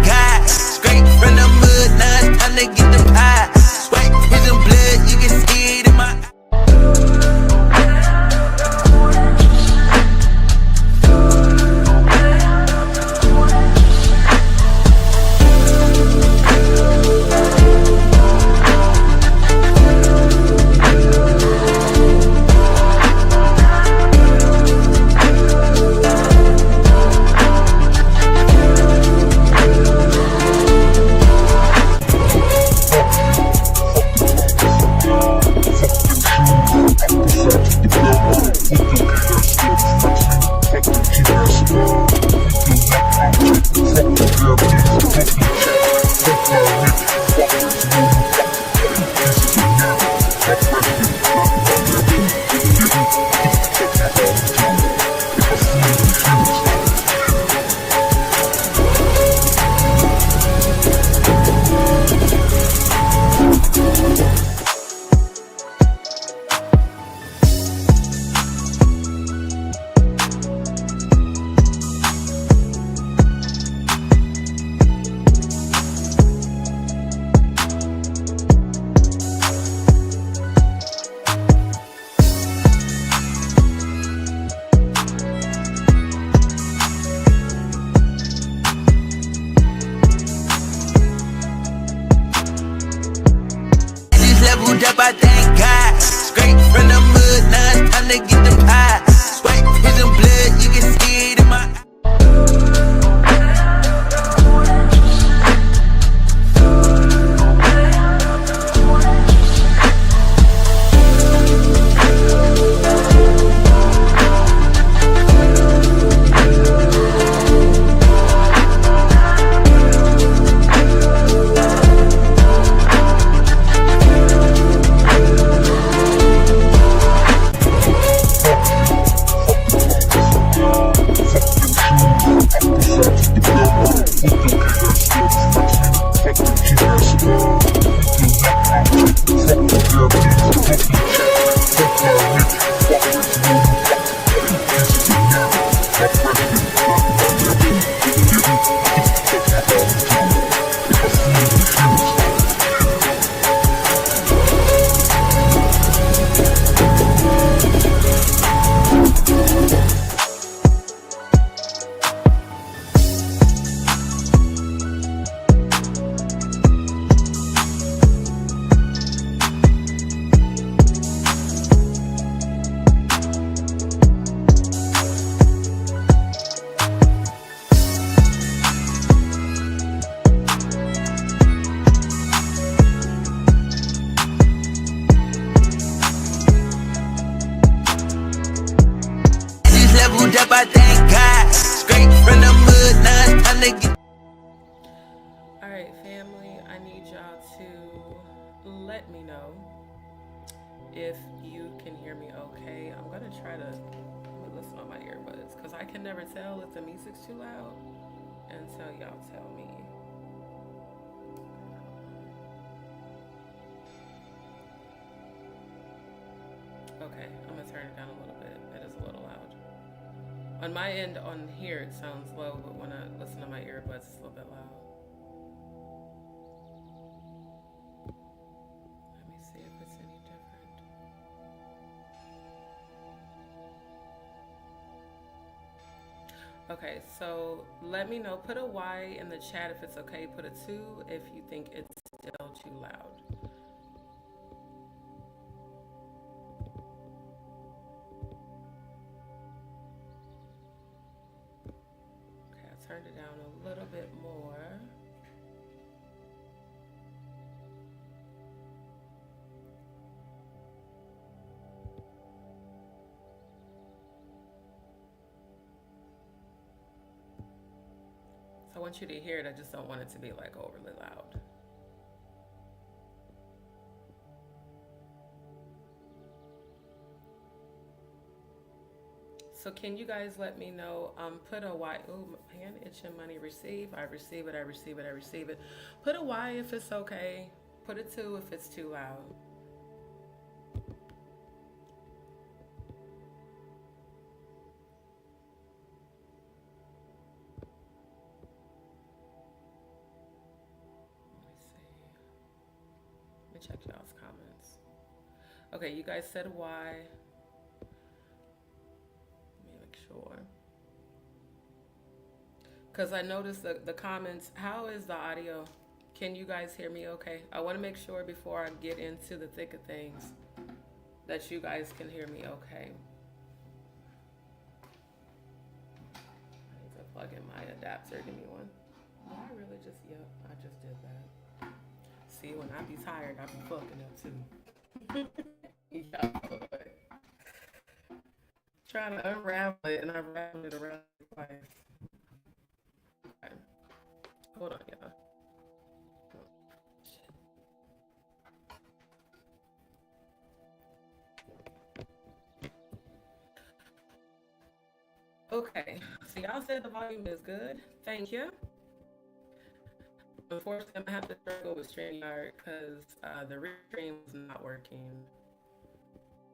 God. Straight from the mud, now it's time to get the pie. Sweat, prison blood, you can see it in my eye. Up, I thank God. Straight from the mud, now it's time to get the pie. Sweat, prison blood, you can see it in my eye. Up, I thank God. Straight from the mud, now it's time to get. Alright, family, I need y'all to let me know if you can hear me okay. I'm gonna try to listen on my earbuds because I can never tell if the music's too loud until y'all tell me. Okay, I'm gonna turn it down a little bit. It is a little loud. On my end, on here, it sounds low, but when I listen to my earbuds, it's a little bit loud. Let me see if it's any different. Okay, so let me know. Put a Y in the chat if it's okay. Put a 2 if you think it's still too loud. Turned it down a little bit more. So I want you to hear it. I just don't want it to be like overly loud. So can you guys let me know, put a Y, ooh, hand itching, money receive, I receive it, I receive it, I receive it. Put a Y if it's okay, put a 2 if it's too loud. check y'all's comments. Okay, you guys said why. Let me make sure. Because I noticed the comments. How is the audio? Can you guys hear me okay? I want to make sure before I get into the thick of things that you guys can hear me okay. I need to plug in my adapter. Give me one. Did I really just, yep, I just did that. See, when I be tired, I be fucking up too. Yeah. Trying to unravel it and I raveled it around twice. Okay. Hold on, y'all. Okay, so y'all said the volume is good. Thank you. Unfortunately, I'm gonna have to struggle with StreamYard because the restream is not working.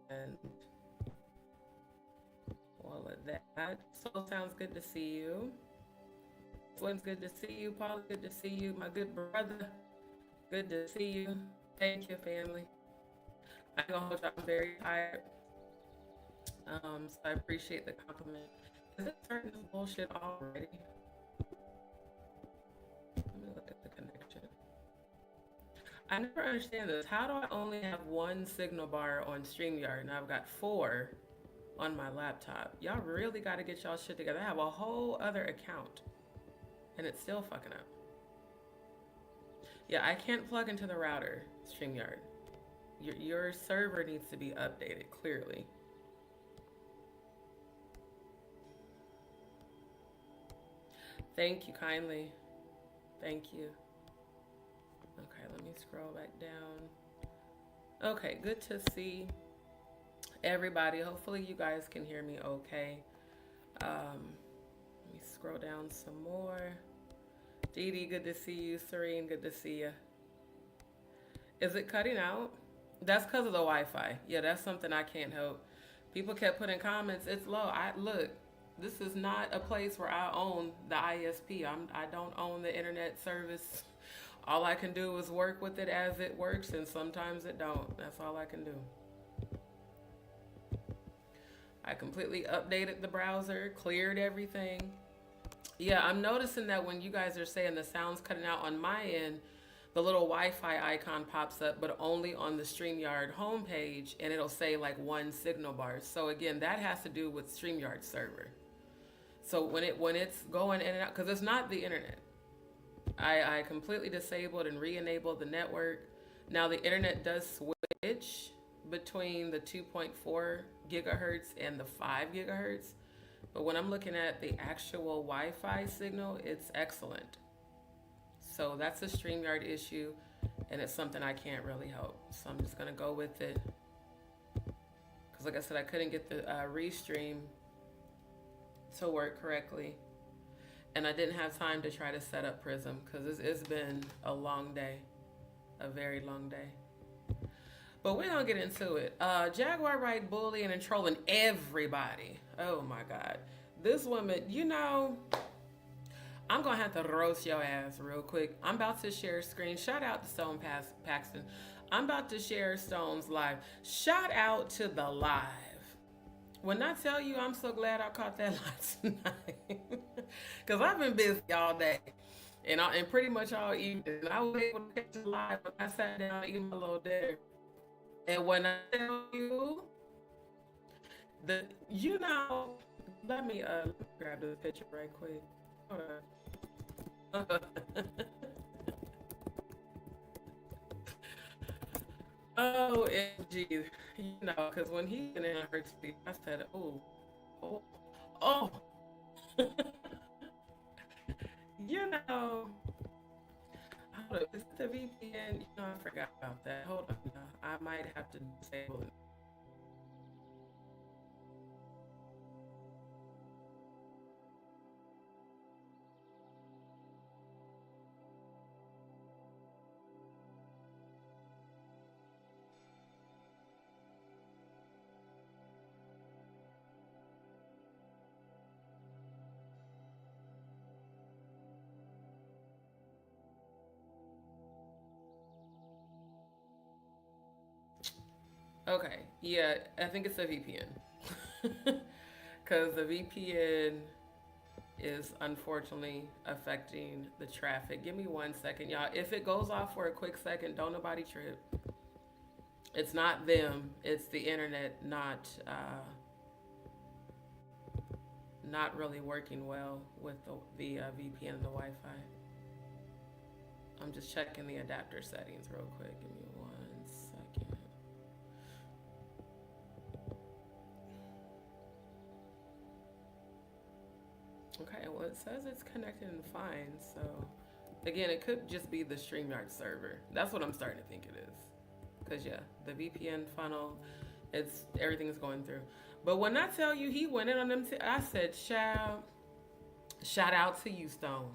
And all of that. So sounds good to see you. Slim's good to see you. Paul, good to see you. My good brother, good to see you. Thank you, family. I'm gonna hold y'all very tired. So I appreciate the compliment. Is it starting this bullshit already? Let me look at the connection. I never understand this. How do I only have one signal bar on StreamYard and I've got 4 on my laptop? Y'all really got to get y'all shit together. I have a whole other account and it's still fucking up. Yeah, I can't plug into the router, StreamYard. Your server needs to be updated, clearly. Thank you kindly. Thank you. Okay, let me scroll back down. Okay, good to see everybody. Hopefully you guys can hear me okay. Let me scroll down some more. Dee Dee, good to see you. Serene, good to see you. Is it cutting out? That's because of the Wi-Fi. Yeah, that's something I can't help. People kept putting comments, it's low. Look, this is not a place where I own the ISP. I don't own the internet service. All I can do is work with it as it works, and sometimes it don't. That's all I can do. I completely updated the browser, cleared everything. Yeah, I'm noticing that when you guys are saying the sound's cutting out on my end, the little Wi-Fi icon pops up, but only on the StreamYard homepage, and it'll say like 1 signal bar. So again, that has to do with StreamYard server. So when it's going in and out, because it's not the internet. I completely disabled and re-enabled the network. Now the internet does switch between the 2.4 gigahertz and the 5 gigahertz. But when I'm looking at the actual Wi-Fi signal, it's excellent. So that's a StreamYard issue, and it's something I can't really help. So I'm just gonna go with it. Because like I said, I couldn't get the restream to work correctly. And I didn't have time to try to set up Prism because it's been a long day, a very long day. But we're gonna get into it. Jaguar right bullying and trolling everybody. Oh my God. This woman, you know, I'm gonna have to roast your ass real quick. I'm about to share a screen. Shout out to Stone Paxton. I'm about to share Stone's live. Shout out to the live. When I tell you I'm so glad I caught that live tonight. Because I've been busy all day. And pretty much all evening. I was able to catch the live when I sat down and eat my little dinner. And when I tell you, let me grab this picture right quick. Hold on. Oh, MG, you know, because when he went in her speech, I said, oh. You know, hold on, is it the VPN? You know, I forgot about that. Hold on, I might have to disable it. Okay, yeah, I think it's a VPN. Because the VPN is unfortunately affecting the traffic. Give me 1 second, y'all. If it goes off for a quick second, don't nobody trip. It's not them. It's the internet not really working well with the VPN and the Wi-Fi. I'm just checking the adapter settings real quick. Give me 1 second. Okay, well it says it's connected and fine. So again, it could just be the StreamYard server. That's what I'm starting to think it is. Cause yeah, the VPN funnel, it's everything's going through. But when I tell you he went in on them, I said, shout out to you, Stone.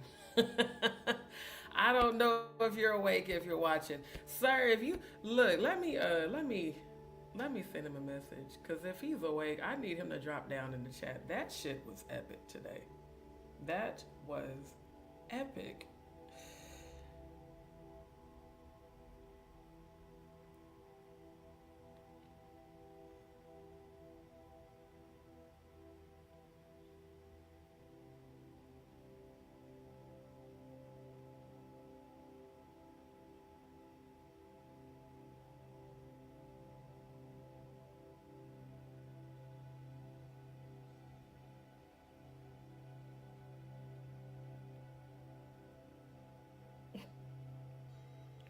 I don't know if you're awake, if you're watching, sir. If you look, let me send him a message. Cause if he's awake, I need him to drop down in the chat. That shit was epic today. That was epic.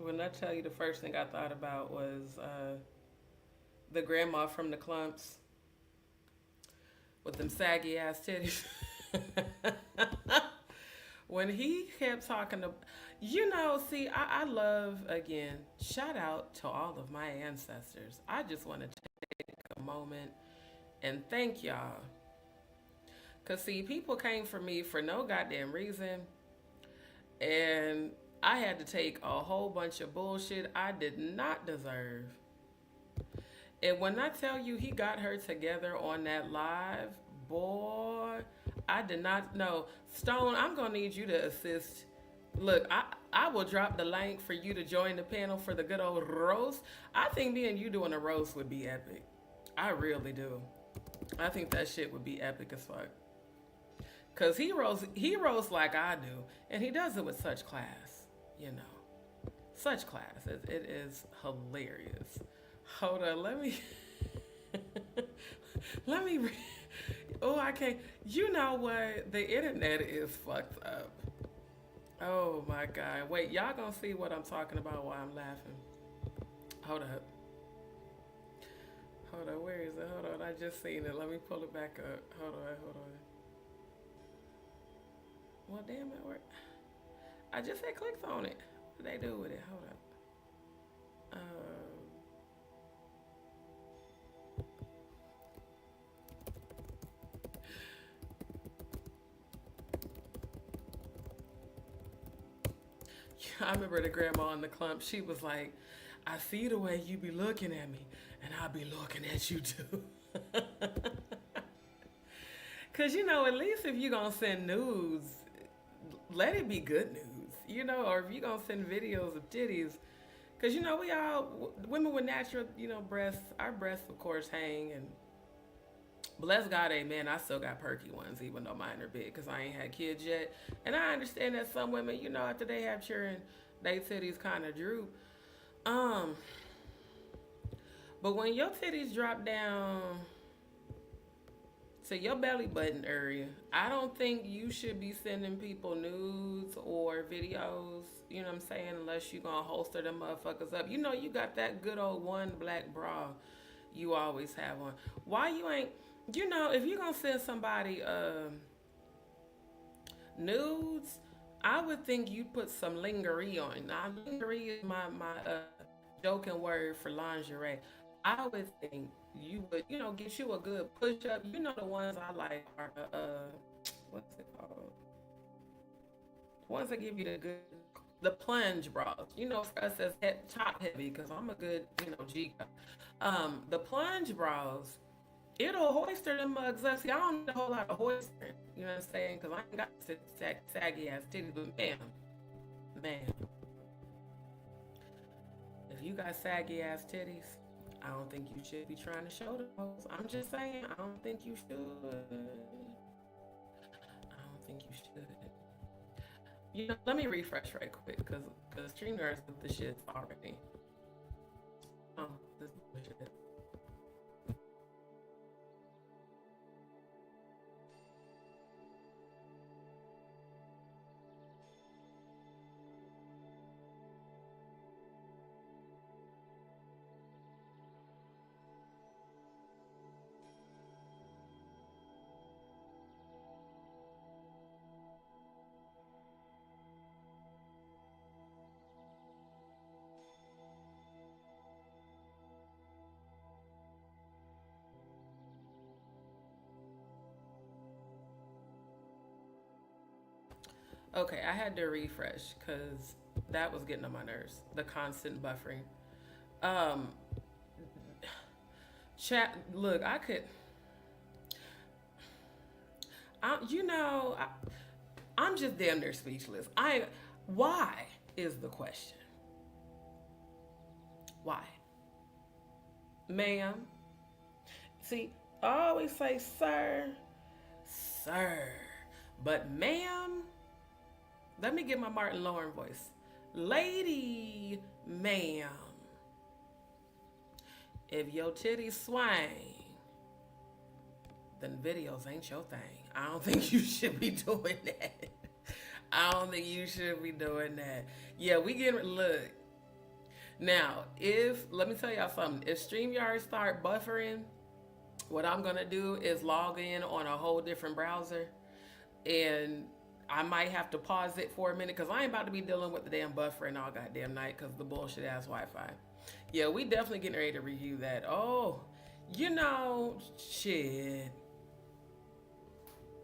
When I tell you, the first thing I thought about was the grandma from the clumps with them saggy ass titties. When he kept talking to, see, I love, again, shout out to all of my ancestors. I just want to take a moment and thank y'all. Because, see, people came for me for no goddamn reason. And I had to take a whole bunch of bullshit I did not deserve. And when I tell you he got her together on that live, boy, I did not know. Stone, I'm going to need you to assist. Look, I will drop the link for you to join the panel for the good old roast. I think me and you doing a roast would be epic. I really do. I think that shit would be epic as fuck. Cause he roasts like I do, and he does it with such class, such class. It is hilarious. Hold on, let me, oh, I can't. You know what? The internet is fucked up. Oh my God! Wait, y'all gonna see what I'm talking about while I'm laughing? Hold up. Where is it? Hold on, I just seen it. Let me pull it back up. Hold on. Well, damn it, work. I just had clicked on it. What did they do with it? Hold up. I remember the grandma in the clump. She was like, I see the way you be looking at me, and I'll be looking at you too. Because, at least if you're going to send nudes, let it be good news, or if you're going to send videos of titties. Because, we all, women with natural, breasts, our breasts, of course, hang. And bless God, amen, I still got perky ones, even though mine are big, because I ain't had kids yet. And I understand that some women, after they have children, they titties kind of droop. But when your titties drop down to your belly button area, I don't think you should be sending people nudes or videos, what I'm saying, unless you're going to holster them motherfuckers up. You got that good old one black bra you always have on. Why you ain't, if you're going to send somebody nudes, I would think you'd put some lingerie on. Now, lingerie is my joking word for lingerie. I would think you would, get you a good push up. The ones I like are, what's it called? The ones that give you the plunge bras. For us as top heavy, because I'm a good, G. The plunge bras, it'll hoister them mugs up. See, I don't need a whole lot of hoistering. You know what I'm saying? Because I ain't got saggy ass titties, but man, if you got saggy ass titties, I don't think you should be trying to show those. I'm just saying, I don't think you should. I don't think you should. You know, let me refresh right quick because StreamYards with the shit already. Oh, this bullshit. Okay, I had to refresh because that was getting on my nerves. The constant buffering. Um, chat. Look, I'm just damn near speechless. Why is the question? Why, ma'am? See, I always say, sir, sir, but ma'am. Let me get my Martin Lauren voice. Lady, ma'am, if your titties swing, then videos ain't your thing. I don't think you should be doing that. I don't think you should be doing that. Yeah, we get look. Now, let me tell y'all something. If StreamYard start buffering, what I'm gonna do is log in on a whole different browser, and I might have to pause it for a minute because I ain't about to be dealing with the damn buffering all goddamn night because the bullshit ass Wi-Fi. Yeah, we definitely getting ready to review that. Oh, shit.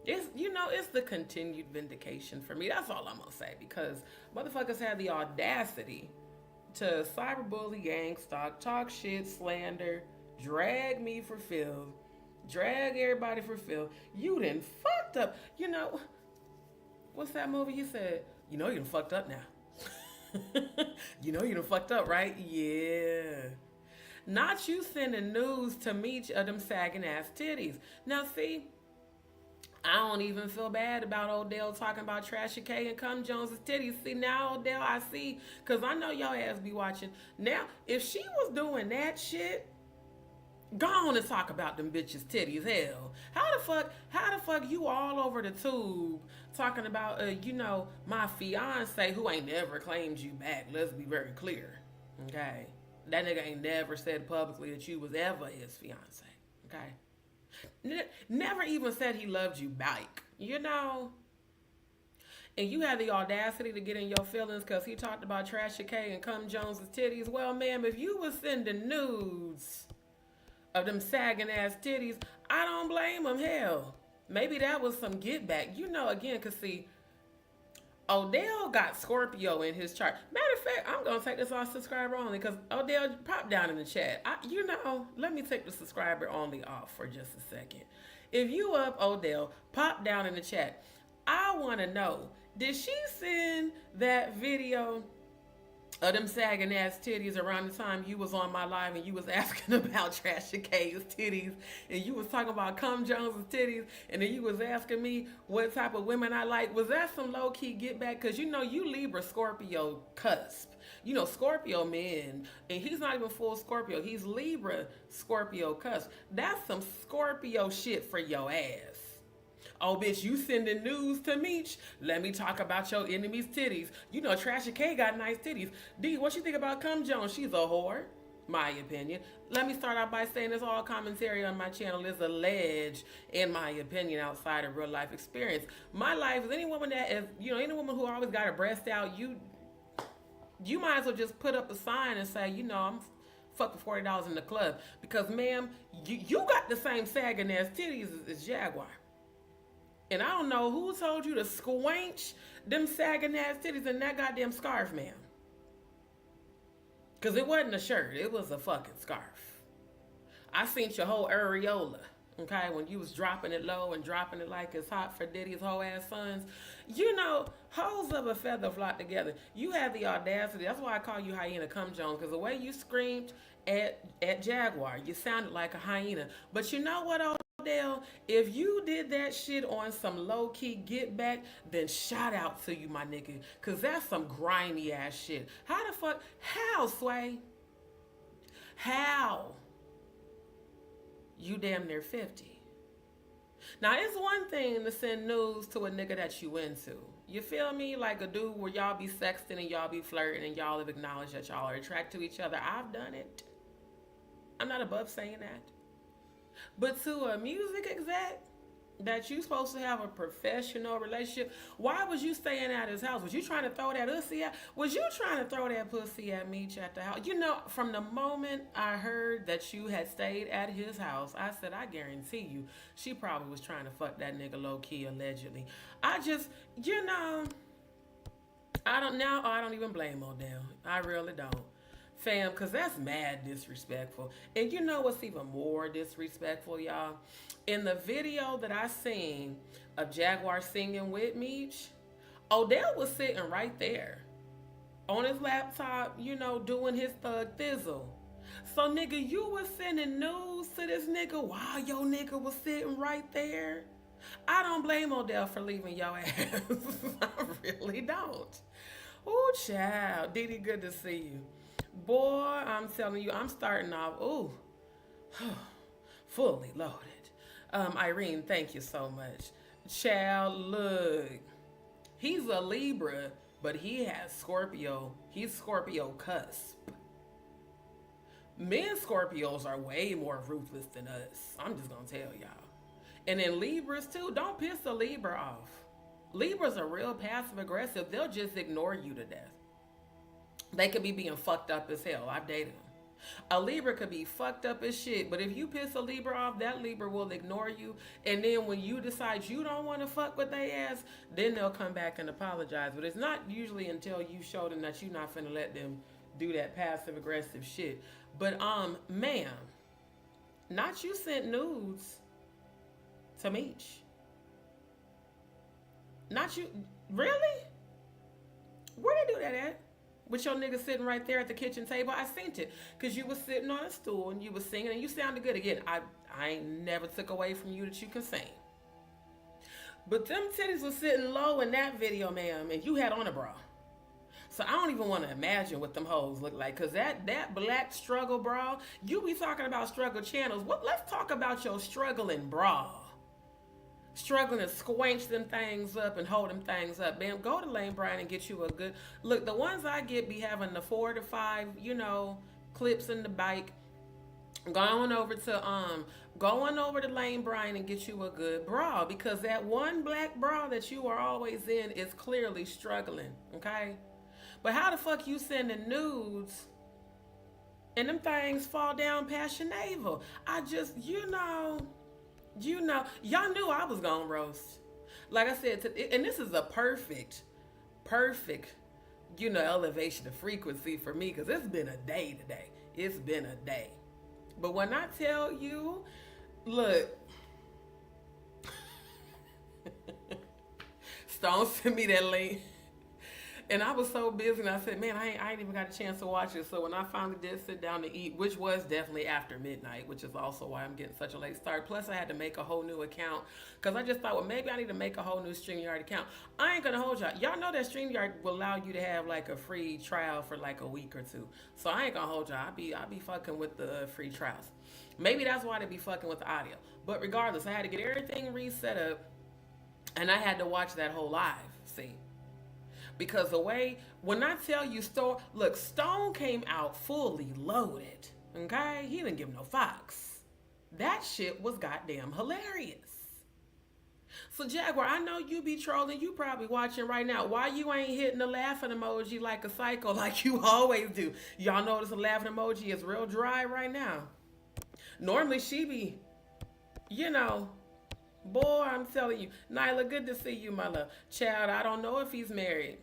It's the continued vindication for me. That's all I'm gonna say because motherfuckers had the audacity to cyberbully, gang stalk, talk shit, slander, drag me for filth, drag everybody for filth. You done fucked up. What's that movie you said? You done fucked up now. You done fucked up, right? Yeah. Not you sending news to me of them sagging ass titties. Now see, I don't even feel bad about Odell talking about Trashy K and Cum Jones's titties. See, now Odell, I see, because I know y'all ass be watching. Now, if she was doing that shit, go on and talk about them bitches' titties. Hell, how the fuck you all over the tube talking about, my fiance who ain't never claimed you back. Let's be very clear, okay? That nigga ain't never said publicly that you was ever his fiance, okay? Never even said he loved you back, And you had the audacity to get in your feelings because he talked about Trashy K and Cum Jones's titties. Well, ma'am, if you was sending nudes of them sagging ass titties, I don't blame him. Hell, maybe that was some get back. Again, because see, Odell got Scorpio in his chart. Matter of fact, I'm going to take this off subscriber only because Odell, pop down in the chat. Let me take the subscriber only off for just a second. If you up, Odell, pop down in the chat. I want to know, did she send that video of them sagging ass titties around the time you was on my live and you was asking about Trashy K's titties and you was talking about Cum Jones's titties and then you was asking me what type of women I like? Was that some low-key get back? Because you Libra Scorpio cusp. Scorpio men, and he's not even full Scorpio. He's Libra Scorpio cusp. That's some Scorpio shit for your ass. Oh, bitch, you sending news to Meech? Let me talk about your enemy's titties. Trashy K got nice titties. D, what you think about Cum Jones? She's a whore, my opinion. Let me start out by saying this all commentary on my channel is alleged, in my opinion, outside of real life experience. My life is any woman that is, any woman who always got her breast out, you might as well just put up a sign and say, I'm fuck for $40 in the club. Because, ma'am, you got the same sagging ass titties as Jaguar. And I don't know who told you to squinch them sagging ass titties in that goddamn scarf, ma'am. Because it wasn't a shirt. It was a fucking scarf. I seen your whole areola. Okay, when you was dropping it low and dropping it like it's hot for Diddy's whole ass sons, you know, hoes of a feather flock together. You had the audacity. That's why I call you hyena come Jones, because the way you screamed at Jaguar, you sounded like a hyena. But you know what, Odell? If you did that shit on some low key get back, then shout out to you, my nigga, because that's some grimy ass shit. How the fuck? How, Sway? How? You damn near 50. Now, it's one thing to send news to a nigga that you into. You feel me? Like a dude where y'all be sexting and y'all be flirting and y'all have acknowledged that y'all are attracted to each other. I've done it. I'm not above saying that. But to a music exec that you supposed to have a professional relationship, why was you staying at his house? Was you trying to throw that pussy at? Was you trying to throw that pussy at Meech at the house? You know, from the moment I heard that you had stayed at his house, I said, I guarantee you, she probably was trying to fuck that nigga low key, allegedly. I just, you know, I don't even blame Odell. I really don't. Fam, because that's mad disrespectful. And you know what's even more disrespectful, y'all? In the video that I seen of Jaguar singing with Meech, Odell was sitting right there on his laptop, you know, doing his thug thizzle. So, nigga, you was sending news to this nigga while your nigga was sitting right there? I don't blame Odell for leaving your ass. I really don't. Ooh, child. Diddy, good to see you. Boy, I'm telling you, I'm starting off, fully loaded. Irene, thank you so much. Child, look, he's a Libra, but he has Scorpio. He's Scorpio cusp. Men Scorpios are way more ruthless than us. I'm just gonna tell y'all. And then Libras too, don't piss a Libra off. Libras are real passive aggressive. They'll just ignore you to death. They could be being fucked up as hell. I've dated them. A Libra could be fucked up as shit, but if you piss a Libra off, that Libra will ignore you. And then when you decide you don't want to fuck with they ass, then they'll come back and apologize. But it's not usually until you show them that you're not finna let them do that passive aggressive shit. But ma'am, not you sent nudes to Meech. Not you, really? Where they do that at? With your nigga sitting right there at the kitchen table, I seen it. Because you was sitting on a stool and you was singing and you sounded good. Again, I ain't never took away from you that you can sing. But them titties was sitting low in that video, ma'am, and you had on a bra. So I don't even want to imagine what them hoes look like. Because that black struggle bra, you be talking about struggle channels. Let's talk about your struggling bra. Struggling to squanch them things up and hold them things up. Bam, go to Lane Bryant and get you a good look. The ones I get be having the 4 to 5, you know, clips in the bike. Going over to Lane Bryant and get you a good bra, because that one black bra that you are always in is clearly struggling. Okay, but how the fuck you sending nudes and them things fall down past your navel? I just, you know, y'all knew I was gonna roast. Like I said, and this is a perfect, you know, elevation of frequency for me, because it's been a day today. It's been a day. But when I tell you, look, Stone sent me that link. And I was so busy, and I said, man, I ain't even got a chance to watch it. So when I finally did sit down to eat, which was definitely after midnight, which is also why I'm getting such a late start. Plus, I had to make a whole new account, because I just thought, well, maybe I need to make a whole new StreamYard account. I ain't going to hold y'all. Y'all know that StreamYard will allow you to have, like, a free trial for, like, a week or two. So I ain't going to hold y'all. I'll be fucking with the free trials. Maybe that's why they be fucking with the audio. But regardless, I had to get everything reset up, and I had to watch that whole live, see? Because the way, when I tell you, Stone came out fully loaded, okay? He didn't give no fucks. That shit was goddamn hilarious. So, Jaguar, I know you be trolling. You probably watching right now. Why you ain't hitting the laughing emoji like a psycho like you always do? Y'all notice the laughing emoji is real dry right now. Normally, she be, you know, boy, I'm telling you. Nyla, good to see you, my love. Child, I don't know if he's married.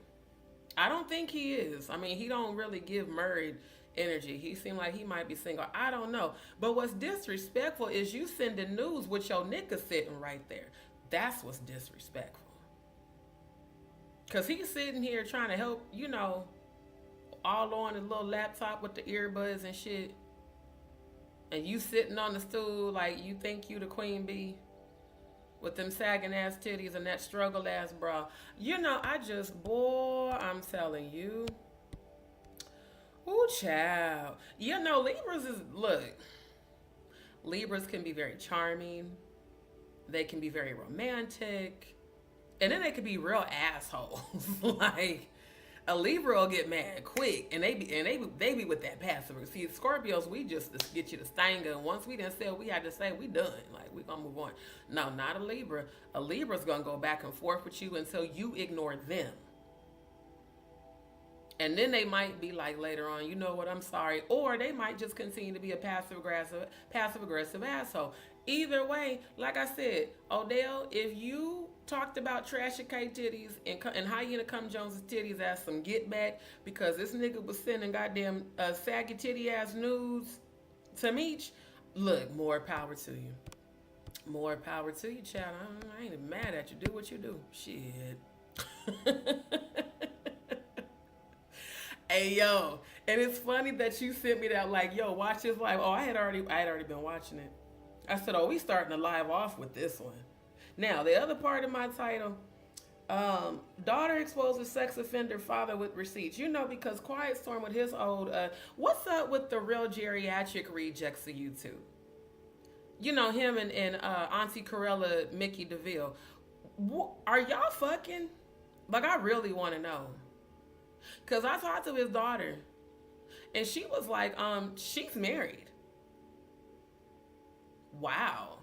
I don't think he is. I mean, he don't really give married energy. He seemed like he might be single. I don't know. But what's disrespectful is you sending news with your nigga sitting right there. That's what's disrespectful. Because he's sitting here trying to help, all on his little laptop with the earbuds and shit. And you sitting on the stool like you think you the queen bee with them sagging ass titties and that struggle ass bra. Boy, I'm telling you. Ooh, child. Libras can be very charming. They can be very romantic. And then they can be real assholes. Like, a Libra will get mad quick, and they be with that passive. See, Scorpios, we just get you to stanger, and once we done said we had to say, we done. Like, we gonna move on. No, not a Libra. A Libra's gonna go back and forth with you until you ignore them. And then they might be like later on, you know what, I'm sorry. Or they might just continue to be a passive aggressive asshole. Either way, like I said, Odell, if you talked about Trashy K titties and Hyena Cum Jones's titties as some get back because this nigga was sending goddamn saggy titty ass nudes to Meech, look, more power to you. More power to you, child. I ain't even mad at you. Do what you do. Shit. Hey, yo. And it's funny that you sent me that, like, yo, watch this live. Oh, I had already been watching it. I said, oh, we starting the live off with this one. Now, the other part of my title, daughter exposes sex offender father with receipts. Because Quiet Storm with his old, what's up with the real geriatric rejects of YouTube? Him and Auntie Corella, Mickey DeVille. Are y'all fucking? Like, I really want to know. Because I talked to his daughter, and she was like, she's married. Wow.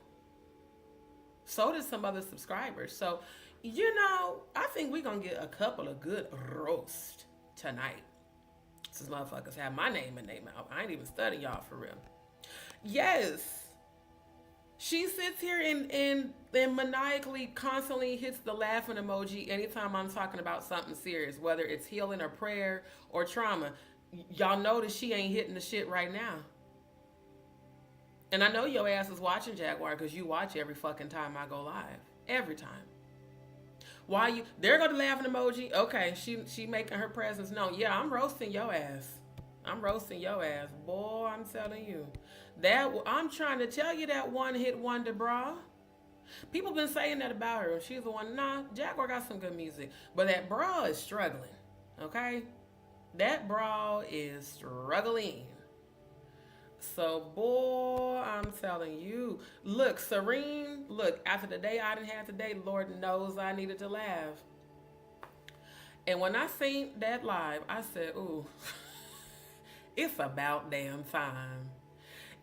So did some other subscribers. So, I think we're going to get a couple of good roast tonight. Since motherfuckers have my name in their mouth. I ain't even studying y'all for real. Yes. She sits here and maniacally constantly hits the laughing emoji anytime I'm talking about something serious, whether it's healing or prayer or trauma. Y'all notice she ain't hitting the shit right now. And I know your ass is watching, Jaguar, because you watch every fucking time I go live. Every time. There go the laughing emoji. Okay, she making her presence known. Yeah, I'm roasting your ass. I'm roasting your ass. Boy, I'm telling you. I'm trying to tell you that one-hit wonder, bra. People been saying that about her. She's the one. Nah, Jaguar got some good music. But that bra is struggling. Okay? That bra is struggling. So, boy, I'm telling you. Look, Serene, after the day I done had today, Lord knows I needed to laugh. And when I seen that live, I said, ooh, it's about damn time.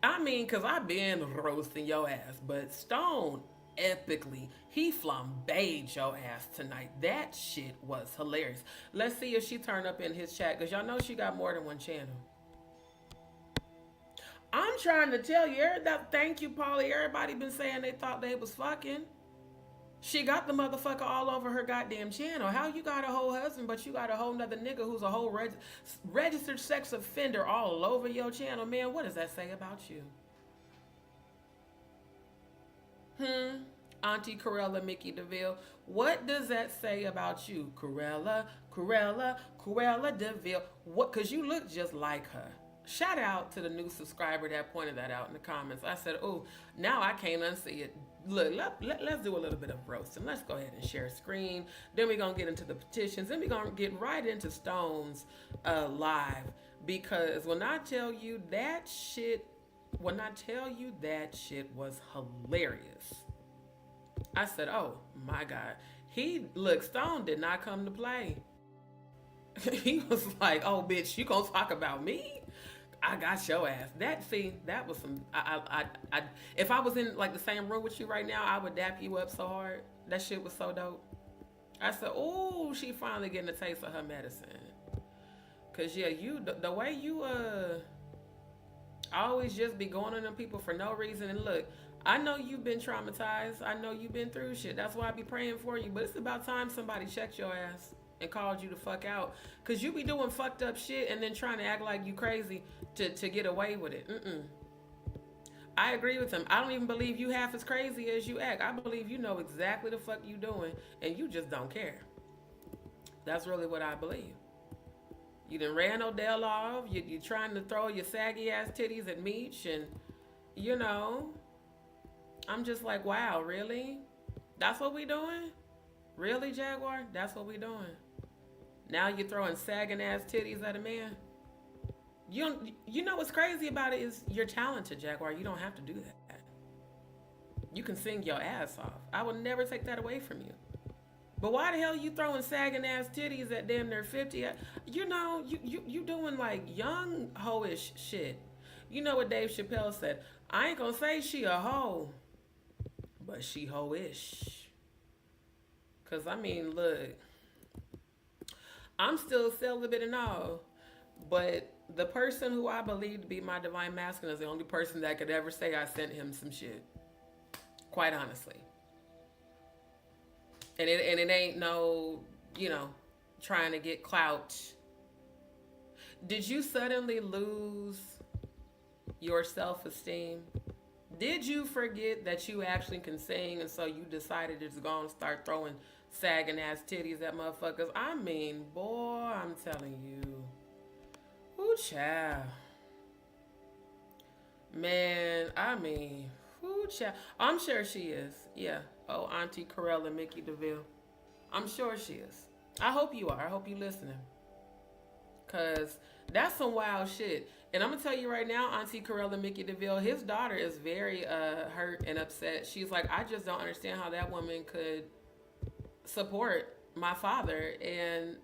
I mean, because I've been roasting your ass, but Stone epically, he flambéed your ass tonight. That shit was hilarious. Let's see if she turned up in his chat, because y'all know she got more than one channel. I'm trying to tell you, thank you, Polly. Everybody been saying they thought they was fucking. She got the motherfucker all over her goddamn channel. How you got a whole husband, but you got a whole nother nigga who's a whole registered sex offender all over your channel? Man, what does that say about you? Auntie Corella, Mickey DeVille. What does that say about you? Corella DeVille. What? Because you look just like her. Shout out to the new subscriber that pointed that out in the comments. I said, oh, now I can't unsee it. Look, let's do a little bit of roasting. Let's go ahead and share screen. Then we're going to get into the petitions. Then we're going to get right into Stone's live. Because when I tell you that shit was hilarious. I said, oh my God. Stone did not come to play. He was like, oh bitch, you gonna talk about me? I got your ass. That was some. If I was in like the same room with you right now, I would dap you up so hard. That shit was so dope. I said, "Oh, she finally getting a taste of her medicine." Cause yeah, the way you always just be going on them people for no reason. And look, I know you've been traumatized. I know you've been through shit. That's why I be praying for you. But it's about time somebody checked your ass and called you the fuck out. Cause you be doing fucked up shit and then trying to act like you crazy to get away with it. I agree with him. I don't even believe you half as crazy as you act. I believe you know exactly the fuck you doing and you just don't care. That's really what I believe. You done ran Odell off. You trying to throw your saggy ass titties at Meech, and you know, I'm just like, wow, really? That's what we doing? Really, Jaguar? That's what we doing? Now you're throwing sagging ass titties at a man? You know what's crazy about it is you're talented, Jaguar. You don't have to do that. You can sing your ass off. I will never take that away from you. But why the hell you throwing sagging ass titties at damn near 50? You know, you doing like young hoish shit. You know what Dave Chappelle said? I ain't gonna say she a hoe, but she hoish. Cause I mean, look, I'm still celibate and all, but the person who I believe to be my divine masculine is the only person that could ever say I sent him some shit. Quite honestly. And it ain't no, you know, trying to get clout. Did you suddenly lose your self-esteem? Did you forget that you actually can sing and so you decided to just go and start throwing sagging ass titties at motherfuckers? I mean, boy, I'm telling you. Ooh, child. Man, I mean, ooh, child. I'm sure she is. Yeah. Oh, Auntie Corella and Mickey DeVille. I'm sure she is. I hope you are. I hope you listening. Because that's some wild shit. And I'm going to tell you right now, Auntie Corella and Mickey DeVille, his daughter is very hurt and upset. She's like, I just don't understand how that woman could support my father. And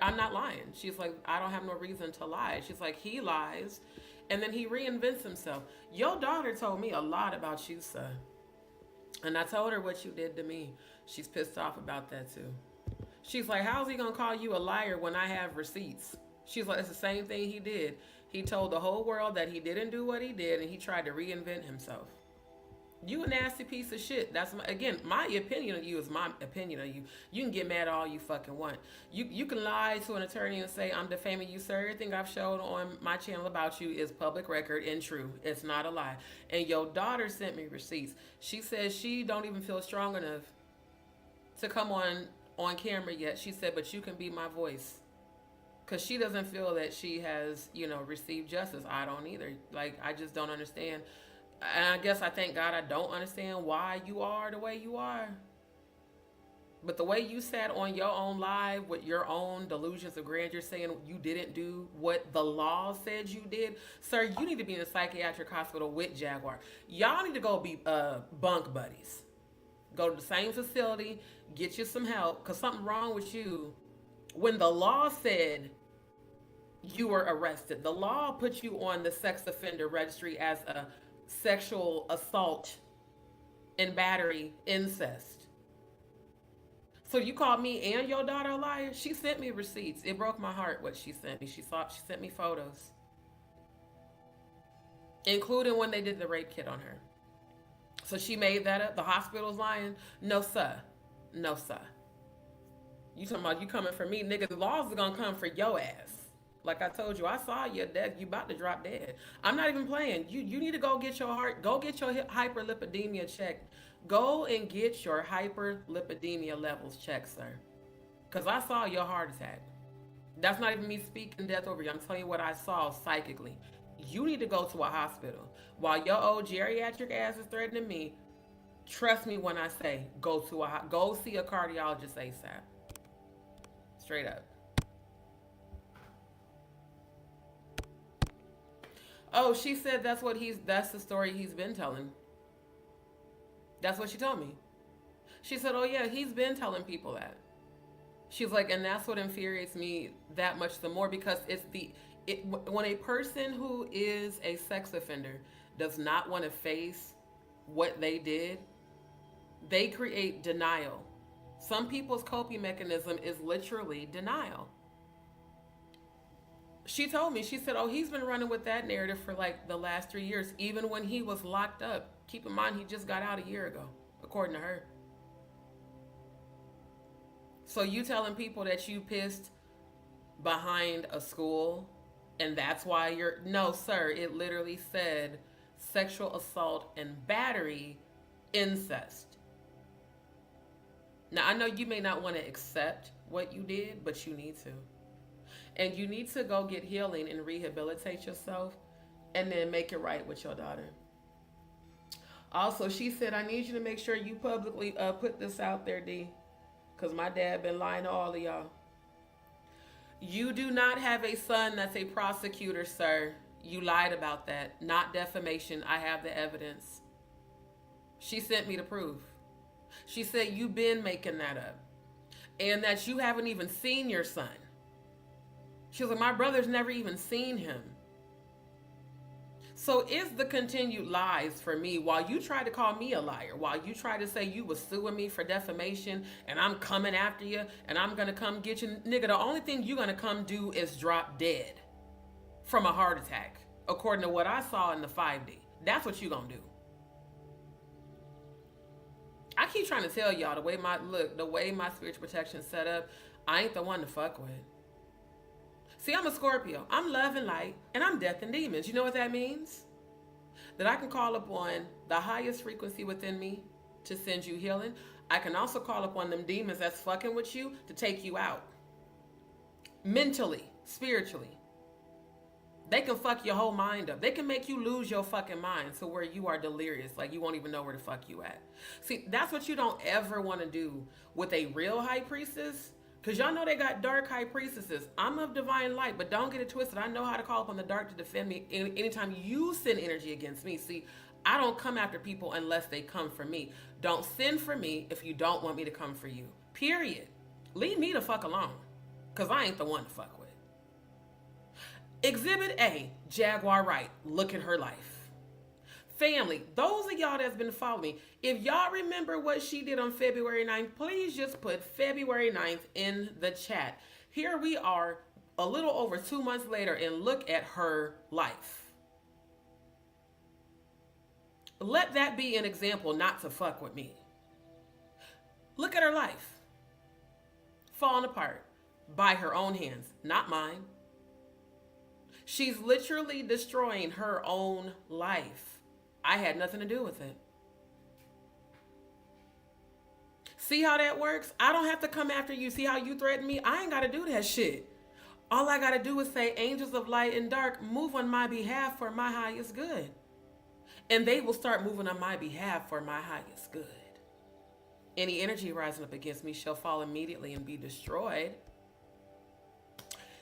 I'm not lying. She's like, I don't have no reason to lie. She's like, he lies. And then he reinvents himself. Your daughter told me a lot about you, son. And I told her what you did to me. She's pissed off about that too. She's like, how's he gonna call you a liar when I have receipts? She's like, it's the same thing he did. He told the whole world that he didn't do what he did and he tried to reinvent himself. You a nasty piece of shit. That's my opinion of you is my opinion of you. You can get mad all you fucking want. You can lie to an attorney and say, I'm defaming you, sir. Everything I've showed on my channel about you is public record and true. It's not a lie. And your daughter sent me receipts. She says she don't even feel strong enough to come on camera yet. She said, but you can be my voice. Because she doesn't feel that she has, you know, received justice. I don't either. Like, I just don't understand. And I guess I thank God I don't understand why you are the way you are. But the way you sat on your own live with your own delusions of grandeur saying you didn't do what the law said you did, sir, you need to be in a psychiatric hospital with Jaguar. Y'all need to go be bunk buddies. Go to the same facility, get you some help, because something wrong with you. When the law said you were arrested, the law put you on the sex offender registry as a sexual assault and battery incest. So you called me and your daughter a liar? She sent me receipts. It broke my heart what she sent me. She sent me photos, including when they did the rape kit on her. So she made that up. The hospital's lying. No, sir. No, sir. You talking about you coming for me? Nigga, the laws are gonna come for your ass. Like I told you, I saw you dead. You about to drop dead. I'm not even playing. You need to go get your heart. Go get your hyperlipidemia checked. Go and get your hyperlipidemia levels checked, sir. Because I saw your heart attack. That's not even me speaking death over you. I'm telling you what I saw psychically. You need to go to a hospital. While your old geriatric ass is threatening me, trust me when I say go see a cardiologist ASAP. Straight up. Oh, she said that's the story he's been telling. That's what she told me. She said, oh yeah, he's been telling people that. She's like, and that's what infuriates me that much the more, because when a person who is a sex offender does not want to face what they did, they create denial. Some people's coping mechanism is literally denial. She told me, she said, oh, he's been running with that narrative for like the last 3 years, even when he was locked up. Keep in mind, he just got out a year ago, according to her. So you telling people that you pissed behind a school and that's why you're... No, sir. It literally said sexual assault and battery, incest. Now, I know you may not want to accept what you did, but you need to. And you need to go get healing and rehabilitate yourself and then make it right with your daughter. Also, she said, I need you to make sure you publicly put this out there, D. Because my dad been lying to all of y'all. You do not have a son that's a prosecutor, sir. You lied about that. Not defamation. I have the evidence. She sent me the proof. She said you've been making that up. And that you haven't even seen your son. She was like, my brother's never even seen him. So it's the continued lies for me while you try to call me a liar, while you try to say you was suing me for defamation and I'm coming after you and I'm going to come get you. Nigga, the only thing you're going to come do is drop dead from a heart attack, according to what I saw in the 5D. That's what you going to do. I keep trying to tell y'all the way my spiritual protection set up, I ain't the one to fuck with. See, I'm a Scorpio. I'm love and light, and I'm death and demons. You know what that means? That I can call upon the highest frequency within me to send you healing. I can also call upon them demons that's fucking with you to take you out. Mentally, spiritually. They can fuck your whole mind up. They can make you lose your fucking mind to where you are delirious, like you won't even know where the fuck you at. See, that's what you don't ever want to do with a real high priestess. Because y'all know they got dark high priestesses. I'm of divine light, but don't get it twisted. I know how to call upon the dark to defend me anytime you send energy against me. See, I don't come after people unless they come for me. Don't send for me if you don't want me to come for you. Period. Leave me the fuck alone. Because I ain't the one to fuck with. Exhibit A, Jaguar right. Look at her life. Family, those of y'all that's been following me, if y'all remember what she did on February 9th, please just put February 9th in the chat. Here we are a little over 2 months later and look at her life. Let that be an example not to fuck with me. Look at her life. Falling apart by her own hands, not mine. She's literally destroying her own life. I had nothing to do with it. See how that works? I don't have to come after you. See how you threaten me? I ain't got to do that shit. All I got to do is say, angels of light and dark, move on my behalf for my highest good. And they will start moving on my behalf for my highest good. Any energy rising up against me shall fall immediately and be destroyed.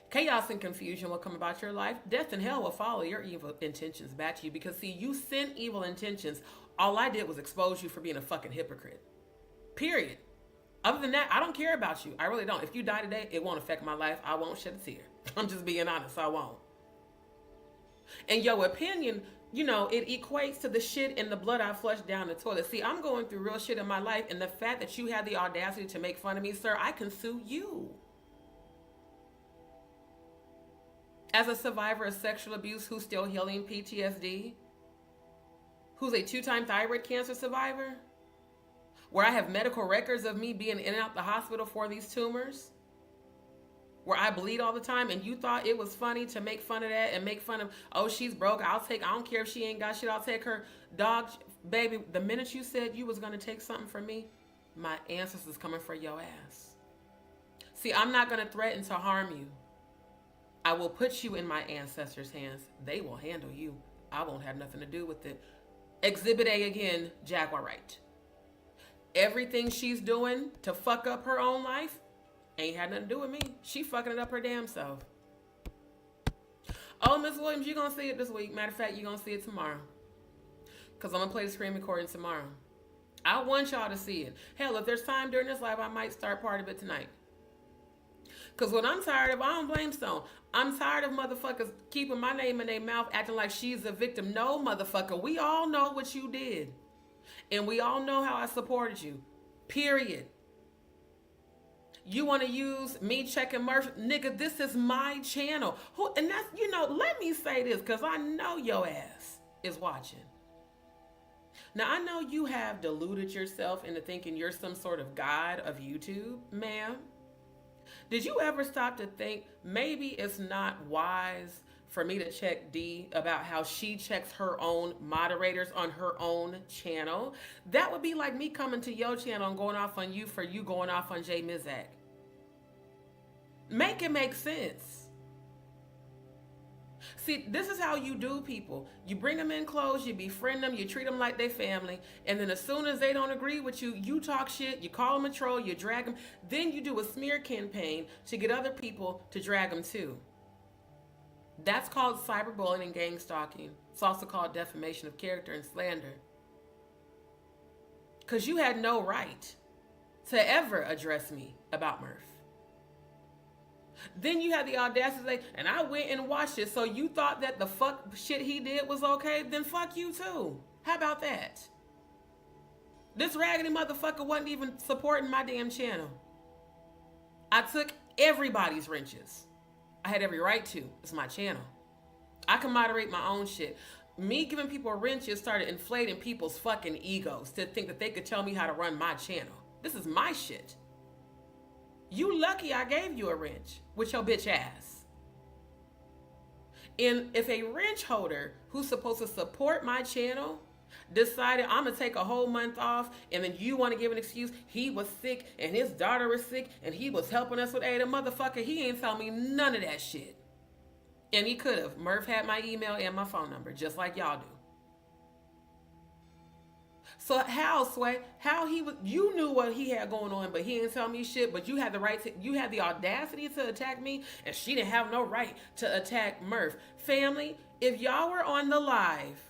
Chaos and confusion will come about your life. Death and hell will follow your evil intentions back to you. Because, see, you sent evil intentions. All I did was expose you for being a fucking hypocrite. Period. Other than that, I don't care about you. I really don't. If you die today, it won't affect my life. I won't shed a tear. I'm just being honest. I won't. And your opinion, you know, it equates to the shit and the blood I flushed down the toilet. See, I'm going through real shit in my life. And the fact that you had the audacity to make fun of me, sir, I can sue you. As a survivor of sexual abuse who's still healing PTSD, who's a 2-time thyroid cancer survivor, where I have medical records of me being in and out the hospital for these tumors, where I bleed all the time, and you thought it was funny to make fun of that and make fun of, oh, she's broke, I don't care if she ain't got shit, I'll take her dog. Baby, the minute you said you was going to take something from me, my ancestors coming for your ass. See, I'm not going to threaten to harm you. I will put you in my ancestors' hands. They will handle you. I won't have nothing to do with it. Exhibit A again, Jaguar right. Everything she's doing to fuck up her own life ain't had nothing to do with me. She fucking it up her damn self. Oh, Miss Williams, you're going to see it this week. Matter of fact, you're going to see it tomorrow. Because I'm going to play the screen recording tomorrow. I want y'all to see it. Hell, if there's time during this live, I might start part of it tonight. Because what I'm tired of, I don't blame Stone. I'm tired of motherfuckers keeping my name in their mouth, acting like she's a victim. No, motherfucker. We all know what you did. And we all know how I supported you. Period. You want to use me checking Murphy? Nigga, this is my channel. And that's, you know, let me say this, because I know your ass is watching. Now, I know you have deluded yourself into thinking you're some sort of god of YouTube, ma'am. Did you ever stop to think maybe it's not wise for me to check D about how she checks her own moderators on her own channel? That would be like me coming to your channel and going off on you for you going off on Jay Mizak. Make it make sense. See, this is how you do people. You bring them in close, you befriend them, you treat them like they family, and then as soon as they don't agree with you, you talk shit, you call them a troll, you drag them. Then you do a smear campaign to get other people to drag them too. That's called cyberbullying and gang stalking. It's also called defamation of character and slander. Because you had no right to ever address me about Murph. Then you had the audacity to say, and I went and watched it, so you thought that the fuck shit he did was okay? Then fuck you too. How about that? This raggedy motherfucker wasn't even supporting my damn channel. I took everybody's wrenches. I had every right to. It's my channel. I can moderate my own shit. Me giving people wrenches started inflating people's fucking egos to think that they could tell me how to run my channel. This is my shit. You lucky I gave you a wrench with your bitch ass. And if a wrench holder who's supposed to support my channel decided I'm gonna take a whole month off, and then you want to give an excuse, he was sick and his daughter was sick and he was helping us with the motherfucker, he ain't tell me none of that shit. And he could have. Murph had my email and my phone number, just like y'all do. So how, Sway, how he was, you knew what he had going on, but he didn't tell me shit, but you had the right to, you had the audacity to attack me, and she didn't have no right to attack Murph. Family, if y'all were on the live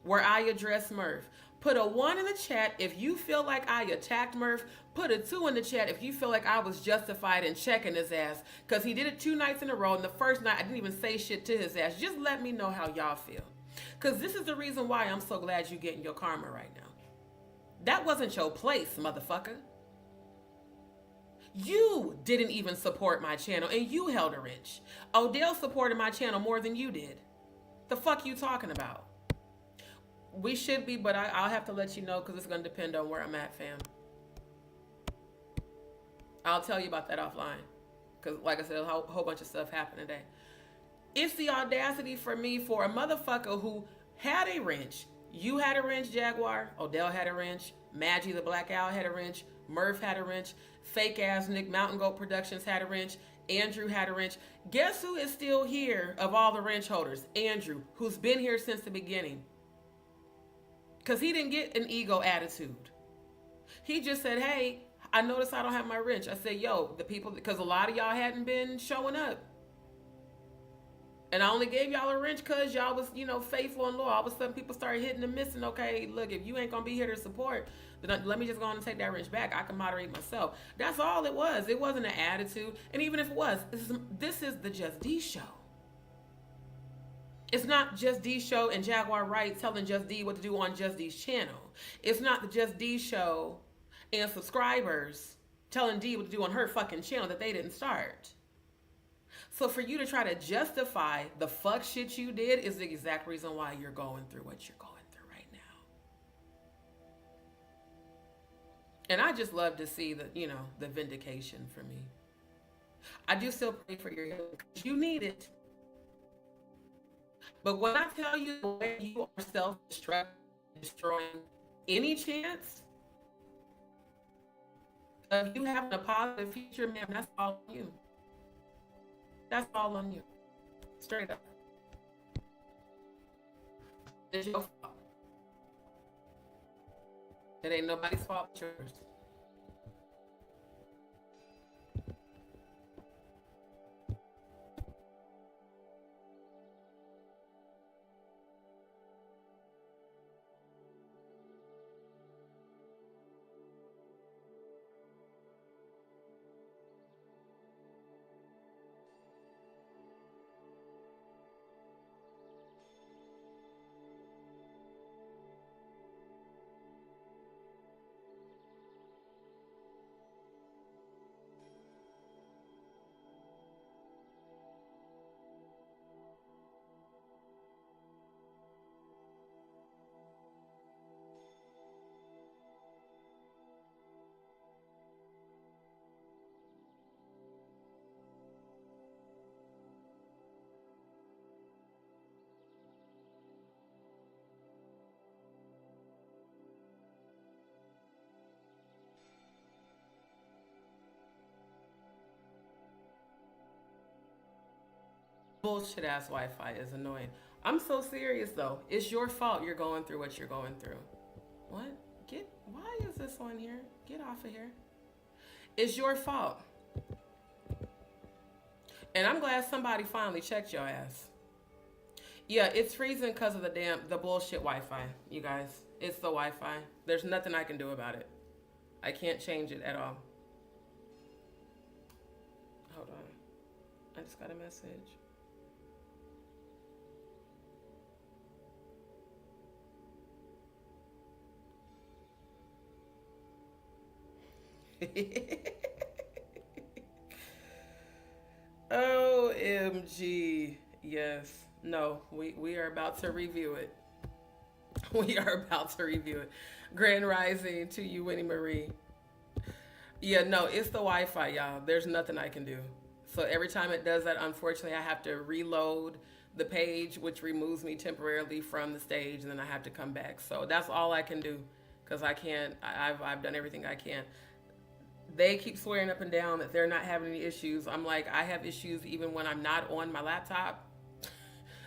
where I addressed Murph, put a 1 in the chat if you feel like I attacked Murph. Put a 2 in the chat if you feel like I was justified in checking his ass. Because he did it 2 nights in a row, and the first night I didn't even say shit to his ass. Just let me know how y'all feel. Because this is the reason why I'm so glad you're getting your karma right now. That wasn't your place, motherfucker. You didn't even support my channel, and you held a wrench. Odell supported my channel more than you did. The fuck you talking about? We should be, but I'll have to let you know because it's going to depend on where I'm at, fam. I'll tell you about that offline. Because, like I said, a whole bunch of stuff happened today. It's the audacity for me for a motherfucker who had a wrench. You had a wrench, Jaguar. Odell had a wrench. Maggie the Black Owl had a wrench. Murph had a wrench. Fake ass Nick Mountain Goat Productions had a wrench. Andrew had a wrench. Guess who is still here of all the wrench holders? Andrew, who's been here since the beginning. Because he didn't get an ego attitude. He just said, hey, I noticed I don't have my wrench. I said, yo, the people, because a lot of y'all hadn't been showing up. And I only gave y'all a wrench because y'all was, faithful and loyal. All of a sudden, people started hitting and missing. Okay, look, if you ain't going to be here to support, then let me just go on and take that wrench back. I can moderate myself. That's all it was. It wasn't an attitude. And even if it was, this is the Just D show. It's not Just D show and Jaguar Wright telling Just D what to do on Just D's channel. It's not the Just D show and subscribers telling D what to do on her fucking channel that they didn't start. So for you to try to justify the fuck shit you did is the exact reason why you're going through what you're going through right now. And I just love to see the vindication for me. I do still pray for your healing because you need it. But when I tell you the way you are self-destructing, destroying any chance of you having a positive future, man, that's all on you. That's all on you. Straight up. It's your fault. It ain't nobody's fault but yours. bullshit ass Wi-Fi is annoying. I'm so serious though. It's your fault you're going through what you're going through. What? Why is this on here? Get off of here. It's your fault. And I'm glad somebody finally checked your ass. Yeah, it's freezing because of the bullshit Wi-Fi, you guys. It's the Wi-Fi. There's nothing I can do about it. I can't change it at all. Hold on. I just got a message. OMG. Yes. No, we are about to review it. We are about to review it. Grand Rising to you, Winnie Marie. Yeah, no, it's the Wi-Fi, y'all. There's nothing I can do. So every time it does that, unfortunately, I have to reload the page, which removes me temporarily from the stage, and then I have to come back. So that's all I can do, because I can't. I've done everything I can. They keep swearing up and down that they're not having any issues. I'm like, I have issues even when I'm not on my laptop.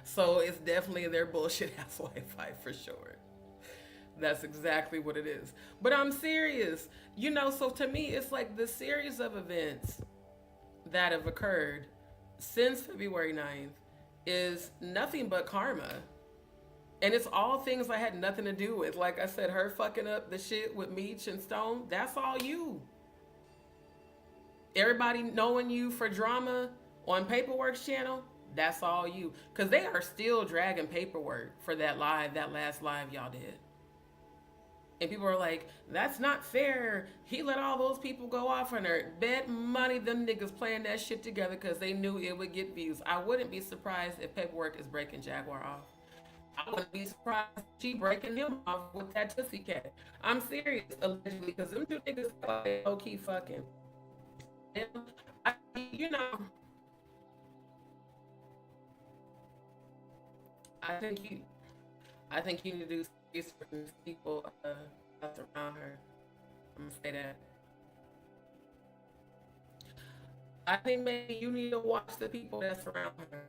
So it's definitely their bullshit ass Wi-Fi for sure. That's exactly what it is. But I'm serious. So to me, it's like the series of events that have occurred since February 9th is nothing but karma. And it's all things I had nothing to do with. Like I said, her fucking up the shit with Meech and Stone, that's all you. Everybody knowing you for drama on Paperwork's channel, that's all you. Because they are still dragging Paperwork for that last live y'all did. And people are like, that's not fair. He let all those people go off on her. Bet money them niggas playing that shit together because they knew it would get views. I wouldn't be surprised if Paperwork is breaking Jaguar off. I wouldn't be surprised if she breaking him off with that Tootsie Cat. I'm serious, allegedly, because them two niggas are low-key fucking. And I, you know, I think you need to do research on people that's around her. I'm gonna say that. I think maybe you need to watch the people that's around her.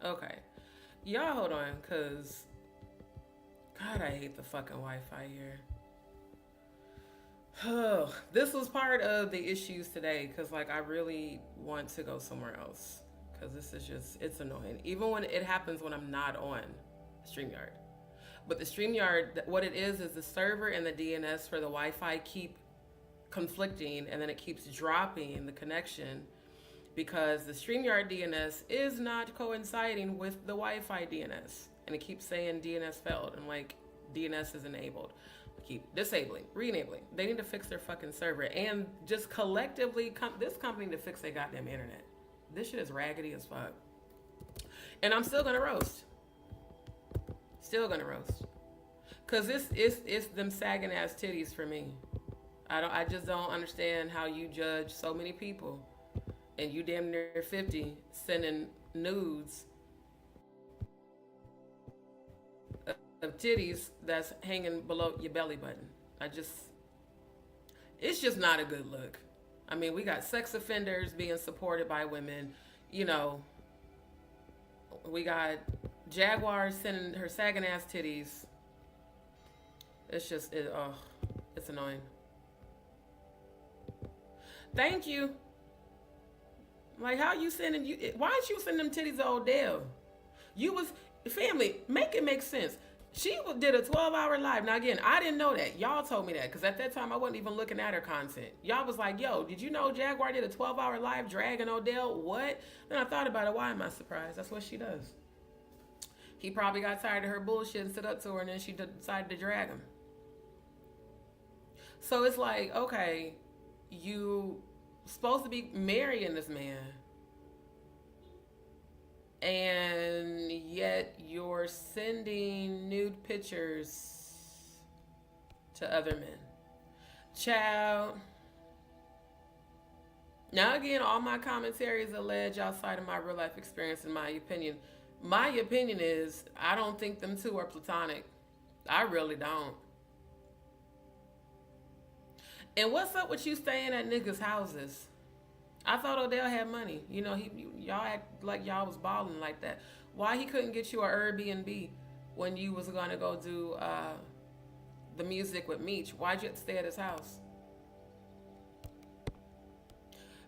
Okay. Y'all hold on, cause God, I hate the fucking Wi-Fi here. Oh, this was part of the issues today because, like, I really want to go somewhere else because this is just, it's annoying. Even when it happens when I'm not on StreamYard. But the StreamYard, what it is the server and the DNS for the Wi-Fi keep conflicting, and then it keeps dropping the connection because the StreamYard DNS is not coinciding with the Wi-Fi DNS. And it keeps saying DNS failed, and like DNS is enabled. Keep disabling, re-enabling. They need to fix their fucking server and just collectively, this company to fix their goddamn internet. This shit is raggedy as fuck. And I'm still gonna roast. Still gonna roast. Cause it's them sagging ass titties for me. I just don't understand how you judge so many people and you damn near 50 sending nudes of titties that's hanging below your belly button. It's just not a good look. I mean, we got sex offenders being supported by women. You know, we got Jaguar sending her sagging ass titties. It's just, it's annoying. Thank you. Like, how you sending, why aren't you sending them titties to Odell? You was, family, make it make sense. She did a 12-hour live. Now, again, I didn't know that. Y'all told me that because at that time, I wasn't even looking at her content. Y'all was like, yo, did you know Jaguar did a 12-hour live dragging Odell? What? Then I thought about it. Why am I surprised? That's what she does. He probably got tired of her bullshit and stood up to her, and then she decided to drag him. So it's like, okay, you supposed to be marrying this man, and yet you're sending nude pictures to other men. Child. Now again, all my commentary is alleged outside of my real life experience, in my opinion. My opinion is, I don't think them two are platonic. I really don't. And what's up with you staying at niggas' houses? I thought Odell had money. You know, y'all act like y'all was balling like that. Why he couldn't get you an Airbnb when you was gonna go do the music with Meech? Why'd you have to stay at his house?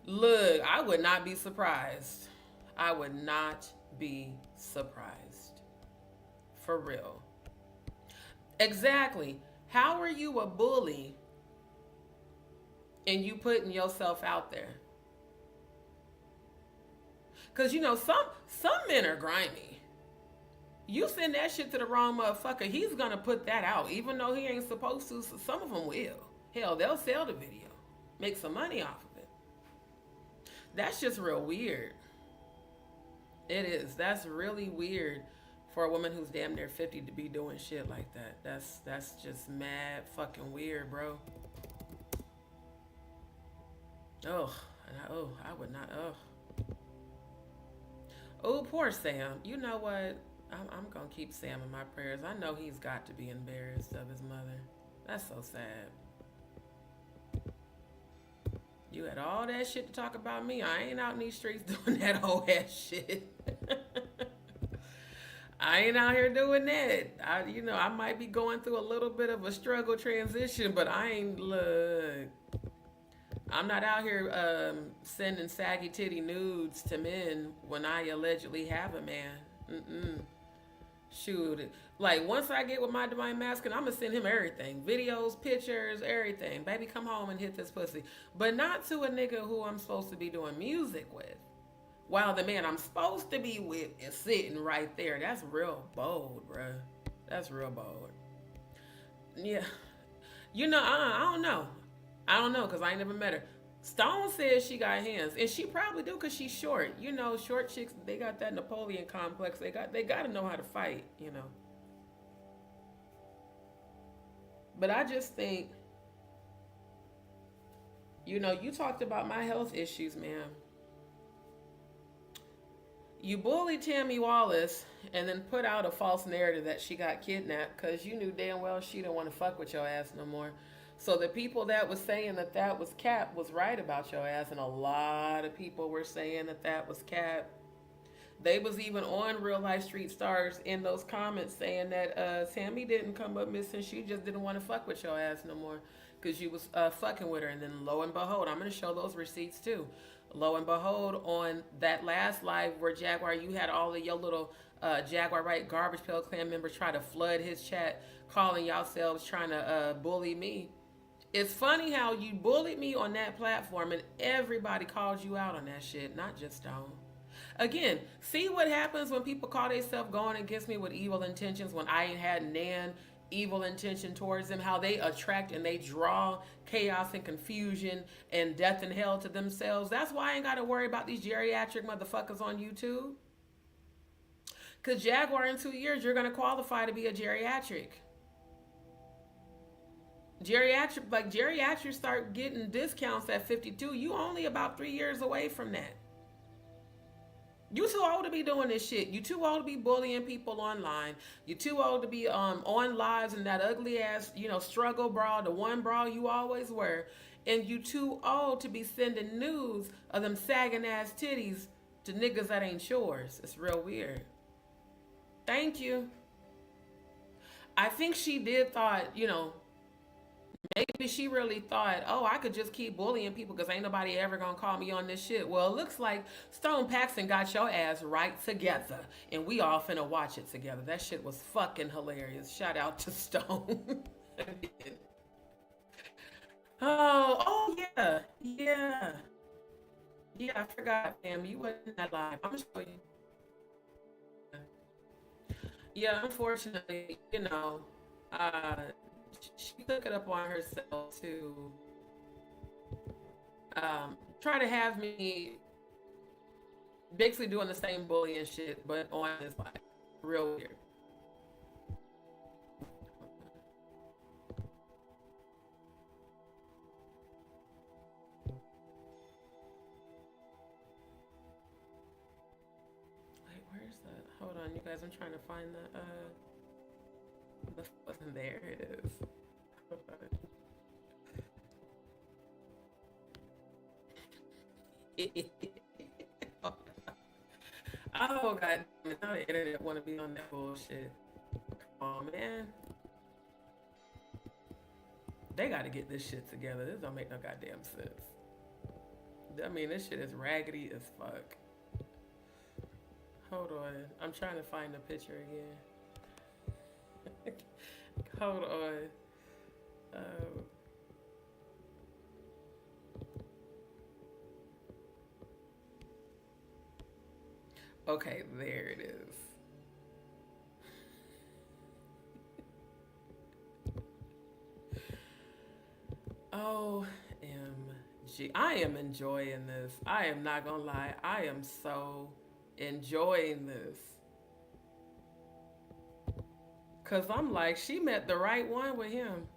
Look, I would not be surprised. I would not be surprised. For real. Exactly. How are you a bully and you putting yourself out there? Because, you know, some men are grimy. You send that shit to the wrong motherfucker, he's going to put that out. Even though he ain't supposed to, some of them will. Hell, they'll sell the video. Make some money off of it. That's just real weird. It is. That's really weird for a woman who's damn near 50 to be doing shit like that. That's just mad fucking weird, bro. I would not, Oh, poor Sam. You know what? I'm going to keep Sam in my prayers. I know he's got to be embarrassed of his mother. That's so sad. You had all that shit to talk about me. I ain't out in these streets doing that whole ass shit. I ain't out here doing that. I might be going through a little bit of a struggle transition, but I'm not out here sending saggy titty nudes to men when I allegedly have a man. Shoot. Like, once I get with my divine masculine, I'm going to send him everything. Videos, pictures, everything. Baby, come home and hit this pussy. But not to a nigga who I'm supposed to be doing music with. While the man I'm supposed to be with is sitting right there. That's real bold, bruh. That's real bold. Yeah. I don't know. I don't know, because I ain't never met her. Stone says she got hands, and she probably do because she's short. You know, short chicks, they got that Napoleon complex. They got to know how to fight, you know. But I just think, you talked about my health issues, ma'am. You bullied Tammy Wallace and then put out a false narrative that she got kidnapped because you knew damn well she didn't want to fuck with your ass no more. So the people that was saying that was cap was right about your ass, and a lot of people were saying that was cap. They was even on Real Life Street Stars in those comments saying that Tammy didn't come up missing. She just didn't want to fuck with your ass no more because you was fucking with her. And then lo and behold, I'm gonna show those receipts too. Lo and behold, on that last live where Jaguar, you had all of your little Jaguar right garbage pail clan members try to flood his chat, calling yourselves trying to bully me. It's funny how you bullied me on that platform and everybody called you out on that shit, not just Stone. Again, see what happens when people call themselves going against me with evil intentions when I ain't had nan evil intention towards them, how they attract and they draw chaos and confusion and death and hell to themselves. That's why I ain't got to worry about these geriatric motherfuckers on YouTube. Because Jaguar, in 2 years, you're going to qualify to be a geriatric. Geriatrics start getting discounts at 52. You only about 3 years away from that. You too old to be doing this shit. You too old to be bullying people online. You too old to be on lives in that ugly ass, struggle bra, the one bra you always wear. And you too old to be sending news of them sagging ass titties to niggas that ain't yours. It's real weird. Thank you. I think she did thought, maybe she really thought, oh, I could just keep bullying people because ain't nobody ever gonna call me on this shit. Well, it looks like Stone Paxton got your ass right together, and we all finna watch it together. That shit was fucking hilarious. Shout out to Stone. oh yeah. I forgot, fam. You wasn't that live. I'm gonna show you. Yeah, unfortunately, she took it up on herself to try to have me basically doing the same bullying shit, but on this live. Real weird. Wait, where's that? Hold on, you guys. I'm trying to find the wasn't there. It is. Oh god, now the internet want to be on that bullshit. Oh man, they got to get this shit together. This don't make no goddamn sense. I mean, this shit is raggedy as fuck. Hold on, I'm trying to find the picture again. Hold on. Okay, there it is. OMG. I am enjoying this. I am not gonna lie. I am so enjoying this. Cause I'm like, she met the right one with him.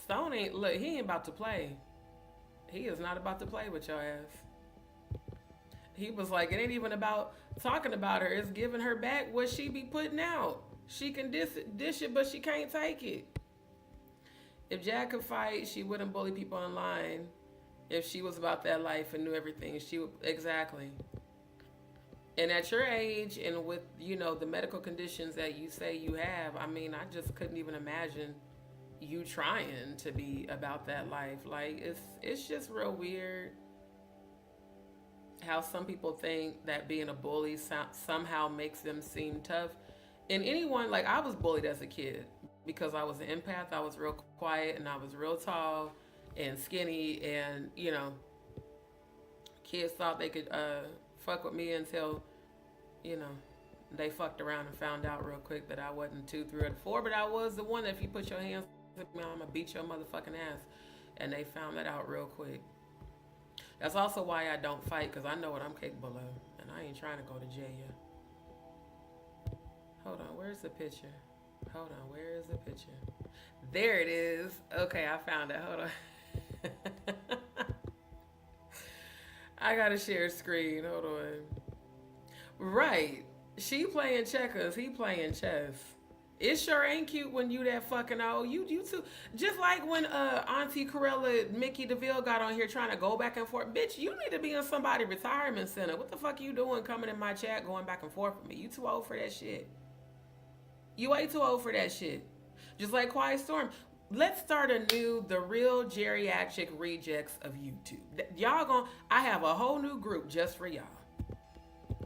Stone ain't, look, he ain't about to play. He is not about to play with your ass. He was like, it ain't even about talking about her. It's giving her back what she be putting out. She can dish it, but she can't take it. If Jack could fight, she wouldn't bully people online. If she was about that life and knew everything, she would, exactly. And at your age and with, the medical conditions that you say you have, I mean, I just couldn't even imagine you trying to be about that life. Like, it's just real weird how some people think that being a bully somehow makes them seem tough. And anyone, like, I was bullied as a kid because I was an empath. I was real quiet and I was real tall and skinny, and kids thought they could fuck with me until they fucked around and found out real quick that I wasn't 2, 3, or 4, but I was the one that if you put your hands on me, I'm gonna beat your motherfucking ass. And they found that out real quick. That's also why I don't fight, because I know what I'm capable of, and I ain't trying to go to jail yet. Hold on, where's the picture? Hold on, where is the picture? There it is. Okay, I found it. Hold on. I gotta share screen. Hold on. Right. She playing checkers. He playing chess. It sure ain't cute when you that fucking old. You too. Just like when Auntie Corella, Mickey DeVille got on here trying to go back and forth. Bitch, you need to be in somebody's retirement center. What the fuck are you doing coming in my chat going back and forth with me? You too old for that shit. You way too old for that shit. Just like Quiet Storm. Let's start anew, the real geriatric rejects of YouTube. Y'all I have a whole new group just for y'all.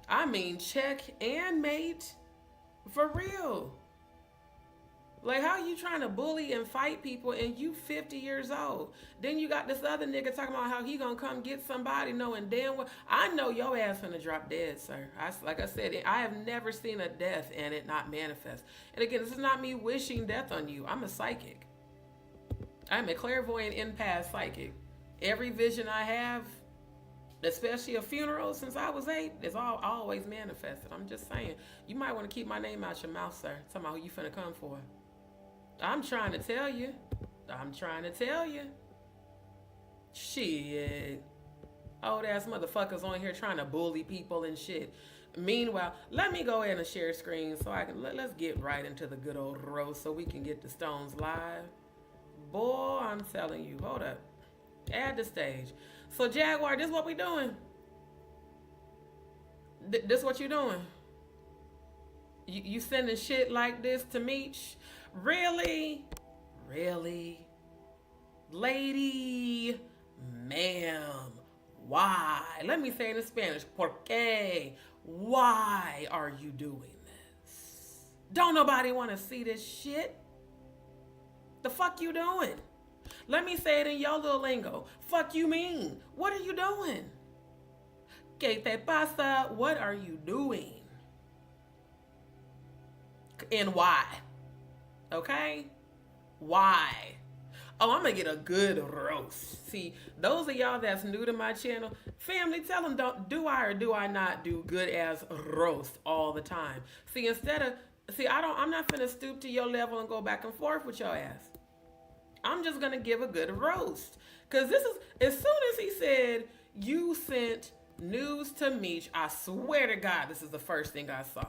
I mean, check and mate. For real. Like, how you trying to bully and fight people and you 50 years old? Then you got this other nigga talking about how he gonna come get somebody knowing damn well. I know your ass finna drop dead, sir. Like I said, I have never seen a death and it not manifest. And again, this is not me wishing death on you. I'm a psychic. I'm a clairvoyant empath psychic. Every vision I have, especially a funeral since I was 8, it's always manifested. I'm just saying. You might want to keep my name out your mouth, sir. Talking about who you finna come for. I'm trying to tell you. Shit. Old ass motherfuckers on here trying to bully people and shit. Meanwhile, let me go ahead and share screen so I can let's get right into the good old roast so we can get the Stones live. Boy, I'm telling you. Hold up. Add the stage. So Jaguar, this what we doing? This what you doing? You sending shit like this to Meech? Really? Lady, ma'am, why? Let me say it in Spanish. ¿Por qué? Why are you doing this? Don't nobody want to see this shit. The fuck you doing? Let me say it in your little lingo. Fuck you mean? What are you doing? ¿Qué te pasa? What are you doing? And why? Okay? Why? Oh, I'm gonna get a good roast. See, those of y'all that's new to my channel, family, tell them, do I or do I not do good as roast all the time? See, I'm not finna stoop to your level and go back and forth with your ass. I'm just gonna give a good roast. Cause this is, as soon as he said, you sent news to Meech, I swear to God, this is the first thing I saw.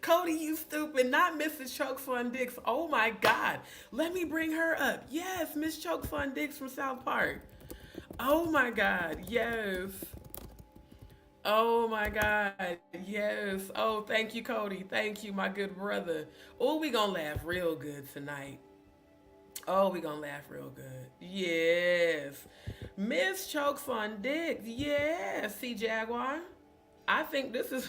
Cody, you stupid, not Mrs. Chokes on Dicks. Oh my God. Let me bring her up. Yes, Miss Chokes on Dicks from South Park. Oh my God, yes. Oh my God, yes. Oh, thank you, Cody. Thank you, my good brother. Oh, we gonna laugh real good tonight. Oh, we gonna laugh real good. Yes. Miss Chokes on Dicks. Yes. See, Jaguar? I think this is...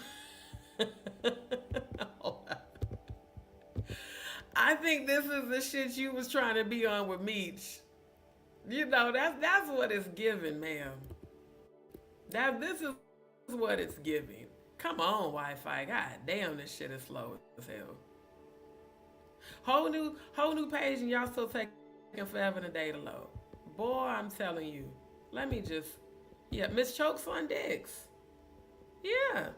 I think this is the shit you was trying to be on with Meech. You know, that's what it's giving, ma'am. This is what it's giving. Come on, Wi-Fi. God damn, this shit is slow as hell. Whole new page and y'all still taking forever and a day to load. Boy, I'm telling you. Let me just... Yeah, Miss Chokes on Dicks. Yeah.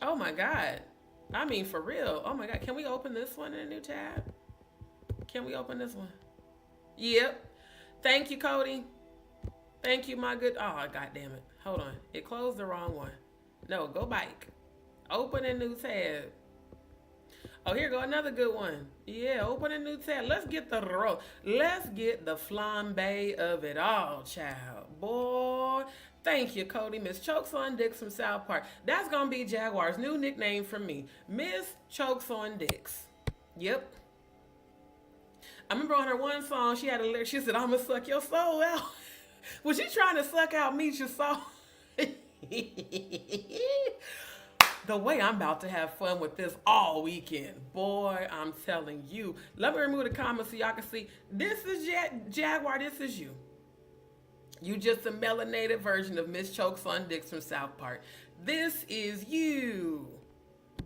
Oh my God. I mean, for real. Oh my God. Can we open this one in a new tab? Can we open this one? Yep. Thank you, Cody. Thank you, my good... Oh, God damn it. Hold on. It closed the wrong one. No, go back. Open a new tab. Oh, here go another good one. Yeah, open a new tab. Let's get the roll. Let's get the flambe of it all, child. Boy... Thank you, Cody. Miss Chokes on Dicks from South Park. That's going to be Jaguar's new nickname from me. Miss Chokes on Dicks. Yep. I remember on her one song, she had a lyric. She said, I'm going to suck your soul out. Was she trying to suck out Meech's soul? The way I'm about to have fun with this all weekend. Boy, I'm telling you. Let me remove the comments so y'all can see. This is Jaguar. This is you. You just a melanated version of Miss Chokes on Dicks from South Park. This is you.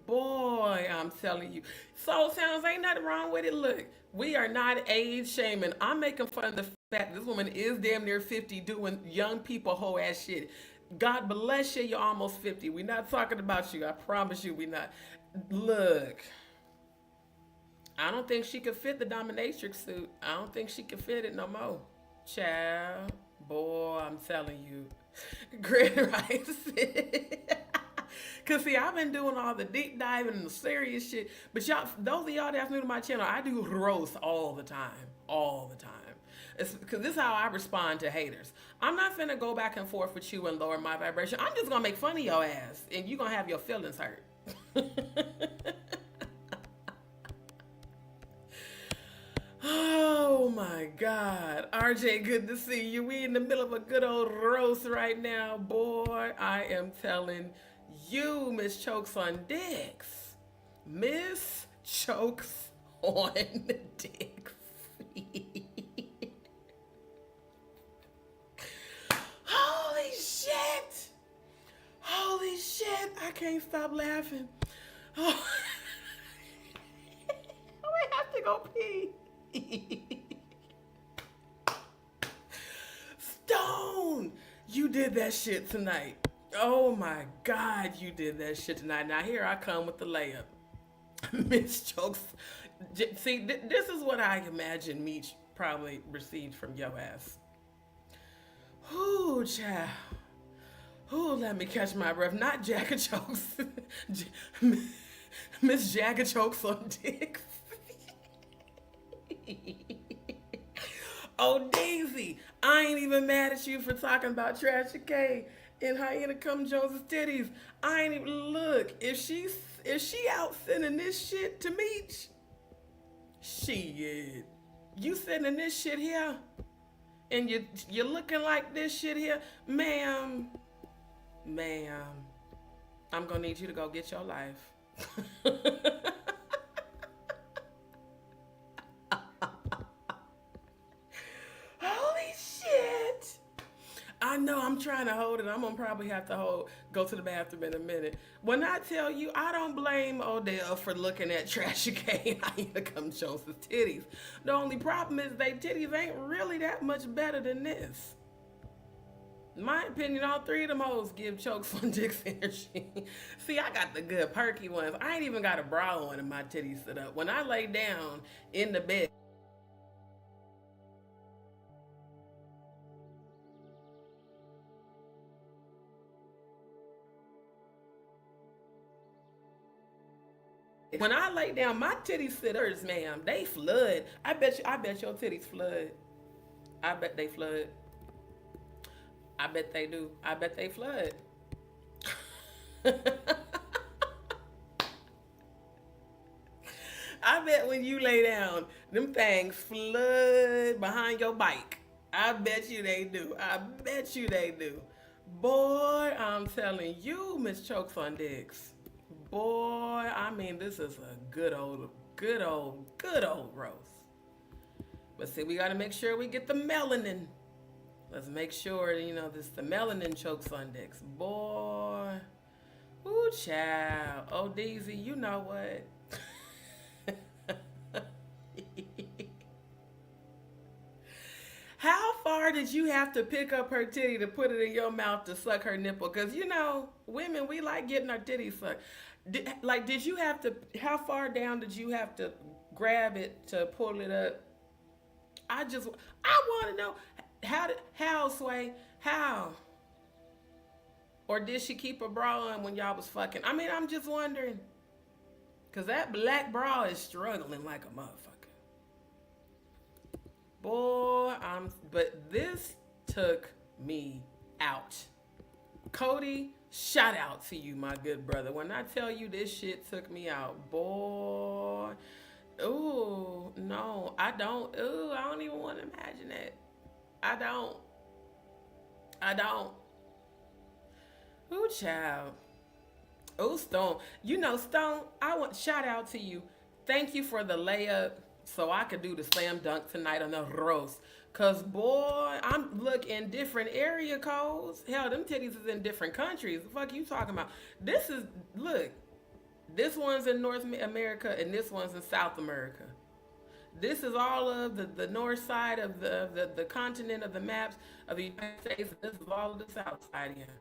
Boy, I'm telling you. Soul sounds, ain't nothing wrong with it. Look, we are not age shaming. I'm making fun of the fact this woman is damn near 50 doing young people whole ass shit. God bless you, you're almost 50. We're not talking about you. I promise you we're not. Look, I don't think she could fit the dominatrix suit. I don't think she could fit it no more. Child. Boy, I'm telling you. Grand Rice. Cause see, I've been doing all the deep diving and the serious shit. But y'all, those of y'all that's new to my channel, I do roast all the time. All the time. It's because this is how I respond to haters. I'm not finna go back and forth with you and lower my vibration. I'm just gonna make fun of your ass and you gonna have your feelings hurt. Oh my God. RJ, good to see you. We in the middle of a good old roast right now, boy. I am telling you, Miss Chokes on Dicks. Miss Chokes on Dicks. Holy shit. Holy shit. I can't stop laughing. Oh. I have to go pee. Stone, you did that shit tonight. Oh my God, you did that shit tonight. Now here I come with the layup. Miss Chokes. See, this is what I imagine Meech probably received from your ass. Ooh, child. Ooh, let me catch my breath. Not Jagger Chokes. Miss Jagger Chokes on Dicks. Oh, Daisy, I ain't even mad at you for talking about Trashy K and Hyena Come Jones's titties. I ain't even look. If she out sending this shit to Meech, shit. You sending this shit here, and you're looking like this shit here, ma'am. I'm gonna need you to go get your life. I know I'm trying to hold it. I'm gonna probably have to go to the bathroom in a minute. When I tell you, I don't blame Odell for looking at Trashy K and Hyena Come Jones's titties. The only problem is they titties ain't really that much better than this. In my opinion, all three of them hoes give Chokes on Dicks energy. See, I got the good perky ones. I ain't even got a bra on and my titties sit up. When I lay down in the bed, when I lay down, my titties sitters, ma'am, they flood. I bet your titties flood. I bet they flood. I bet they do. I bet they flood. I bet when you lay down, them things flood behind your bike. I bet you they do. I bet you they do. Boy, I'm telling you, Miss Chokes on Dicks. Boy, I mean, this is a good old roast. But see, we gotta make sure we get the melanin. Let's make sure, this the melanin Chokes on Dicks. Boy. Ooh, child. Oh, Daisy, you know what? How far did you have to pick up her titty to put it in your mouth to suck her nipple? Because, women, we like getting our titties sucked. Did you have to, how far down did you have to grab it to pull it up? I want to know, how, Sway? How? Or did she keep a bra on when y'all was fucking? I mean, I'm just wondering. Because that black bra is struggling like a motherfucker. Boy, but this took me out. Cody, shout out to you, my good brother. When I tell you this shit took me out, boy. Ooh, no, I don't. Ooh, I don't even want to imagine it. I don't. Ooh, child. Ooh, Stone. Stone, shout out to you. Thank you for the layup so I could do the slam dunk tonight on the roast. Cause boy, I'm in different area codes. Hell, them titties is in different countries. The fuck you talking about? This one's in North America and this one's in South America. This is all of the north side of the continent of the maps of the United States. And this is all of the south side here.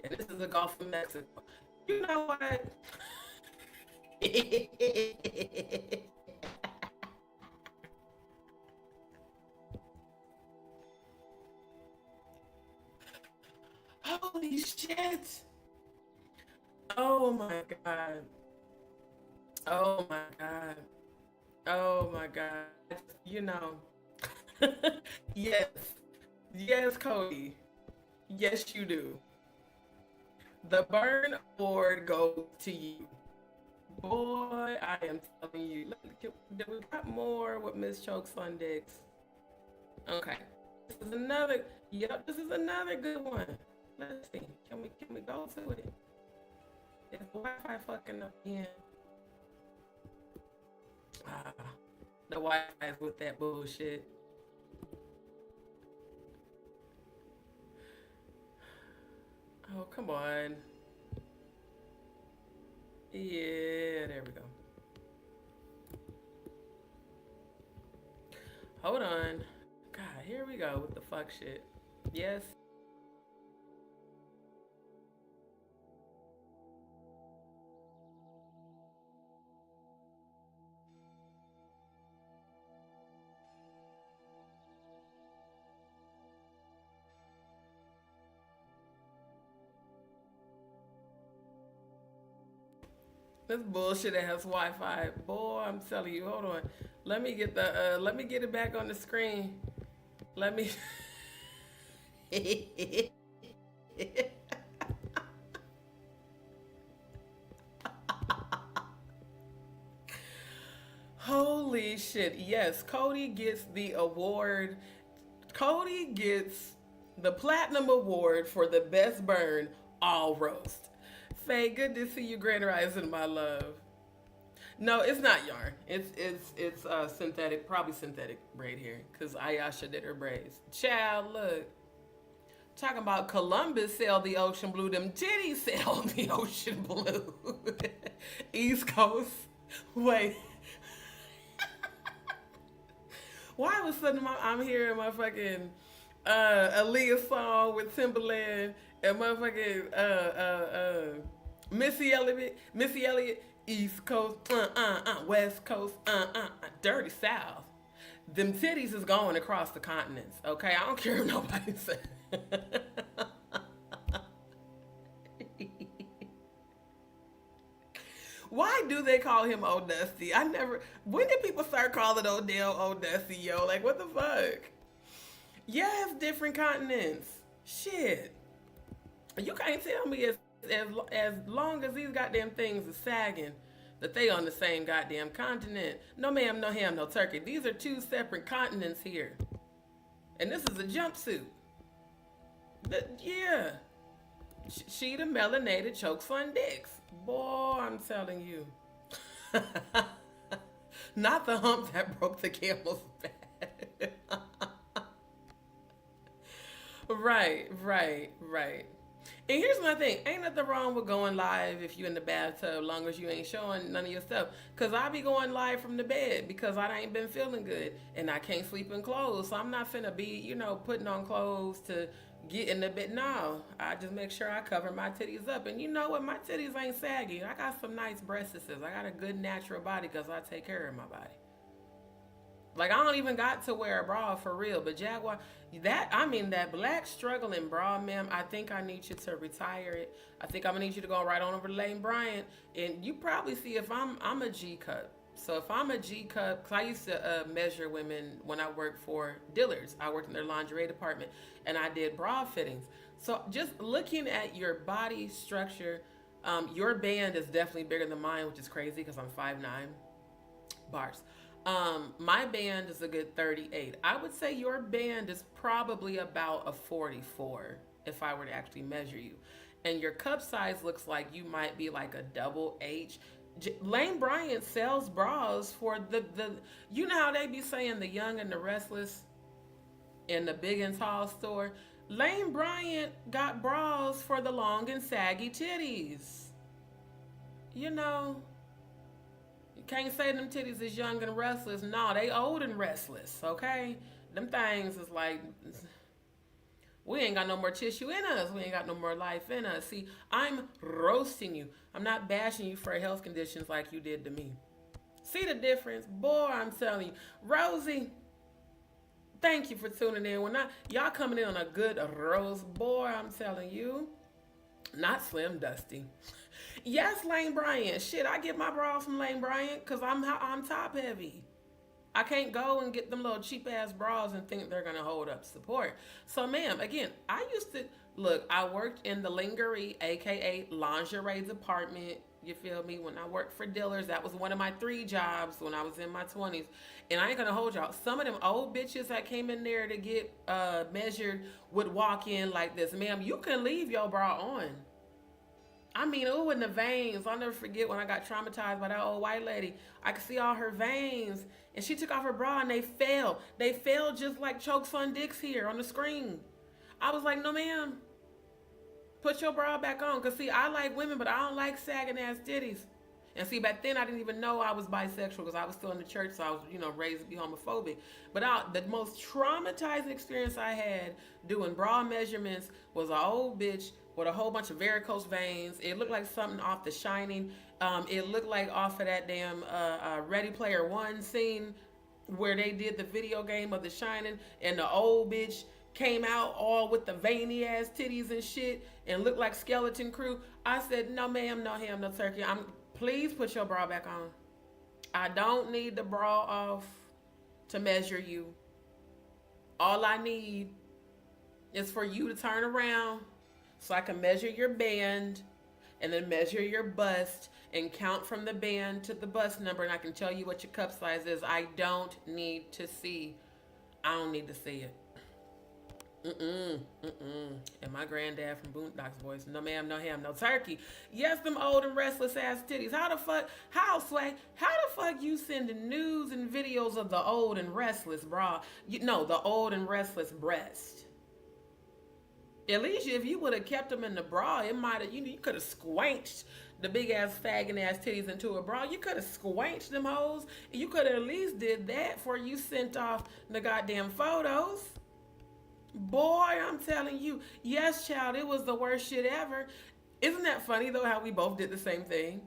And this is the Gulf of Mexico. You know what? Holy shit. Oh my God. Oh my God. Oh my God. You know. Yes. Yes, Cody. Yes, you do. The burn award goes to you. Boy, I am telling you. Look, we got more with Miss Chokes on Dicks. Okay. This is another, yep, this is another good one. Let's see. Can we go to it? Is Wi-Fi fucking up again? Ah, the Wi-Fi is with that bullshit. Oh, come on. Yeah, there we go. Hold on. God, here we go with the fuck shit. Yes. This bullshit ass Wi-Fi. Boy, I'm telling you, hold on. Let me get it back on the screen. Let me Holy shit. Yes, Cody gets the award. Cody gets the platinum award for the best burn all roast. Faye, good to see you, Grand Rising, my love. No, it's not yarn. It's synthetic, probably synthetic braid here, cause Ayasha did her braids. Child, look, talking about Columbus sailed the ocean blue. Them titties sailed the ocean blue. East Coast. Wait, why was sudden I'm hearing my fucking Aaliyah song with Timberland and motherfucking Missy Elliott, East Coast, West Coast, Dirty South. Them titties is going across the continents. Okay, I don't care if nobody says. Why do they call him Old Dusty? I never. When did people start calling Odell Old Dusty, yo? Like, what the fuck? Yes, different continents. Shit. You can't tell me as long as these goddamn things are sagging that they on the same goddamn continent. No ma'am, no ham, no turkey. These are two separate continents here. And this is a jumpsuit. Yeah. She the melanated chokes on dicks. Boy, I'm telling you. Not the hump that broke the camel's back. Right. And here's my thing. Ain't nothing wrong with going live if you in the bathtub, long as you ain't showing none of your stuff. Cause I be going live from the bed because I ain't been feeling good and I can't sleep in clothes. So I'm not finna be, putting on clothes to get in the bed. No, I just make sure I cover my titties up. And you know what? My titties ain't saggy. I got some nice breasts. I got a good natural body because I take care of my body. Like, I don't even got to wear a bra for real. But Jaguar, that black struggling bra, ma'am, I think I need you to retire it. I think I'm gonna need you to go right on over to Lane Bryant. And you probably see if I'm a G cup. So if I'm a G cup, because I used to measure women when I worked for Dillard's. I worked in their lingerie department and I did bra fittings. So just looking at your body structure, your band is definitely bigger than mine, which is crazy because I'm 5'9". Bars. My band is a good 38. I would say your band is probably about a 44 if I were to actually measure you. And your cup size looks like you might be like a double H. Lane Bryant sells bras for the you know how they be saying the young and the restless in the big and tall store? Lane Bryant got bras for the long and saggy titties. You know, can't say them titties is young and restless. No, they old and restless, okay? Them things is like, we ain't got no more tissue in us. We ain't got no more life in us. See, I'm roasting you. I'm not bashing you for health conditions like you did to me. See the difference? Boy, I'm telling you. Rosie, thank you for tuning in. Y'all coming in on a good rose. Boy, I'm telling you. Not Slim Dusty. Yes, Lane Bryant. Shit, I get my bras from Lane Bryant because I'm top heavy. I can't go and get them little cheap ass bras and think they're gonna hold up support. So, ma'am, again, I used to look. I worked in the lingerie, aka lingerie department. You feel me? When I worked for dealers, that was one of my 3 jobs when I was in my 20s. And I ain't gonna hold y'all. Some of them old bitches that came in there to get measured would walk in like this, ma'am. You can leave your bra on. I mean, ooh, in the veins. I'll never forget when I got traumatized by that old white lady. I could see all her veins. And she took off her bra and they fell. They fell just like chokes on dicks here on the screen. I was like, no, ma'am. Put your bra back on. Because, see, I like women, but I don't like sagging ass titties. And see, back then I didn't even know I was bisexual because I was still in the church, so I was, raised to be homophobic. But the most traumatizing experience I had doing bra measurements was an old bitch with a whole bunch of varicose veins. It looked like something off The Shining. It looked like off of that damn Ready Player One scene where they did the video game of The Shining, and the old bitch came out all with the veiny ass titties and shit and looked like Skeleton Crew. I said, no ma'am, no ham, no turkey. Please put your bra back on. I don't need the bra off to measure you. All I need is for you to turn around so I can measure your band and then measure your bust and count from the band to the bust number, and I can tell you what your cup size is. I don't need to see. I don't need to see it. And my granddad from Boondocks Boys, no ma'am, no ham, no turkey. Yes, them old and restless ass titties. How the fuck you sending news and videos of the old and restless bra? The old and restless breast. At least if you would have kept them in the bra, it might have, you could have squanched the big ass fagging ass titties into a bra. You could have squanched them hoes. You could have at least did that before you sent off the goddamn photos. Boy, I'm telling you, yes, child, it was the worst shit ever. Isn't that funny, though, how we both did the same thing?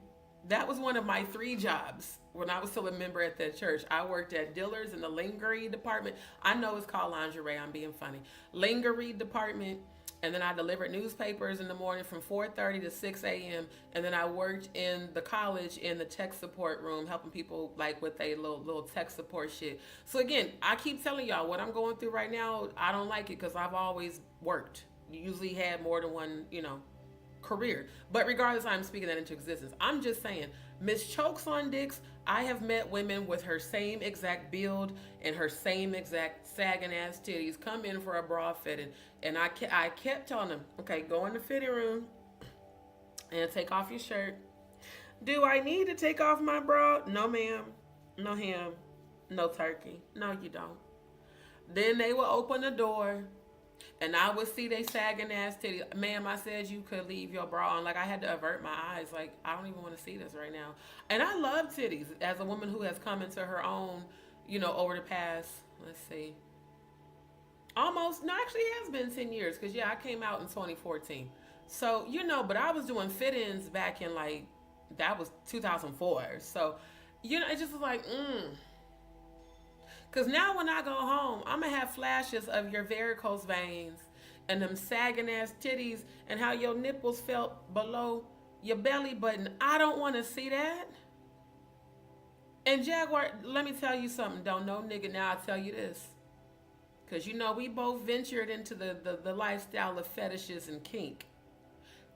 That was one of my 3 jobs when I was still a member at that church. I worked at Dillard's in the lingerie department. I know it's called lingerie. I'm being funny. Lingerie department. And then I delivered newspapers in the morning from 4:30 to 6 a.m. And then I worked in the college in the tech support room, helping people like with a little tech support shit. So again, I keep telling y'all what I'm going through right now. I don't like it because I've always worked. Usually had more than one, career. But regardless, I'm speaking that into existence. I'm just saying, Miss Chokes on Dicks, I have met women with her same exact build and her same exact sagging ass titties come in for a bra fitting. And I kept telling them, okay, go in the fitting room and take off your shirt. Do I need to take off my bra? No, ma'am. No ham. No turkey. No, you don't. Then they will open the door and I would see they sagging ass titties. Ma'am, I said you could leave your bra on. Like, I had to avert my eyes. Like, I don't even want to see this right now. And I love titties as a woman who has come into her own, over the past, let's see, actually it has been 10 years. Because, I came out in 2014. So, but I was doing fit-ins back in, that was 2004. So, it just was like, Because now when I go home, I'm going to have flashes of your varicose veins and them sagging ass titties and how your nipples felt below your belly button. I don't want to see that. And Jaguar, let me tell you something. Don't know nigga, now I'll tell you this. Because we both ventured into the lifestyle of fetishes and kink.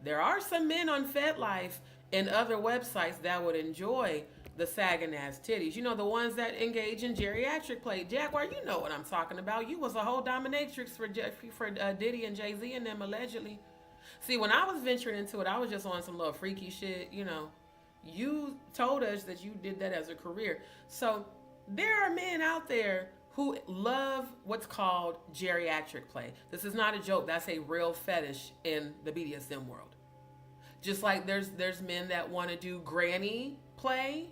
There are some men on FetLife and other websites that would enjoy the sagging ass titties. The ones that engage in geriatric play. Jaguar, you know what I'm talking about. You was a whole dominatrix for Diddy and Jay-Z and them allegedly. See, when I was venturing into it, I was just on some little freaky shit, You told us that you did that as a career. So there are men out there who love what's called geriatric play. This is not a joke. That's a real fetish in the BDSM world. Just like there's men that want to do granny play,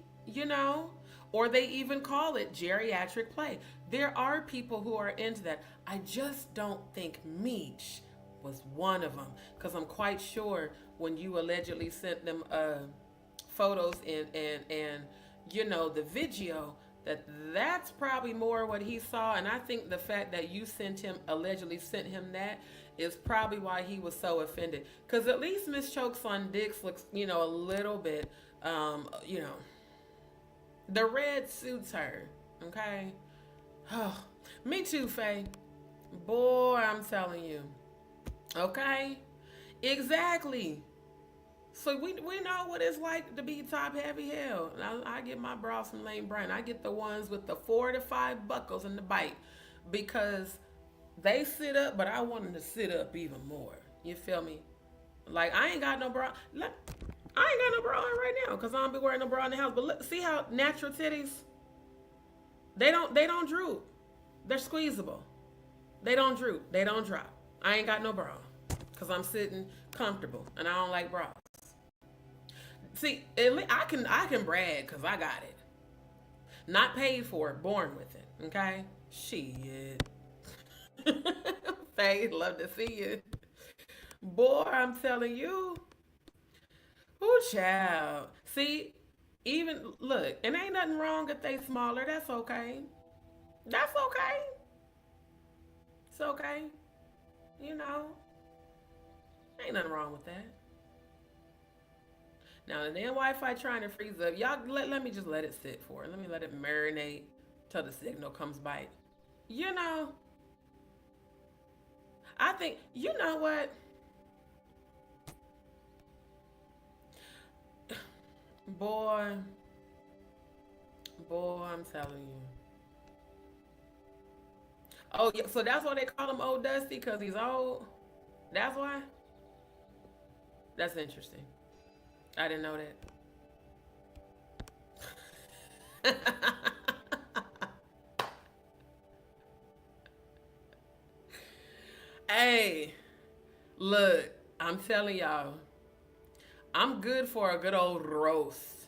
or they even call it geriatric play. There are people who are into that. I just don't think Meech was one of them, because I'm quite sure when you allegedly sent them photos and the video, that's probably more what he saw. And I think the fact that you allegedly sent him that is probably why he was so offended. Because at least Miss Chokes on Dicks looks, a little bit, you know, the red suits her. Okay. Oh, me too, Faye. Boy, I'm telling you. Okay. Exactly. So we know what it's like to be top heavy. Hell. I get my bras from Lane Bryant. I get the ones with the 4 to 5 buckles in the bite because they sit up, but I want them to sit up even more. You feel me? Like I ain't got no bra. I ain't got no bra on right now because I don't be wearing no bra in the house. But look, see how natural titties? They don't droop. They're squeezable. They don't droop. They don't drop. I ain't got no bra because I'm sitting comfortable and I don't like bras. See, I can brag because I got it. Not paid for it, born with it. Okay? Shit. Faye, love to see you. Boy, I'm telling you. Ooh, child. See, even, look, and ain't nothing wrong if they smaller. That's okay. That's okay. It's okay. You know, ain't nothing wrong with that. Now, the damn Wi-Fi trying to freeze up. Y'all, let me just let it sit for it. Let me let it marinate till the signal comes back. You know, I think, you know what? Boy, I'm telling you. Oh, yeah, so that's why they call him Old Dusty, because he's old? That's why? That's interesting. I didn't know that. Hey, look, I'm telling y'all, I'm good for a good old roast.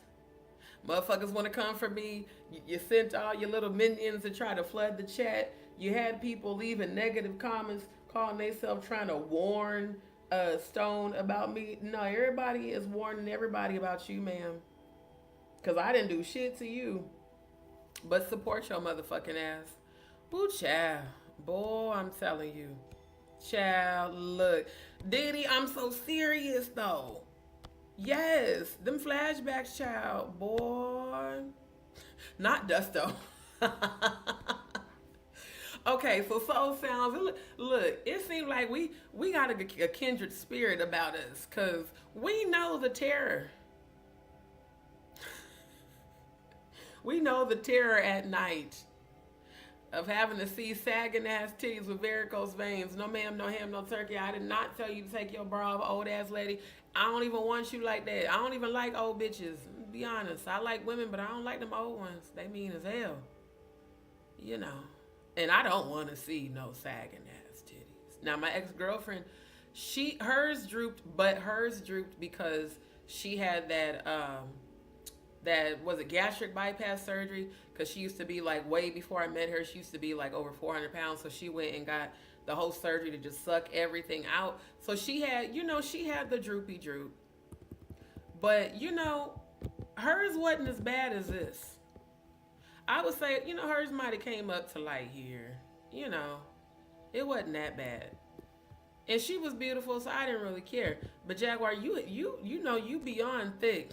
Motherfuckers want to come for me. You sent all your little minions to try to flood the chat. You had people leaving negative comments, calling themselves trying to warn Stone about me. No, everybody is warning everybody about you, ma'am. Because I didn't do shit to you. But support your motherfucking ass. Ooh, child. Boy, I'm telling you. Child, look. Diddy, I'm so serious, though. Yes, them flashbacks, child. Boy. Not Dusto. Okay, so Soul Sounds. Look, it seems like we got a kindred spirit about us, cause we know the terror. We know the terror at night of having to see sagging ass titties with varicose veins. No ma'am, no ham, no turkey. I did not tell you to take your bra off, old ass lady. I don't even want you like that. I don't even like old bitches. Be honest. I like women, but I don't like them old ones. They mean as hell. You know. And I don't want to see no sagging ass titties. Now my ex-girlfriend, hers drooped because she had that was a gastric bypass surgery, because she used to be like, way before I met her, she used to be like over 400 pounds. So she went and got the whole surgery to just suck everything out. So she had the droopy droop. But hers wasn't as bad as this. I would say, hers might have came up to like here. It wasn't that bad. And she was beautiful, so I didn't really care. But Jaguar, you beyond thick.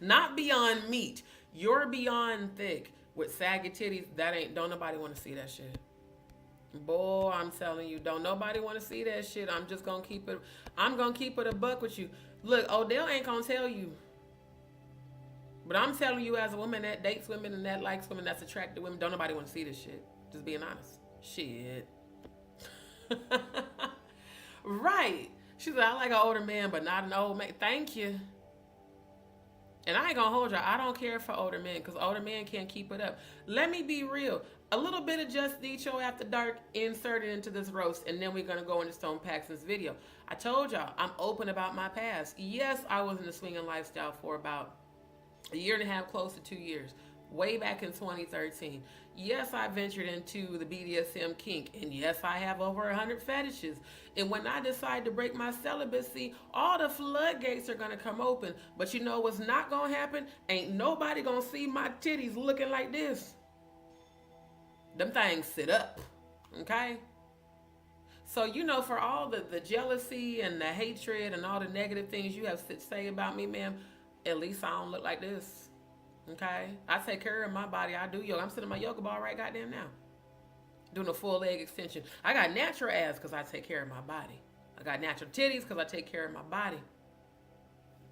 Not beyond meat. You're beyond thick. With saggy titties, don't nobody want to see that shit. Boy, I'm telling you, don't nobody want to see that shit. I'm just gonna keep it a buck with you. Look, Odell ain't gonna tell you. But I'm telling you, as a woman that dates women and that likes women, that's attracted to women, don't nobody want to see this shit. Just being honest. Shit. Right. She said, I like an older man, but not an old man. Thank you. And I ain't gonna hold y'all. I don't care for older men, because older men can't keep it up. Let me be real. A little bit of Just Show After Dark inserted into this roast, and then we're gonna go into Stone Paxton's video. I told y'all, I'm open about my past. Yes, I was in the swinging lifestyle for about a year and a half, close to 2 years. way back in 2013. Yes, I ventured into the BDSM kink, and yes, I have over 100 fetishes. And when I decide to break my celibacy, all the floodgates are gonna come open. But you know what's not gonna happen? Ain't nobody gonna see my titties looking like this. Them things sit up, okay? So, you know, for all the jealousy and the hatred and all the negative things you have to say about me, ma'am, at least I don't look like this. Okay? I take care of my body. I do yoga. I'm sitting in my yoga ball right goddamn now. Doing a full leg extension. I got natural ass because I take care of my body. I got natural titties because I take care of my body.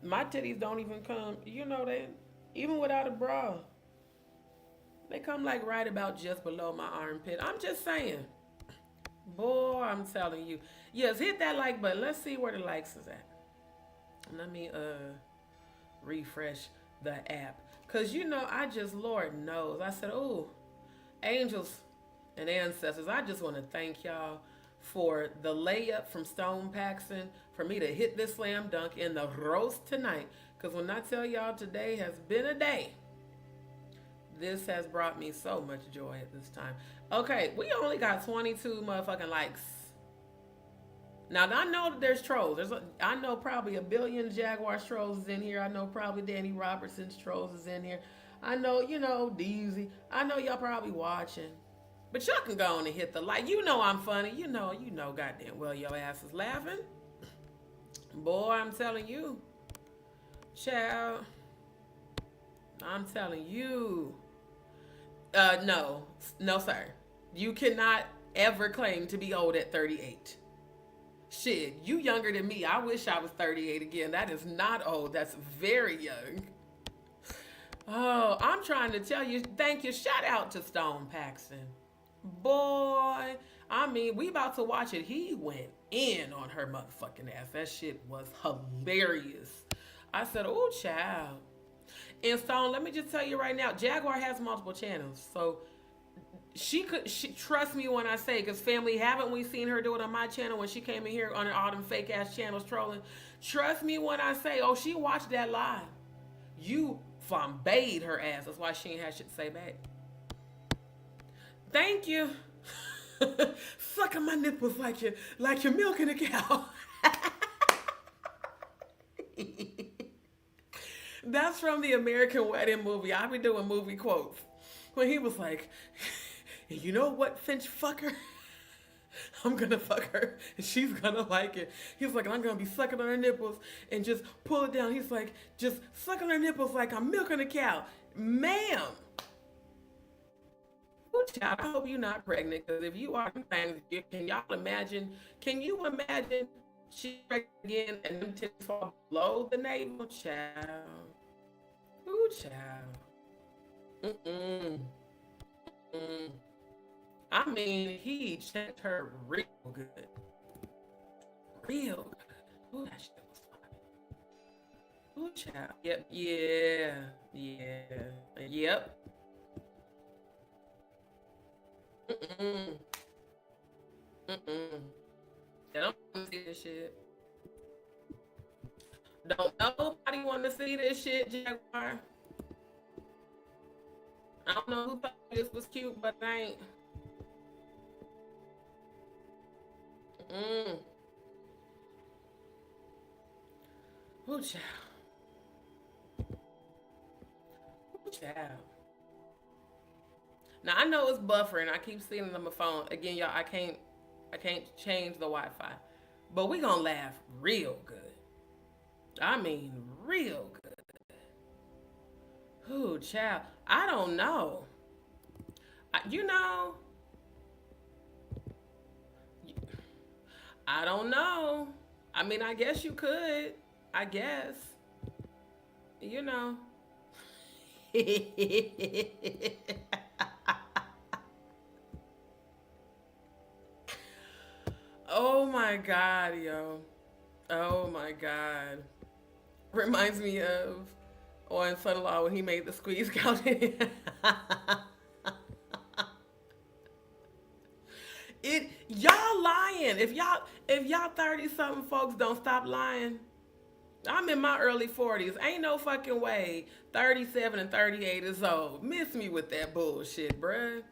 My titties don't even come, you know, they, even without a bra, they come like right about just below my armpit. I'm just saying. Boy, I'm telling you. Yes, hit that like button. Let's see where the likes is at. Let me refresh the app. Cause you know, I just, Lord knows. I said, oh, angels and ancestors, I just want to thank y'all for the layup from Stone Paxton, for me to hit this slam dunk in the roast tonight. Cause when I tell y'all today has been a day, this has brought me so much joy at this time. Okay, we only got 22 motherfucking likes. Now, I know that there's trolls. I know probably a billion Jaguar trolls is in here. I know probably Danny Robertson's trolls is in here. I know, you know, Deezy. I know y'all probably watching. But y'all can go on and hit the like. You know I'm funny. You know goddamn well your ass is laughing. Boy, I'm telling you. Child. I'm telling you. No, sir. You cannot ever claim to be old at 38. Shit, you younger than me. I wish I was 38 again. That is not old. That's very young. Oh, I'm trying to tell you, thank you. Shout out to Stone Paxton. Boy, I mean, we about to watch it. He went in on her motherfucking ass. That shit was hilarious. I said, oh, child. And Stone, let me just tell you right now, Jaguar has multiple channels. So she trust me when I say, because family, haven't we seen her do it on my channel when she came in here on all them fake ass channels trolling? Trust me when I say, oh, she watched that live. You flambéed her ass. That's why she ain't had shit to say back. Thank you. Sucking my nipples like you're milking a cow. That's from the American Wedding movie. I be doing movie quotes. When he was like, you know what, Finch fucker? I'm gonna fuck her and she's gonna like it. He's like, I'm gonna be sucking on her nipples and just pull it down. He's like, just sucking her nipples like I'm milking a cow. Ma'am. Ooh, child, I hope you're not pregnant, because if you are, can you imagine she's pregnant again and them titties fall below the navel? Child. Ooh, child. I mean, he checked her real good. Real good. Ooh, that shit was funny. Ooh, child. Yep. Yeah. Yep. I don't want to see this shit. Don't nobody want to see this shit, Jaguar. I don't know who thought this was cute, but it ain't. Ooh, child. Ooh, child. Now I know it's buffering. I keep seeing it on my phone. Again, y'all, I can't change the Wi-Fi. But we gonna laugh real good. I mean, real good. Ooh, child. I don't know. You know, I don't know. I mean, I guess you could. I guess. You know. Oh my God, yo. Oh my God. Reminds me of on Son-in-Law when he made the squeeze count. Y'all lying. If y'all 30 something folks don't stop lying, I'm in my early 40s. Ain't no fucking way 37 and 38 is old. Miss me with that bullshit, bruh.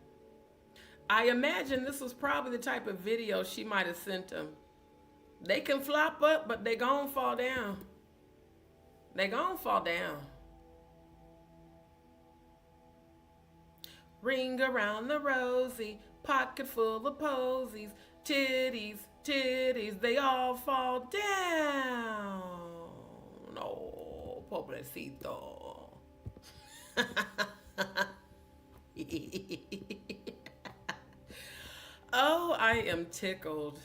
I imagine this was probably the type of video she might have sent him. They can flop up, but they gon' fall down. They gon' fall down. Ring around the rosy, pocket full of posies, titties, titties, they all fall down. Oh, pobrecito. Oh, I am tickled.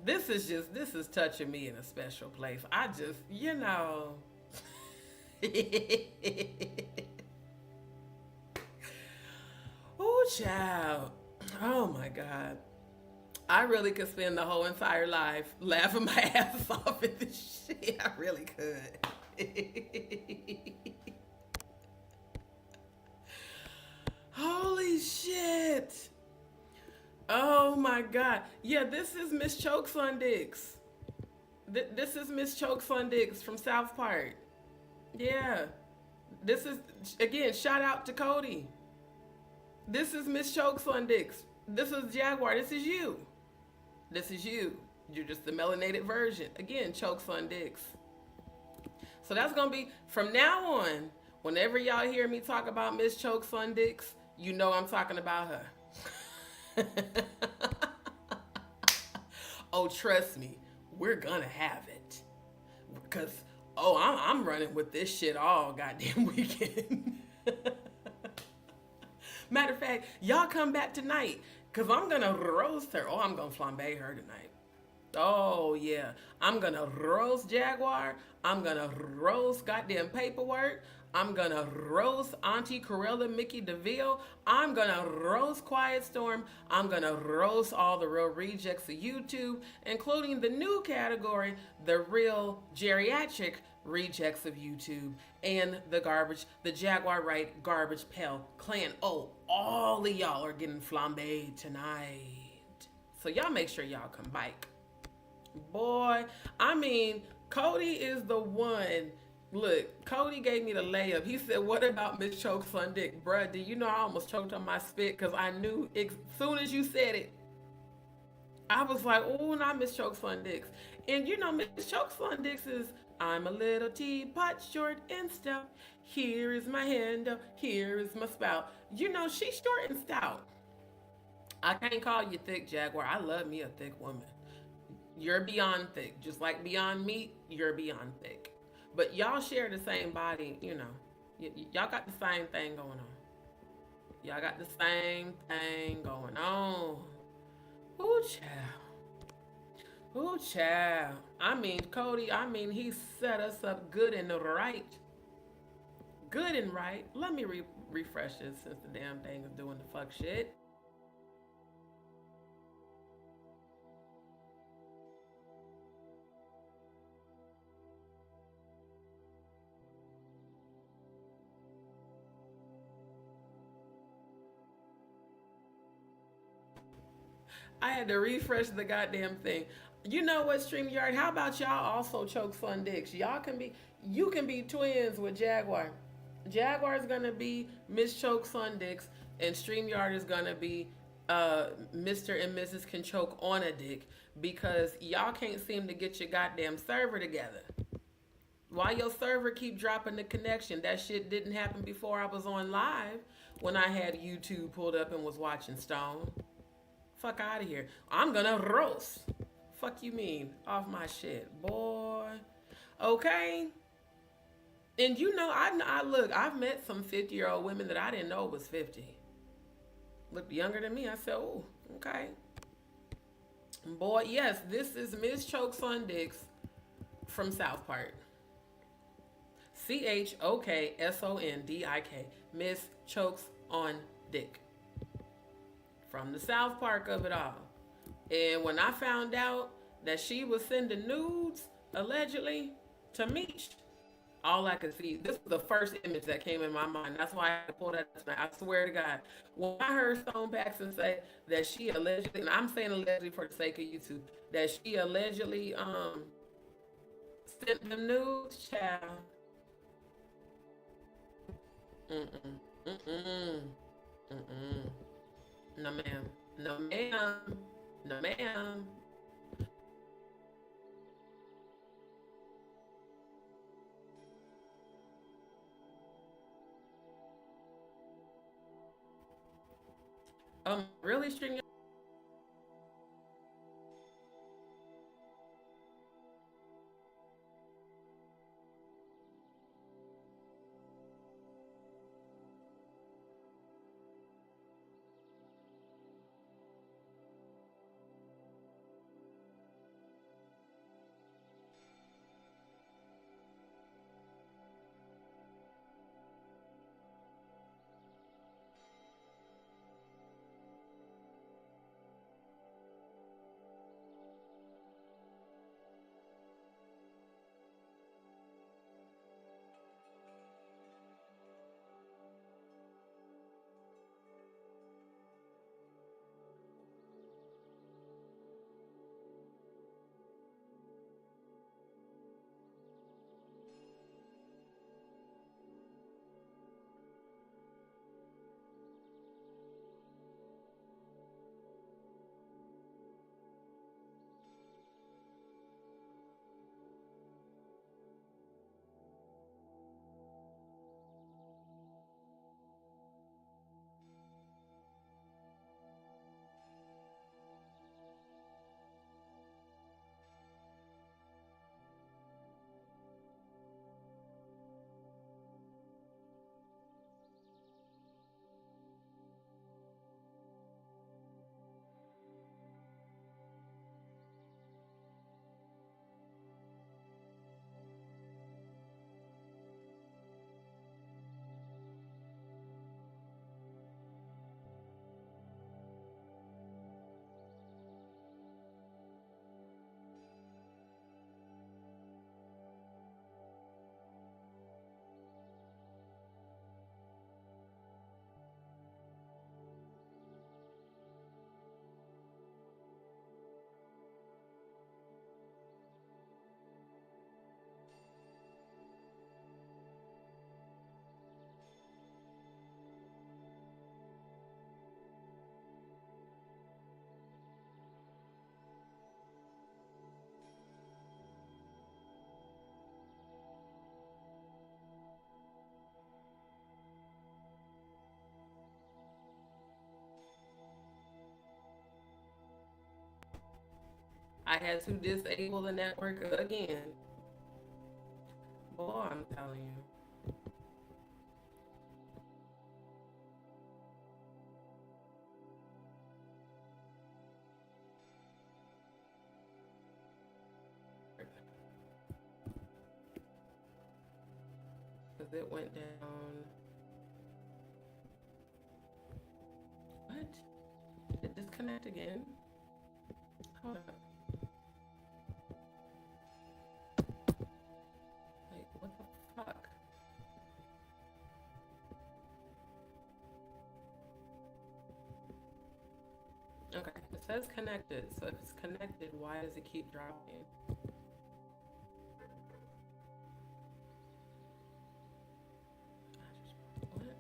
This is touching me in a special place. I just, Oh, child. Oh my God. I really could spend the whole entire life laughing my ass off at this shit. I really could. Holy shit. Oh my God. Yeah, this is Miss Chokes on Dicks. This is Miss Chokes on Dicks from South Park. Yeah. This is, again, shout out to Cody. This is Miss Chokes on Dicks. This is Jaguar. This is you. This is you. You're just the melanated version. Again, Chokes on Dicks. So that's going to be, from now on, whenever y'all hear me talk about Miss Chokes on Dicks, you know I'm talking about her. Oh, trust me, we're going to have it. Because, I'm running with this shit all goddamn weekend. Matter of fact, y'all come back tonight, because I'm going to roast her. Oh, I'm going to flambe her tonight. Oh, yeah. I'm going to roast Jaguar. I'm going to roast goddamn Paperwork. I'm going to roast Auntie Corella Mickey DeVille. I'm going to roast Quiet Storm. I'm going to roast all the real rejects of YouTube, including the new category, the real geriatric rejects of YouTube, and the Jaguar Right Garbage Pail Clan. Oh, all of y'all are getting flambéed tonight. So y'all make sure y'all come back. Boy, I mean, Cody is the one. Look, Cody gave me the layup. He said, what about Miss Chokes on Dick? Bruh, do you know I almost choked on my spit? Because I knew as soon as you said it, I was like, oh, not Miss Chokes on Dicks. And you know, Miss Chokes on Dicks is, I'm a little teapot, short and stout. Here is my handle, here is my spout. You know, she's short and stout. I can't call you thick, Jaguar. I love me a thick woman. You're beyond thick. Just like beyond meat, you're beyond thick. But y'all share the same body, you know. Y'all got the same thing going on. Y'all got the same thing going on. Ooh, child. Ooh, child. I mean, Cody, he set us up good and right. Good and right. Let me refresh this since the damn thing is doing the fuck shit. I had to refresh the goddamn thing. You know what, StreamYard? How about y'all also choke fun dicks? You can be twins with Jaguar. Jaguar is gonna be Miss Choke Fun Dicks, and StreamYard is gonna be Mr. and Mrs. Can Choke on a Dick, because y'all can't seem to get your goddamn server together. Why your server keep dropping the connection? That shit didn't happen before I was on live when I had YouTube pulled up and was watching Stone. Fuck out of here. I'm gonna roast. Fuck you mean? Off my shit, boy. Okay? And you know, I've met some 50-year-old women that I didn't know was 50. Looked younger than me. I said, oh, okay. Boy, yes, this is Miss Chokes on Dicks from South Park. CHOKSONDIK. Miss Chokes on Dick. From the South Park of it all. And when I found out that she was sending nudes, allegedly, to Meech, all I could see, this was the first image that came in my mind. That's why I pulled that up. I swear to God. When I heard Stone Paxton say that she allegedly, and I'm saying allegedly for the sake of YouTube, that she allegedly sent them nudes, child. Mm-mm. Mm-mm. Mm-mm. No, ma'am. No, ma'am. No, ma'am. Really, string? I had to disable the network again. Boy, I'm telling you. Because it went down. What? Did it disconnect again? Hold up. Like, what the fuck? Okay, it says connected. So if it's connected, why does it keep dropping? What?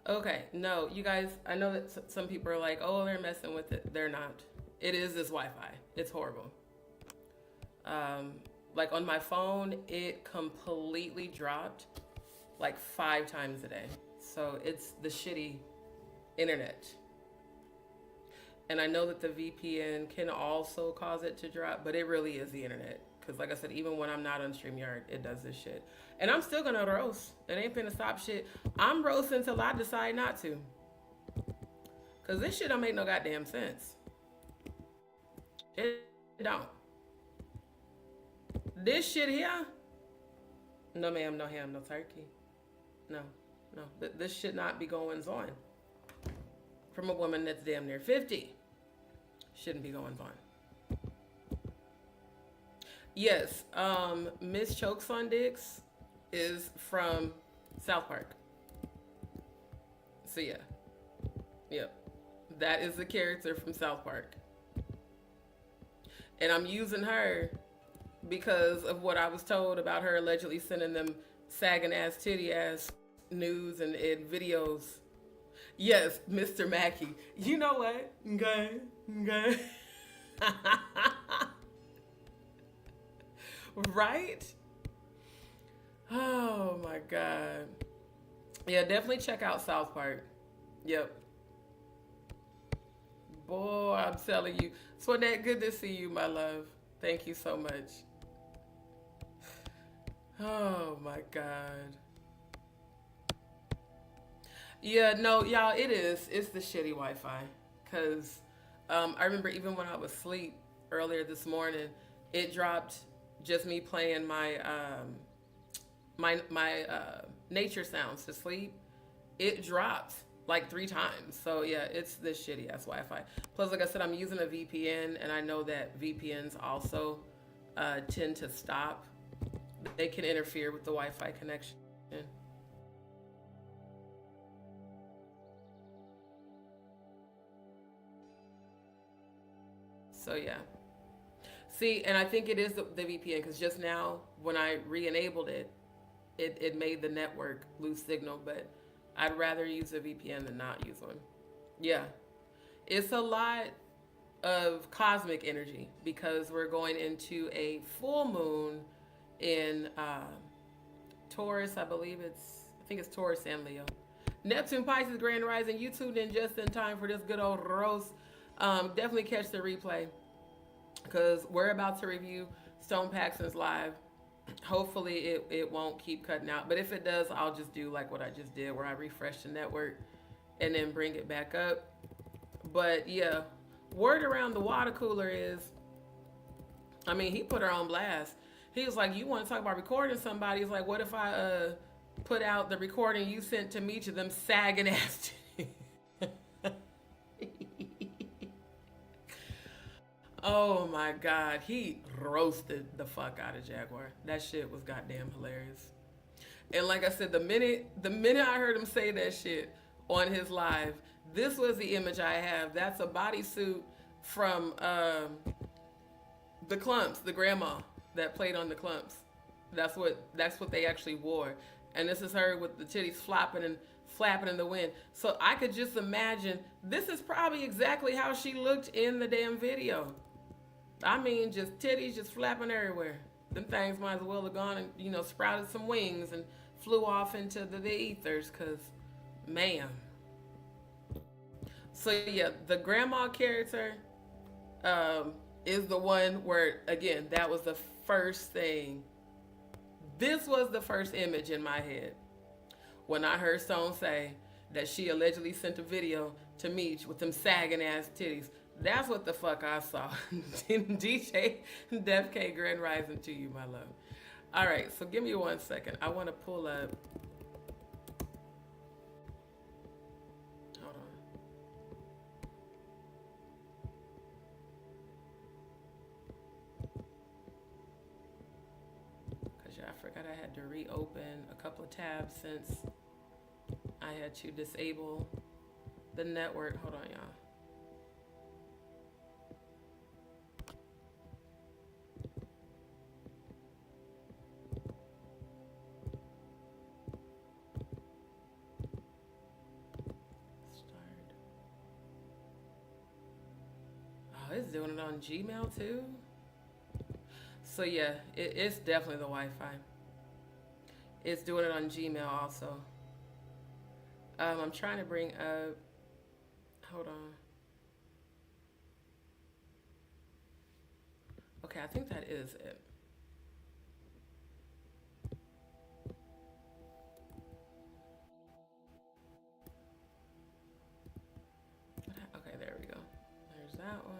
Okay, no, you guys, I know that some people are like, oh, they're messing with it. They're not. It is this Wi Fi. It's horrible. Um, like on my phone, it completely dropped like 5 times a day. So it's the shitty internet. And I know that the VPN can also cause it to drop, but it really is the internet. Because, like I said, even when I'm not on StreamYard, it does this shit. And I'm still gonna roast. It ain't finna stop shit. I'm roasting until I decide not to. Because this shit don't make no goddamn sense. It don't. This shit here, no ma'am, no ham, no turkey. No, no. This should not be goings on. From a woman that's damn near 50. Shouldn't be goings on. Yes, Miss Chokes on Dicks is from South Park. So yeah. Yep. That is the character from South Park. And I'm using her because of what I was told about her allegedly sending them sagging ass, titty ass news and videos. Yes, Mr. Mackey. You know what? Okay. Okay. Right? Oh my God. Yeah, definitely check out South Park. Yep. Boy, I'm telling you. Swanette, good to see you, my love. Thank you so much. Oh my God. Yeah, no, y'all, it is. It's the shitty Wi-Fi. Because I remember even when I was asleep earlier this morning, it dropped just me playing my nature sounds to sleep. It dropped like 3 times. So yeah, it's this shitty ass Wi-Fi. Plus, like I said, I'm using a VPN, and I know that VPNs also tend to stop. They can interfere with the Wi-Fi connection. So yeah. See, and I think it is the VPN because just now when I re-enabled it, it made the network lose signal. But I'd rather use a VPN than not use one. Yeah, it's a lot of cosmic energy because we're going into a full moon in Taurus. I think it's Taurus and Leo. Neptune, Pisces, Grand Rising. You tuned in just in time for this good old roast. Definitely catch the replay because we're about to review Stone Paxton's live. Hopefully it won't keep cutting out, but if it does, I'll just do like what I just did where I refresh the network and then bring it back up. But yeah, word around the water cooler is, I mean, he put her on blast. He was like, you want to talk about recording somebody? He's like, what if I put out the recording you sent to me to them sagging ass? Oh my God, he roasted the fuck out of Jaguar. That shit was goddamn hilarious. And like I said, the minute I heard him say that shit on his live, this was the image I have. That's a bodysuit from the Clumps, the grandma that played on the Clumps. That's what they actually wore. And this is her with the titties flopping and flapping in the wind. So I could just imagine this is probably exactly how she looked in the damn video. I mean, just titties just flapping everywhere. Them things might as well have gone and, sprouted some wings and flew off into the ethers, because, man. So, yeah, the grandma character is the one where, again, that was the first thing. This was the first image in my head when I heard Stone say that she allegedly sent a video to Meech with them sagging ass titties. That's what the fuck I saw. DJ Def K Grand Rising to you, my love. All right, so give me 1 second. I want to pull up. Hold on. Because I forgot I had to reopen a couple of tabs since I had to disable the network. Hold on, y'all. it's doing it on Gmail too. So yeah, it's definitely the Wi-Fi. It's doing it on Gmail also. I'm trying to bring up. Hold on. Okay, I think that is it. Okay, there we go. There's that one.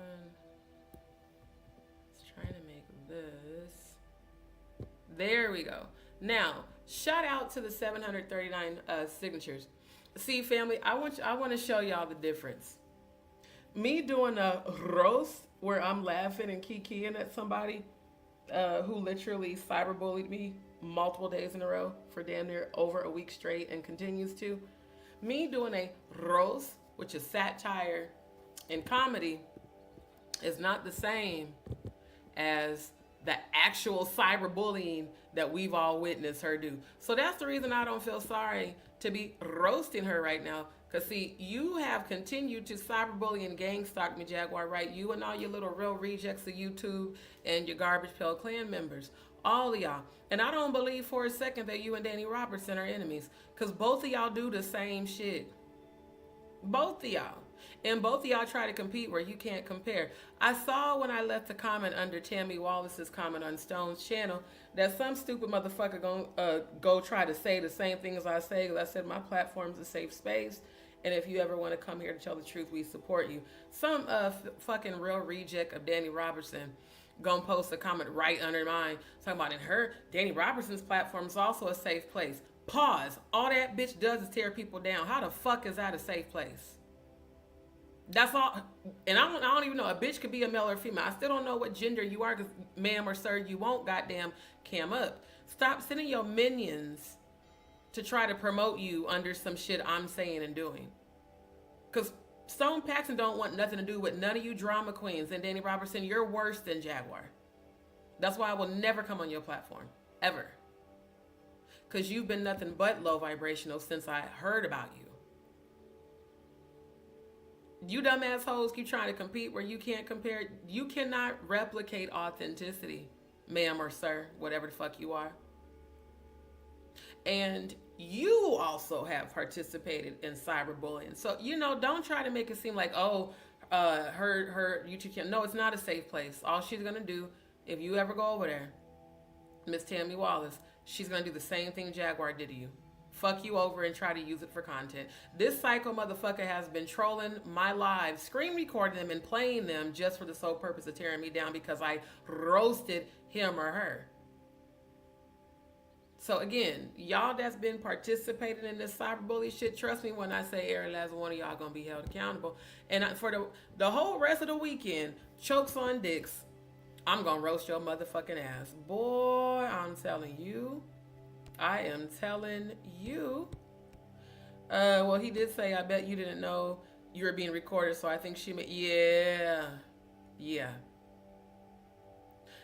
Let's try to make this. There we go. Now, shout out to the 739 signatures. See, family, I want to show y'all the difference. Me doing a roast where I'm laughing and kikiing at somebody who literally cyberbullied me multiple days in a row for damn near over a week straight and continues to. Me doing a roast, which is satire and comedy, is not the same as the actual cyberbullying that we've all witnessed her do. So that's the reason I don't feel sorry to be roasting her right now. Because, see, you have continued to cyberbully and gang stalk me, Jaguar, right? You and all your little real rejects of YouTube and your Garbage Pail Clan members. All of y'all. And I don't believe for a second that you and Danny Robertson are enemies. Because both of y'all do the same shit. Both of y'all. And both of y'all try to compete where you can't compare. I saw when I left a comment under Tammy Wallace's comment on Stone's channel that some stupid motherfucker gonna go try to say the same thing as I say. Because I said my platform's a safe space. And if you ever want to come here to tell the truth, we support you. Some fucking real reject of Danny Robertson gonna post a comment right under mine talking about in her, Danny Robertson's platform is also a safe place. Pause. All that bitch does is tear people down. How the fuck is that a safe place? That's all. And I don't even know. A bitch could be a male or female. I still don't know what gender you are because, ma'am or sir, you won't goddamn cam up. Stop sending your minions to try to promote you under some shit I'm saying and doing. Because Stone Paxton don't want nothing to do with none of you drama queens. And Danny Robertson, you're worse than Jaguar. That's why I will never come on your platform. Ever. Because you've been nothing but low vibrational since I heard about you. You dumb assholes keep trying to compete where you can't compare. You cannot replicate authenticity, ma'am or sir, whatever the fuck you are. And you also have participated in cyberbullying. So, don't try to make it seem like, her YouTube channel. No, it's not a safe place. All she's going to do, if you ever go over there, Miss Tammy Wallace, she's going to do the same thing Jaguar did to you. Fuck you over and try to use it for content. This psycho motherfucker has been trolling my lives, screen recording them and playing them just for the sole purpose of tearing me down because I roasted him or her. So again, y'all that's been participating in this cyberbully shit, trust me when I say every last one of y'all gonna be held accountable. And for the whole rest of the weekend, chokes on dicks, I'm gonna roast your motherfucking ass. Boy, I'm telling you. I am telling you. Well, he did say, I bet you didn't know you were being recorded, so I think she meant, yeah.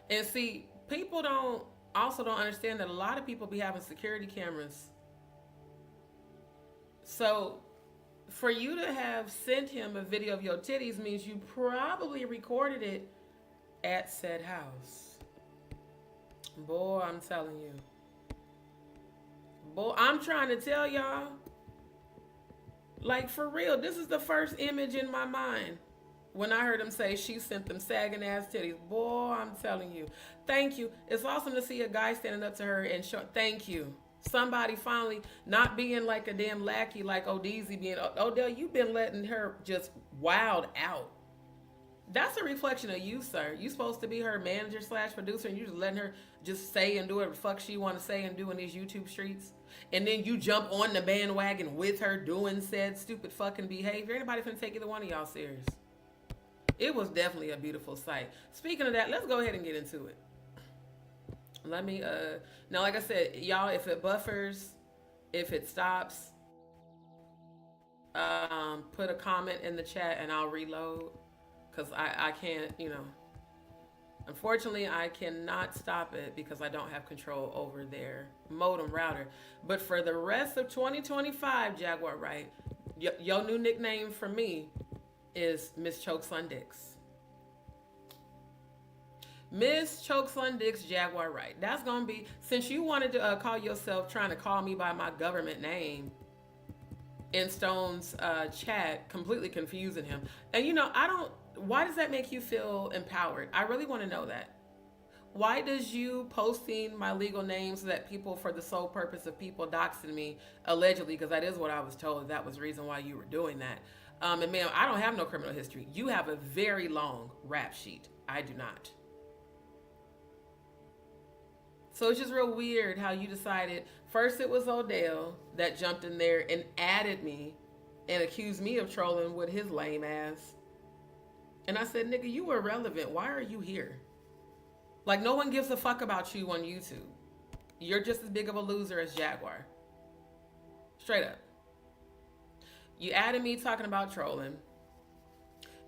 And see, people don't understand that a lot of people be having security cameras. So for you to have sent him a video of your titties means you probably recorded it at said house. Boy, I'm telling you. Boy, I'm trying to tell y'all. Like, for real, this is the first image in my mind when I heard him say she sent them sagging ass titties. Boy, I'm telling you. Thank you. It's awesome to see a guy standing up to her and show. Thank you. Somebody finally not being like a damn lackey like Odeezy being. Odell, you've been letting her just wild out. That's a reflection of you, sir. You supposed to be her manager / producer, and you just letting her just say and do whatever the fuck she want to say and do in these YouTube streets. And then you jump on the bandwagon with her doing said stupid fucking behavior. Anybody finna take either one of y'all serious? It was definitely a beautiful sight. Speaking of that, let's go ahead and get into it. Let me, now like I said, y'all, if it buffers, if it stops, put a comment in the chat and I'll reload. Because I can't, unfortunately, I cannot stop it because I don't have control over their modem router. But for the rest of 2025, Jaguar, right, your new nickname for me is Miss Chokes on Dicks. Miss Chokes on Dick's Jaguar Right. That's gonna be, since you wanted to call yourself trying to call me by my government name in Stone's chat, completely confusing him. And you know, I don't. Why does that make you feel empowered? I really want to know that. Why does you posting my legal name so that people, for the sole purpose of people doxing me, allegedly, because that is what I was told, that was the reason why you were doing that. And ma'am, I don't have no criminal history. You have a very long rap sheet. I do not. So it's just real weird how you decided, first it was Odell that jumped in there and added me and accused me of trolling with his lame ass. And I said, nigga, you were irrelevant. Why are you here? Like, no one gives a fuck about you on YouTube. You're just as big of a loser as Jaguar. Straight up. You added me talking about trolling.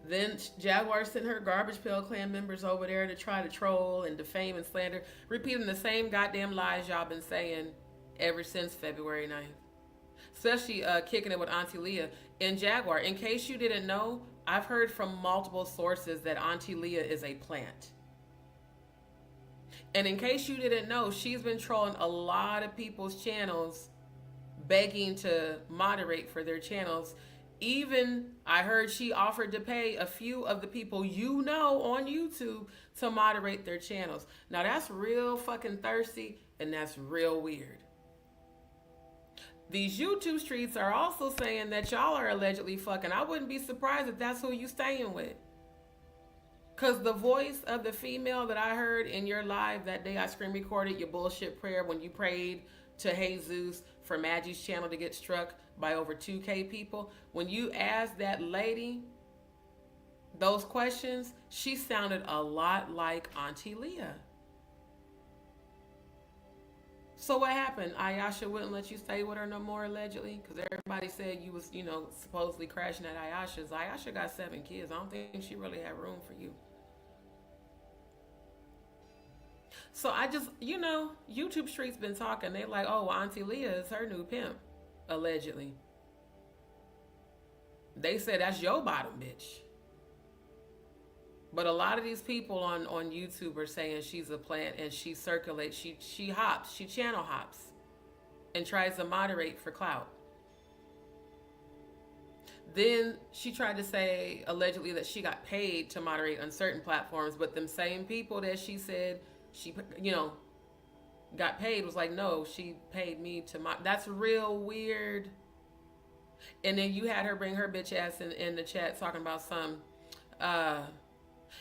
Then Jaguar sent her Garbage Pail Clan members over there to try to troll and defame and slander, repeating the same goddamn lies y'all been saying ever since February 9th. Especially kicking it with Auntie Leah. And Jaguar, in case you didn't know, I've heard from multiple sources that Auntie Leah is a plant. And in case you didn't know, she's been trolling a lot of people's channels, begging to moderate for their channels. Even, I heard she offered to pay a few of the people you know on YouTube to moderate their channels. Now that's real fucking thirsty, and that's real weird. These YouTube streets are also saying that y'all are allegedly fucking. I wouldn't be surprised if that's who you staying with. Because the voice of the female that I heard in your live that day, I screen recorded your bullshit prayer when you prayed to Jesus for Maggie's channel to get struck by over 2K people. When you asked that lady those questions, she sounded a lot like Auntie Leah. So what happened? Ayasha wouldn't let you stay with her no more, allegedly? Because everybody said you was, supposedly crashing at Ayasha's. Ayasha got 7 kids. I don't think she really had room for you. So I just, YouTube Street's been talking. They like, oh, Auntie Leah is her new pimp, allegedly. They said that's your bottom bitch. But a lot of these people on YouTube are saying she's a plant and she circulates, she hops, she channel hops and tries to moderate for clout. Then she tried to say, allegedly, that she got paid to moderate on certain platforms, but them same people that she said she, got paid was like, no, she paid me to that's real weird. And then you had her bring her bitch ass in the chat talking about some,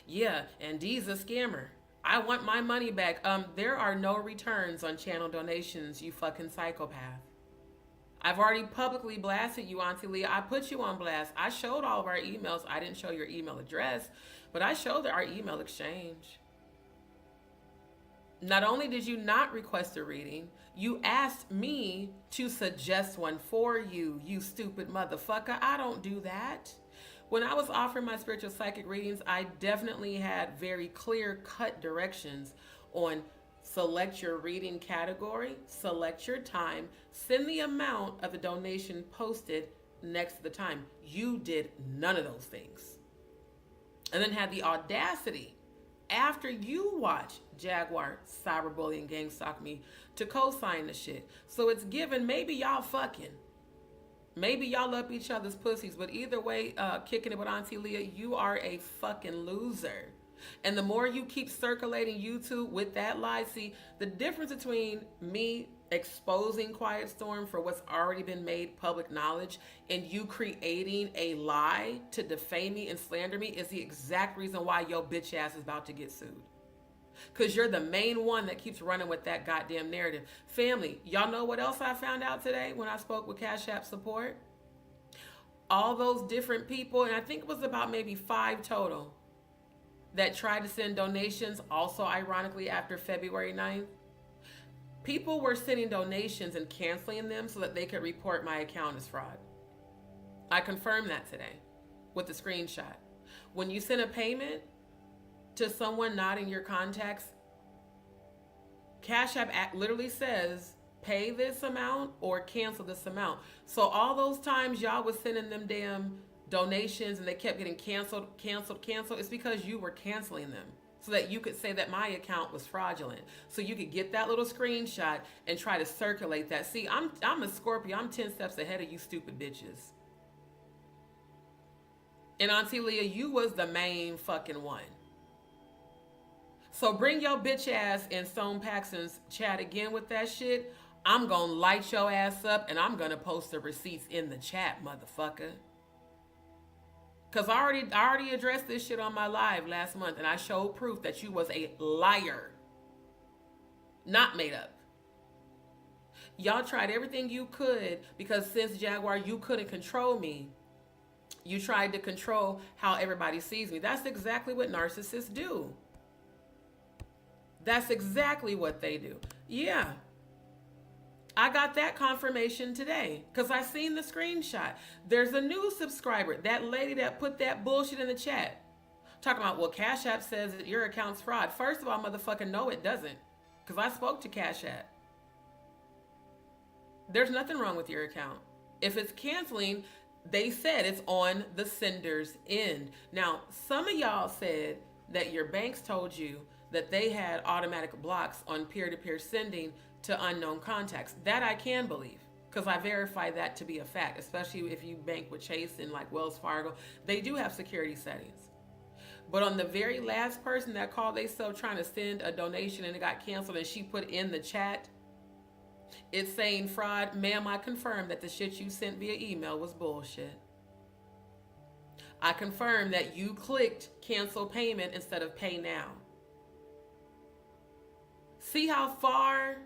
yeah, and D's a scammer. I want my money back. There are no returns on channel donations, you fucking psychopath. I've already publicly blasted you, Auntie Leah. I put you on blast. I showed all of our emails. I didn't show your email address, but I showed our email exchange. Not only did you not request a reading, you asked me to suggest one for you, you stupid motherfucker. I don't do that. When I was offering my spiritual psychic readings, I definitely had very clear-cut directions on select your reading category, select your time, send the amount of the donation posted next to the time. You did none of those things. And then had the audacity, after you watch Jaguar cyberbullying gang stalk me, to co-sign the shit. So it's given, maybe y'all fucking. Maybe y'all up each other's pussies, but either way, kicking it with Auntie Leah, you are a fucking loser. And the more you keep circulating YouTube with that lie, see, the difference between me exposing Quiet Storm for what's already been made public knowledge and you creating a lie to defame me and slander me is the exact reason why your bitch ass is about to get sued. Because you're the main one that keeps running with that goddamn narrative. Family, y'all know what else I found out today when I spoke with Cash App support? All those different people, and I think it was about maybe 5 total, that tried to send donations, also ironically after February 9th. People were sending donations and canceling them so that they could report my account as fraud. I confirmed that today with the screenshot. When you send a payment to someone not in your contacts, Cash App literally says, pay this amount or cancel this amount. So all those times y'all was sending them damn donations and they kept getting canceled, it's because you were canceling them. so that you could say that my account was fraudulent. So you could get that little screenshot and try to circulate that. See, I'm a Scorpio. I'm 10 steps ahead of you stupid bitches. And Auntie Leah, you was the main fucking one. So bring your bitch ass in Stone Paxton's chat again with that shit. I'm gonna light your ass up and I'm gonna post the receipts in the chat, motherfucker. Cause I already addressed this shit on my live last month and I showed proof that you was a liar. Not made up. Y'all tried everything you could because since Jaguar, you couldn't control me. You tried to control how everybody sees me. That's exactly what narcissists do. That's exactly what they do. Yeah. I got that confirmation today because I seen the screenshot. There's a new subscriber, that lady that put that bullshit in the chat. Talking about, well, Cash App says that your account's fraud. First of all, motherfucker, no, it doesn't. Because I spoke to Cash App. There's nothing wrong with your account. If it's canceling, they said it's on the sender's end. Now, some of y'all said that your banks told you that they had automatic blocks on peer-to-peer sending to unknown contacts. That I can believe because I verify that to be a fact, especially if you bank with Chase and like Wells Fargo. They do have security settings. But on the very last person that called themselves trying to send a donation and it got canceled and she put in the chat, it's saying fraud. Ma'am, I confirm that the shit you sent via email was bullshit. I confirm that you clicked cancel payment instead of pay now. See how far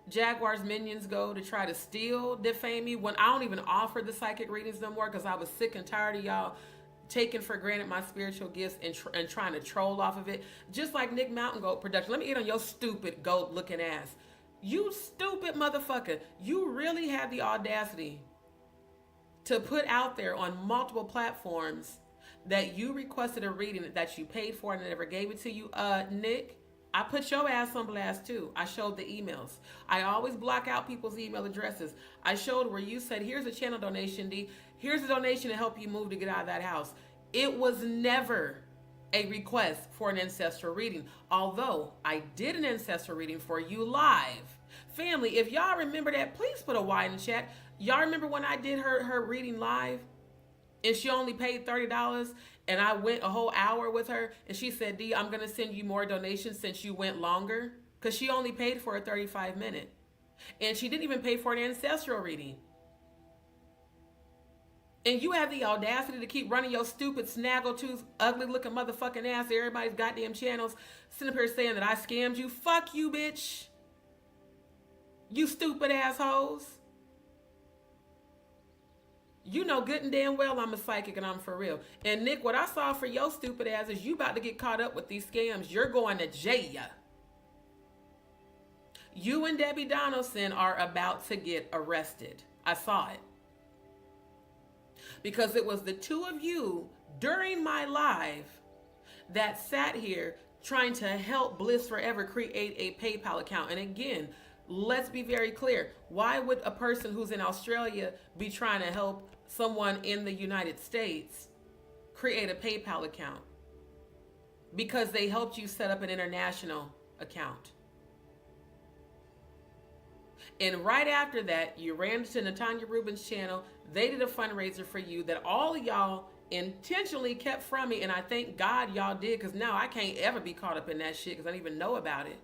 Jaguar's minions go to try to still defame me when I don't even offer the psychic readings no more because I was sick and tired of y'all taking for granted my spiritual gifts and trying to troll off of it. Just like Nick Mountain Goat Production. Let me get on your stupid goat looking ass. You stupid motherfucker. You really had the audacity to put out there on multiple platforms that you requested a reading that you paid for and I never gave it to you. Nick, I put your ass on blast too. I showed the emails. I always block out people's email addresses. I showed where you said, here's a channel donation, D. Here's a donation to help you move to get out of that house. It was never a request for an ancestral reading. Although I did an ancestral reading for you live. Family, if y'all remember that, please put a Y in the chat. Y'all remember when I did her reading live? And she only paid $30 and I went a whole hour with her and she said, D, I'm going to send you more donations since you went longer. Because she only paid for a 35-minute. And she didn't even pay for an ancestral reading. And you have the audacity to keep running your stupid snaggletooth, ugly looking motherfucking ass to everybody's goddamn channels, sitting up here saying that I scammed you. Fuck you, bitch. You stupid assholes. You know good and damn well I'm a psychic and I'm for real. And Nick, what I saw for your stupid ass is you about to get caught up with these scams. You're going to jail. You and Debbie Donaldson are about to get arrested. I saw it. Because it was the two of you during my live that sat here trying to help Bliss Forever create a PayPal account. And again, let's be very clear. Why would a person who's in Australia be trying to help someone in the United States create a PayPal account? Because they helped you set up an international account. And right after that, you ran to Natanya Rubin's channel. They did a fundraiser for you that all of y'all intentionally kept from me. And I thank God y'all did, because now I can't ever be caught up in that shit because I don't even know about it.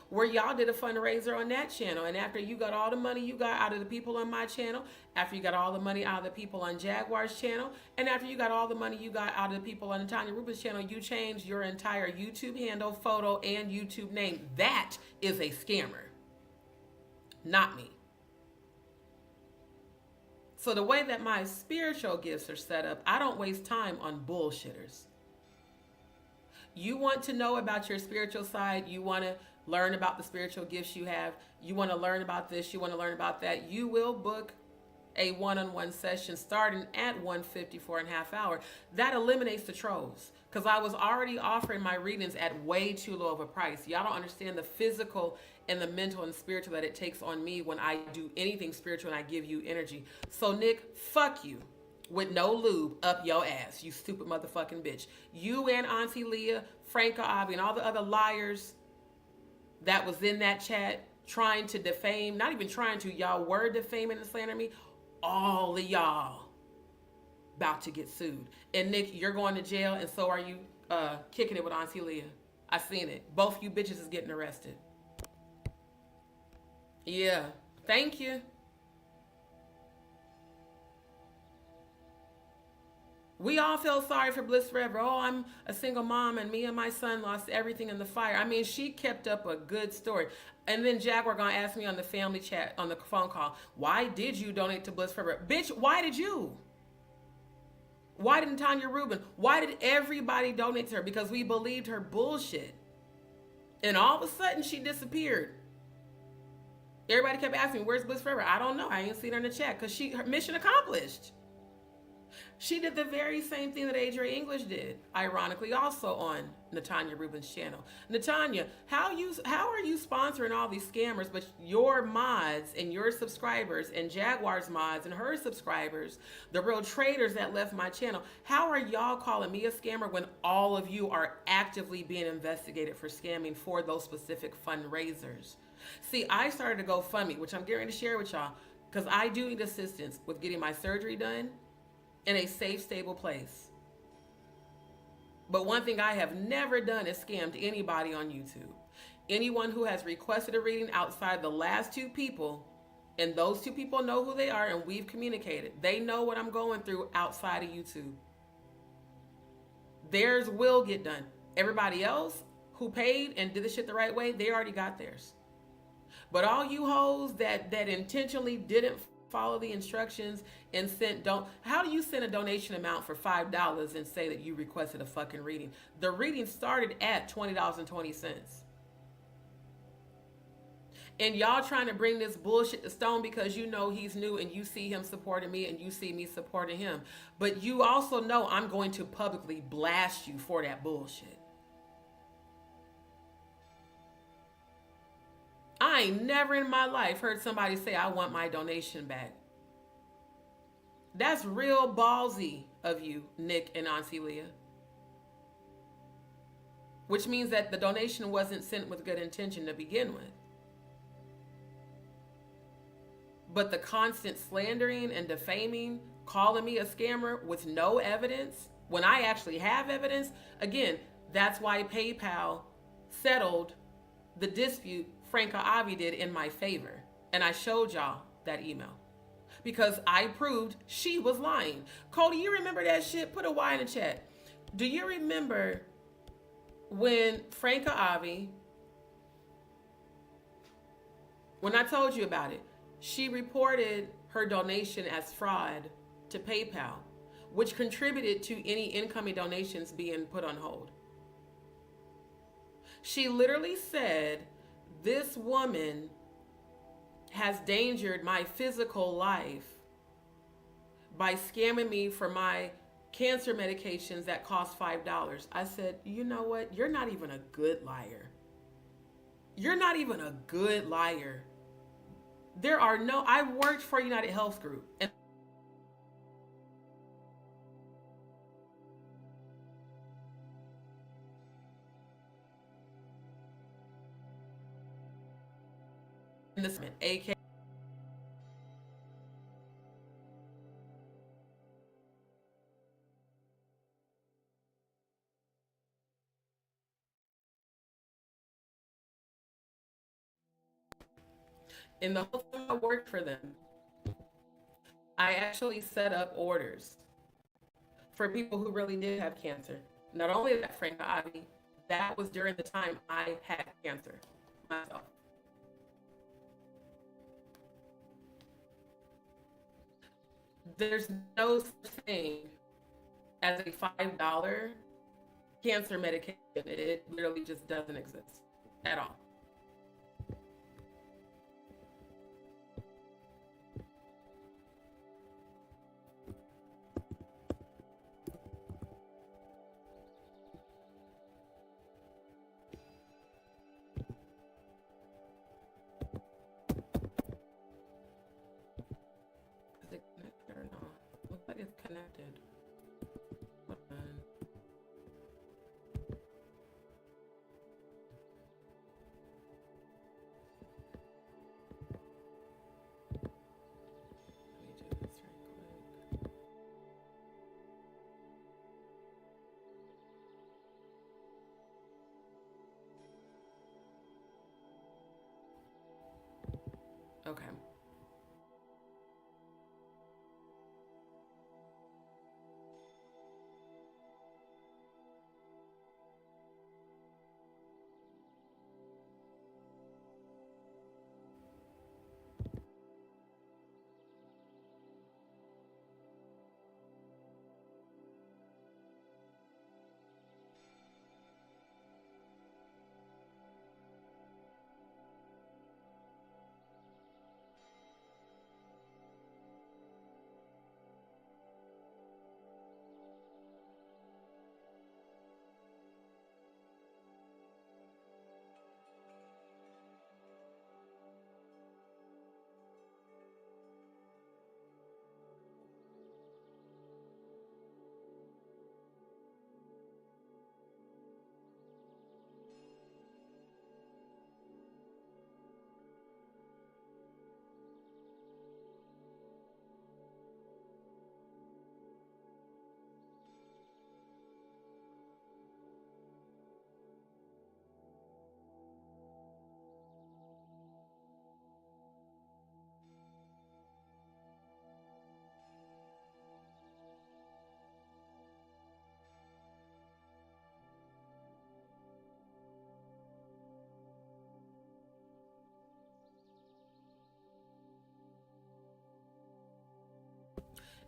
Where y'all did a fundraiser on that channel. And after you got all the money you got out of the people on my channel, after you got all the money out of the people on Jaguar's channel, and after you got all the money you got out of the people on Tanya Rubin's channel, you changed your entire YouTube handle, photo, and YouTube name. That is a scammer. Not me. So the way that my spiritual gifts are set up, I don't waste time on bullshitters. You want to know about your spiritual side, you want to learn about the spiritual gifts you have, you want to learn about this, you want to learn about that, you will book a one-on-one session starting at $154 and a half hour. That eliminates the trolls, because I was already offering my readings at way too low of a price. Y'all don't understand the physical and the mental and spiritual that it takes on me when I do anything spiritual and I give you energy. So Nick, fuck you. with no lube up your ass, you stupid motherfucking bitch. You and Auntie Leah, Franca Avi, and all the other liars that was in that chat trying to defame, not even trying to, y'all were defaming and slandering me. All of y'all about to get sued. And Nick, you're going to jail, and so are you kicking it with Auntie Leah. I seen it. Both you bitches is getting arrested. Yeah. Thank you. We all feel sorry for Bliss Forever. Oh, I'm a single mom and me and my son lost everything in the fire. I mean, she kept up a good story. And then Jaguar gonna ask me on the family chat, on the phone call, why did you donate to Bliss Forever? Bitch, why did you? Why didn't Tanya Rubin? Why did everybody donate to her? Because we believed her bullshit. And all of a sudden she disappeared. Everybody kept asking me, where's Bliss Forever? I don't know. I ain't seen her in the chat because her mission accomplished. She did the very same thing that Adria English did, ironically, also on Natanya Rubin's channel. Natanya, how are you sponsoring all these scammers, but your mods and your subscribers and Jaguar's mods and her subscribers, the real traders that left my channel, how are y'all calling me a scammer when all of you are actively being investigated for scamming for those specific fundraisers? See, I started a GoFundMe, which I'm getting ready to share with y'all, because I do need assistance with getting my surgery done in a safe, stable place. But one thing I have never done is scammed anybody on YouTube. Anyone who has requested a reading outside the last two people, and those two people know who they are and we've communicated. They know what I'm going through outside of YouTube. Theirs will get done. Everybody else who paid and did the shit the right way, they already got theirs. But all you hoes that intentionally didn't follow the instructions and how do you send a donation amount for $5 and say that you requested a fucking reading? The reading started at $20.20. And y'all trying to bring this bullshit to Stone because you know he's new and you see him supporting me and you see me supporting him. But you also know I'm going to publicly blast you for that bullshit. I ain't never in my life heard somebody say, I want my donation back. That's real ballsy of you, Nick and Auntie Leah. Which means that the donation wasn't sent with good intention to begin with. But the constant slandering and defaming, calling me a scammer with no evidence, when I actually have evidence, again, that's why PayPal settled the dispute Franca Avi did in my favor. And I showed y'all that email. Because I proved she was lying. Cody, you remember that shit? Put a Y in the chat. Do you remember when Franca Avi, when I told you about it, she reported her donation as fraud to PayPal, which contributed to any incoming donations being put on hold. She literally said, this woman has endangered my physical life by scamming me for my cancer medications that cost $5. I said, you know what? You're not even a good liar. You're not even a good liar. I worked for United Health Group. And this AK in the whole time I worked for them, I actually set up orders for people who really did have cancer. Not only that, Franca Avi, that was during the time I had cancer myself. There's no such thing as a $5 cancer medication. It literally just doesn't exist at all. it's connected. Hold on. Let me do this right quick. Okay.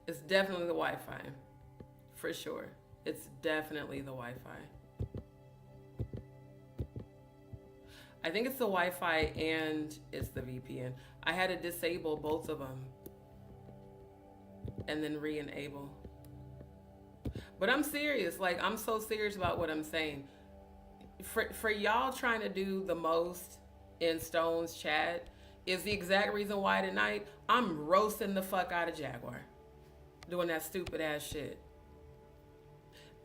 It's definitely the Wi-Fi, for sure. It's definitely the Wi-Fi. I think it's the Wi-Fi and it's the VPN. I had to disable both of them and then re-enable. But I'm serious. Like, I'm so serious about what I'm saying. For y'all trying to do the most in Stone's chat is the exact reason why tonight I'm roasting the fuck out of Jaguar. Doing that stupid ass shit.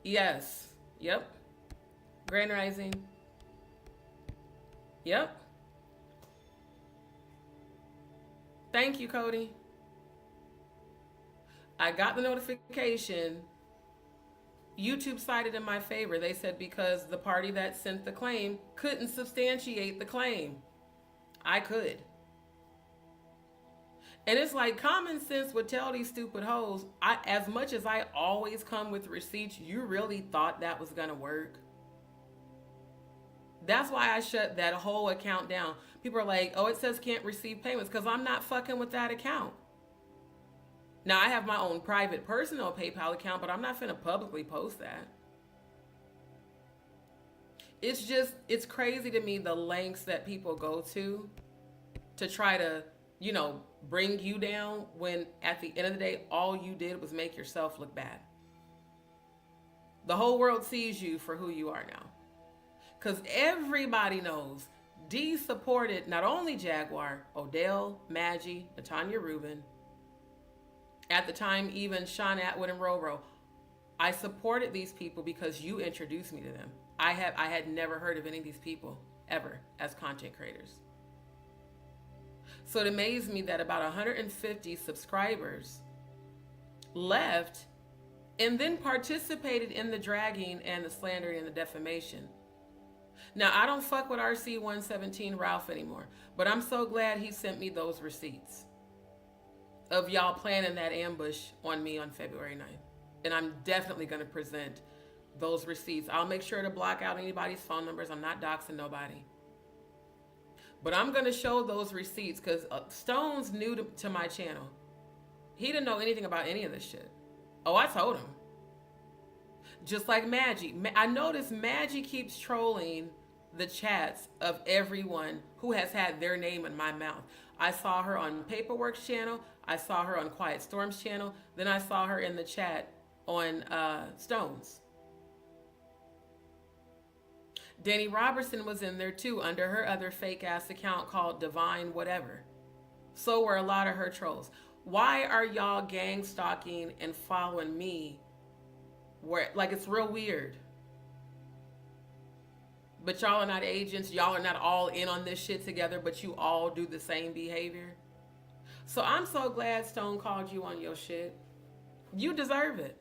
Yes. Yep. Grand Rising. Yep. Thank you, Cody. I got the notification. YouTube sided in my favor. They said because the party that sent the claim couldn't substantiate the claim. I could. And it's like common sense would tell these stupid hoes, as much as I always come with receipts, you really thought that was going to work? That's why I shut that whole account down. People are like, oh, it says can't receive payments because I'm not fucking with that account. Now, I have my own private personal PayPal account, but I'm not finna publicly post that. It's crazy to me the lengths that people go to try to, bring you down when at the end of the day, all you did was make yourself look bad. The whole world sees you for who you are now. Because everybody knows D supported not only Jaguar, Odell, Maggie, Natanya Rubin, at the time, even Sean Atwood and Roro. I supported these people because you introduced me to them. I had never heard of any of these people ever as content creators. So it amazed me that about 150 subscribers left and then participated in the dragging and the slandering and the defamation. Now, I don't fuck with RC117 Ralph anymore, but I'm so glad he sent me those receipts of y'all planning that ambush on me on February 9th. And I'm definitely going to present those receipts. I'll make sure to block out anybody's phone numbers. I'm not doxing nobody. But I'm going to show those receipts because Stone's new to my channel. He didn't know anything about any of this shit. Oh, I told him. Just like Maggie. I noticed Maggie keeps trolling the chats of everyone who has had their name in my mouth. I saw her on Paperwork's channel. I saw her on Quiet Storm's channel. Then I saw her in the chat on Stone's. Danny Robertson was in there too under her other fake ass account called Divine Whatever. So were a lot of her trolls. Why are y'all gang stalking and following me? Where like it's real weird. But y'all are not agents. Y'all are not all in on this shit together, but you all do the same behavior. So I'm so glad Stone called you on your shit. You deserve it.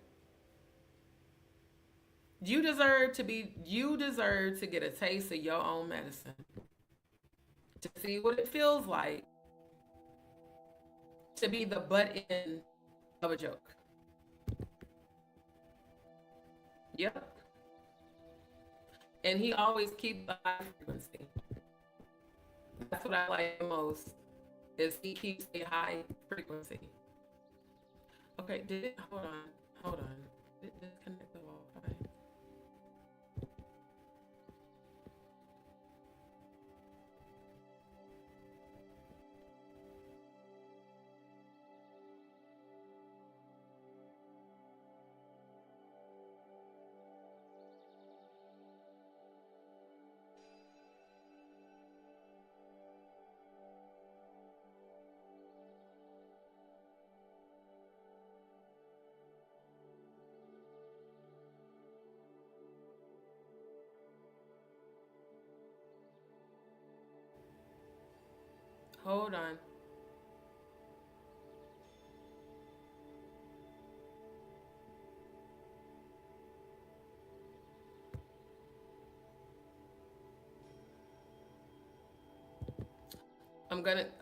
You deserve to get a taste of your own medicine. To see what it feels like to be the butt end of a joke. Yep. And he always keeps the high frequency. That's what I like the most. Is he keeps a high frequency. Okay, hold on. Did it disconnect the Wi-Fi? Hold on.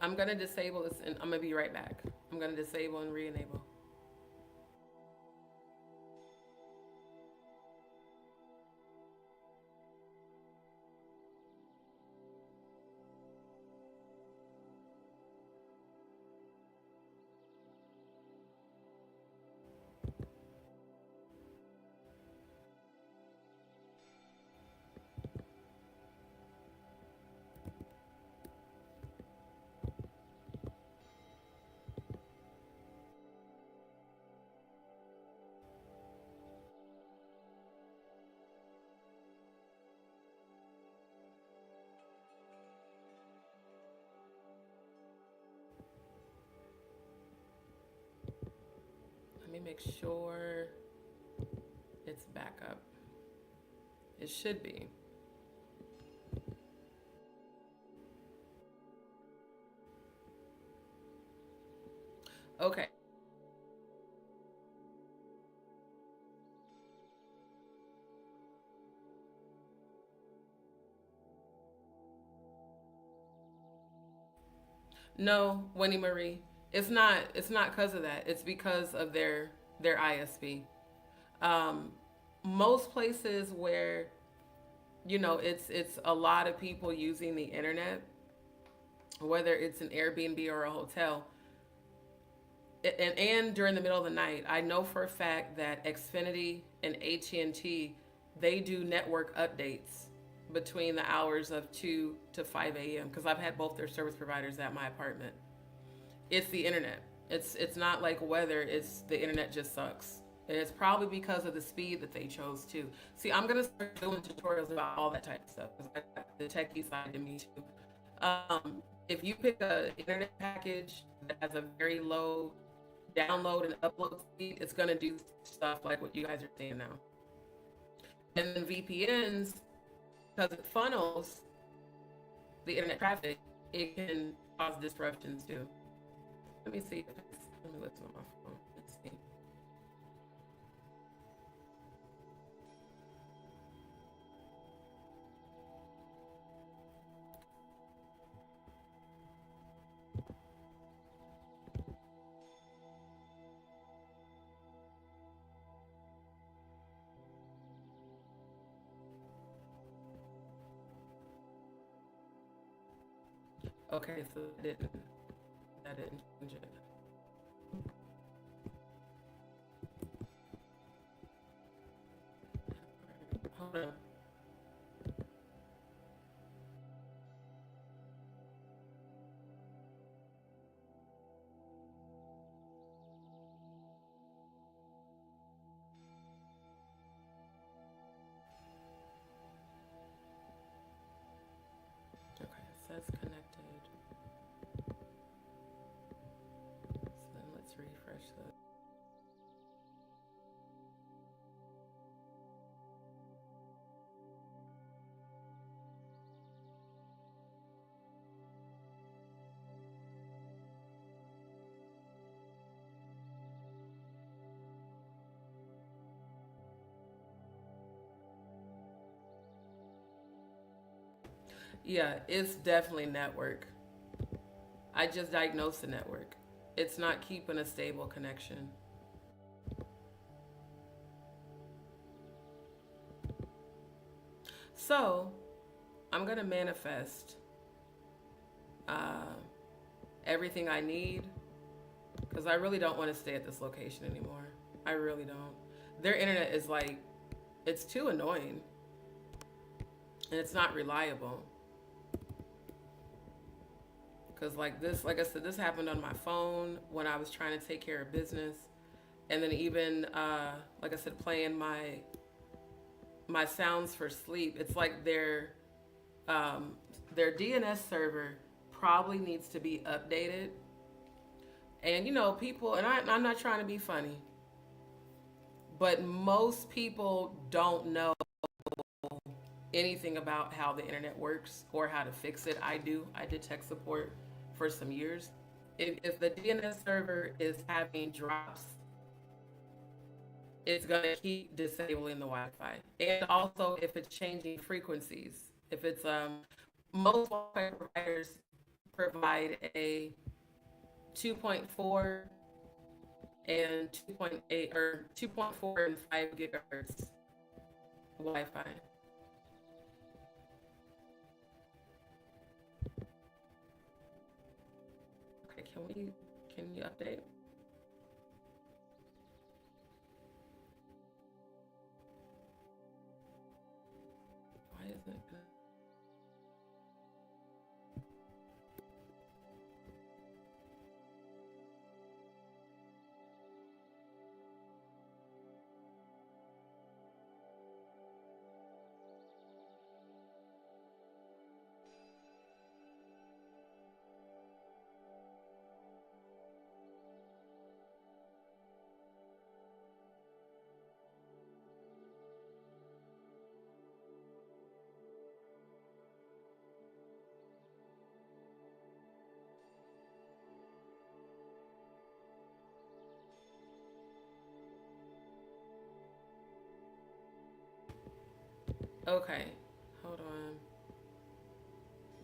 I'm gonna disable this and I'm gonna be right back. I'm gonna disable and re-enable. Let me make sure it's back up. It should be. Okay. No, Winnie Marie. It's not because of that. It's because of their ISP. Um, Most places where it's a lot of people using the internet, whether it's an Airbnb or a hotel, and during the middle of the night, I know for a fact that Xfinity and AT&T, they do network updates between the hours of 2 to 5 a.m. because I've had both their service providers at my apartment. It's the internet. It's not like weather. It's the internet just sucks, and it's probably because of the speed that they chose to. See, I'm gonna start doing tutorials about all that type of stuff because I got the techie side in me too. If you pick a internet package that has a very low download and upload speed, it's gonna do stuff like what you guys are seeing now. And then VPNs, because it funnels the internet traffic, it can cause disruptions too. Let me see if it's, let me listen on my phone. Let's see. Okay, so that didn't change it. Hold on. Okay, it says connected. So then refresh this. Yeah, it's definitely network. I just diagnosed the network. It's not keeping a stable connection. So I'm gonna manifest uh, everything I need because I really don't want to stay at this location anymore. I really don't. Their internet is like, it's too annoying and it's not reliable. Because like this, like I said, this happened on my phone when I was trying to take care of business, and then even like I said, playing my sounds for sleep. It's like their DNS server probably needs to be updated. And you know, people, and I'm not trying to be funny, but most people don't know anything about how the internet works or how to fix it. I do. I did tech support for some years. If the DNS server is having drops, it's going to keep disabling the Wi-Fi. And also if it's changing frequencies, if it's most Wi-Fi providers provide a 2.4 and 2.8 or 2.4 and 5 gigahertz Wi-Fi. Okay, can you update? Why isn't it good? Okay, hold on.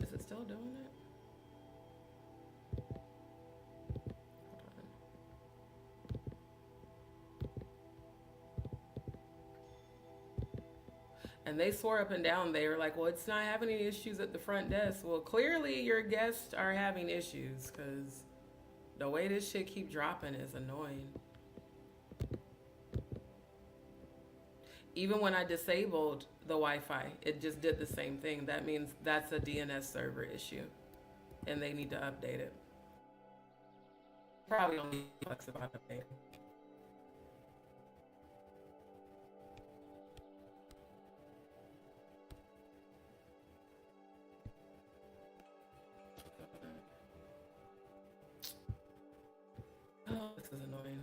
Is it still doing it? Hold on. And they swore up and down, they were like, well, it's not having any issues at the front desk. Well, clearly your guests are having issues because the way this shit keep dropping is annoying. Even when I disabled the Wi-Fi, it just did the same thing. That means that's a DNS server issue and they need to update it. Probably only bucks about updating. Oh, this is annoying.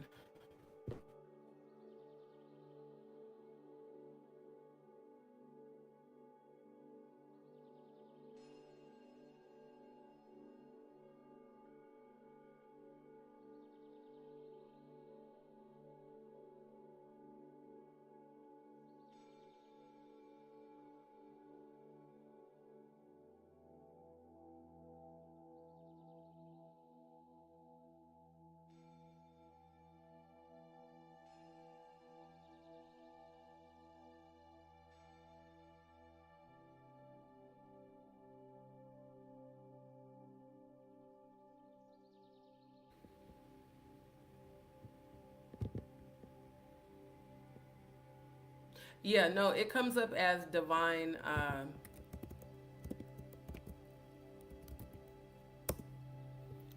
Yeah, no, it comes up as divine.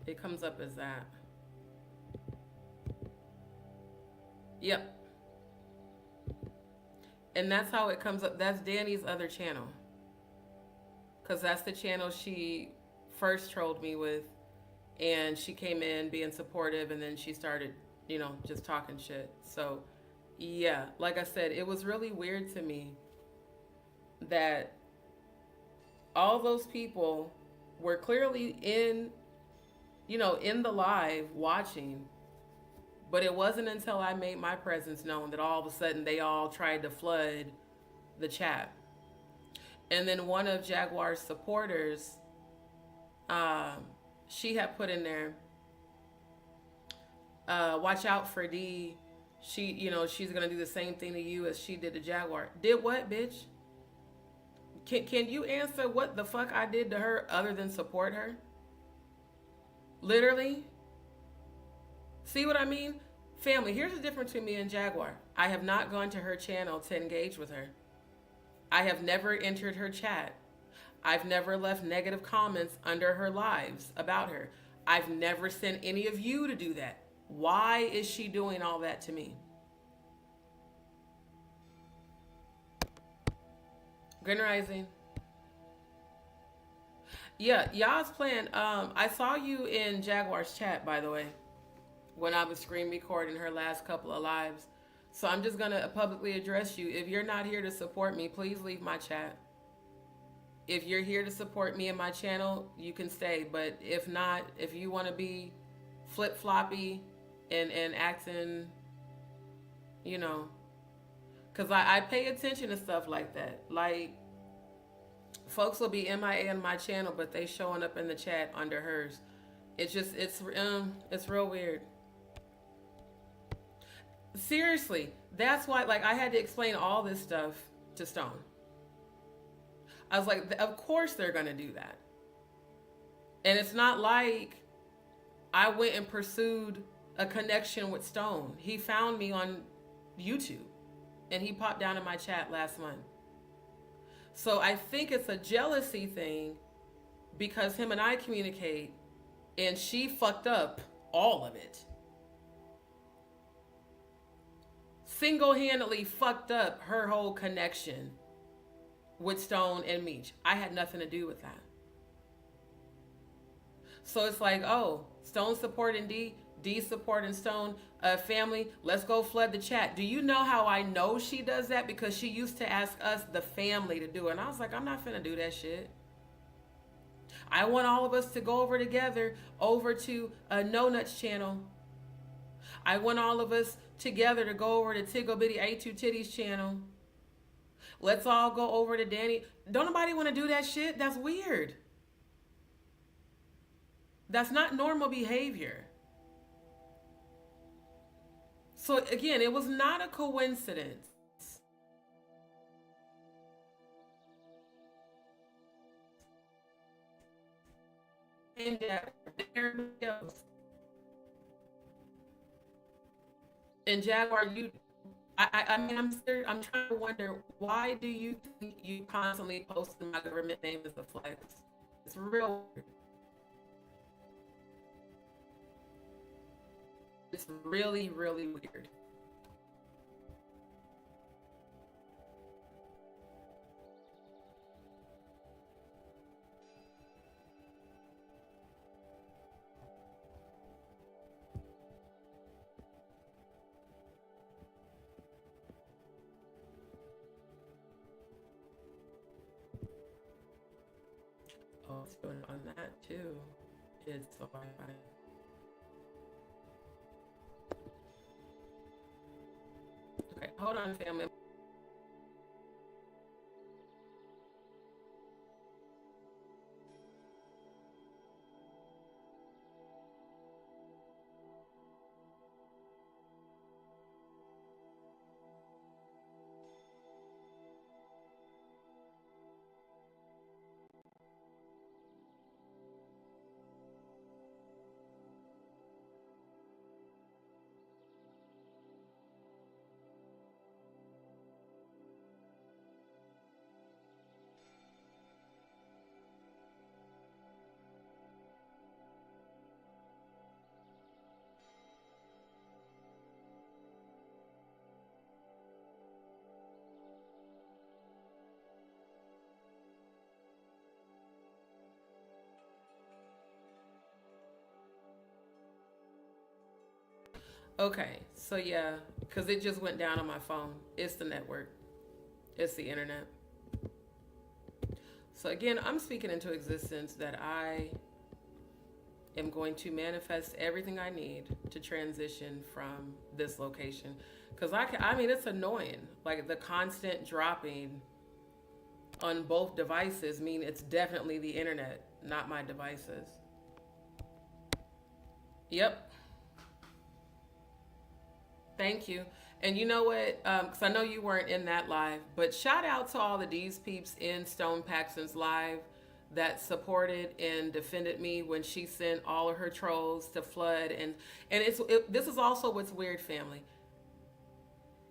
It comes up as that. Yep. And that's how it comes up. That's Danny's other channel. Because that's the channel she first trolled me with. And she came in being supportive and then she started just talking shit. So, yeah, like I said, it was really weird to me that all those people were clearly in the live watching, but it wasn't until I made my presence known that all of a sudden they all tried to flood the chat. And then one of Jaguar's supporters, um, she had put in there, watch out for D. She's gonna do the same thing to you as she did to Jaguar. Did what, bitch? Can you answer what the fuck I did to her other than support her? Literally. See what I mean? Family, here's the difference between me and Jaguar. I have not gone to her channel to engage with her. I have never entered her chat. I've never left negative comments under her lives about her. I've never sent any of you to do that. Why is she doing all that to me? Grand Rising. Yeah, y'all's playing. I saw you in Jaguar's chat, by the way, when I was screen recording her last couple of lives. So I'm just gonna publicly address you. If you're not here to support me, please leave my chat. If you're here to support me and my channel, you can stay. But if not, if you want to be flip floppy and acting, you know, because I pay attention to stuff like that. Like, folks will be MIA on my channel, but they showing up in the chat under hers. It's real weird. Seriously, that's why, like, I had to explain all this stuff to Stone. I was like, of course they're gonna do that. And it's not like I went and pursued a connection with Stone. He found me on YouTube and he popped down in my chat last month. So I think it's a jealousy thing because him and I communicate and she fucked up all of it. Single-handedly fucked up her whole connection with Stone and Meech. I had nothing to do with that. So it's like, oh, Stone supporting D supporting Stone, family, let's go flood the chat. Do you know how I know she does that? Because she used to ask us, the family, to do it. And I was like, I'm not finna do that shit. I want all of us to go over together over to No Nuts channel. I want all of us together to go over to Tiggle Bitty A2 Titties channel. Let's all go over to Danny. Don't nobody want to do that shit? That's weird. That's not normal behavior. So again, it was not a coincidence. And everybody else. And Jaguar, I mean, I'm trying to wonder, why do you think you constantly post my government name as a flex? It's real weird. It's really, really weird. Oh, it's going on that too. It's the Wi-Fi. Okay, hold on, family. Okay, so yeah, because it just went down on my phone. It's the network, it's the internet. So again, I'm speaking into existence that I am going to manifest everything I need to transition from this location. Because I mean, it's annoying. Like the constant dropping on both devices mean it's definitely the internet, not my devices. Yep. Thank you. And you know what? Because I know you weren't in that live, but shout out to all the DzPeepz in Stone Paxton's live that supported and defended me when she sent all of her trolls to flood. This is also what's weird, family.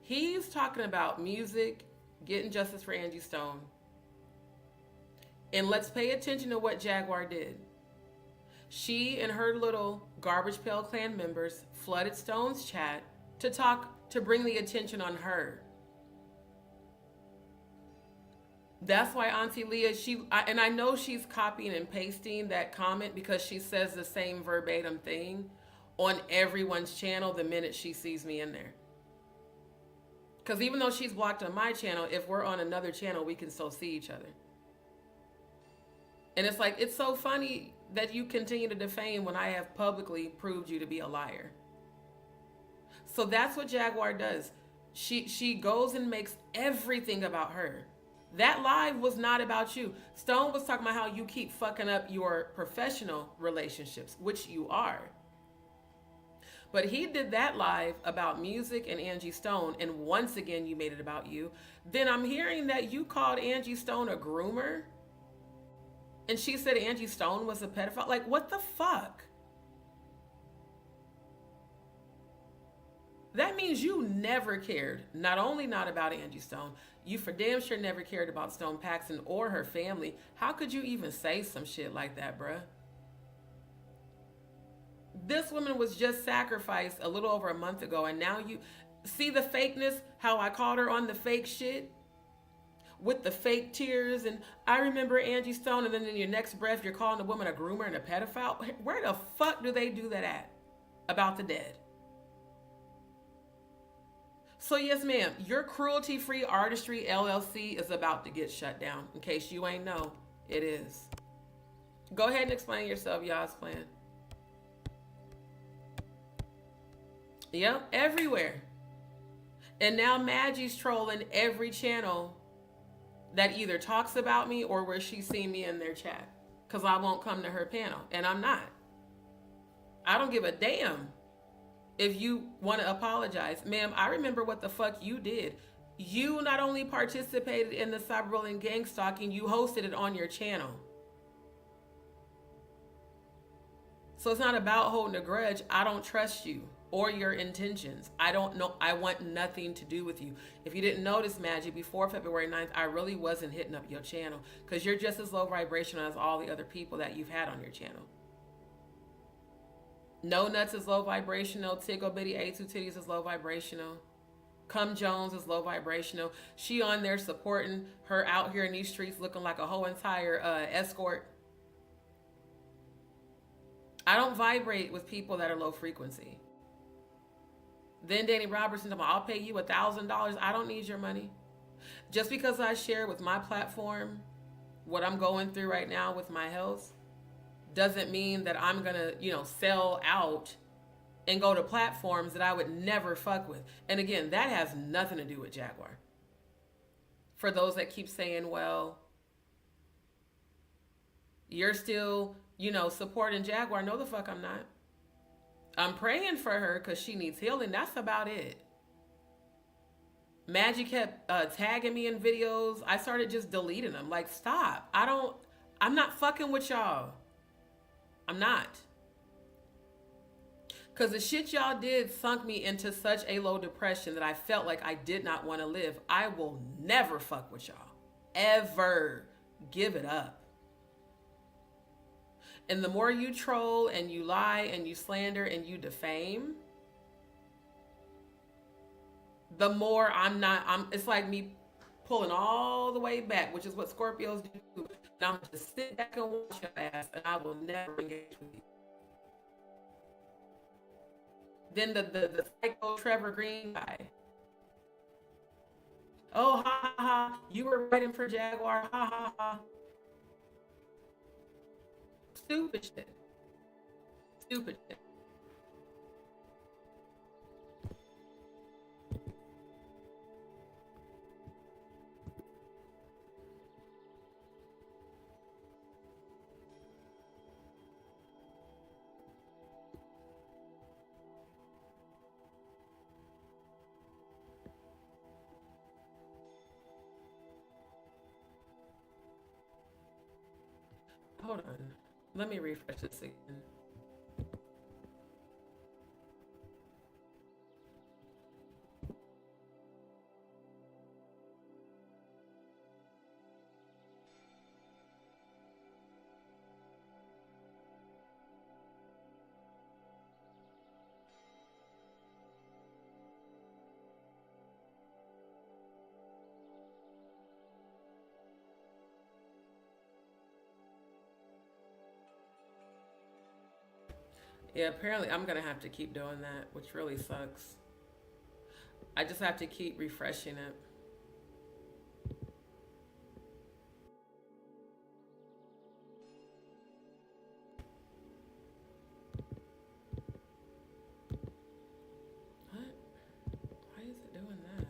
He's talking about music, getting justice for Angie Stone, and let's pay attention to what Jaguar did. She and her little Garbage Pail Clan members flooded Stone's chat to bring the attention on her. That's why Auntie Leah, and I know she's copying and pasting that comment because she says the same verbatim thing on everyone's channel the minute she sees me in there. Because even though she's blocked on my channel, if we're on another channel, we can still see each other. And it's like, it's so funny that you continue to defame when I have publicly proved you to be a liar. So that's what Jaguar does. She goes and makes everything about her. That live was not about you. Stone was talking about how you keep fucking up your professional relationships, which you are. But he did that live about music and Angie Stone, and once again you made it about you. Then I'm hearing that you called Angie Stone a groomer, and she said Angie Stone was a pedophile. Like, what the fuck? That means you never cared, not only not about Angie Stone, you for damn sure never cared about Stone Paxton or her family. How could you even say some shit like that, bruh? This woman was just sacrificed a little over a month ago, and now you see the fakeness, how I called her on the fake shit with the fake tears, and I remember Angie Stone, and then in your next breath, you're calling the woman a groomer and a pedophile. Where the fuck do they do that at? About the dead. So yes, ma'am, your Cruelty-Free Artistry LLC is about to get shut down. In case you ain't know, it is. Go ahead and explain yourself, y'all's plan. Yep, everywhere. And now Maggie's trolling every channel that either talks about me or where she's seen me in their chat. Because I won't come to her panel. And I'm not. I don't give a damn if you want to apologize. Ma'am, I remember what the fuck you did. You not only participated in the cyberbullying gang stalking, you hosted it on your channel. So it's not about holding a grudge. I don't trust you or your intentions. I don't know. I want nothing to do with you. If you didn't notice, Magic, before February 9th, I really wasn't hitting up your channel because you're just as low vibrational as all the other people that you've had on your channel. No Nuts is low vibrational. Tickle Bitty A2 Titties is low vibrational. Cum Jones is low vibrational. She on there supporting her out here in these streets looking like a whole entire escort. I don't vibrate with people that are low frequency. Then Danny Robertson, I'll pay you $1,000. I don't need your money. Just because I share with my platform what I'm going through right now with my health doesn't mean that I'm gonna, sell out and go to platforms that I would never fuck with. And again, that has nothing to do with Jaguar. For those that keep saying, well, you're still, supporting Jaguar. No, the fuck I'm not. I'm praying for her because she needs healing. That's about it. Magic kept tagging me in videos. I started just deleting them. Like, stop. I'm not fucking with y'all. I'm not. Because the shit y'all did sunk me into such a low depression that I felt like I did not want to live. I will never fuck with y'all. Ever. Give it up. And the more you troll and you lie and you slander and you defame, the more it's like me pulling all the way back, which is what Scorpios do. And I'm just sit back and watch your ass, and I will never engage with you. Then the psycho Trevor Green guy. Oh, ha ha ha. You were writing for Jaguar. Ha ha ha. Stupid shit. Stupid shit. Hold on. Let me refresh this again. Yeah, apparently I'm gonna have to keep doing that, which really sucks. I just have to keep refreshing it. What? Why is it doing that?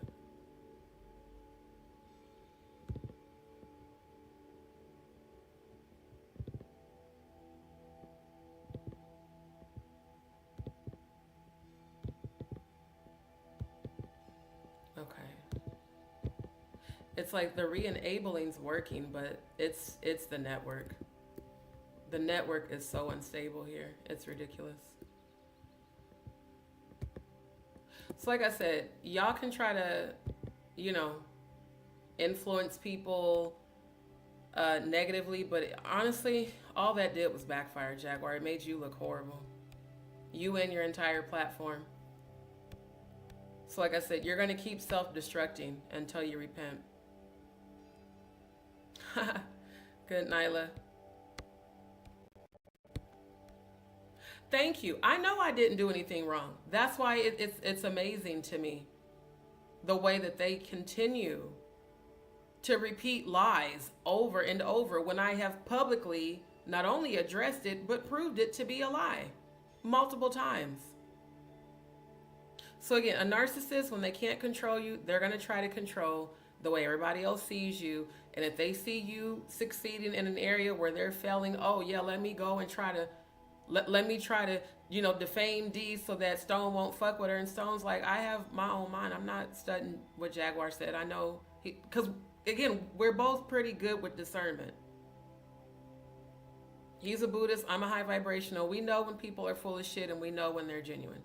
Okay. It's like the re-enabling's working, but it's the network. The network is so unstable here. It's ridiculous. So like I said, y'all can try to, you know, influence people negatively, but honestly, all that did was backfire, Jaguar. It made you look horrible. You and your entire platform. So like I said, you're gonna keep self-destructing until you repent. Good, Nyla. Thank you. I know I didn't do anything wrong. That's why it's amazing to me the way that they continue to repeat lies over and over when I have publicly not only addressed it, but proved it to be a lie multiple times. So again, a narcissist, when they can't control you, they're going to try to control the way everybody else sees you. And if they see you succeeding in an area where they're failing, oh yeah, let me go and try to, let me try to, you know, defame Dee so that Stone won't fuck with her. And Stone's like, I have my own mind. I'm not studying what Jaguar said. I know, because again, we're both pretty good with discernment. He's a Buddhist. I'm a high vibrational. We know when people are full of shit and we know when they're genuine.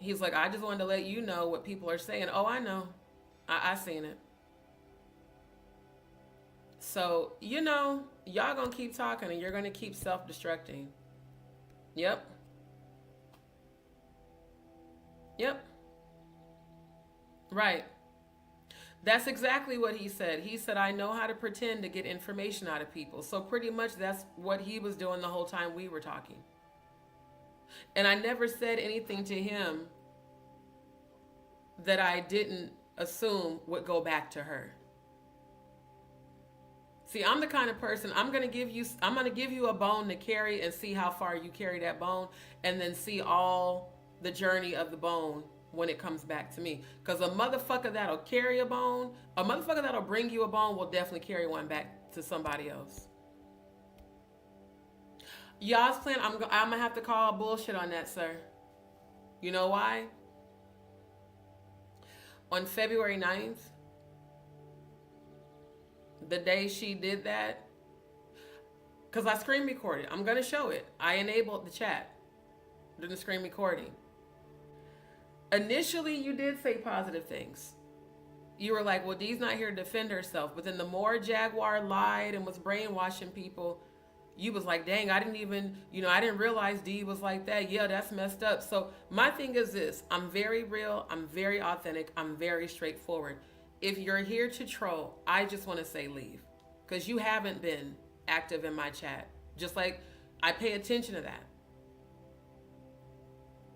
He's like, I just wanted to let you know what people are saying. Oh, I know. I seen it. So, you know, y'all gonna keep talking and you're gonna keep self-destructing. Yep. Yep. Right. That's exactly what he said. He said, I know how to pretend to get information out of people. So pretty much that's what he was doing the whole time we were talking. And I never said anything to him that I didn't assume would go back to her. See, I'm the kind of person, I'm going to give you a bone to carry and see how far you carry that bone, and then see all the journey of the bone when it comes back to me. Because a motherfucker that'll carry a bone, a motherfucker that'll bring you a bone will definitely carry one back to somebody else. Y'all's plan, I'm gonna have to call bullshit on that, sir. You know why? On February 9th, the day she did that, because I screen recorded. I'm going to show it. I enabled the chat during the screen recording. Initially, you did say positive things. You were like, well, Dee's not here to defend herself. But then the more Jaguar lied and was brainwashing people, you was like, dang, I didn't realize Dee was like that. Yeah, that's messed up. So my thing is this. I'm very real. I'm very authentic. I'm very straightforward. If you're here to troll, I just want to say leave. Because you haven't been active in my chat. Just like I pay attention to that.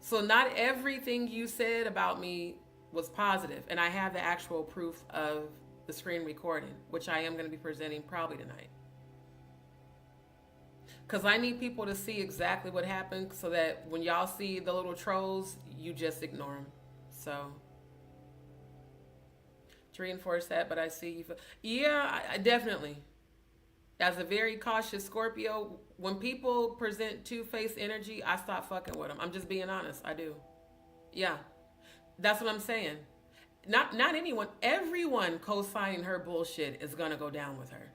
So not everything you said about me was positive, and I have the actual proof of the screen recording, which I am going to be presenting probably tonight. Because I need people to see exactly what happened so that when y'all see the little trolls, you just ignore them. So, to reinforce that, but I see you. Yeah, I definitely. As a very cautious Scorpio, when people present two-faced energy, I stop fucking with them. I'm just being honest. I do. Yeah, that's what I'm saying. Not anyone. Everyone co-signing her bullshit is gonna go down with her.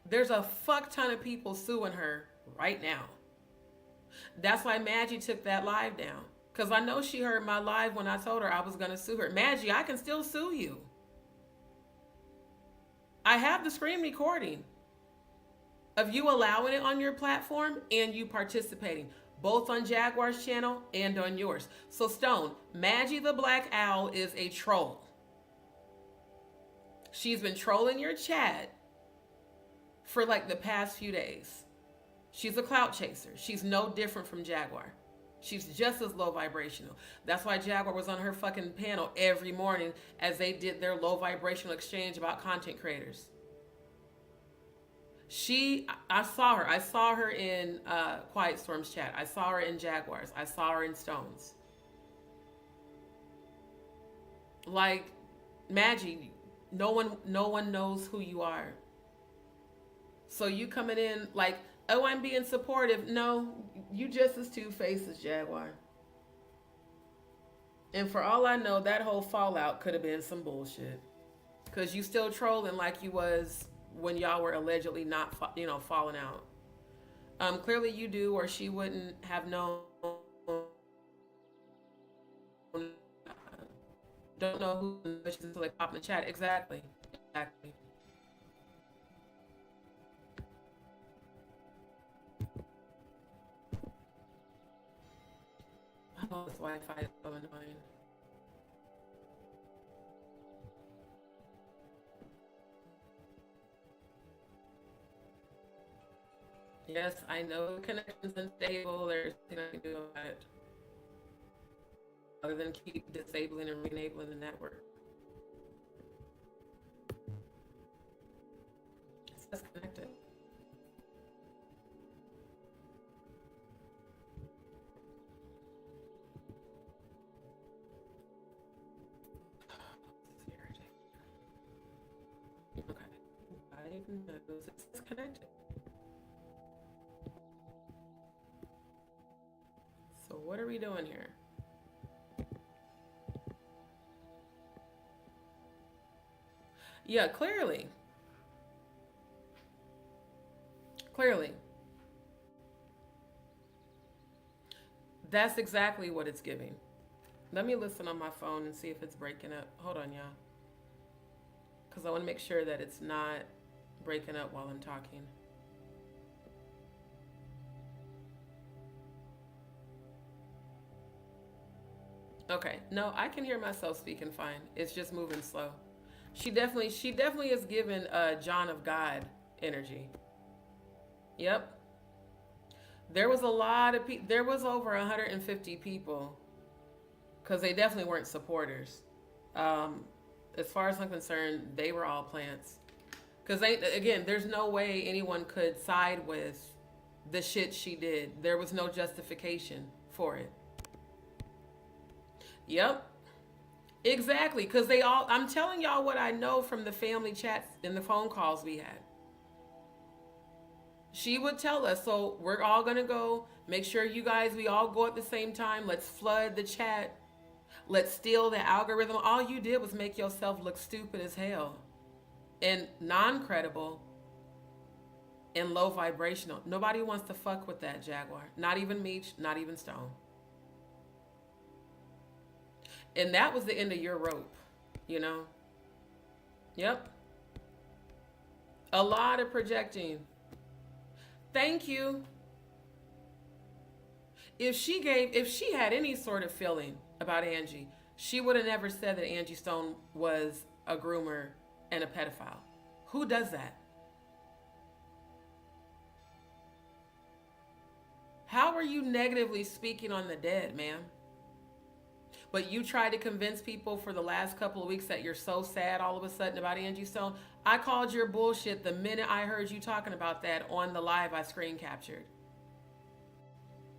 There's a fuck ton of people suing her right now. That's why Maggie took that live down. Because I know she heard my live when I told her I was going to sue her. Maggie, I can still sue you. I have the screen recording of you allowing it on your platform and you participating, both on Jaguar's channel and on yours. So Stone, Maggie the Black Owl is a troll. She's been trolling your chat for like the past few days. She's a clout chaser. She's no different from Jaguar. She's just as low vibrational. That's why Jaguar was on her fucking panel every morning as they did their low vibrational exchange about content creators. I saw her. I saw her in Quiet Storm's chat. I saw her in Jaguars. I saw her in Stone's. Like, Maggie, no one knows who you are. So you coming in like, oh, I'm being supportive. No, you just as two-faced as Jaguar. And for all I know, that whole fallout could have been some bullshit. Because you still trolling like you was when y'all were allegedly not, falling out. Clearly you do, or she wouldn't have known. Don't know who until they pop in the chat. Exactly. Oh, this Wi-Fi is so annoying. Yes, I know the connection's unstable. There's nothing I can do about it other than keep disabling and re-enabling the network. It says connected. Okay. I even knows it says connected. So what are we doing here? Yeah, clearly. That's exactly what it's giving. Let me listen on my phone and see if it's breaking up. Hold on, y'all. Because I want to make sure that it's not breaking up while I'm talking. Okay, no, I can hear myself speaking fine. It's just moving slow. She definitely is giving John of God energy. Yep. There was a lot of people. There was over 150 people, because they definitely weren't supporters. As far as I'm concerned, they were all plants. Because again, there's no way anyone could side with the shit she did. There was no justification for it. Yep. Exactly, because I'm telling y'all what I know from the family chats and the phone calls we had. She would tell us, so we're all going to go, make sure you guys, we all go at the same time. Let's flood the chat. Let's steal the algorithm. All you did was make yourself look stupid as hell and non-credible and low vibrational. Nobody wants to fuck with that, Jaguar. Not even Meech, not even Stone. And that was the end of your rope, you know? Yep. A lot of projecting. Thank you. If she had any sort of feeling about Angie, she would have never said that Angie Stone was a groomer and a pedophile. Who does that? How are you negatively speaking on the dead, ma'am? But you tried to convince people for the last couple of weeks that you're so sad all of a sudden about Angie Stone. I called your bullshit the minute I heard you talking about that on the live I screen captured.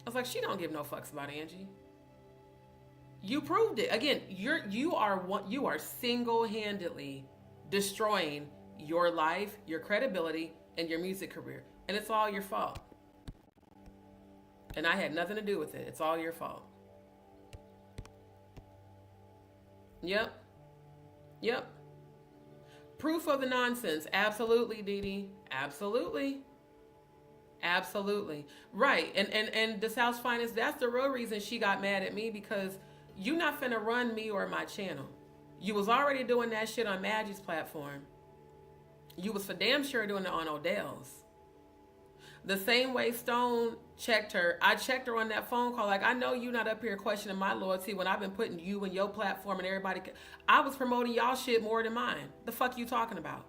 I was like, she don't give no fucks about Angie. You proved it. Again, you are single-handedly destroying your life, your credibility, and your music career. And it's all your fault. And I had nothing to do with it. It's all your fault. Yep. Yep. Proof of the nonsense. Absolutely, Dee Dee. Absolutely. Absolutely. Right. And the South's Finest, that's the real reason she got mad at me, because you not finna run me or my channel. You was already doing that shit on Maggie's platform. You was for damn sure doing it on Odell's. The same way Stone checked her, I checked her on that phone call. Like, I know you not up here questioning my loyalty when I've been putting you and your platform and everybody. I was promoting y'all shit more than mine. The fuck you talking about?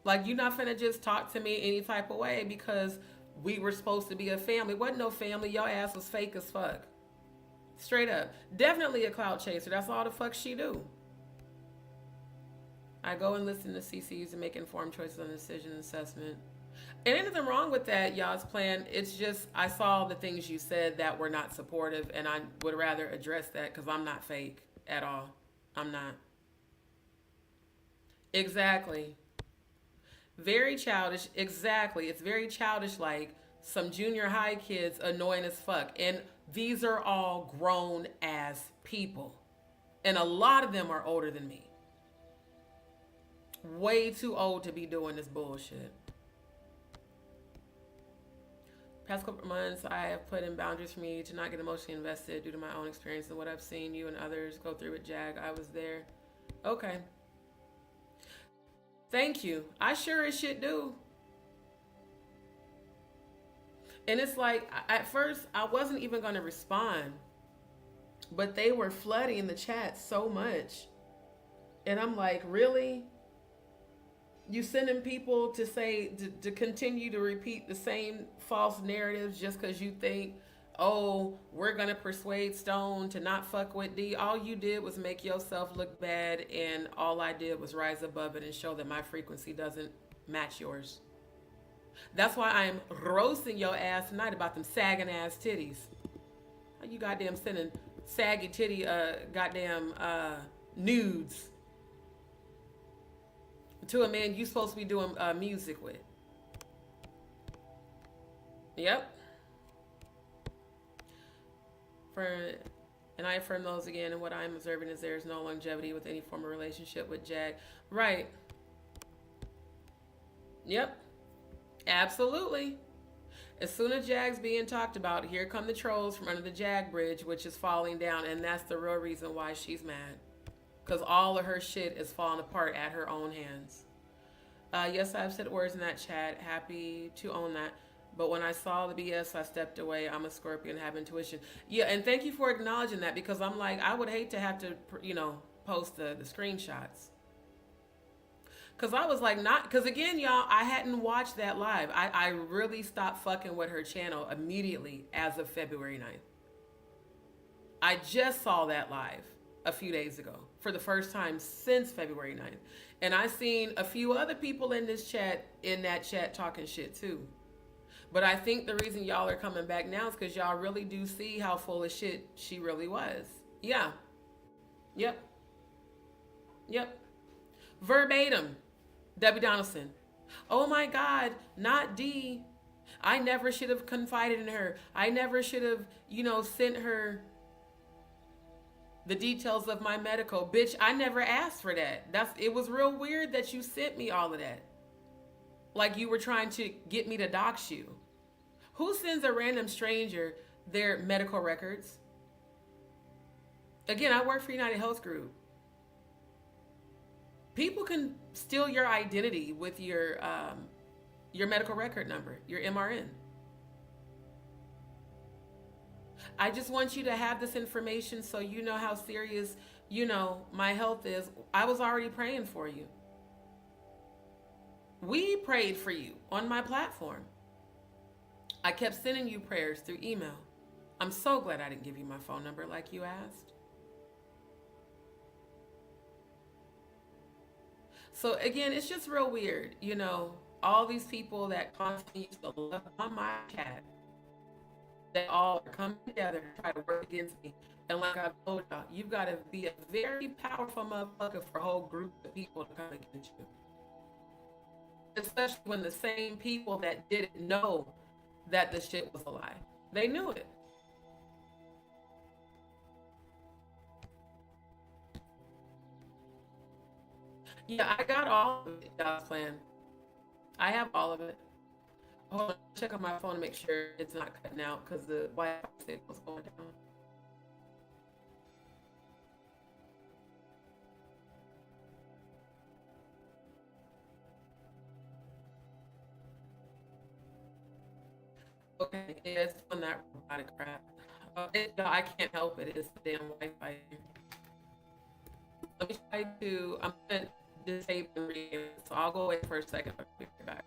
Like, you not finna just talk to me any type of way because we were supposed to be a family. Wasn't no family. Your ass was fake as fuck. Straight up. Definitely a clout chaser. That's all the fuck she do. I go and listen to CCs and make informed choices on decision assessment. And ain't nothing wrong with that, y'all's plan. It's just, I saw the things you said that were not supportive, and I would rather address that because I'm not fake at all. I'm not. Exactly. Very childish. Exactly. It's very childish, like some junior high kids annoying as fuck. And these are all grown ass people. And a lot of them are older than me. Way too old to be doing this bullshit. Past couple of months, I have put in boundaries for me to not get emotionally invested due to my own experience and what I've seen you and others go through with Jag. I was there. Okay. Thank you. I sure as shit do. And it's like, at first, I wasn't even going to respond. But they were flooding the chat so much. And I'm like, really? You sending people to say, to continue to repeat the same false narratives just because you think, oh, we're going to persuade Stone to not fuck with D. All you did was make yourself look bad, and all I did was rise above it and show that my frequency doesn't match yours. That's why I'm roasting your ass tonight about them sagging ass titties. How you goddamn sending saggy titty goddamn nudes to a man you supposed to be doing music with? Yep. And I affirm those again, and what I'm observing is there is no longevity with any form of relationship with Jag. Right. Yep. Absolutely. As soon as Jag's being talked about, here come the trolls from under the Jag bridge, which is falling down, and that's the real reason why she's mad. Because all of her shit is falling apart at her own hands. Yes, I've said words in that chat. Happy to own that. But when I saw the BS, I stepped away. I'm a Scorpion, have intuition. Yeah, and thank you for acknowledging that, because I'm like, I would hate to have to, post the screenshots. Because I was like, because again, y'all, I hadn't watched that live. I really stopped fucking with her channel immediately as of February 9th. I just saw that live a few days ago for the first time since February 9th. And I seen a few other people in that chat talking shit too. But I think the reason y'all are coming back now is because y'all really do see how full of shit she really was. Yeah. Yep. Yep. Verbatim. Debbie Donaldson. Oh my God, not D. I never should have confided in her. I never should have, sent her the details of my medical. Bitch, I never asked for that. It was real weird that you sent me all of that. Like you were trying to get me to dox you. Who sends a random stranger their medical records? Again, I work for United Health Group. People can steal your identity with your medical record number, your MRN. I just want you to have this information so you know how serious, my health is. I was already praying for you. We prayed for you on my platform. I kept sending you prayers through email. I'm so glad I didn't give you my phone number like you asked. So again, it's just real weird, you know, all these people that constantly used to love on my chat, they all are coming together to try to work against me. And like I've told y'all, you've got to be a very powerful motherfucker for a whole group of people to come against you. Especially when the same people that didn't know that the shit was a lie. They knew it. Yeah, I got all of it, God's plan. I have all of it. Hold on, check on my phone to make sure it's not cutting out because the Wi-Fi signal's going down. Okay, yeah, it's doing that robotic crap. No, I can't help it. It's the damn Wi-Fi. Let me try to. I'm gonna disable and re so I'll go away for a second. I'll be right back.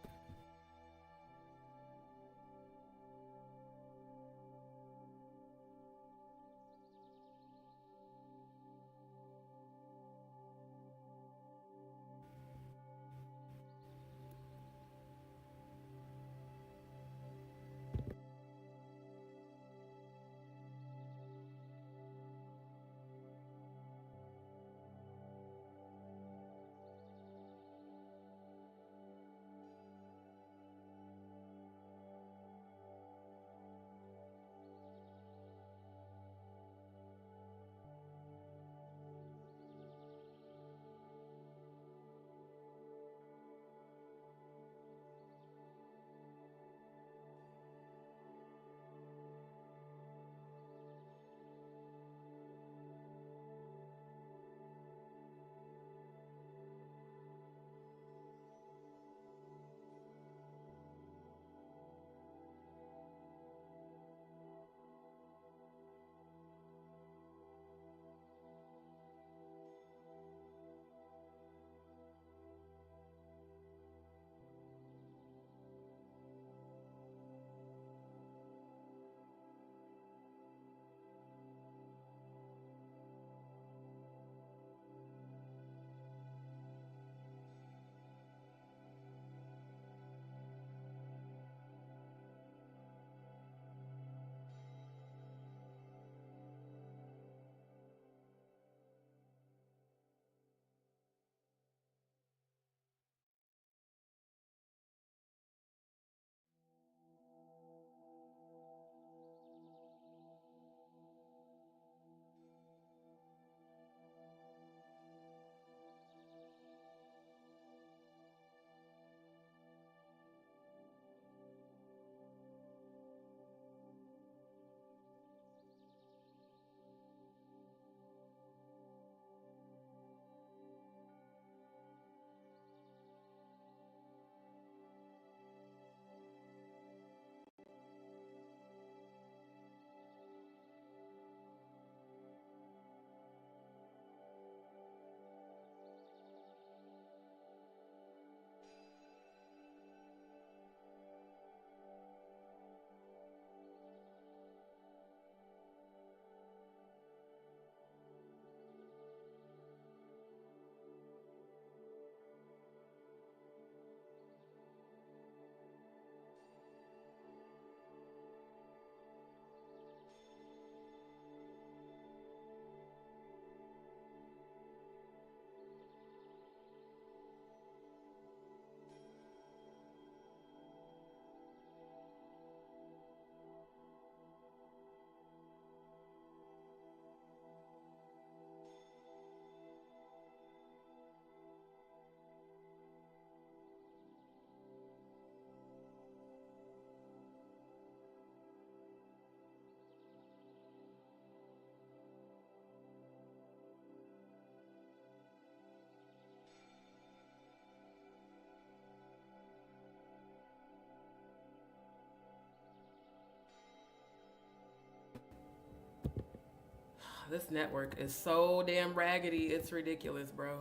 This network is so damn raggedy. It's ridiculous, bro.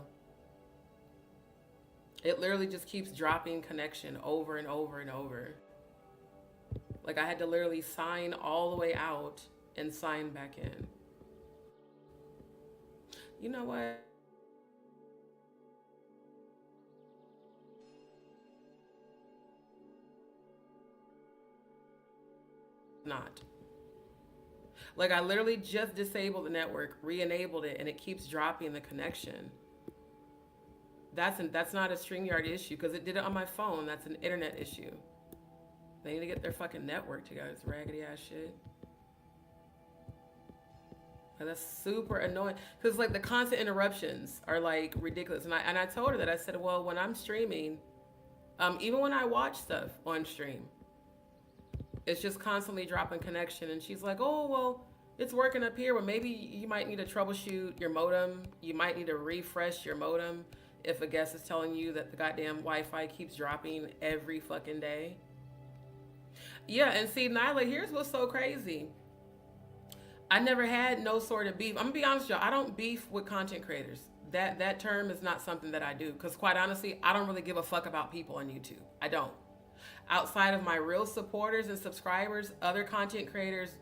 It literally just keeps dropping connection over and over and over. Like I had to literally sign all the way out and sign back in. You know what? Not. Like I literally just disabled the network, re-enabled it, and it keeps dropping the connection. That's not a StreamYard issue because it did it on my phone. That's an internet issue. They need to get their fucking network together. It's raggedy ass shit. And that's super annoying because like the constant interruptions are like ridiculous. And I told her that. I said, well, when I'm streaming, even when I watch stuff on stream, it's just constantly dropping connection. And she's like, oh, well, it's working up here. Well, maybe you might need to troubleshoot your modem. You might need to refresh your modem if a guest is telling you that the goddamn Wi-Fi keeps dropping every fucking day. Yeah, and see, Nyla, here's what's so crazy. I never had no sort of beef. I'm gonna be honest with y'all, I don't beef with content creators. That term is not something that I do. Because quite honestly, I don't really give a fuck about people on YouTube. I don't. Outside of my real supporters and subscribers, other content creators,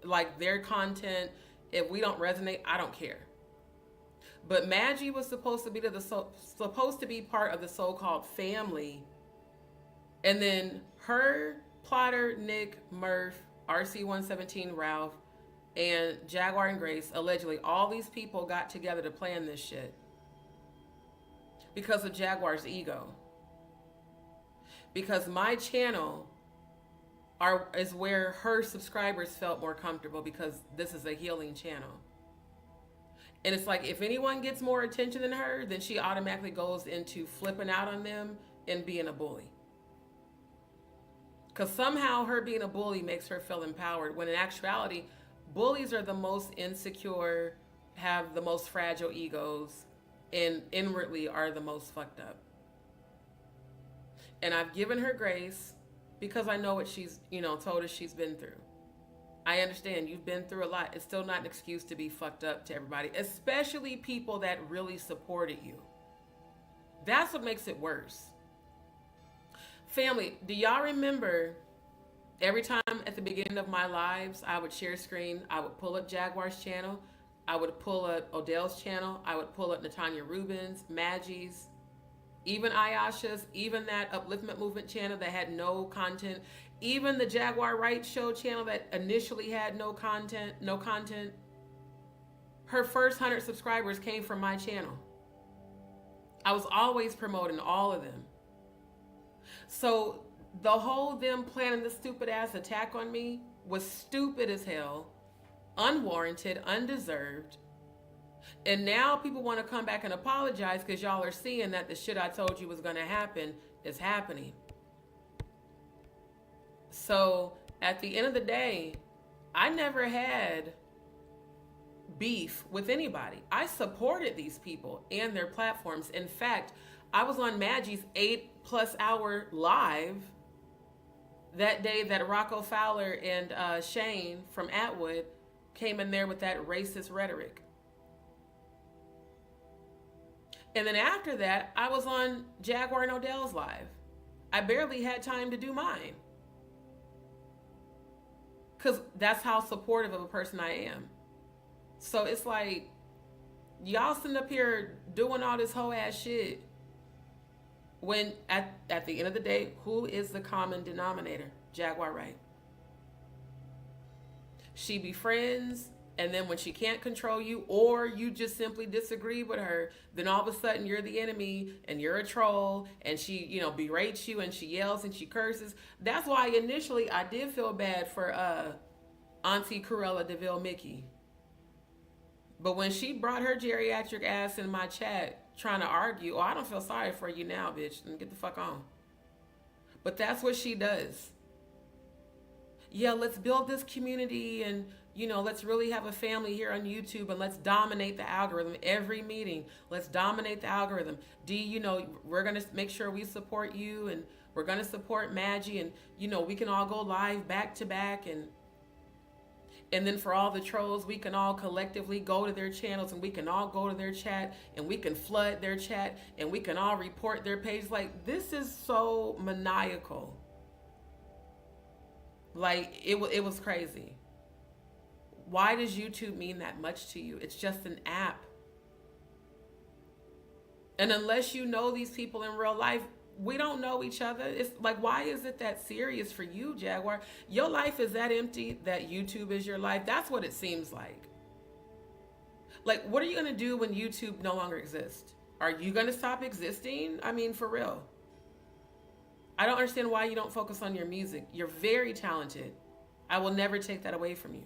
like their content, if we don't resonate, I don't care. But Maggie was supposed to be part of the so-called family, and then her, Plotter, Nick, Murph, RC117, Ralph, and Jaguar and Grace, allegedly, all these people got together to plan this shit because of Jaguar's ego. Because my channel is where her subscribers felt more comfortable because this is a healing channel. And it's like if anyone gets more attention than her, then she automatically goes into flipping out on them and being a bully. Because somehow her being a bully makes her feel empowered, when in actuality, bullies are the most insecure, have the most fragile egos, and inwardly are the most fucked up. And I've given her grace because I know what she's, told us she's been through. I understand you've been through a lot. It's still not an excuse to be fucked up to everybody, especially people that really supported you. That's what makes it worse. Family, do y'all remember every time at the beginning of my lives, I would share screen, I would pull up Jaguar's channel, I would pull up Odell's channel, I would pull up Natanya Rubin's, Maggie's, even Ayasha's, even that Upliftment Movement channel that had no content, even the Jaguar Right Show channel that initially had no content. Her first 100 subscribers came from my channel. I was always promoting all of them. So the whole them planning the stupid ass attack on me was stupid as hell, unwarranted, undeserved. And now people want to come back and apologize because y'all are seeing that the shit I told you was going to happen is happening. So at the end of the day, I never had beef with anybody. I supported these people and their platforms. In fact, I was on Maggie's 8+ hour live that day that Rocco Fowler and Shane from Atwood came in there with that racist rhetoric. And then after that, I was on Jaguar and Odell's live. I barely had time to do mine. Because that's how supportive of a person I am. So it's like, y'all sitting up here doing all this whole ass shit. When at the end of the day, who is the common denominator? Jaguar Right. She befriends, and then when she can't control you, or you just simply disagree with her, then all of a sudden you're the enemy and you're a troll, and she, berates you and she yells and she curses. That's why initially I did feel bad for Auntie Cruella DeVille Mickey. But when she brought her geriatric ass in my chat trying to argue, I don't feel sorry for you now, bitch, and get the fuck on. But that's what she does. Yeah, let's build this community and, let's really have a family here on YouTube and let's dominate the algorithm. Every meeting, let's dominate the algorithm. We're going to make sure we support you and we're going to support Maggie and, we can all go live back to back and then for all the trolls, we can all collectively go to their channels and we can all go to their chat and we can flood their chat and we can all report their page. Like, this is so maniacal. Like, it was crazy. Why does YouTube mean that much to you? It's just an app. And unless you know these people in real life, we don't know each other. It's like, why is it that serious for you, Jaguar? Your life is that empty that YouTube is your life? That's what it seems like. Like, what are you going to do when YouTube no longer exists? Are you going to stop existing? I mean, for real. I don't understand why you don't focus on your music. You're very talented. I will never take that away from you.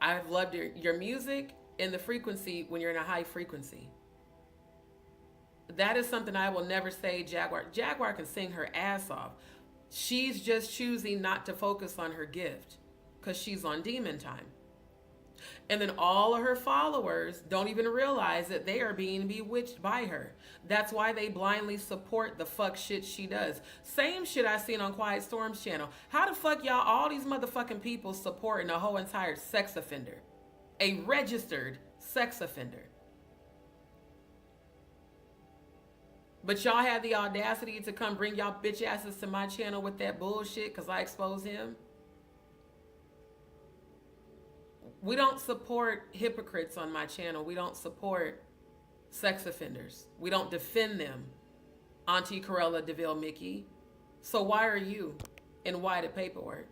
I've loved your music and the frequency when you're in a high frequency. That is something I will never say Jaguar. Jaguar can sing her ass off. She's just choosing not to focus on her gift because she's on demon time. And then all of her followers don't even realize that they are being bewitched by her. That's why they blindly support the fuck shit she does. Same shit I seen on Quiet Storm's channel. How the fuck y'all, all these motherfucking people supporting a whole entire sex offender? A registered sex offender. But y'all had the audacity to come bring y'all bitch asses to my channel with that bullshit because I exposed him. We don't support hypocrites on my channel. We don't support sex offenders. We don't defend them. Auntie Corella DeVille Mickey. So why are you? And why the paperwork?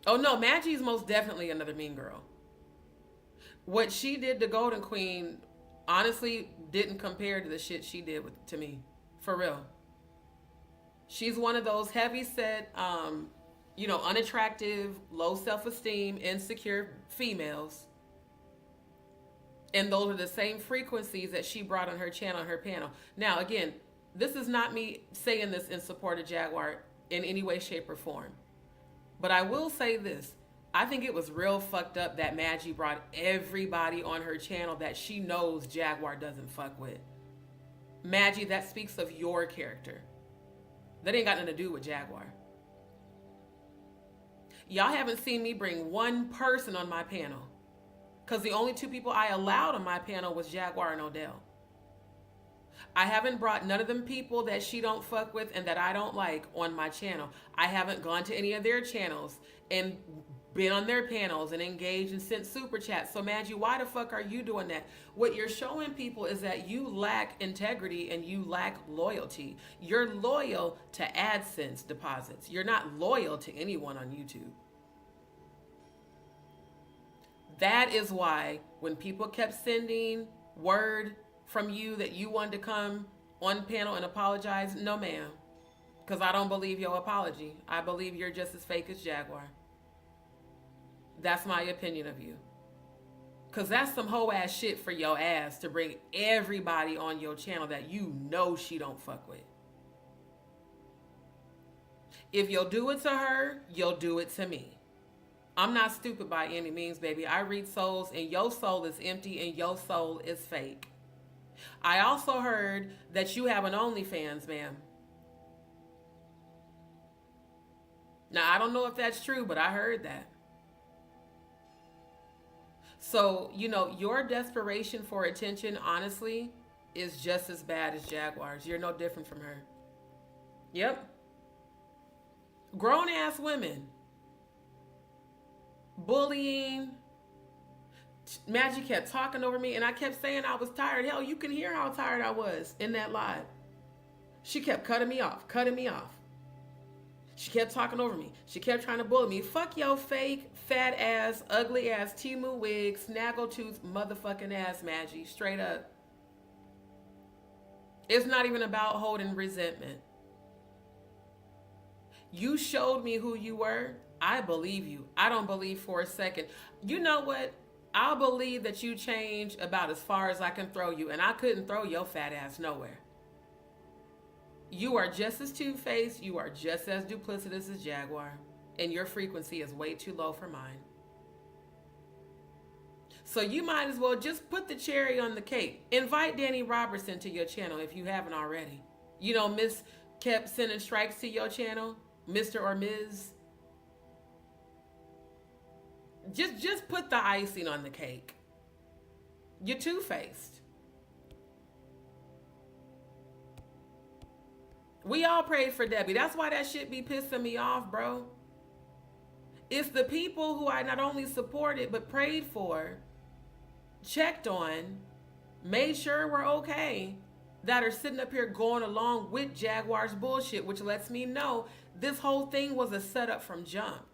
Oh no, Maggie's most definitely another mean girl. What she did to Golden Queen honestly didn't compare to the shit she did to me. For real. She's one of those heavy set, unattractive, low self-esteem, insecure females. And those are the same frequencies that she brought on her channel, her panel. Now, again, this is not me saying this in support of Jaguar in any way, shape, or form. But I will say this. I think it was real fucked up that Maggie brought everybody on her channel that she knows Jaguar doesn't fuck with. Maggie, that speaks of your character. That ain't got nothing to do with Jaguar. Y'all haven't seen me bring one person on my panel. Because the only two people I allowed on my panel was Jaguar and Odell. I haven't brought none of them people that she don't fuck with and that I don't like on my channel. I haven't gone to any of their channels and been on their panels and engaged and sent super chats. So Maggie, why the fuck are you doing that? What you're showing people is that you lack integrity and you lack loyalty. You're loyal to AdSense deposits. You're not loyal to anyone on YouTube. That is why when people kept sending word from you that you wanted to come on panel and apologize, no ma'am. Because I don't believe your apology. I believe you're just as fake as Jaguar. That's my opinion of you. Because that's some hoe ass shit for your ass to bring everybody on your channel that you know she don't fuck with. If you'll do it to her, you'll do it to me. I'm not stupid by any means, baby. I read souls and your soul is empty and your soul is fake. I also heard that you have an OnlyFans, ma'am. Now, I don't know if that's true, but I heard that. So, your desperation for attention, honestly, is just as bad as Jaguar's. You're no different from her. Yep. Grown-ass women. Bullying. Maggie kept talking over me, and I kept saying I was tired. Hell, you can hear how tired I was in that live. She kept cutting me off. She kept talking over me. She kept trying to bully me. Fuck your fake, fat ass, ugly ass, Timu wig, snaggletooth motherfucking ass, Maggie. Straight up. It's not even about holding resentment. You showed me who you were. I believe you. I don't believe for a second. You know what? I'll believe that you changed about as far as I can throw you. And I couldn't throw your fat ass nowhere. You are just as two-faced, you are just as duplicitous as Jaguar, and your frequency is way too low for mine. So you might as well just put the cherry on the cake. Invite Danny Robertson to your channel if you haven't already. Miss kept sending strikes to your channel, Mr. or Ms. Just put the icing on the cake. You're two-faced. We all prayed for Debbie. That's why that shit be pissing me off, bro. It's the people who I not only supported but prayed for, checked on, made sure we're okay, that are sitting up here going along with Jaguar's bullshit, which lets me know this whole thing was a setup from jump.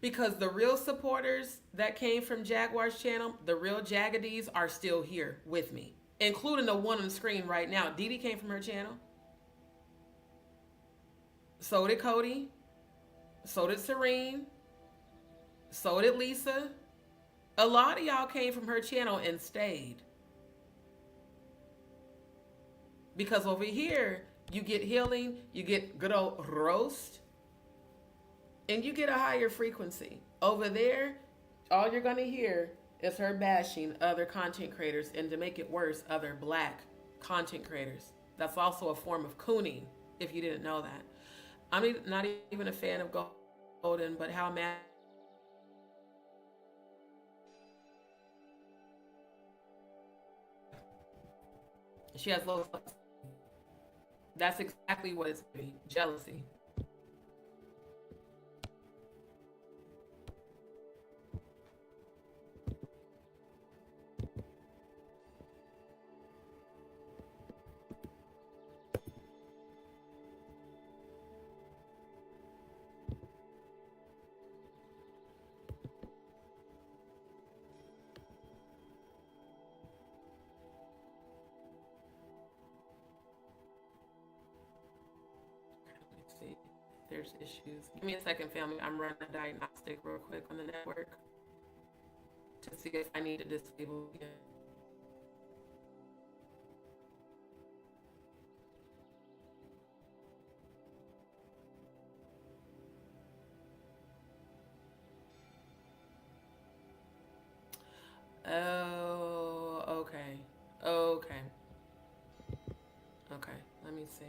Because the real supporters that came from Jaguar's channel, the real Jagadies, are still here with me, including the one on the screen right now. Dee Dee came from her channel. So did Cody. So did Serene. So did Lisa. A lot of y'all came from her channel and stayed. Because over here, you get healing, you get good old roast, and you get a higher frequency. Over there, all you're going to hear is her bashing other content creators, and to make it worse, other black content creators. That's also a form of cooning, if you didn't know that. I'm not even a fan of Golden, but how mad she has low self-esteem. That's exactly what it's be. Jealousy. See, there's issues. Give me a second, family. I'm running a diagnostic real quick on the network to see if I need to disable again. Oh, okay. Okay. Okay, let me see.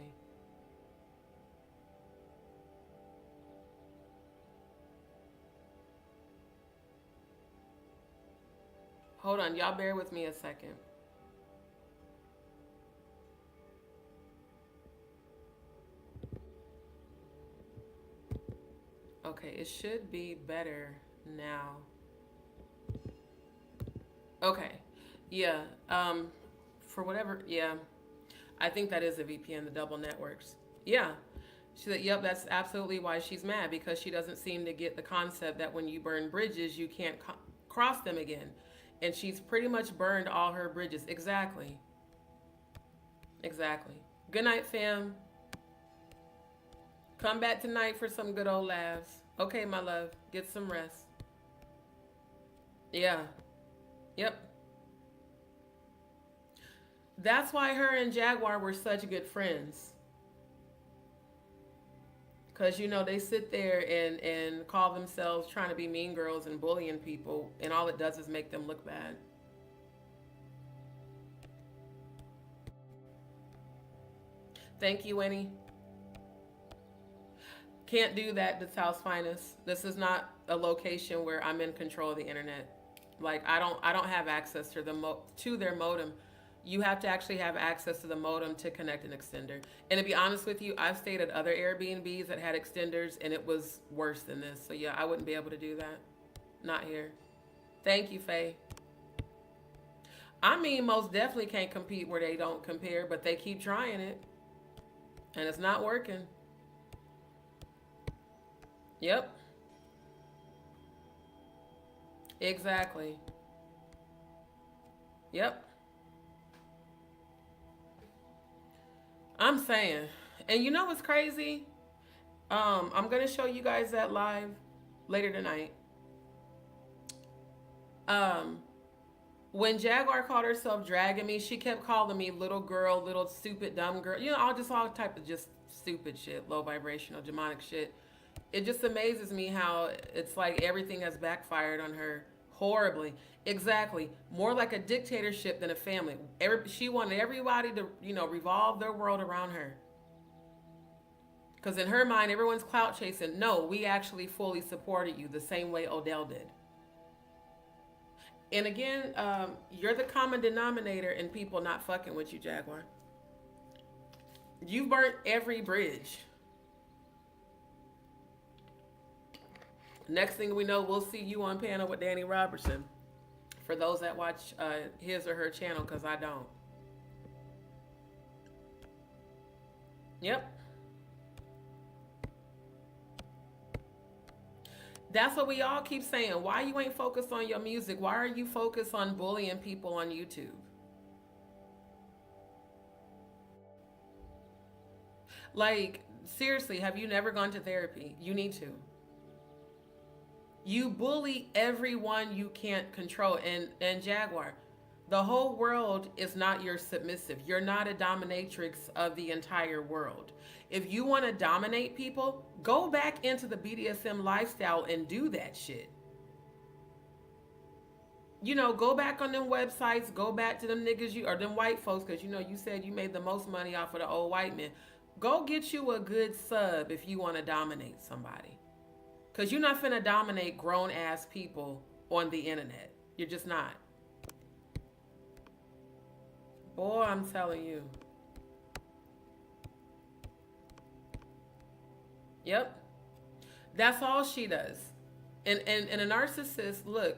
Hold on, y'all bear with me a second. Okay, it should be better now. Okay, yeah, for whatever, yeah, I think that is a VPN, the double networks. Yeah, she said, yep, that's absolutely why she's mad, because she doesn't seem to get the concept that when you burn bridges, you can't cross them again. And she's pretty much burned all her bridges. Exactly. Exactly. Good night, fam. Come back tonight for some good old laughs. Okay, my love. Get some rest. Yeah. Yep. That's why her and Jaguar were such good friends. Because, you know, they sit there and call themselves trying to be mean girls and bullying people, and all it does is make them look bad. Thank you, Winnie. Can't do that, the House Finest. This is not a location where I'm in control of the internet. Like, I don't have access to their modem. You have to actually have access to the modem to connect an extender. And to be honest with you, I've stayed at other Airbnbs that had extenders, and it was worse than this. So yeah, I wouldn't be able to do that. Not here. Thank you, Faye. I mean, most definitely can't compete where they don't compare, but they keep trying it. And it's not working. Yep. Exactly. Yep. I'm saying. And you know what's crazy? I'm going to show you guys that live later tonight. When Jaguar called herself dragging me, she kept calling me little girl, little stupid, dumb girl. You know, all type of just stupid shit, low vibrational, demonic shit. It just amazes me how it's like everything has backfired on her horribly. Exactly. More like a dictatorship than a family. She wanted everybody to, you know, revolve their world around her. Because in her mind, everyone's clout chasing. No, we actually fully supported you the same way Odell did. And again, you're the common denominator in people not fucking with you, Jaguar. You burnt every bridge. Next thing we know, we'll see you on panel with Danny Robertson. For those that watch his or her channel, because I don't. Yep. That's what we all keep saying. Why you ain't focused on your music? Why are you focused on bullying people on YouTube? Like, seriously, have you never gone to therapy? You need to. You bully everyone you can't control. And Jaguar, the whole world is not your submissive. You're not a dominatrix of the entire world. If you want to dominate people, go back into the BDSM lifestyle and do that shit. You know, go back on them websites, go back to them niggas you or them white folks, because you know you said you made the most money off of the old white men. Go get you a good sub if you want to dominate somebody. Because you're not finna dominate grown ass people on the internet. You're just not. Boy, I'm telling you. Yep. That's all she does. And a narcissist, look,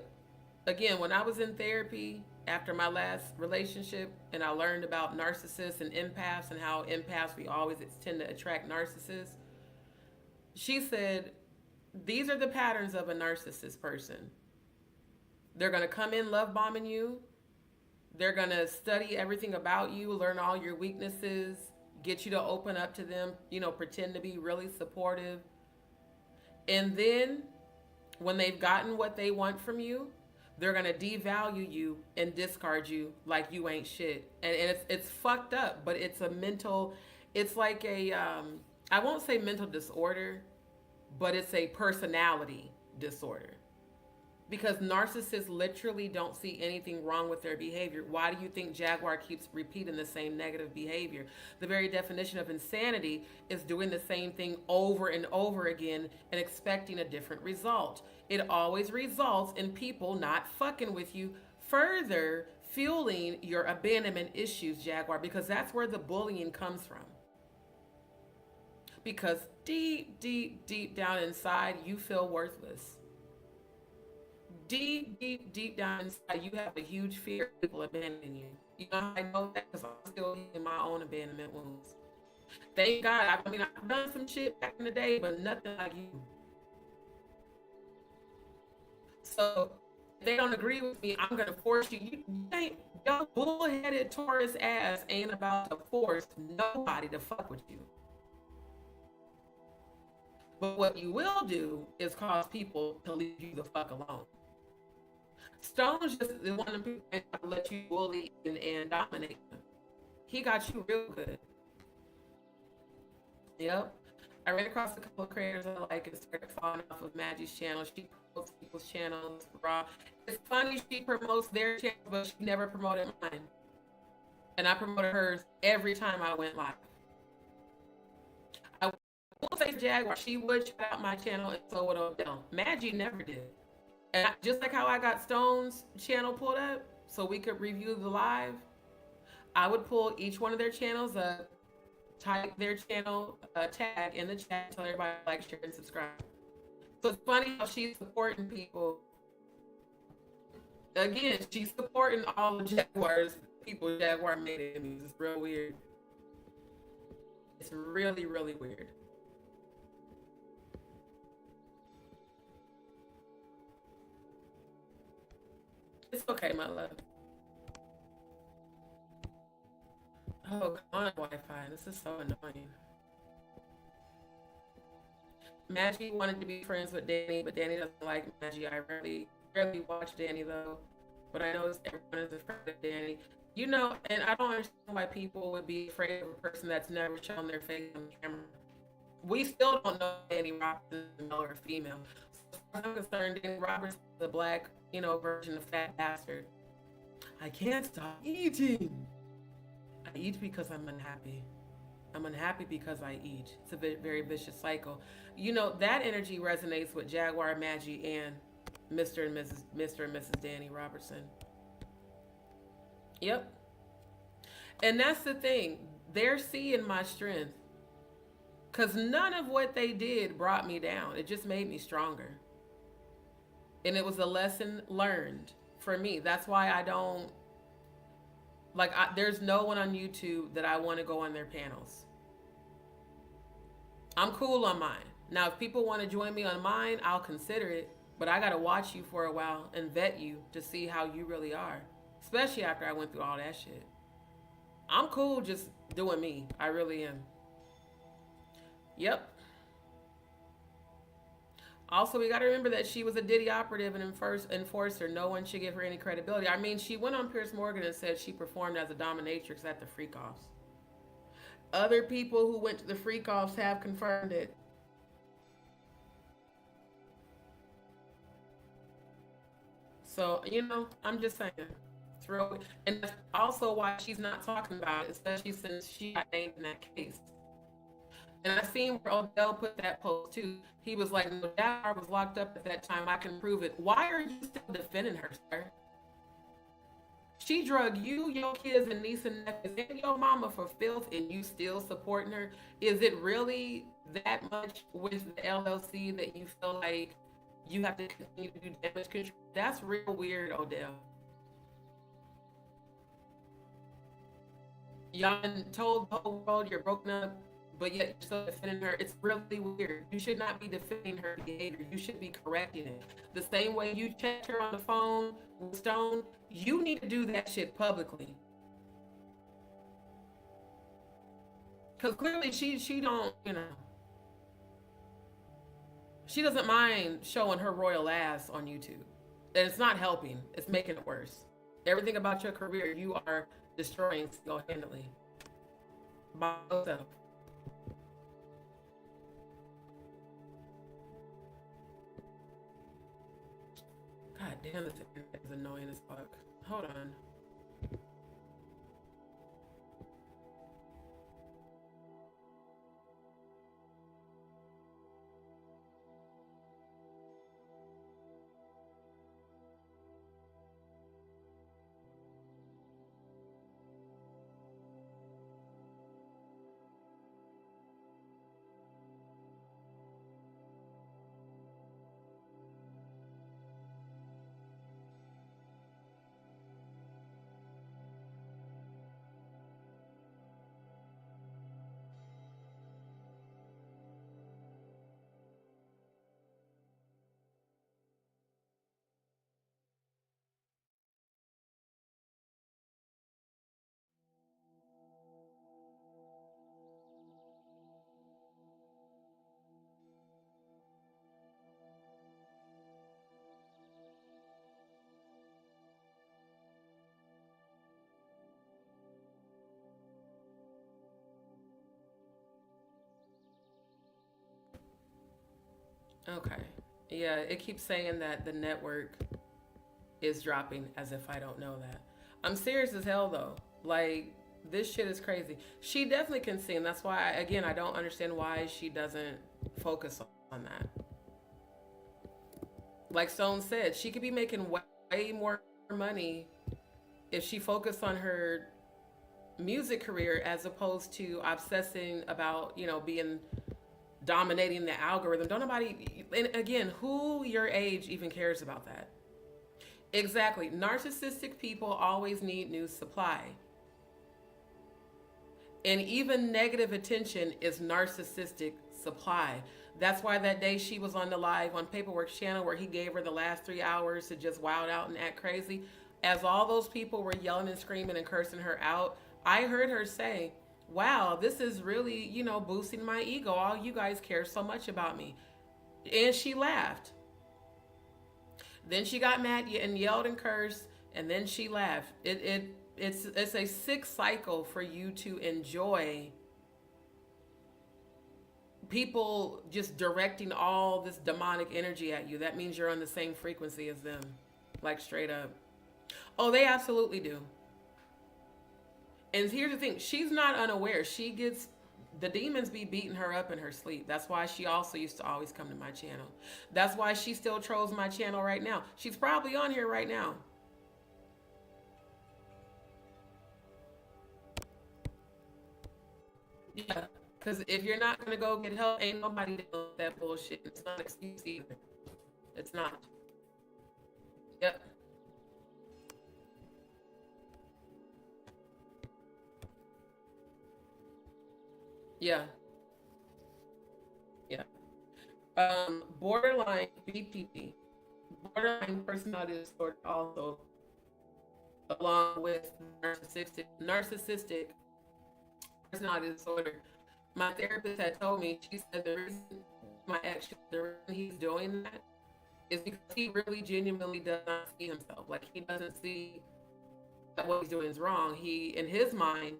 again, when I was in therapy after my last relationship and I learned about narcissists and empaths and how empaths, we always tend to attract narcissists, she said, these are the patterns of a narcissist person. They're going to come in love bombing you. They're going to study everything about you, learn all your weaknesses, get you to open up to them, you know, pretend to be really supportive. And then when they've gotten what they want from you, they're going to devalue you and discard you like you ain't shit. And it's fucked up, but it's a mental, it's like a, I won't say mental disorder, but it's a personality disorder. Because narcissists literally don't see anything wrong with their behavior. Why do you think Jaguar keeps repeating the same negative behavior? The very definition of insanity is doing the same thing over and over again and expecting a different result. It always results in people not fucking with you, further fueling your abandonment issues, Jaguar, because that's where the bullying comes from. Because deep, deep, deep down inside, you feel worthless. Deep, deep, deep down inside, you have a huge fear of people abandoning you. You know how I know that? Because I'm still in my own abandonment wounds. Thank God. I mean, I've done some shit back in the day, but nothing like you. So if they don't agree with me, I'm gonna force you. You ain't your bullheaded Taurus ass ain't about to force nobody to fuck with you. But what you will do is cause people to leave you the fuck alone. Stone's just one of the people that let you bully and dominate them. He got you real good. Yep. I ran across a couple of creators I like and started falling off of Maggie's channel. She promotes people's channels raw. It's funny she promotes their channel, but she never promoted mine. And I promoted hers every time I went live. I will say Jaguar, she would shout out my channel and so would Odell. Maggie never did. And just like how I got Stone's channel pulled up so we could review the live, I would pull each one of their channels up, type their channel tag in the chat, tell everybody to like, share, and subscribe. So it's funny how she's supporting people. Again, she's supporting all the Jaguars, people Jaguar made enemies. It's real weird. It's really, really weird. It's okay, my love. Oh, come on, Wi-Fi. This is so annoying. Maggie wanted to be friends with Danny, but Danny doesn't like Maggie. I rarely watch Danny though, but I know everyone is afraid of Danny. You know, and I don't understand why people would be afraid of a person that's never shown their face on camera. We still don't know if Danny Robertson is male or female. So as far as I'm concerned, Danny Robertson is the black, you know, version of fat bastard. I can't stop eating. I eat because I'm unhappy. I'm unhappy because I eat. It's a very vicious cycle. You know, that energy resonates with Jaguar, Maggie, and Mr. and Mrs. Danny Robertson. Yep. And that's the thing. They're seeing my strength because none of what they did brought me down. It just made me stronger. And it was a lesson learned for me. That's why I don't there's no one on YouTube that I want to go on their panels. I'm cool on mine. Now, if people want to join me on mine, I'll consider it. But I got to watch you for a while and vet you to see how you really are, especially after I went through all that shit. I'm cool just doing me. I really am. Yep. Also, we got to remember that she was a Diddy operative and enforcer. No one should give her any credibility. I mean, she went on Piers Morgan and said she performed as a dominatrix at the freak-offs. Other people who went to the freak-offs have confirmed it. So, I'm just saying. Throw it. And that's also why she's not talking about it, especially since she got named in that case. And I seen where Odell put that post too. He was like, no, Jaguar was locked up at that time. I can prove it. Why are you still defending her, sir? She drug you, your kids, and niece and nephews, and your mama for filth, and you still supporting her? Is it really that much with the LLC that you feel like you have to continue to do damage control? That's real weird, Odell. Y'all told the whole world you're broken up, but yet you're still defending her. It's really weird. You should not be defending her behavior. You should be correcting it. The same way you checked her on the phone with Stone, you need to do that shit publicly. Because clearly she don't, she doesn't mind showing her royal ass on YouTube. And it's not helping. It's making it worse. Everything about your career, you are destroying single-handedly. By yourself. God damn, this internet is annoying as fuck. Hold on. Okay. Yeah, it keeps saying that the network is dropping as if I don't know that. I'm serious as hell though. Like, this shit is crazy. She definitely can sing. That's why, again, I don't understand why she doesn't focus on that. Like Stone said, she could be making way more money if she focused on her music career as opposed to obsessing about, being dominating the algorithm. Don't nobody, and again, who your age even cares about that? Exactly. Narcissistic people always need new supply. And even negative attention is narcissistic supply. That's why that day she was on the live on Paperwork's channel where he gave her the last 3 hours to just wild out and act crazy. As all those people were yelling and screaming and cursing her out, I heard her say, wow, this is really, boosting my ego. All you guys care so much about me. And she laughed. Then she got mad and yelled and cursed, and then she laughed. It's a sick cycle for you to enjoy people just directing all this demonic energy at you. That means you're on the same frequency as them. Like, straight up. Oh, they absolutely do. And here's the thing, she's not unaware. The demons be beating her up in her sleep. That's why she also used to always come to my channel. That's why she still trolls my channel right now. She's probably on here right now. Yeah, because if you're not gonna go get help, ain't nobody dealing with that bullshit. It's not an excuse either. It's not. Yep. Yeah. Yeah. Borderline BPD, borderline personality disorder, also along with narcissistic personality disorder. My therapist had told me, she said the reason my ex, the reason he's doing that is because he really genuinely does not see himself. Like he doesn't see that what he's doing is wrong. He, in his mind,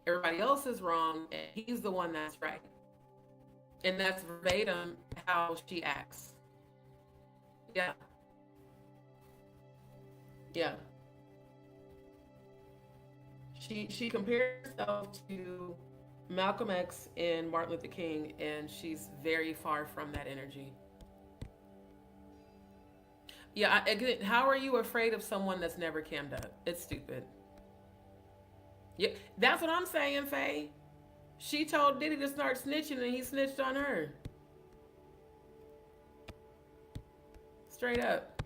everybody else is wrong, and he's the one that's right. And that's verbatim how she acts. Yeah, yeah. She compares herself to Malcolm X and Martin Luther King, and she's very far from that energy. Yeah, again, how are you afraid of someone that's never cammed up? It's stupid. Yeah, that's what I'm saying, Faye. She told Diddy to start snitching, and he snitched on her. Straight up.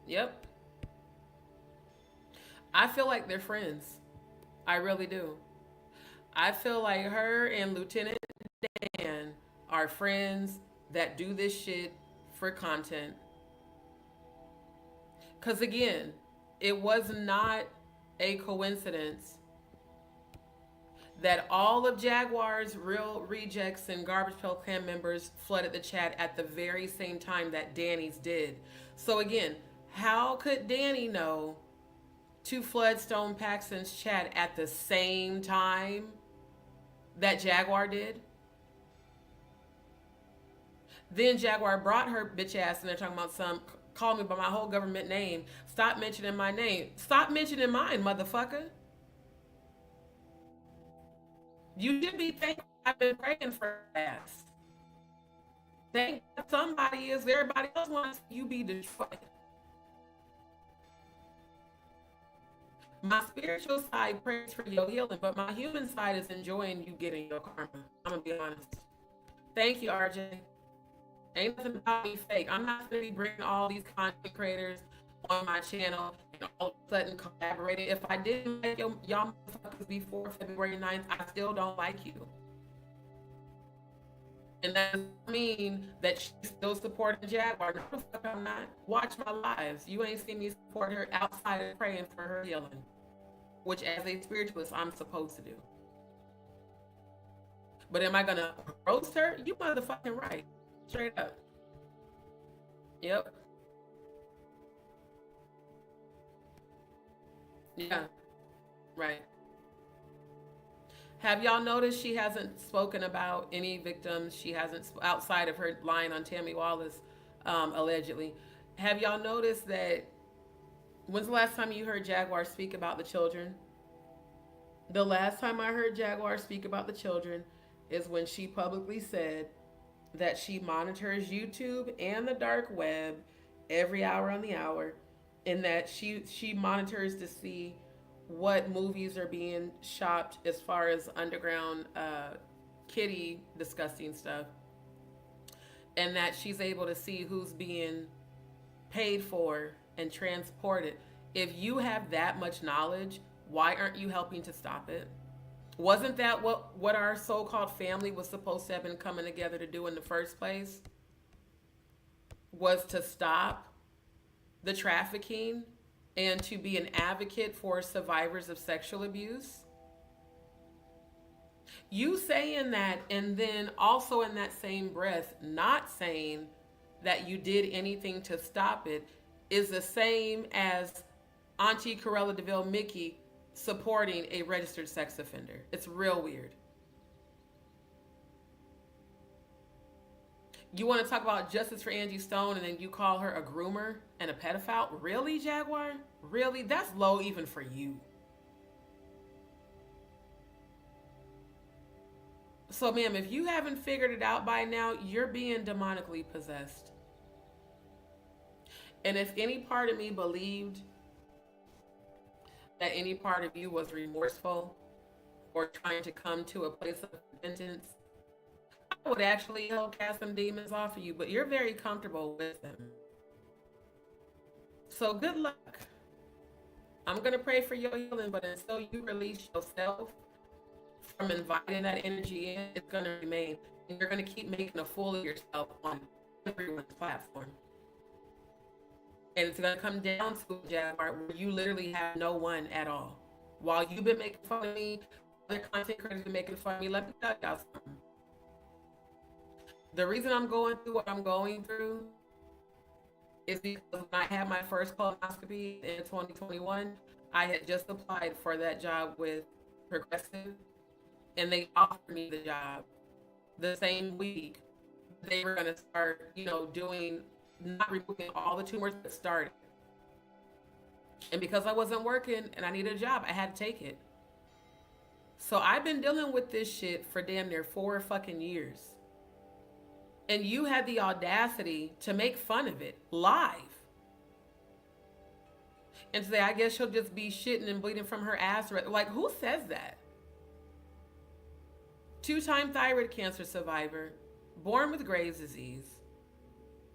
Yep. I feel like they're friends. I really do. I feel like her and Lieutenant Dan are friends that do this shit for content. Because again, it was not a coincidence that all of Jaguar's real rejects and Garbage Pail Clan members flooded the chat at the very same time that Danny's did. So again, how could Danny know to flood Stone Paxton's chat at the same time that Jaguar did? Then Jaguar brought her bitch ass and they're talking about some call me by my whole government name. Stop mentioning my name. Stop mentioning mine, motherfucker. You should be thankful I've been praying for ass. Thank God somebody is. Everybody else wants you be destroyed. My spiritual side prays for your healing, but my human side is enjoying you getting your karma. I'm gonna be honest. Thank you, RJ. Ain't nothing about me fake. I'm not gonna be bringing all these content creators on my channel and all of a sudden collaborating. If I didn't like y'all motherfuckers before February 9th, I still don't like you. And that doesn't mean that she's still supporting Jaguar. No, the fuck I'm not. Watch my lives. You ain't seen me support her outside of praying for her healing, which as a spiritualist, I'm supposed to do. But am I gonna roast her? You motherfucking right. Straight up. Yep. Yeah. Right. Have y'all noticed she hasn't spoken about any victims? She hasn't, outside of her lying on Tammy Wallace, allegedly. Have y'all noticed that? When's the last time you heard Jaguar speak about the children? The last time I heard Jaguar speak about the children is when she publicly said that she monitors YouTube and the dark web every hour on the hour, and that she monitors to see what movies are being shopped as far as underground kitty disgusting stuff, and that she's able to see who's being paid for and transported. If you have that much knowledge, why aren't you helping to stop it? Wasn't that what our so-called family was supposed to have been coming together to do in the first place? Was to stop the trafficking and to be an advocate for survivors of sexual abuse? You saying that and then also in that same breath not saying that you did anything to stop it is the same as Auntie Corella DeVille Mickey supporting a registered sex offender. It's real weird. You want to talk about justice for Angie Stone and then you call her a groomer and a pedophile? Really, Jaguar? Really? That's low even for you. So, ma'am, if you haven't figured it out by now, you're being demonically possessed. And if any part of me believed that any part of you was remorseful or trying to come to a place of repentance, I would actually help cast some demons off of you, but you're very comfortable with them. So good luck. I'm going to pray for your healing, but until you release yourself from inviting that energy in, it's going to remain. And you're going to keep making a fool of yourself on everyone's platform. And it's going to come down to a Jaguar where you literally have no one at all. While you've been making fun of me, other content creators have been making fun of me, let me tell y'all something. The reason I'm going through what I'm going through is because when I had my first colonoscopy in 2021, I had just applied for that job with Progressive, and they offered me the job the same week. They were going to start, doing, not removing all the tumors that started. And because I wasn't working and I needed a job, I had to take it. So I've been dealing with this shit for damn near 4 fucking years. And you had the audacity to make fun of it live. And say, I guess she'll just be shitting and bleeding from her ass. Like, who says that? 2-time thyroid cancer survivor, born with Graves' disease,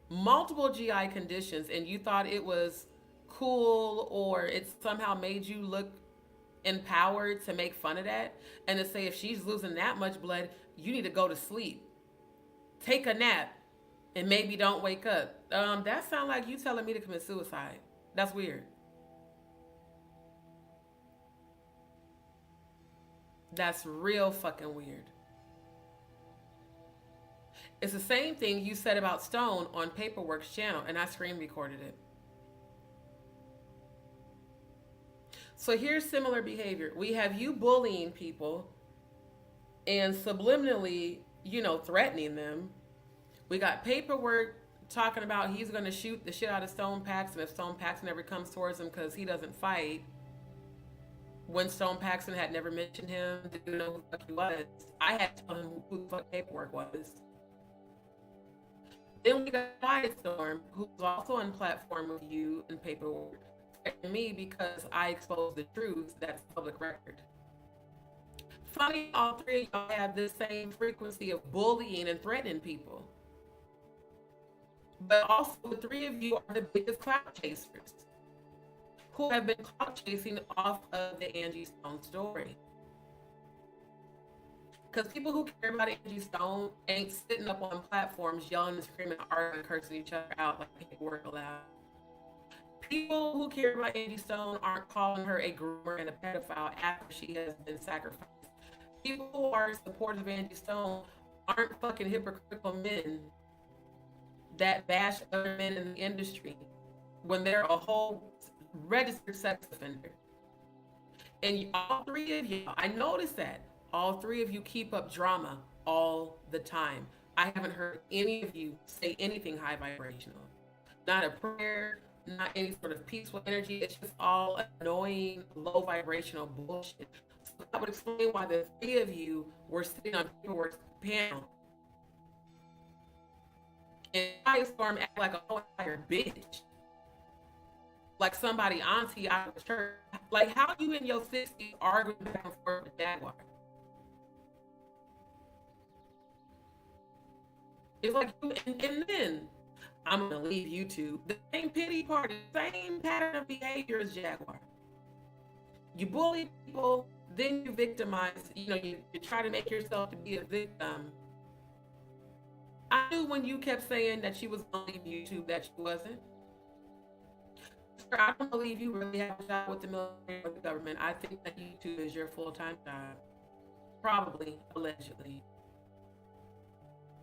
multiple GI conditions, and you thought it was cool or it somehow made you look empowered to make fun of that and to say if she's losing that much blood, you need to go to sleep, take a nap, and maybe don't wake up. That sounds like you telling me to commit suicide. That's weird. That's real fucking weird. It's the same thing you said about Stone on Paperwork's channel, and I screen recorded it. So here's similar behavior. We have you bullying people and subliminally, threatening them. We got Paperwork talking about he's going to shoot the shit out of Stone Paxton if Stone Paxton ever comes towards him because he doesn't fight. When Stone Paxton had never mentioned him, didn't know who the fuck he was. I had to tell him who the fuck Paperwork was. Then we got Quiet Storm, who was also on platform with you and Paperwork, threatening me because I exposed the truth that's public record. Funny, all 3 of y'all have this same frequency of bullying and threatening people. But also the 3 of you are the biggest clout chasers who have been clout chasing off of the Angie Stone story. Because people who care about Angie Stone ain't sitting up on platforms yelling and screaming, arguing, cursing each other out like Paperwork allowed. People who care about Angie Stone aren't calling her a groomer and a pedophile after she has been sacrificed. People who are supporters of Angie Stone aren't fucking hypocritical men that bash other men in the industry when they're a whole registered sex offender. And all 3 of you, I noticed that. All 3 of you keep up drama all the time. I haven't heard any of you say anything high vibrational. Not a prayer, not any sort of peaceful energy. It's just all annoying, low vibrational bullshit. So that would explain why the 3 of you were sitting on Paperwork's panel. And Quiet Storm act like a whole entire bitch. Like somebody auntie out of church. Like, how you in your 60s arguing back and forth with Jaguar? It's like, and then I'm gonna leave YouTube. The same pity party, same pattern of behavior as Jaguar. You bully people, then you victimize. You try to make yourself to be a victim. I knew when you kept saying that she was gonna leave YouTube that she wasn't. Sir, I don't believe you really have a job with the military or the government. I think that YouTube is your full-time job. Probably, allegedly.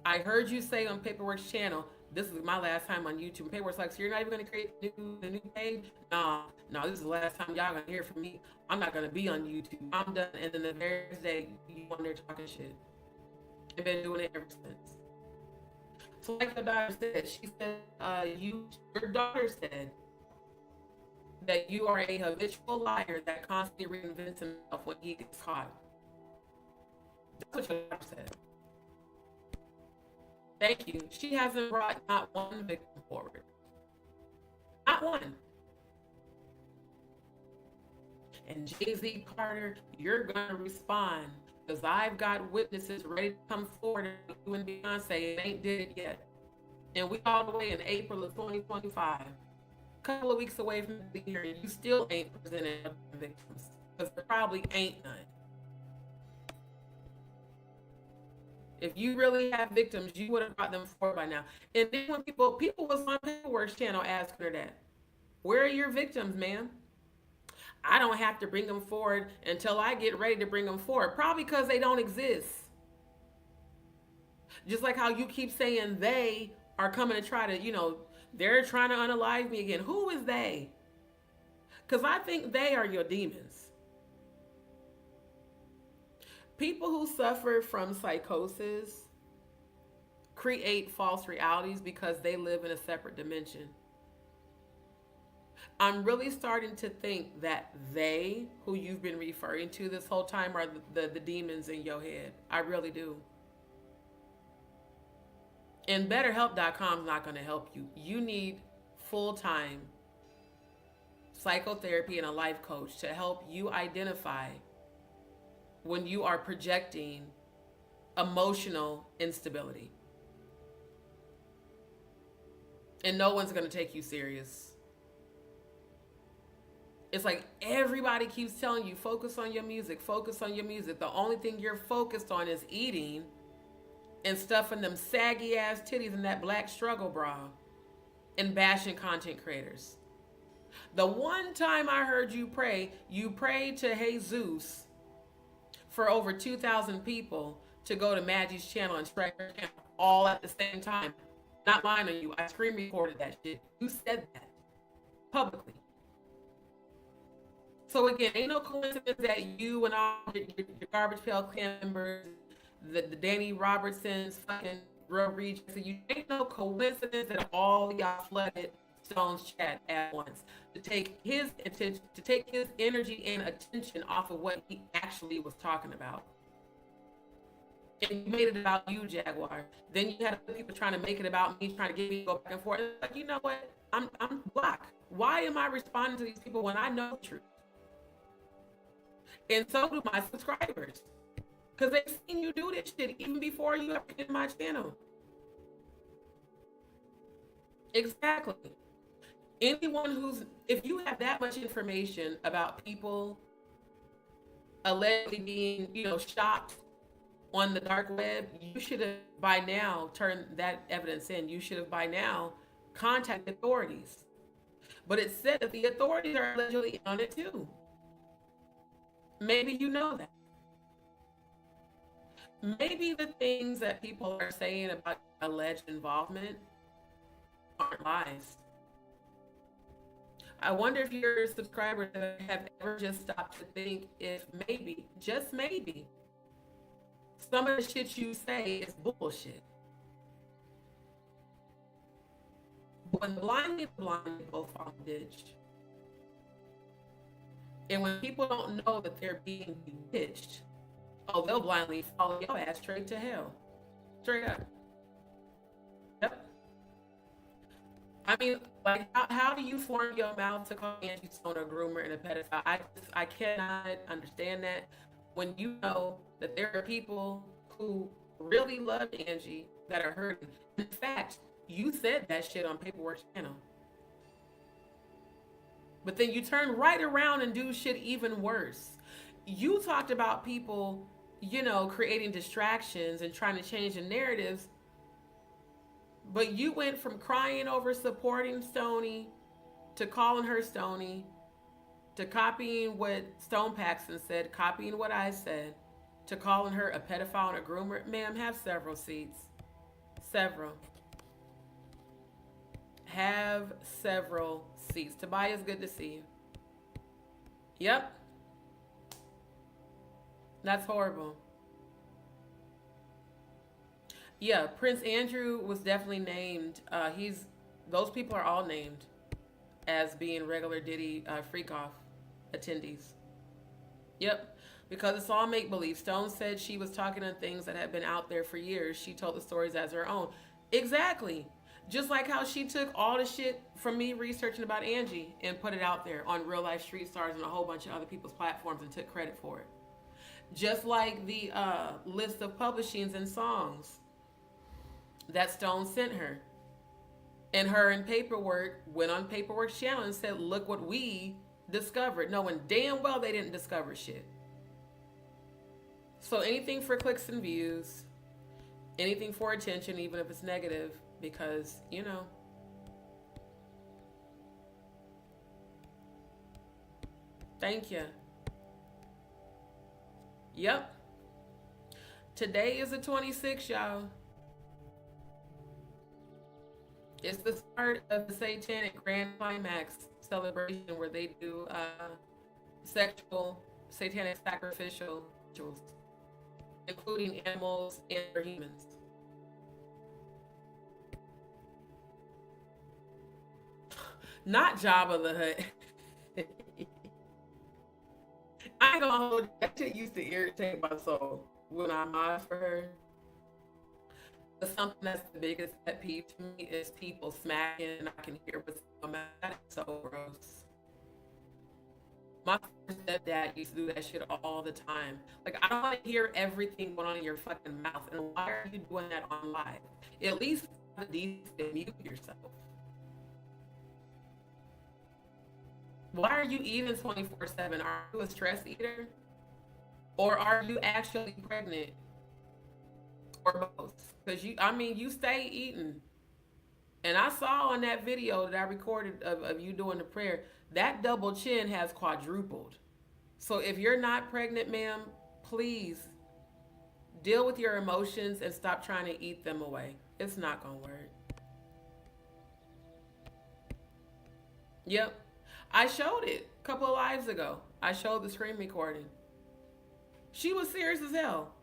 I heard you say on Paperwork's channel, this is my last time on YouTube. Paperwork's like, so you're not even going to create the new page? No, this is the last time y'all going to hear from me. I'm not going to be on YouTube. I'm done. And then the very next day, you on there talking shit. I've been doing it ever since. So like your daughter said, she said, your daughter said that you are a habitual liar that constantly reinvents himself when he gets caught. That's what your daughter said. Thank you. She hasn't brought not one victim forward. Not one. And Jay-Z Carter, you're going to respond because I've got witnesses ready to come forward. And you and Beyonce ain't did it yet. And we all the way in April of 2025. A couple of weeks away from the year, and you still ain't presented victims because there probably ain't none. If you really have victims, you would have brought them forward by now. And then when people was on Paperwork's channel asking her that, where are your victims, ma'am? I don't have to bring them forward until I get ready to bring them forward. Probably because they don't exist. Just like how you keep saying they are coming to try to, they're trying to unalive me again. Who is they? Because I think they are your demons. People who suffer from psychosis create false realities because they live in a separate dimension. I'm really starting to think that they, who you've been referring to this whole time, are the demons in your head. I really do. And BetterHelp.com is not going to help you. You need full-time psychotherapy and a life coach to help you identify when you are projecting emotional instability. And no one's going to take you serious. It's like everybody keeps telling you, focus on your music, focus on your music. The only thing you're focused on is eating and stuffing them saggy ass titties in that black struggle bra and bashing content creators. The one time I heard you prayed to Jesus for over 2,000 people to go to Maggie's channel and strike her channel all at the same time. Not lying on you. I screen recorded that shit. You said that publicly. So again, ain't no coincidence that you and all your Garbage Pail Clan members, the Danny Robertsons, fucking Real Regents, you ain't no coincidence that all y'all flooded Stone's chat at once to take his attention, to take his energy and attention off of what he actually was talking about. And you made it about you, Jaguar. Then you had other people trying to make it about me, trying to get me to go back and forth. Like, you know what? I'm black. Why am I responding to these people when I know the truth? And so do my subscribers. Because they've seen you do this shit even before you ever get my channel. Exactly. Anyone if you have that much information about people allegedly being, shopped on the dark web, you should have by now turned that evidence in. You should have by now contacted authorities. But it said that the authorities are allegedly on it too. Maybe you know that. Maybe the things that people are saying about alleged involvement aren't lies. I wonder if your subscribers have ever just stopped to think if maybe, just maybe, some of the shit you say is bullshit. When blindly both fall in the ditch. And when people don't know that they're being bewitched, they'll blindly follow your ass straight to hell. Straight up. Yep. I mean, like, how do you form your mouth to call Angie Stone a groomer and a pedophile? I cannot understand that when you know that there are people who really love Angie that are hurting. In fact, you said that shit on Paperwork's channel. But then you turn right around and do shit even worse. You talked about people, creating distractions and trying to change the narratives. But you went from crying over supporting Stoney to calling her Stoney to copying what Stone Paxton said, copying what I said, to calling her a pedophile and a groomer. Ma'am, have several seats. Several. Have several seats. Tobias, good to see you. Yep. That's horrible. Yeah, Prince Andrew was definitely named. Those people are all named as being regular Diddy freak off attendees. Yep, because it's all make believe. Stone said she was talking on things that had been out there for years. She told the stories as her own. Exactly. Just like how she took all the shit from me researching about Angie and put it out there on Real Life Street Stars and a whole bunch of other people's platforms and took credit for it. Just like the list of publishings and songs that Stone sent her. And her in Paperwork went on Paperwork's channel and said, look what we discovered, knowing damn well they didn't discover shit. So anything for clicks and views, anything for attention, even if it's negative, because, you know. Thank you. Yep. Today is the 26th, y'all. It's the start of the Satanic Grand Climax celebration where they do sexual, satanic sacrificial rituals, including animals and humans. Not Jabba the Hutt. I ain't gonna hold you. That shit used to irritate my soul when I mod for her. But something that's the biggest pet peeve to me is people smacking and I can hear what's going on. That is so gross. My stepdad used to do that shit all the time. Like, I don't want to hear everything going on in your fucking mouth. And why are you doing that on live? At least have the decency to mute yourself. Why are you eating 24/7? Are you a stress eater? Or are you actually pregnant? Or both? Because you stay eating. And I saw on that video that I recorded of you doing the prayer, that double chin has quadrupled. So if you're not pregnant, ma'am, please deal with your emotions and stop trying to eat them away. It's not going to work. Yep. I showed it a couple of lives ago. I showed the screen recording. She was serious as hell.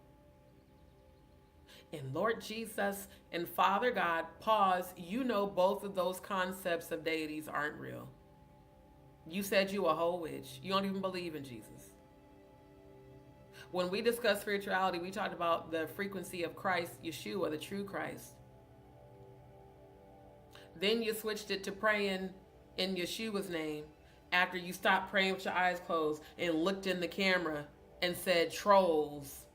And Lord Jesus and Father God, pause. You know both of those concepts of deities aren't real. You said you a whole witch. You don't even believe in Jesus. When we discussed spirituality, we talked about the frequency of Christ, Yeshua, the true Christ. Then you switched it to praying in Yeshua's name after you stopped praying with your eyes closed and looked in the camera and said trolls.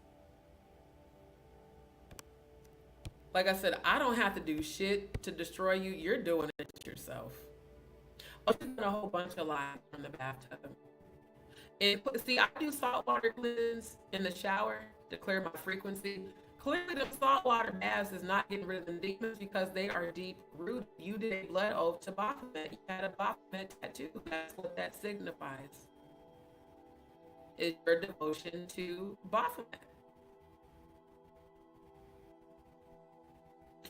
Like I said, I don't have to do shit to destroy you. You're doing it yourself. Oh, she's done a whole bunch of lies from the bathtub. And see, I do saltwater cleanse in the shower to clear my frequency. Clearly, the saltwater baths is not getting rid of the demons because they are deep rooted. You did a blood oath to Baphomet. You had a Baphomet tattoo. That's what that signifies. Is your devotion to Baphomet.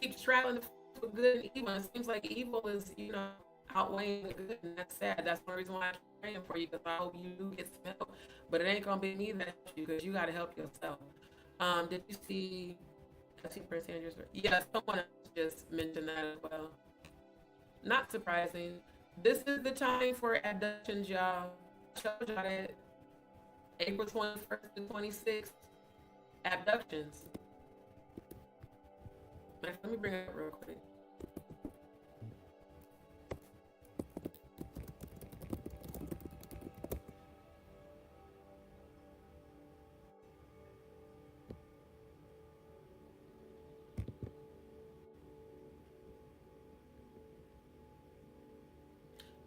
Keep straddling the good and evil. It seems like evil is, outweighing the good, and that's sad. That's one reason why I keep praying for you, because I hope you do get some help. But it ain't gonna be me that helps you, because you gotta help yourself. Did you see? I see Prince Andrew's. Yeah, someone else just mentioned that as well. Not surprising. This is the time for abductions, y'all. I showed y'all that April 21st to 26th. Abductions. Let me bring it up real quick.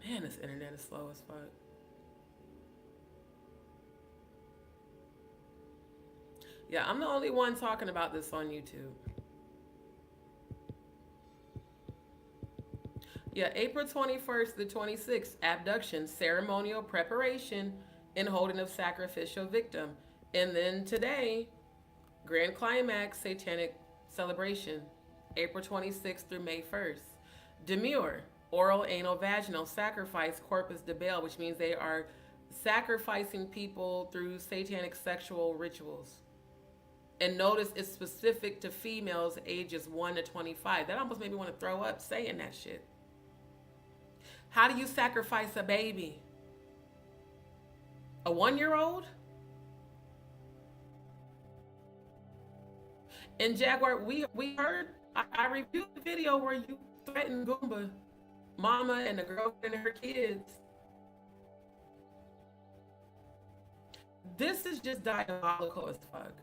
Man, this internet is slow as fuck. Yeah, I'm the only one talking about this on YouTube. Yeah, April 21st to 26th, abduction, ceremonial preparation, and holding of sacrificial victim. And then today, Grand Climax, Satanic Celebration, April 26th through May 1st. Demure, oral, anal, vaginal, sacrifice, corpus de Baal, which means they are sacrificing people through satanic sexual rituals. And notice it's specific to females ages 1 to 25. That almost made me want to throw up saying that shit. How do you sacrifice a baby? A 1-year-old? And Jaguar, we heard, I reviewed the video where you threatened Goomba, mama and the girlfriend and her kids. This is just diabolical as fuck.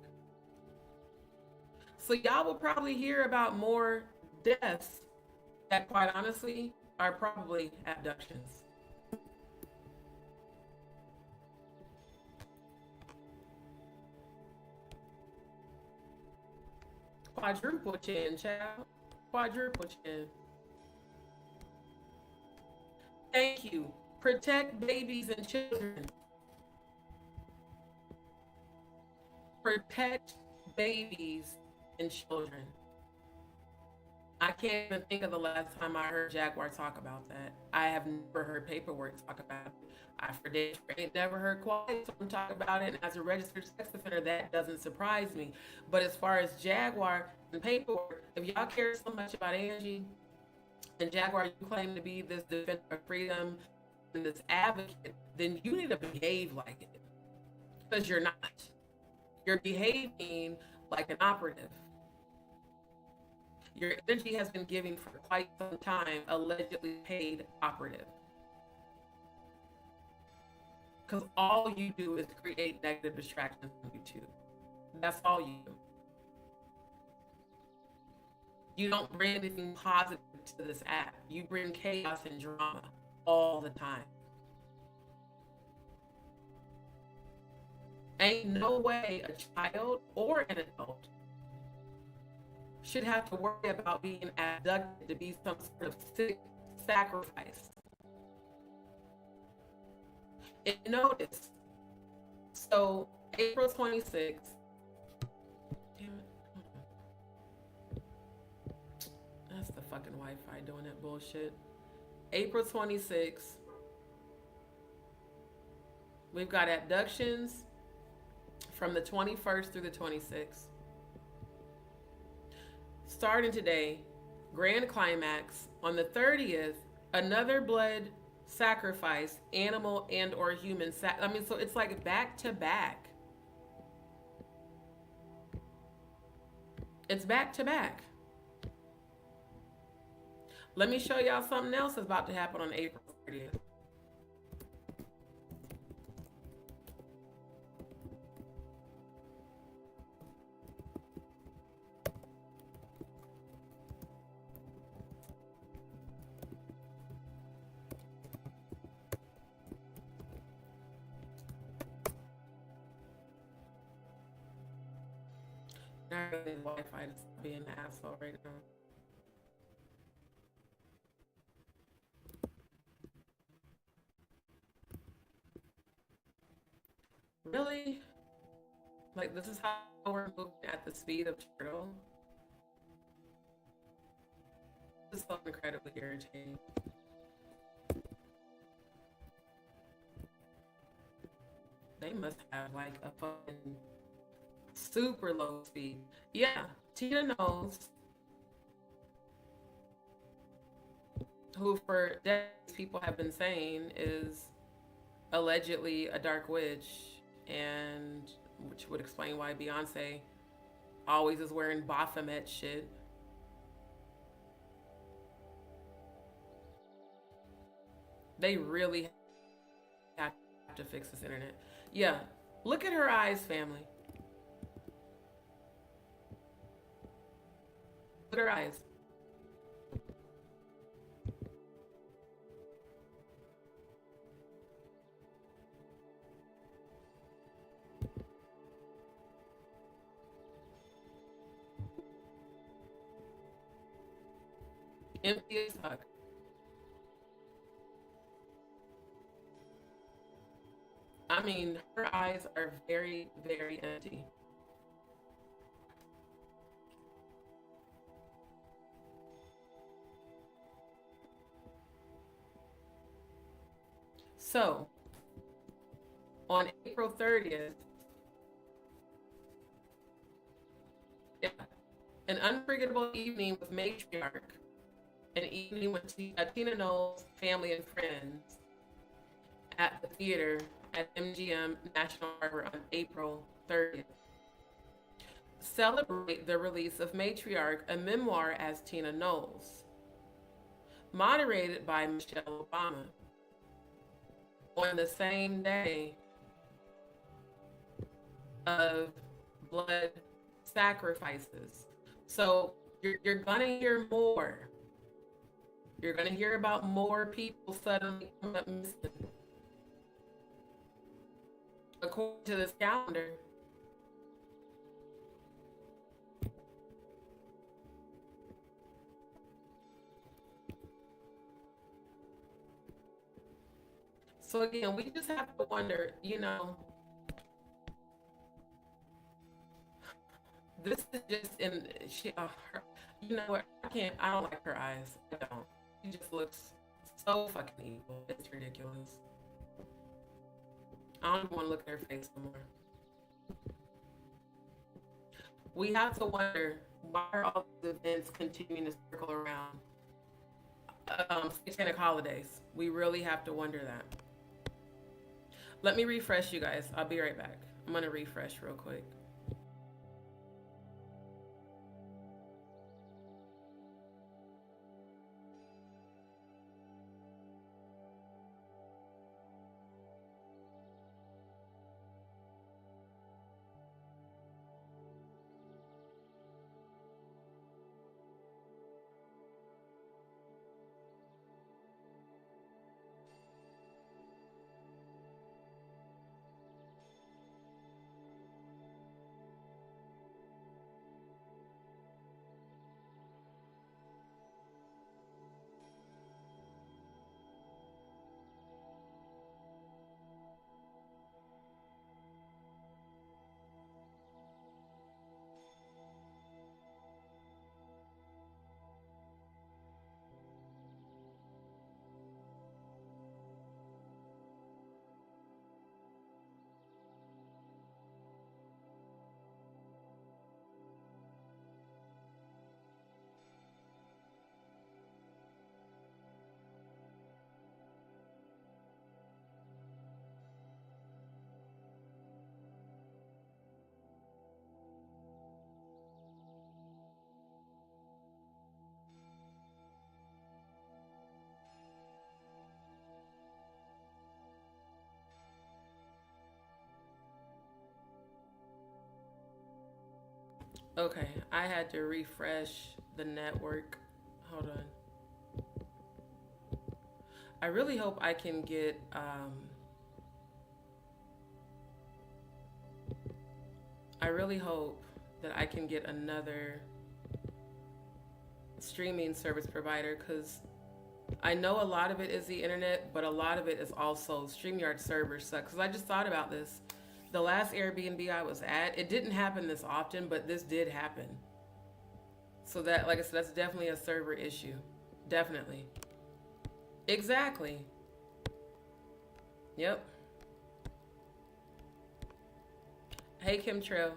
So y'all will probably hear about more deaths that, quite honestly, are probably abductions. Quadruple chin, child. Quadruple chin. Thank you. Protect babies and children. Protect babies and children. I can't even think of the last time I heard Jaguar talk about that. I have never heard Paperwork talk about it. I for days ain't never heard Quiet talk about it. And as a registered sex offender, that doesn't surprise me. But as far as Jaguar and Paperwork, if y'all care so much about Angie and Jaguar, you claim to be this defender of freedom and this advocate, then you need to behave like it. Because you're not. You're behaving like an operative. Your energy has been giving for quite some time, allegedly paid operative. Because all you do is create negative distractions on YouTube. That's all you do. You don't bring anything positive to this app. You bring chaos and drama all the time. Ain't no way a child or an adult should have to worry about being abducted to be some sort of sick sacrifice. And notice, so April 26th, damn it, that's the fucking Wi-Fi doing that bullshit. April 26th, we've got abductions from the 21st through the 26th. Starting today, grand climax on the 30th, another blood sacrifice, animal and or human so it's like back to back. It's back to back. Let me show y'all something else that's about to happen on April 30th. I really need Wi-Fi to be an asshole right now. Really? Like, this is how we're moving at the speed of turtle? This is so incredibly irritating. They must have like a fucking super low speed. Yeah, Tina knows, who for decades people have been saying is allegedly a dark witch, and which would explain why Beyonce always is wearing Baphomet shit. They really have to fix this internet. Yeah, look at her eyes, family. Look at her eyes. Empty as fuck. I mean, her eyes are very, very empty. So, on April 30th, yeah, an unforgettable evening with Matriarch, an evening with Tina Knowles' family and friends at the theater at MGM National Harbor on April 30th. Celebrate the release of Matriarch, a memoir as Tina Knowles. moderated by Michelle Obama on the same day of blood sacrifices. So you're gonna hear more. You're gonna hear about more people suddenly coming up missing. According to this calendar, so again, we just have to wonder, this is just in her, what? I don't like her eyes. I don't. She just looks so fucking evil. It's ridiculous. I don't want to look at her face anymore. We have to wonder, why are all these events continuing to circle around satanic holidays? We really have to wonder that. Let me refresh, you guys. I'll be right back. I'm gonna refresh real quick. Okay, I had to refresh the network. Hold on. I really hope I can get I really hope that I can get another streaming service provider, because I know a lot of it is the internet, but a lot of it is also StreamYard servers suck. Because I just thought about this. The last Airbnb I was at, it didn't happen this often, but this did happen. So that, like I said, that's definitely a server issue. Definitely. Exactly. Yep. Hey, Kim Trail.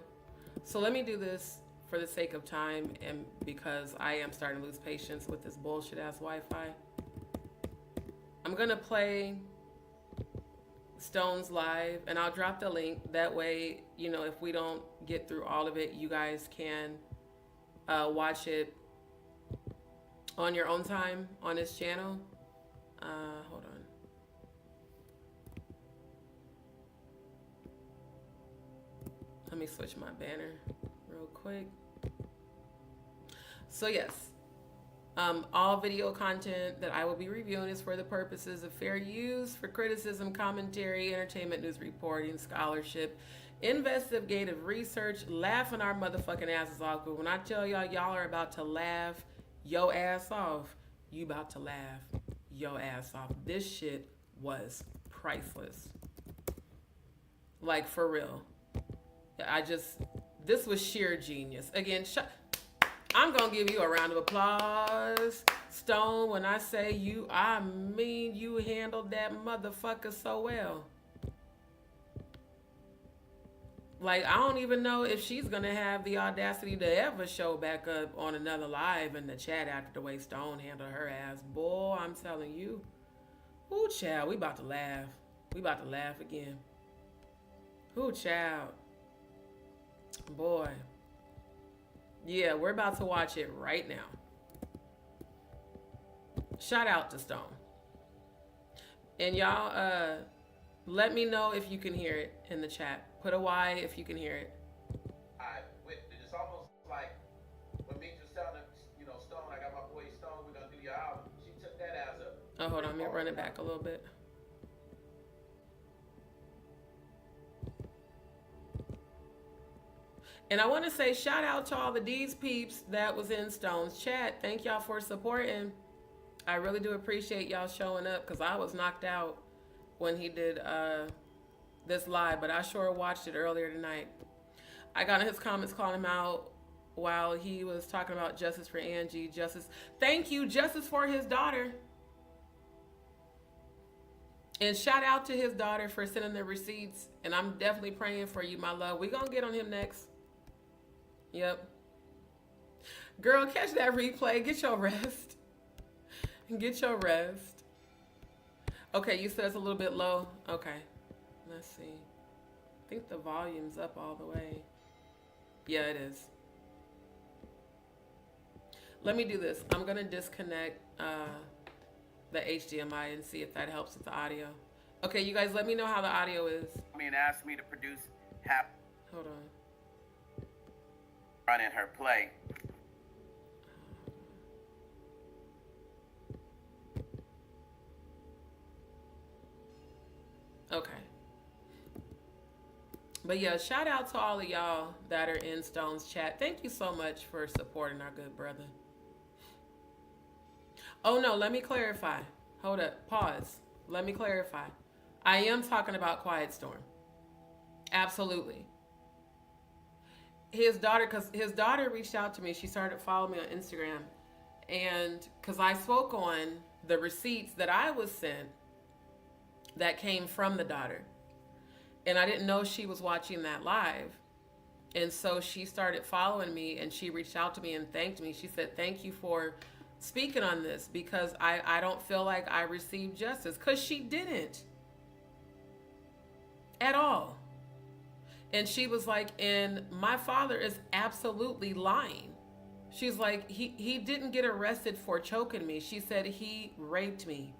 So let me do this for the sake of time and because I am starting to lose patience with this bullshit ass Wi-Fi. I'm gonna play Stone's live and I'll drop the link. That way, if we don't get through all of it, you guys can watch it on your own time on his channel. Hold on. Let me switch my banner real quick. So yes, all video content that I will be reviewing is for the purposes of fair use, for criticism, commentary, entertainment, news reporting, scholarship, investigative research, laughing our motherfucking asses off. But when I tell y'all, y'all are about to laugh your ass off, you about to laugh your ass off. This shit was priceless. Like, for real. This was sheer genius. Again, I'm gonna give you a round of applause, Stone. When I say you, I mean you handled that motherfucker so well. Like, I don't even know if she's gonna have the audacity to ever show back up on another live in the chat after the way Stone handled her ass. Boy, I'm telling you. Ooh, child, we about to laugh. We about to laugh again. Ooh, child. Boy. Yeah, we're about to watch it right now. Shout out to Stone. And y'all, let me know if you can hear it in the chat. Put a Y if you can hear it. It's almost like when Meek was telling Stone, I got my boy Stone, we're gonna do your album. She took that as a. Oh, hold on, let me run it back a little bit. And I want to say shout out to all the DzPeepz that was in Stone's chat. Thank y'all for supporting. I really do appreciate y'all showing up because I was knocked out when he did this live, but I sure watched it earlier tonight. I got in his comments calling him out while he was talking about justice for Angie. Justice, thank you, justice for his daughter. And shout out to his daughter for sending the receipts. And I'm definitely praying for you, my love. We're going to get on him next. Yep. Girl, catch that replay. Get your rest. Get your rest. Okay, you said it's a little bit low. Okay. Let's see. I think the volume's up all the way. Yeah, it is. Let me do this. I'm going to disconnect the HDMI and see if that helps with the audio. Okay, you guys, let me know how the audio is. Asked me to produce half. Hold on. Running her play. Okay. But yeah, shout out to all of y'all that are in Stone's chat. Thank you so much for supporting our good brother. Oh no, let me clarify. Hold up, pause. Let me clarify. I am talking about Quiet Storm. Absolutely. His daughter, because his daughter reached out to me. She started following me on Instagram. And because I spoke on the receipts that I was sent that came from the daughter. And I didn't know she was watching that live. And so she started following me and she reached out to me and thanked me. She said, thank you for speaking on this because I don't feel like I received justice. Because she didn't. At all. And she was like, and my father is absolutely lying. She's like, he didn't get arrested for choking me. She said he raped me.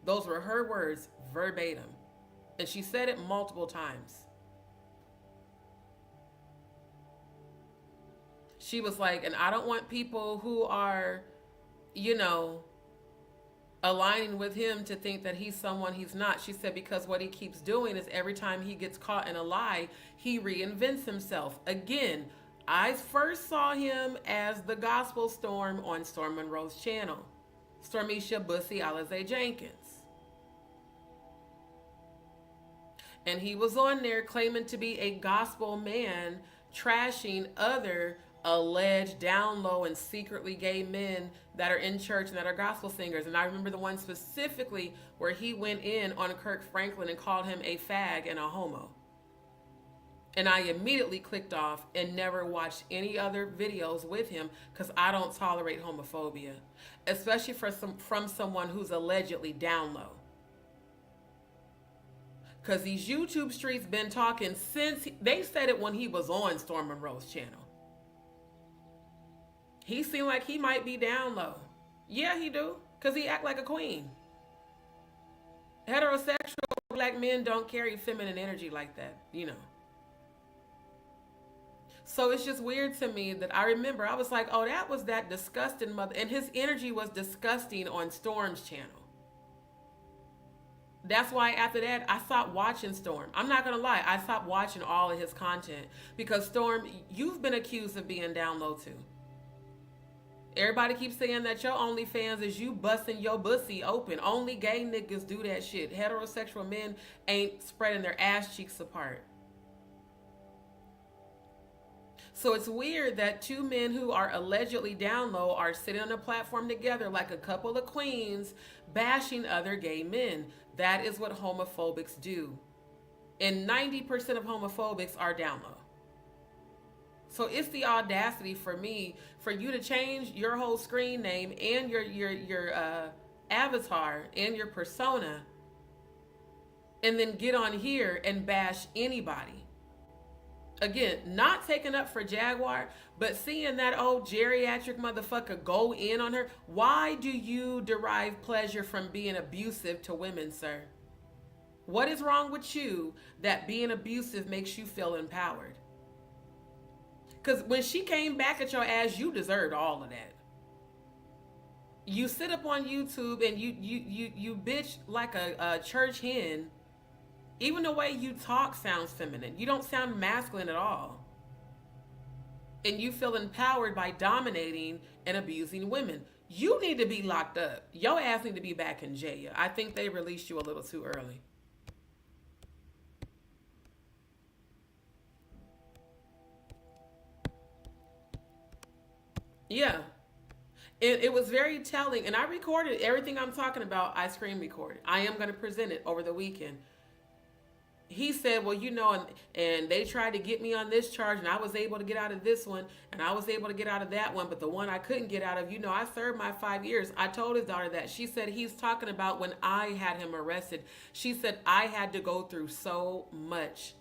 Those were her words, verbatim. And she said it multiple times. She was like, and I don't want people who are, aligning with him to think that he's someone he's not. She said, because what he keeps doing is every time he gets caught in a lie, he reinvents himself. Again, I first saw him as the Gospel Storm on Storm Monroe's channel. Stormisha Bussy Alize Jenkins. And he was on there claiming to be a gospel man, trashing other alleged down low and secretly gay men that are in church and that are gospel singers. And I remember the one specifically where he went in on Kirk Franklin and called him a fag and a homo. And I immediately clicked off and never watched any other videos with him because I don't tolerate homophobia, especially from someone who's allegedly down low. Because these YouTube streets been talking since, they said it when he was on Storm Monroe's channel. He seemed like he might be down low. Yeah, he do. Because he act like a queen. Heterosexual black men don't carry feminine energy like that, So it's just weird to me that I remember, I was like, oh, that was that disgusting mother. And his energy was disgusting on Storm's channel. That's why after that, I stopped watching Storm. I'm not going to lie. I stopped watching all of his content. Because Storm, you've been accused of being down low too. Everybody keeps saying that your OnlyFans is you busting your pussy open. Only gay niggas do that shit. Heterosexual men ain't spreading their ass cheeks apart. So it's weird that two men who are allegedly down low are sitting on a platform together like a couple of queens bashing other gay men. That is what homophobics do. And 90% of homophobics are down low. So it's the audacity for me, for you to change your whole screen name and your avatar and your persona and then get on here and bash anybody. Again, not taking up for Jaguar, but seeing that old geriatric motherfucker go in on her. Why do you derive pleasure from being abusive to women, sir? What is wrong with you that being abusive makes you feel empowered? Because when she came back at your ass, you deserved all of that. You sit up on YouTube and you bitch like a church hen. Even the way you talk sounds feminine. You don't sound masculine at all. And you feel empowered by dominating and abusing women. You need to be locked up. Your ass need to be back in jail. I think they released you a little too early. Yeah. It was very telling. And I recorded everything I'm talking about. I screen recorded. I am going to present it over the weekend. He said, well, you know, and they tried to get me on this charge, and I was able to get out of this one, and I was able to get out of that one, but the one I couldn't get out of, you know, I served my 5 years. I told his daughter that. She said he's talking about when I had him arrested. She said I had to go through so much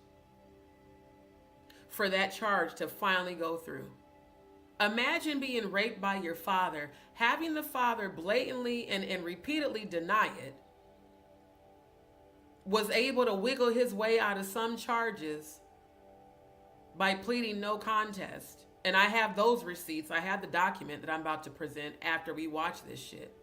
for that charge to finally go through. Imagine being raped by your father, having the father blatantly and repeatedly deny it, was able to wiggle his way out of some charges by pleading no contest. And I have those receipts. I have the document that I'm about to present after we watch this shit.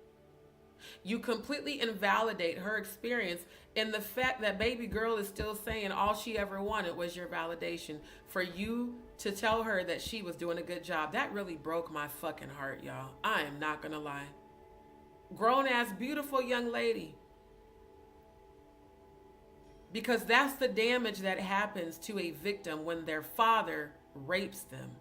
You completely invalidate her experience, and the fact that baby girl is still saying all she ever wanted was your validation. For you to tell her that she was doing a good job, that really broke my fucking heart, y'all. I am not gonna lie. Grown ass, beautiful young lady. Because that's the damage that happens to a victim when their father rapes them.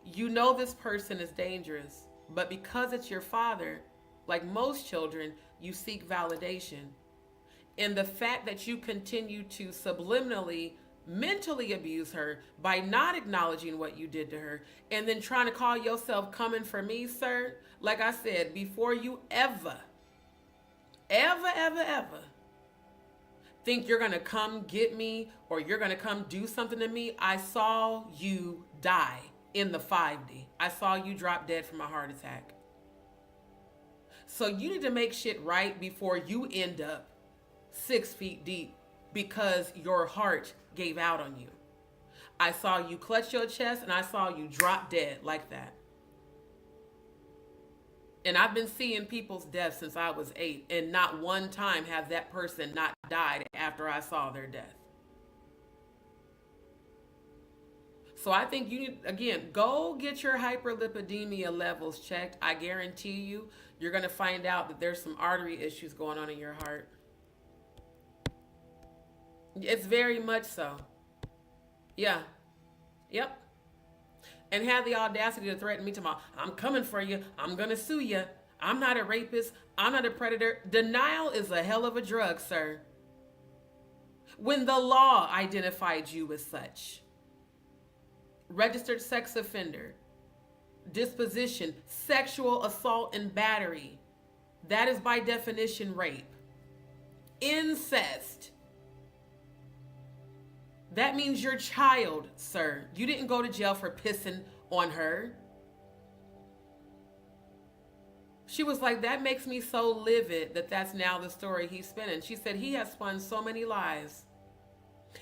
You know this person is dangerous, but because it's your father, like most children, you seek validation. And the fact that you continue to subliminally, mentally abuse her by not acknowledging what you did to her and then trying to call yourself coming for me, sir, like I said, before you ever think you're going to come get me or you're going to come do something to me, I saw you die in the 5D. I saw you drop dead from a heart attack. So you need to make shit right before you end up 6 feet deep because your heart gave out on you. I saw you clutch your chest and I saw you drop dead like that. And I've been seeing people's deaths since I was 8, and not one time has that person not died after I saw their death. So I think you need, again, go get your hyperlipidemia levels checked. I guarantee you're going to find out that there's some artery issues going on in your heart. It's very much so. Yeah. Yep. And had the audacity to threaten me tomorrow. I'm coming for you. I'm going to sue you. I'm not a rapist. I'm not a predator. Denial is a hell of a drug, sir. When the law identified you as such. Registered sex offender. Disposition. Sexual assault and battery. That is by definition rape. Incest. That means your child, sir. You didn't go to jail for pissing on her. She was like, that makes me so livid that that's now the story he's spinning. She said, he has spun so many lies.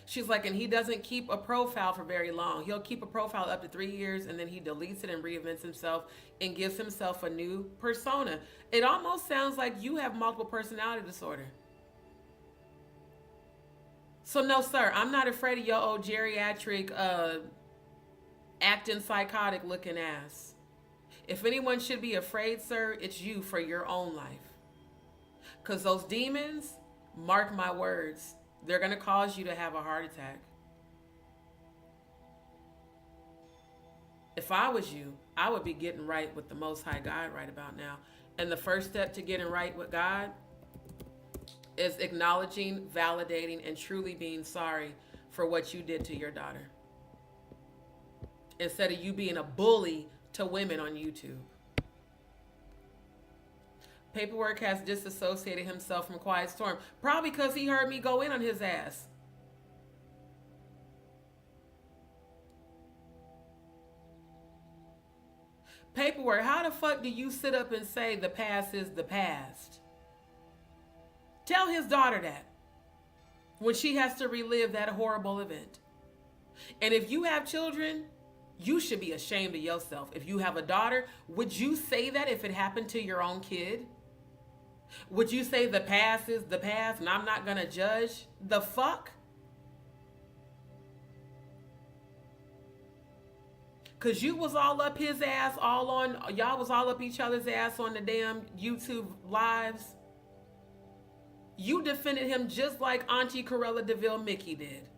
She's like, and he doesn't keep a profile for very long. He'll keep a profile up to 3 years and then he deletes it and reinvents himself and gives himself a new persona. It almost sounds like you have multiple personality disorder. So no, sir, I'm not afraid of your old geriatric, acting psychotic looking ass. If anyone should be afraid, sir, it's you for your own life. Because those demons, mark my words, they're going to cause you to have a heart attack. If I was you, I would be getting right with the Most High God right about now. And the first step to getting right with God is acknowledging, validating, and truly being sorry for what you did to your daughter. Instead of you being a bully to women on YouTube. Paperwork has disassociated himself from Quiet Storm. Probably because he heard me go in on his ass. Paperwork. How the fuck do you sit up and say the past is the past? Tell his daughter that when she has to relive that horrible event. And if you have children, you should be ashamed of yourself. If you have a daughter, would you say that if it happened to your own kid? Would you say the past is the past and I'm not gonna judge? The fuck? Cause you was all up his ass, y'all was all up each other's ass on the damn YouTube lives. You defended him just like Auntie Corella DeVille Mickey did.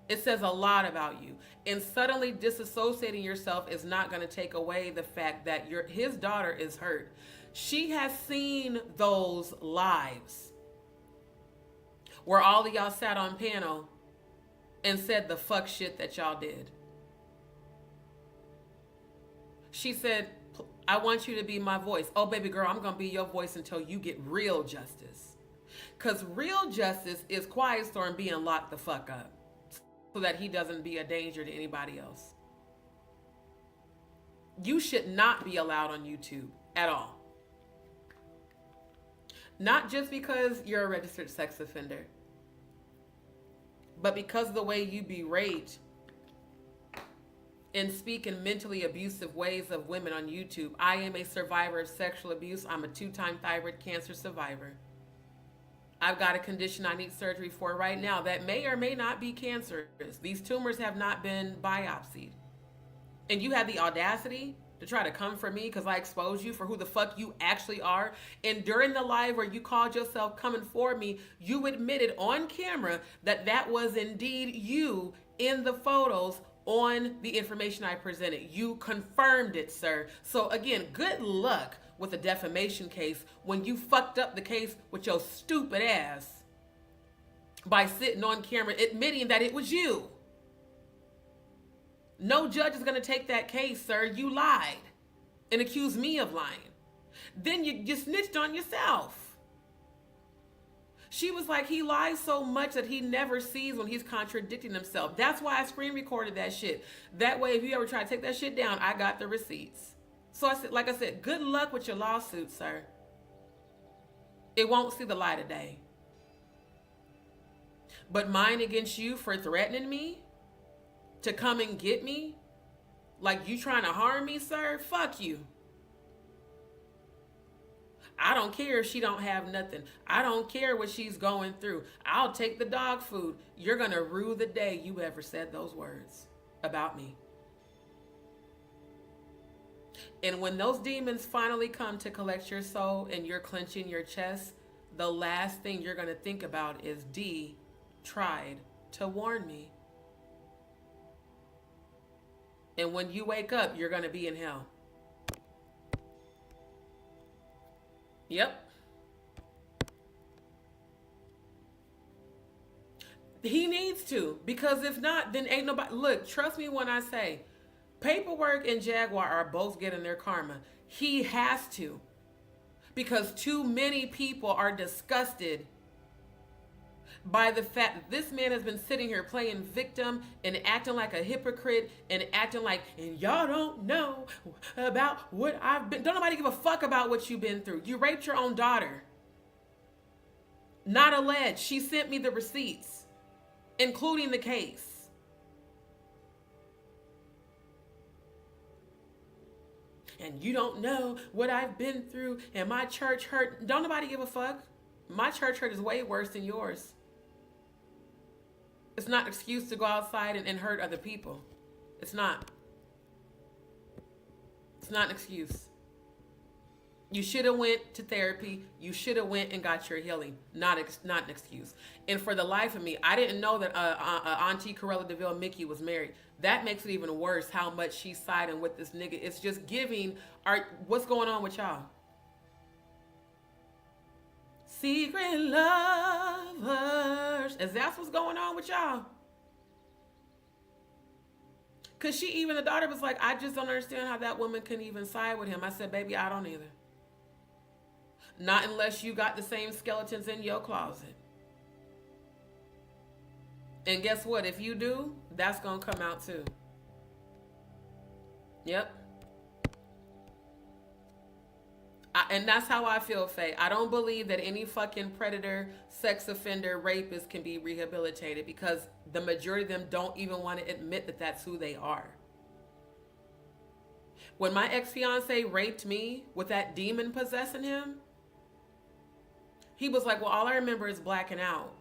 It says a lot about you. And suddenly disassociating yourself is not going to take away the fact that his daughter is hurt. She has seen those lives where all of y'all sat on panel and said the fuck shit that y'all did. She said, I want you to be my voice. Oh, baby girl, I'm going to be your voice until you get real justice. Because real justice is Quiet Storm being locked the fuck up so that he doesn't be a danger to anybody else. You should not be allowed on YouTube at all. Not just because you're a registered sex offender, but because of the way you berate and speak in mentally abusive ways of women on YouTube. I am a survivor of sexual abuse. I'm a 2-time thyroid cancer survivor. I've got a condition I need surgery for right now that may or may not be cancerous. These tumors have not been biopsied. And you had the audacity to try to come for me because I exposed you for who the fuck you actually are. And during the live where you called yourself coming for me, you admitted on camera that that was indeed you in the photos on the information I presented. You confirmed it, sir. So again, good luck with a defamation case when you fucked up the case with your stupid ass by sitting on camera admitting that it was you. No judge is going to take that case, sir. You lied and accused me of lying. Then you snitched on yourself. She was like, he lies so much that he never sees when he's contradicting himself. That's why I screen recorded that shit. That way, if you ever try to take that shit down, I got the receipts. So I said, like I said, good luck with your lawsuit, sir. It won't see the light of day. But mine against you for threatening me to come and get me, like you trying to harm me, sir, fuck you. I don't care if she don't have nothing. I don't care what she's going through. I'll take the dog food. You're going to rue the day you ever said those words about me. And when those demons finally come to collect your soul and you're clenching your chest, the last thing you're going to think about is D tried to warn me. And when you wake up, you're going to be in hell. Yep. He needs to, because if not, then ain't nobody. Look, trust me when I say, Paperwork and Jaguar are both getting their karma. He has to, because too many people are disgusted by the fact that this man has been sitting here playing victim and acting like a hypocrite and acting like, and y'all don't know about what I've been. Don't nobody give a fuck about what you've been through. You raped your own daughter. Not alleged. She sent me the receipts, including the case. And you don't know what I've been through and my church hurt. Don't nobody give a fuck. My church hurt is way worse than yours. It's not an excuse to go outside and hurt other people. It's not. It's not an excuse. You should have went to therapy. You should have went and got your healing. Not an excuse. And for the life of me, I didn't know that Auntie Corella DeVille Mickey was married. That makes it even worse how much she's siding with this nigga. It's just giving, what's going on with y'all? Secret lovers. Is that what's going on with y'all? Because the daughter was like, I just don't understand how that woman can even side with him. I said, baby, I don't either. Not unless you got the same skeletons in your closet. And guess what? If you do, that's going to come out too. Yep. And that's how I feel, Faye. I don't believe that any fucking predator, sex offender, rapist can be rehabilitated because the majority of them don't even want to admit that that's who they are. When my ex-fiance raped me with that demon possessing him, he was like, well, all I remember is blacking out.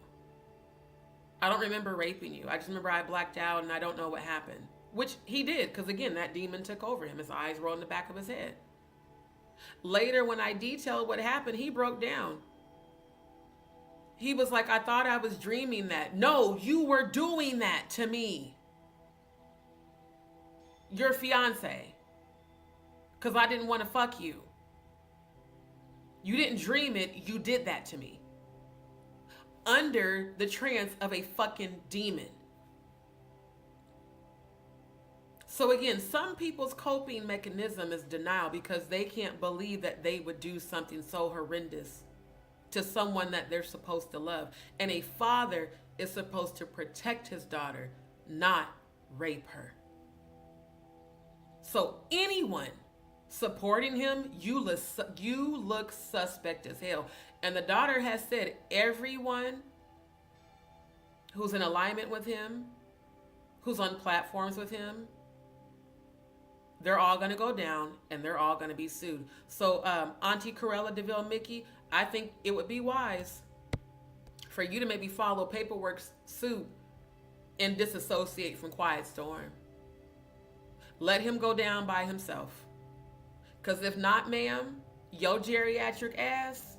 I don't remember raping you. I just remember I blacked out and I don't know what happened. Which he did, because again, that demon took over him. His eyes rolled in the back of his head. Later, when I detailed what happened, he broke down. He was like, I thought I was dreaming that. No, you were doing that to me. Your fiance. Because I didn't want to fuck you. You didn't dream it, you did that to me. Under the trance of a fucking demon. So again, some people's coping mechanism is denial because they can't believe that they would do something so horrendous to someone that they're supposed to love. And a father is supposed to protect his daughter, not rape her. So anyone supporting him, you look suspect as hell. And the daughter has said everyone who's in alignment with him, who's on platforms with him, they're all going to go down and they're all going to be sued. So Auntie Corella DeVille Mickey, I think it would be wise for you to maybe follow paperwork suit and disassociate from Quiet Storm. Let him go down by himself. Because if not, ma'am, your geriatric ass,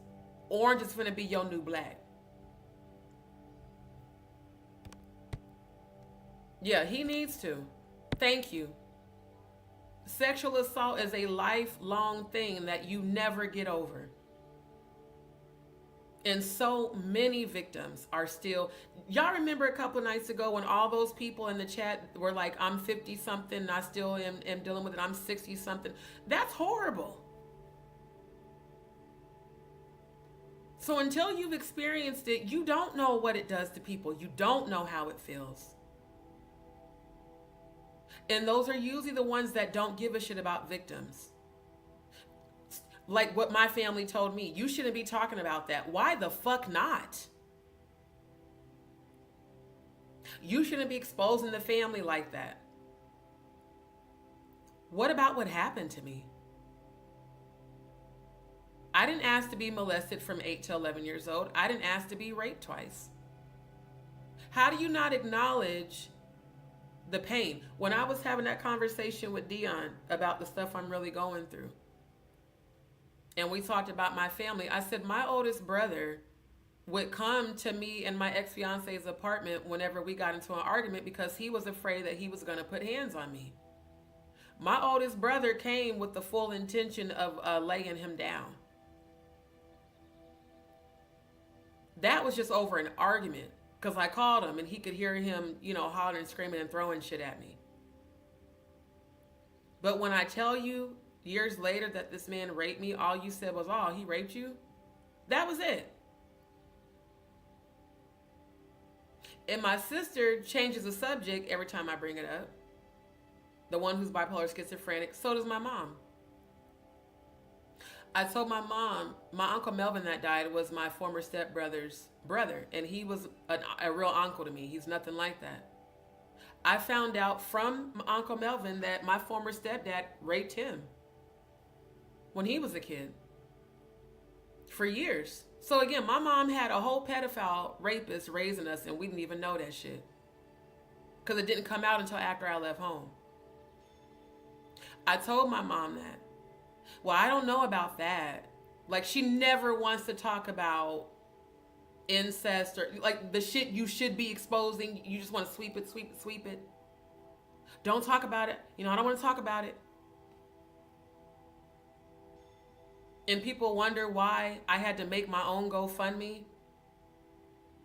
orange is finna be your new black. Yeah, he needs to. Thank you. Sexual assault is a lifelong thing that you never get over. And so many victims are still... Y'all remember a couple of nights ago when all those people in the chat were like, I'm 50 something and I still am dealing with it. I'm 60 something. That's horrible. So until you've experienced it, you don't know what it does to people. You don't know how it feels. And those are usually the ones that don't give a shit about victims. Like what my family told me. You shouldn't be talking about that. Why the fuck not? You shouldn't be exposing the family like that. What about what happened to me? I didn't ask to be molested from 8 to 11 years old. I didn't ask to be raped twice. How do you not acknowledge the pain? When I was having that conversation with Dion about the stuff I'm really going through, and we talked about my family, I said my oldest brother would come to me and my ex-fiance's apartment whenever we got into an argument because he was afraid that he was going to put hands on me. My oldest brother came with the full intention of laying him down. That was just over an argument because I called him and he could hear him, hollering, screaming, and throwing shit at me. But when I tell you years later that this man raped me, all you said was, oh, he raped you? That was it. And my sister changes the subject every time I bring it up. The one who's bipolar schizophrenic. So does my mom. I told my mom, my Uncle Melvin that died was my former stepbrother's brother. And he was a real uncle to me. He's nothing like that. I found out from my Uncle Melvin that my former stepdad raped him when he was a kid. For years. So again, my mom had a whole pedophile rapist raising us and we didn't even know that shit. Because it didn't come out until after I left home. I told my mom that. Well, I don't know about that. Like, she never wants to talk about incest or like the shit you should be exposing. You just want to sweep it. Don't talk about it. I don't want to talk about it. And people wonder why I had to make my own GoFundMe.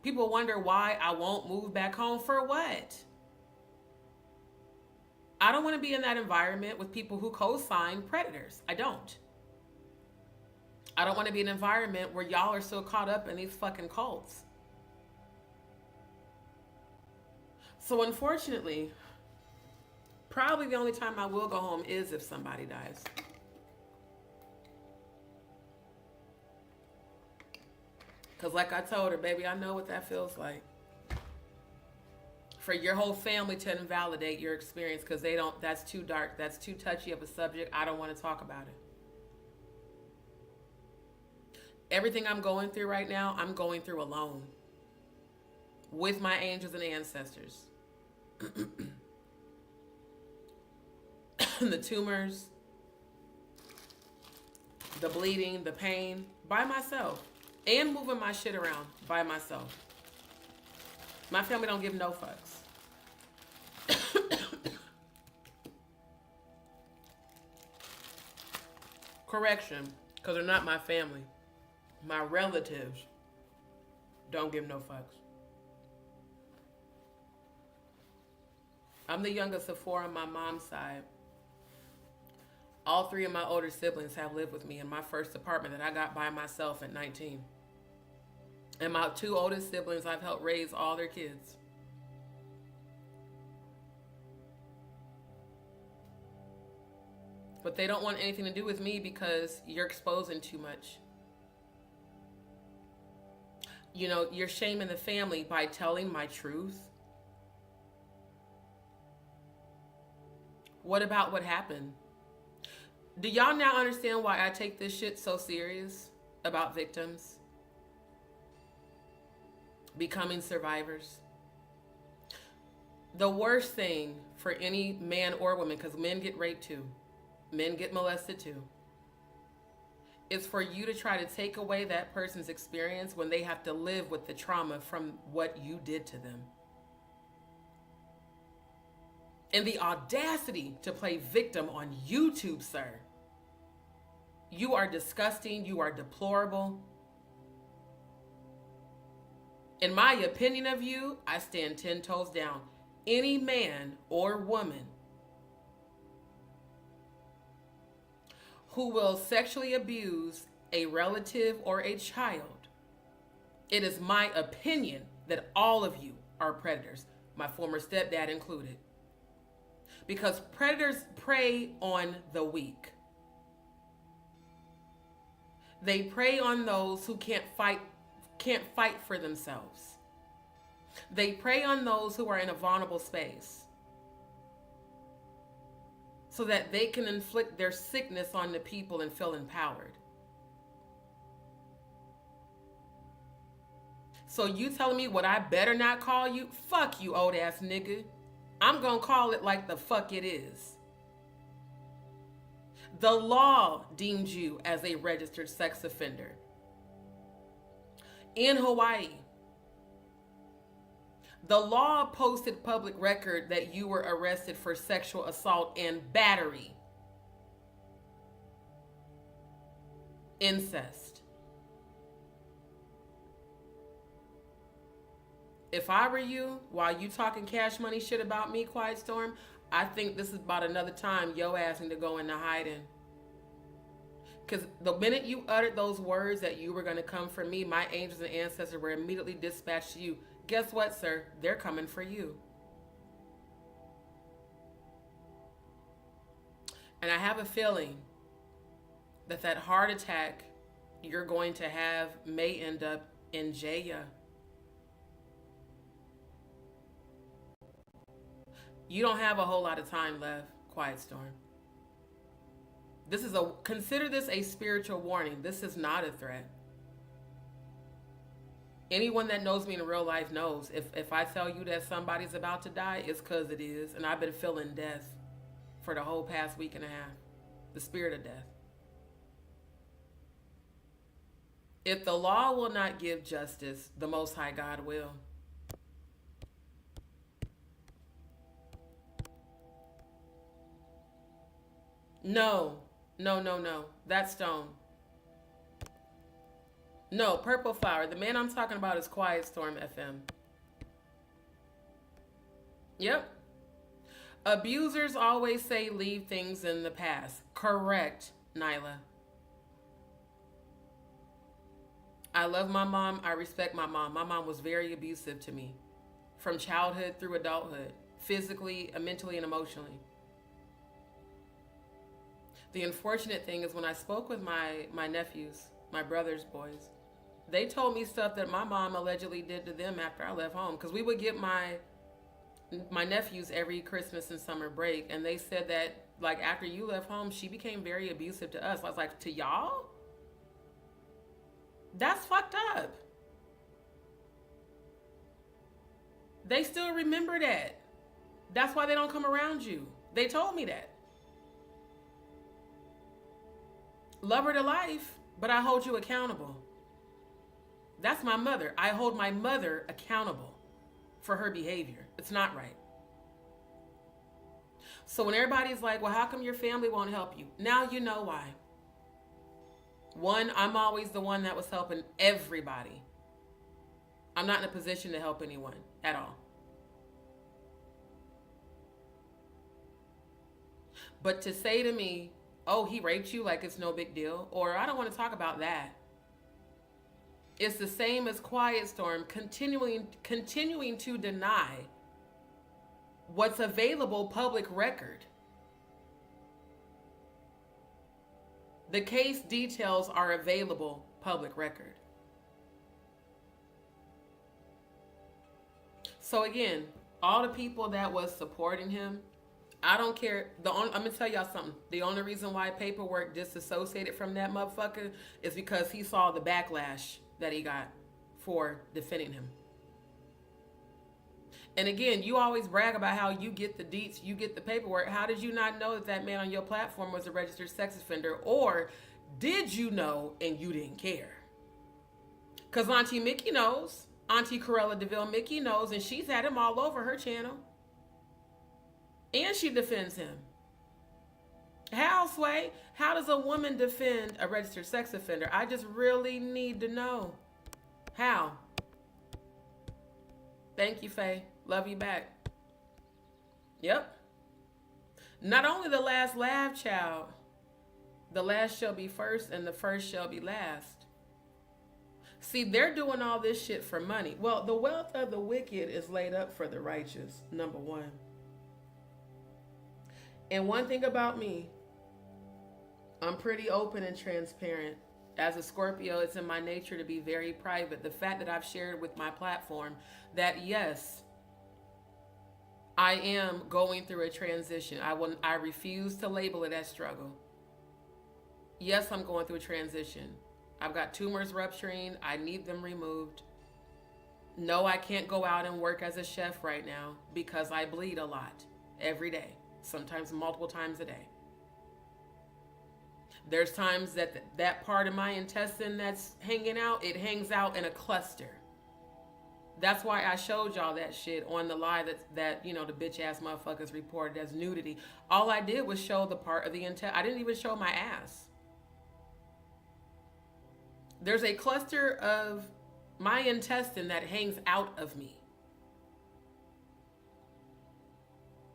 People wonder why I won't move back home. For what? I don't want to be in that environment with people who co-sign predators. I don't. I don't want to be in an environment where y'all are so caught up in these fucking cults. So unfortunately, probably the only time I will go home is if somebody dies. Because like I told her, baby, I know what that feels like. For your whole family to invalidate your experience because they don't, that's too dark, that's too touchy of a subject. I don't want to talk about it. Everything I'm going through right now, I'm going through alone. With my angels and ancestors. The tumors, the bleeding, the pain, by myself. And moving my shit around by myself. My family don't give no fucks. Correction, because they're not my family. My relatives don't give no fucks. I'm the youngest of four on my mom's side. All three of my older siblings have lived with me in my first apartment that I got by myself at 19. And my two oldest siblings, I've helped raise all their kids. But they don't want anything to do with me because you're exposing too much. You know, you're shaming the family by telling my truth. What about what happened? Do y'all now understand why I take this shit so serious about victims? Becoming survivors. The worst thing for any man or woman, because men get raped too, men get molested too, is for you to try to take away that person's experience when they have to live with the trauma from what you did to them. And the audacity to play victim on YouTube, sir. You are disgusting. You are deplorable. In my opinion of you, I stand 10 toes down. Any man or woman who will sexually abuse a relative or a child, it is my opinion that all of you are predators, my former stepdad included. Because predators prey on the weak. They prey on those who can't fight for themselves. They prey on those who are in a vulnerable space so that they can inflict their sickness on the people and feel empowered. So you telling me what I better not call you? Fuck you, old ass nigga. I'm gonna call it like the fuck it is. The law deemed you as a registered sex offender. In Hawaii, the law posted public record that you were arrested for sexual assault and battery. Incest. If I were you, while you talking cash money shit about me, Quiet Storm, I think this is about another time your ass need to go into hiding. Because the minute you uttered those words that you were going to come for me, my angels and ancestors were immediately dispatched to you. Guess what, sir? They're coming for you. And I have a feeling that that heart attack you're going to have may end up in jail. You don't have a whole lot of time left, Quiet Storm. Consider this a spiritual warning. This is not a threat. Anyone that knows me in real life knows if I tell you that somebody's about to die, it's because it is. And I've been feeling death for the whole past week and a half. The spirit of death. If the law will not give justice, the Most High God will. No. That's Stone. No, Purple Flower. The man I'm talking about is Quiet Storm FM. Yep. Abusers always say leave things in the past. Correct, Nyla. I love my mom. I respect my mom. My mom was very abusive to me. From childhood through adulthood. Physically, mentally, and emotionally. The unfortunate thing is when I spoke with my nephews, my brother's boys, They told me stuff that my mom allegedly did to them after I left home. Because we would get my nephews every Christmas and summer break, and they said that like after you left home, she became very abusive to us. I was like, to y'all? That's fucked up. They still remember that. That's why they don't come around you. They told me that. Love her to life, but I hold you accountable. That's my mother. I hold my mother accountable for her behavior. It's not right. So when everybody's like, well, how come your family won't help you? Now you know why. One, I'm always the one that was helping everybody. I'm not in a position to help anyone at all. But to say to me, oh, he raped you, like it's no big deal, or I don't want to talk about that. It's the same as Quiet Storm continuing to deny what's available public record. The case details are available public record. So again, all the people that was supporting him, I don't care. I'm gonna tell y'all something. The only reason why paperwork disassociated from that motherfucker is because he saw the backlash that he got for defending him. And again, you always brag about how you get the deets, you get the paperwork. How did you not know that that man on your platform was a registered sex offender? Or did you know and you didn't care? Because Auntie Mickey knows. Auntie Corella DeVille Mickey knows, and she's had him all over her channel. And she defends him. How, Sway? How does a woman defend a registered sex offender? I just really need to know. How? Thank you, Faye. Love you back. Yep. Not only the last laugh, child, the last shall be first and the first shall be last. See, they're doing all this shit for money. Well, the wealth of the wicked is laid up for the righteous, number one. And one thing about me, I'm pretty open and transparent. As a Scorpio, it's in my nature to be very private. The fact that I've shared with my platform that yes, I am going through a transition. I refuse to label it as struggle. Yes, I'm going through a transition. I've got tumors rupturing. I need them removed. No, I can't go out and work as a chef right now because I bleed a lot every day, sometimes multiple times a day. There's times that that part of my intestine that's hanging out, it hangs out in a cluster. That's why I showed y'all that shit on the live that you know, the bitch ass motherfuckers reported as nudity. All I did was show the part of the intestine. I didn't even show my ass. There's a cluster of my intestine that hangs out of me.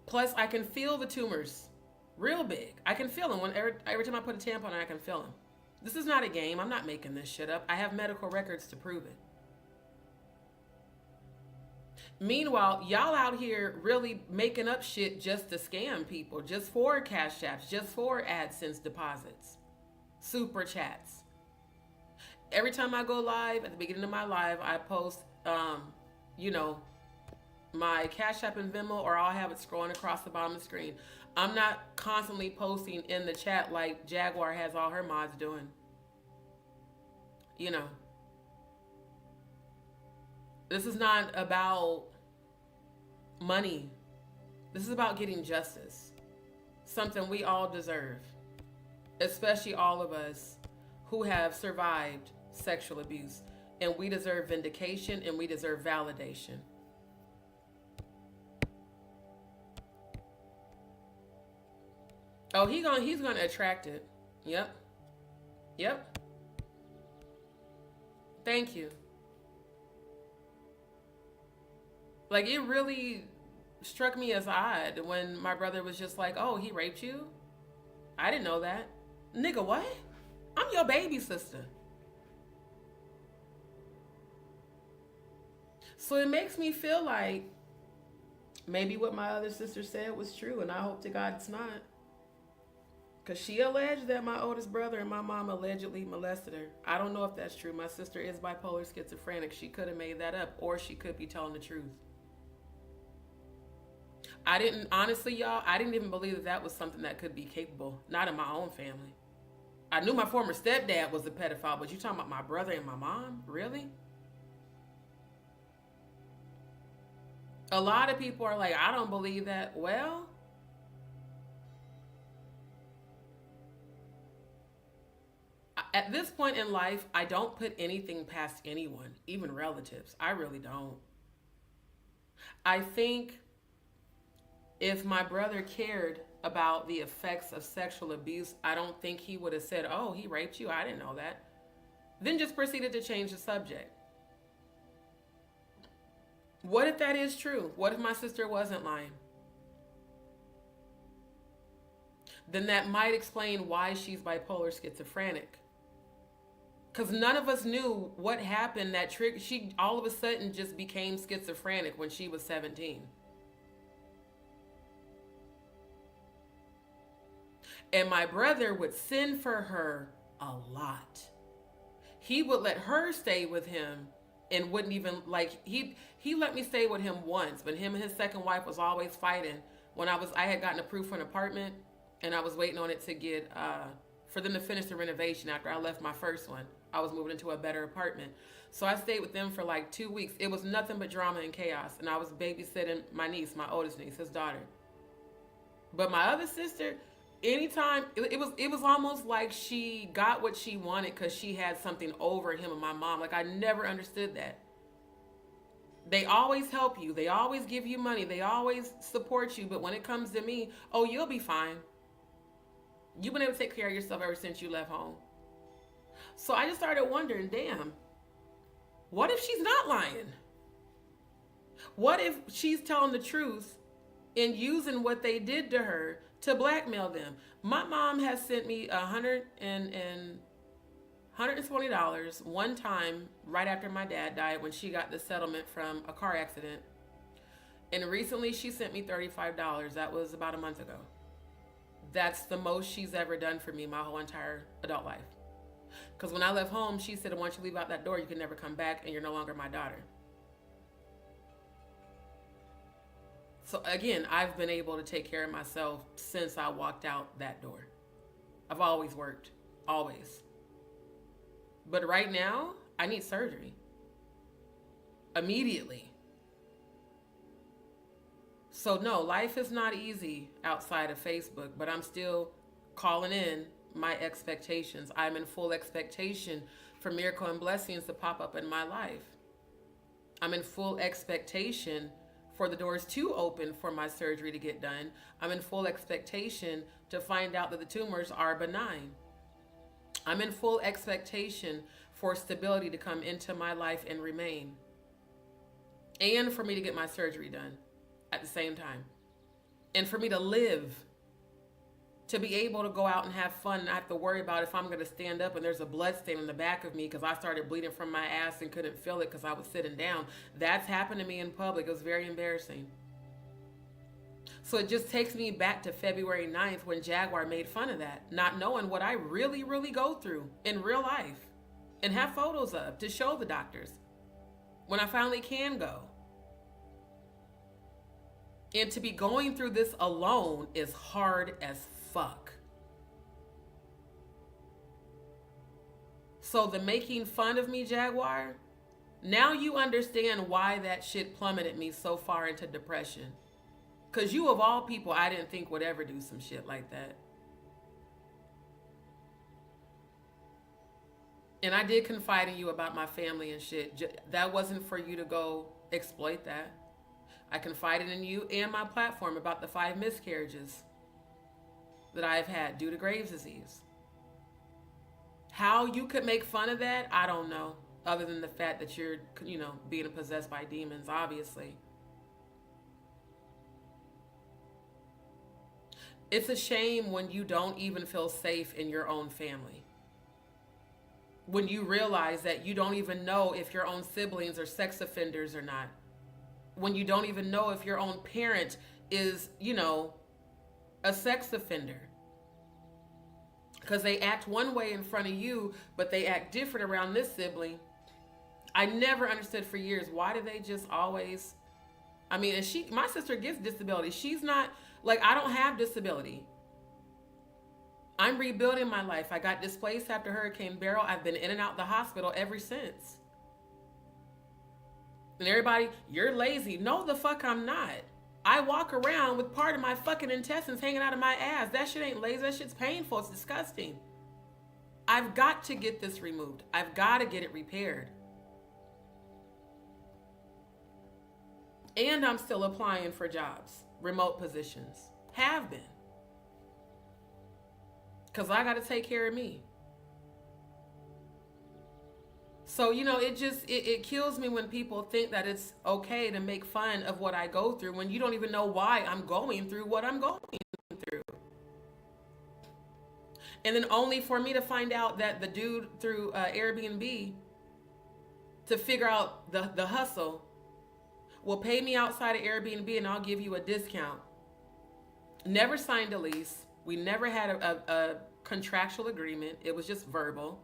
Plus, I can feel the tumors real big. I can feel them. Every time I put a tampon on, I can feel them. This is not a game. I'm not making this shit up. I have medical records to prove it. Meanwhile, y'all out here really making up shit just to scam people, just for cash apps, just for AdSense deposits, super chats. Every time I go live, at the beginning of my live, I post, you know, my Cash App and Venmo, or I'll have it scrolling across the bottom of the screen. I'm not constantly posting in the chat like Jaguar has all her mods doing. You know. This is not about money. This is about getting justice. Something we all deserve. Especially all of us who have survived sexual abuse. And we deserve vindication and we deserve validation. Oh, he's gonna attract it. Yep. Yep. Thank you. Like, it really struck me as odd when my brother was just like, oh, he raped you? I didn't know that. Nigga, what? I'm your baby sister. So it makes me feel like maybe what my other sister said was true, and I hope to God it's not. Because she alleged that my oldest brother and my mom allegedly molested her. I don't know if that's true. My sister is bipolar schizophrenic. She could have made that up, or she could be telling the truth. Honestly, y'all, I didn't even believe that that was something that could be capable. Not in my own family. I knew my former stepdad was a pedophile, but you talking about my brother and my mom? Really? A lot of people are like, I don't believe that. Well, at this point in life, I don't put anything past anyone, even relatives. I really don't. I think if my brother cared about the effects of sexual abuse, I don't think he would have said, oh, he raped you. I didn't know that. Then just proceeded to change the subject. What if that is true? What if my sister wasn't lying? Then that might explain why she's bipolar schizophrenic. Because none of us knew what happened that triggered. She all of a sudden just became schizophrenic when she was 17. And my brother would send for her a lot. He would let her stay with him and wouldn't even, like, he let me stay with him once, but him and his second wife was always fighting. When I had gotten approved for an apartment, and I was waiting on it to get, for them to finish the renovation after I left my first one. I was moving into a better apartment. So I stayed with them for like 2 weeks. It was nothing but drama and chaos. And I was babysitting my niece, my oldest niece, his daughter. But my other sister, anytime, it was almost like she got what she wanted because she had something over him and my mom. Like, I never understood that. They always help you. They always give you money. They always support you. But when it comes to me, oh, you'll be fine. You've been able to take care of yourself ever since you left home. So I just started wondering, damn, what if she's not lying? What if she's telling the truth and using what they did to her to blackmail them? My mom has sent me $120 one time right after my dad died when she got the settlement from a car accident. And recently she sent me $35. That was about a month ago. That's the most she's ever done for me my whole entire adult life. Because when I left home, she said, once you leave out that door, you can never come back and you're no longer my daughter. So again, I've been able to take care of myself since I walked out that door. I've always worked, always. But right now, I need surgery. Immediately. So no, life is not easy outside of Facebook, but I'm still calling in my expectations. I'm in full expectation for miracle and blessings to pop up in my life. I'm in full expectation for the doors to open for my surgery to get done. I'm in full expectation to find out that the tumors are benign. I'm in full expectation for stability to come into my life and remain. And for me to get my surgery done at the same time. And for me to live. To be able to go out and have fun and not have to worry about if I'm going to stand up and there's a blood stain on the back of me because I started bleeding from my ass and couldn't feel it because I was sitting down. That's happened to me in public. It was very embarrassing. So it just takes me back to February 9th when Jaguar made fun of that, not knowing what I really, really go through in real life and have photos of to show the doctors when I finally can go. And to be going through this alone is hard as fuck. So the making fun of me, Jaguar, now you understand why that shit plummeted me so far into depression. Because you of all people, I didn't think would ever do some shit like that. And I did confide in you about my family and shit. That wasn't for you to go exploit that. I confided in you and my platform about the 5 miscarriages that I've had due to Graves' disease. How you could make fun of that, I don't know. Other than the fact that you're, being possessed by demons, obviously. It's a shame when you don't even feel safe in your own family. When you realize that you don't even know if your own siblings are sex offenders or not. When you don't even know if your own parent is, a sex offender. because they act one way in front of you, but they act different around this sibling. I never understood for years, why do they just always, I mean, and my sister gets disability. She's not, like, I don't have disability. I'm rebuilding my life. I got displaced after Hurricane Beryl. I've been in and out the hospital ever since. And everybody, you're lazy. No, the fuck I'm not. I walk around with part of my fucking intestines hanging out of my ass. That shit ain't lazy. That shit's painful. It's disgusting. I've got to get this removed. I've got to get it repaired. And I'm still applying for jobs, remote positions. Have been. Because I got to take care of me. So, you know, it kills me when people think that it's okay to make fun of what I go through when you don't even know why I'm going through what I'm going through. And then only for me to find out that the dude through Airbnb, to figure out the hustle, will pay me outside of Airbnb and I'll give you a discount. Never signed a lease. We never had a contractual agreement. It was just verbal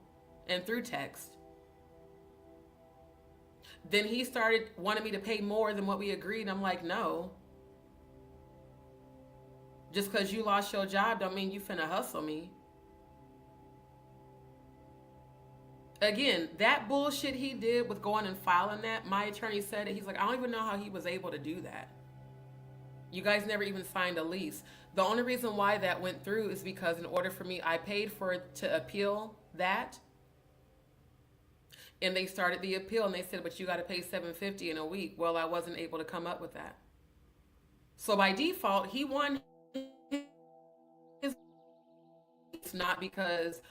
and through text. Then he started wanting me to pay more than what we agreed. I'm like, no. Just because you lost your job don't mean you finna hustle me. Again, that bullshit he did with going and filing that, my attorney said it. He's like, I don't even know how he was able to do that. You guys never even signed a lease. The only reason why that went through is because in order for me, I paid for it to appeal that. And they started the appeal and they said, but you got to pay $750 in a week. Well, I wasn't able to come up with that. So by default, he won his, not because,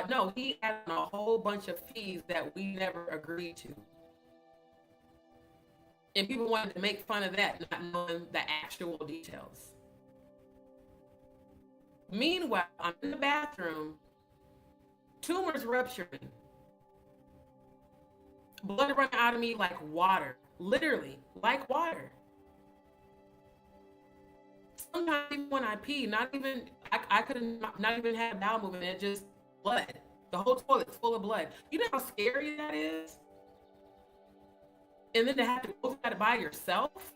no, he had a whole bunch of fees that we never agreed to. And people wanted to make fun of that, not knowing the actual details. Meanwhile, I'm in the bathroom, tumors rupturing. Blood running out of me like water, literally like water. Sometimes even when I pee, I could have not even had bowel movement. It just blood. The whole toilet's full of blood. You know how scary that is? And then to have to go through that by yourself.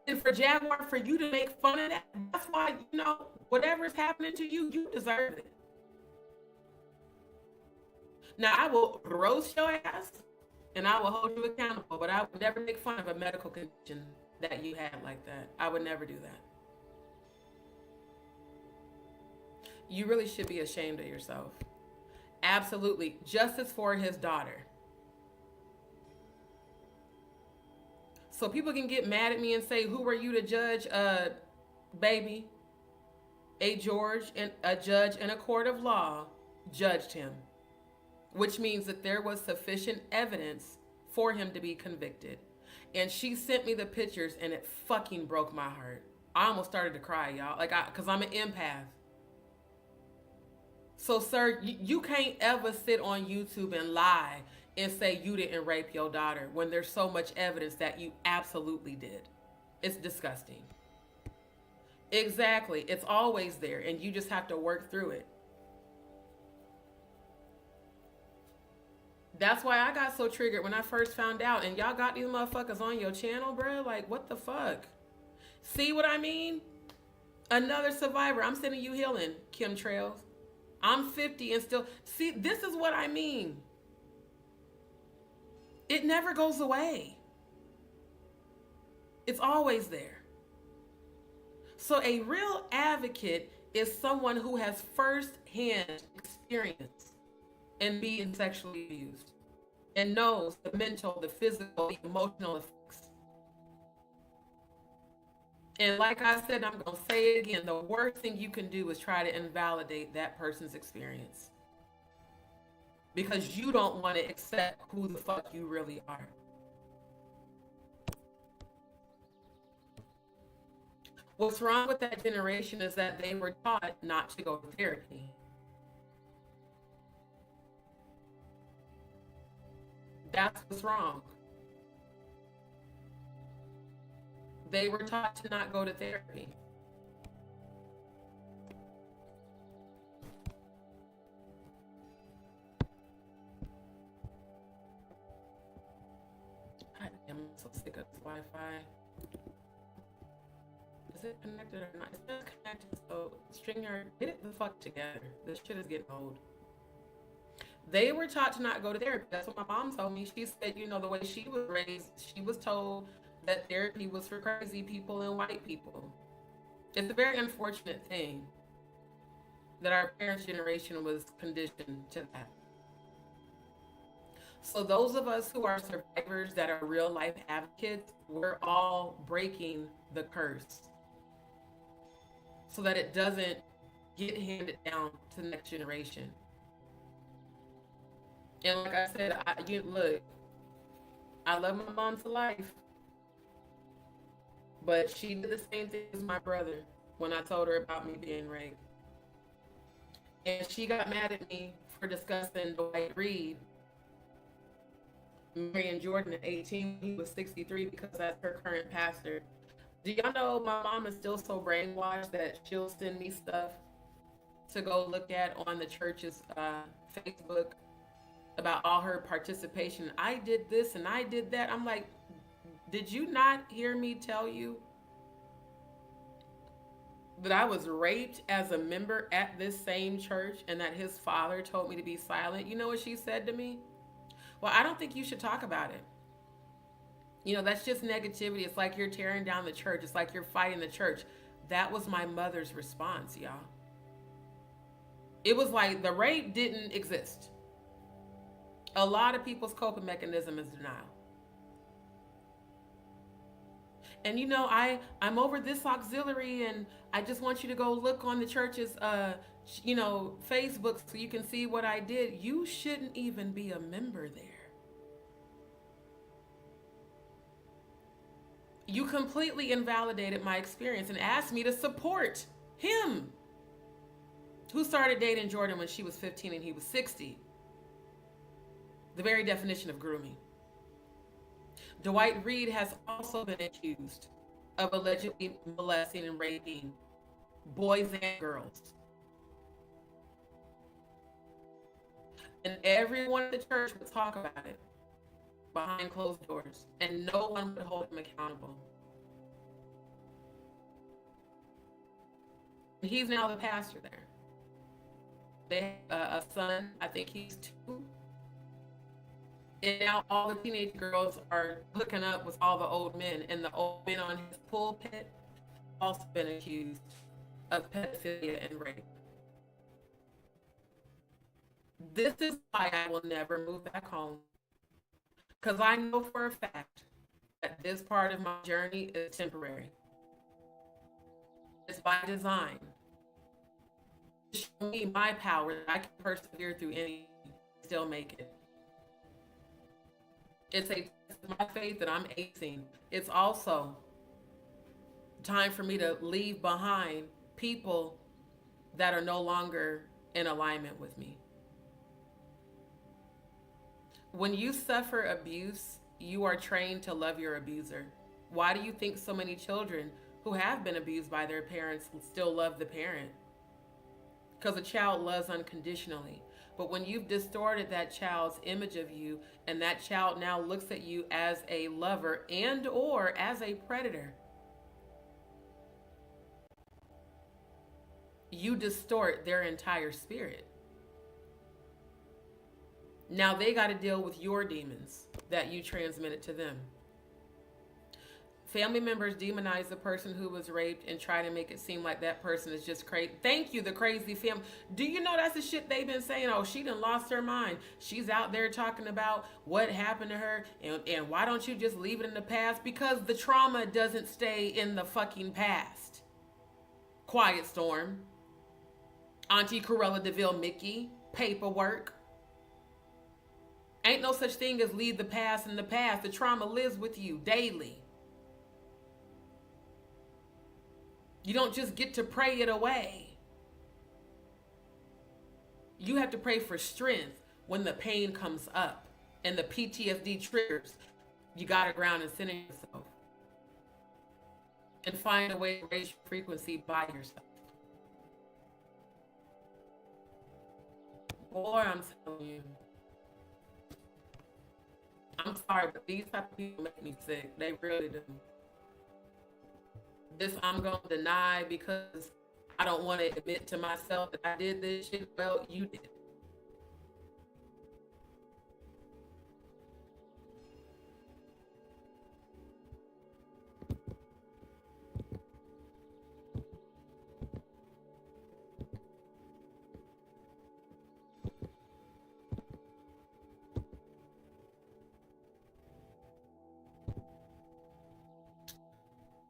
And for Jaguar, for you to make fun of that, that's why, you know, whatever's happening to you, you deserve it. Now, I will roast your ass and I will hold you accountable, but I would never make fun of a medical condition that you had like that. I would never do that. You really should be ashamed of yourself. Absolutely. Justice for his daughter. So people can get mad at me and say, who are you to judge baby? A judge in a court of law judged him. Which means that there was sufficient evidence for him to be convicted. And she sent me the pictures and it fucking broke my heart. I almost started to cry, y'all. Because I'm an empath. So, sir, you can't ever sit on YouTube and lie and say you didn't rape your daughter when there's so much evidence that you absolutely did. It's disgusting. Exactly. It's always there and you just have to work through it. That's why I got so triggered when I first found out. And y'all got these motherfuckers on your channel, bro. Like, what the fuck? See what I mean? Another survivor. I'm sending you healing, chemtrails. I'm 50 and still... See, this is what I mean. It never goes away. It's always there. So a real advocate is someone who has first-hand experience and being sexually abused and knows the mental, the physical, the emotional effects. And like I said, I'm going to say it again, the worst thing you can do is try to invalidate that person's experience because you don't want to accept who the fuck you really are. What's wrong with that generation is that they were taught not to go to therapy. That's what's wrong. They were taught to not go to therapy. Wi-Fi. Is it connected or not? It's not connected, so StreamYard, get it the fuck together. This shit is getting old. They were taught to not go to therapy. That's what my mom told me. She said, you know, the way she was raised, she was told that therapy was for crazy people and white people. It's a very unfortunate thing that our parents' generation was conditioned to that. So those of us who are survivors that are real life advocates, we're all breaking the curse so that it doesn't get handed down to the next generation. And like I said, look, I love my mom to life, but she did the same thing as my brother when I told her about me being raped. And she got mad at me for discussing Dwight Reed, Marion Jordan at 18, he was 63 because that's her current pastor. Do y'all know my mom is still so brainwashed that she'll send me stuff to go look at on the church's Facebook about all her participation. I did this and I did that. I'm like, did you not hear me tell you that I was raped as a member at this same church and that his father told me to be silent? You know what she said to me? Well, I don't think you should talk about it. You know, that's just negativity. It's like you're tearing down the church. It's like you're fighting the church. That was my mother's response, y'all. It was like the rape didn't exist. A lot of people's coping mechanism is denial. And you know, I'm over this auxiliary and I just want you to go look on the church's Facebook so you can see what I did. You shouldn't even be a member there. You completely invalidated my experience and asked me to support him, who started dating Jordan when she was 15 and he was 60. The very definition of grooming. Dwight Reed has also been accused of allegedly molesting and raping boys and girls. And everyone at the church would talk about it behind closed doors, and no one would hold him accountable. He's now the pastor there. They have a son, I think he's 2. And now all the teenage girls are hooking up with all the old men, and the old men on his pulpit also been accused of pedophilia and rape. This is why I will never move back home. Because I know for a fact that this part of my journey is temporary. It's by design. To show me my power that I can persevere through anything and still make it. It's a test of my faith that I'm acing. It's also time for me to leave behind people that are no longer in alignment with me. When you suffer abuse, you are trained to love your abuser. Why do you think so many children who have been abused by their parents still love the parent? Because a child loves unconditionally. But when you've distorted that child's image of you, and that child now looks at you as a lover and or as a predator, you distort their entire spirit. Now they got to deal with your demons that you transmitted to them. Family members demonize the person who was raped and try to make it seem like that person is just crazy. Thank you, the crazy family. Do you know that's the shit they've been saying? Oh, she done lost her mind. She's out there talking about what happened to her, and why don't you just leave it in the past? Because the trauma doesn't stay in the fucking past. Quiet Storm, Auntie Corella DeVille Mickey, paperwork. Ain't no such thing as leave the past in the past. The trauma lives with you daily. You don't just get to pray it away. You have to pray for strength when the pain comes up and the PTSD triggers. You got to ground and center yourself and find a way to raise your frequency by yourself. Boy, I'm telling you. I'm sorry, but these type of people make me sick. They really do. This I'm gonna deny because I don't want to admit to myself that I did this shit. Well, you did.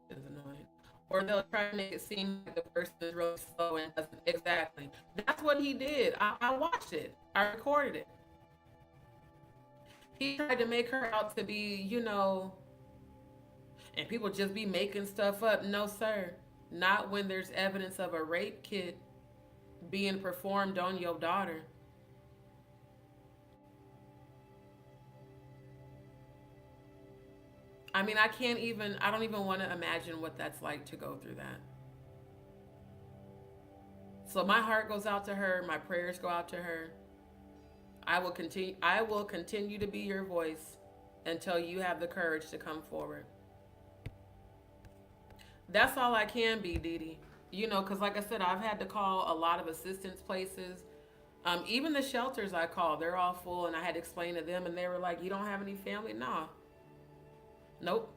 It's annoying. Or they'll try to make it seem like the person is really slow and doesn't. Exactly. That's what he did. I watched it. I recorded it. He tried to make her out to be, and people just be making stuff up. No, sir. Not when there's evidence of a rape kit being performed on your daughter. I mean, I don't even want to imagine what that's like to go through that. So my heart goes out to her, my prayers go out to her. I will continue to be your voice until you have the courage to come forward. That's all I can be, Dee Dee. Because like I said, I've had to call a lot of assistance places. Even the shelters I called, they're all full, and I had to explain to them, and they were like, "You don't have any family?" Nah. Nope.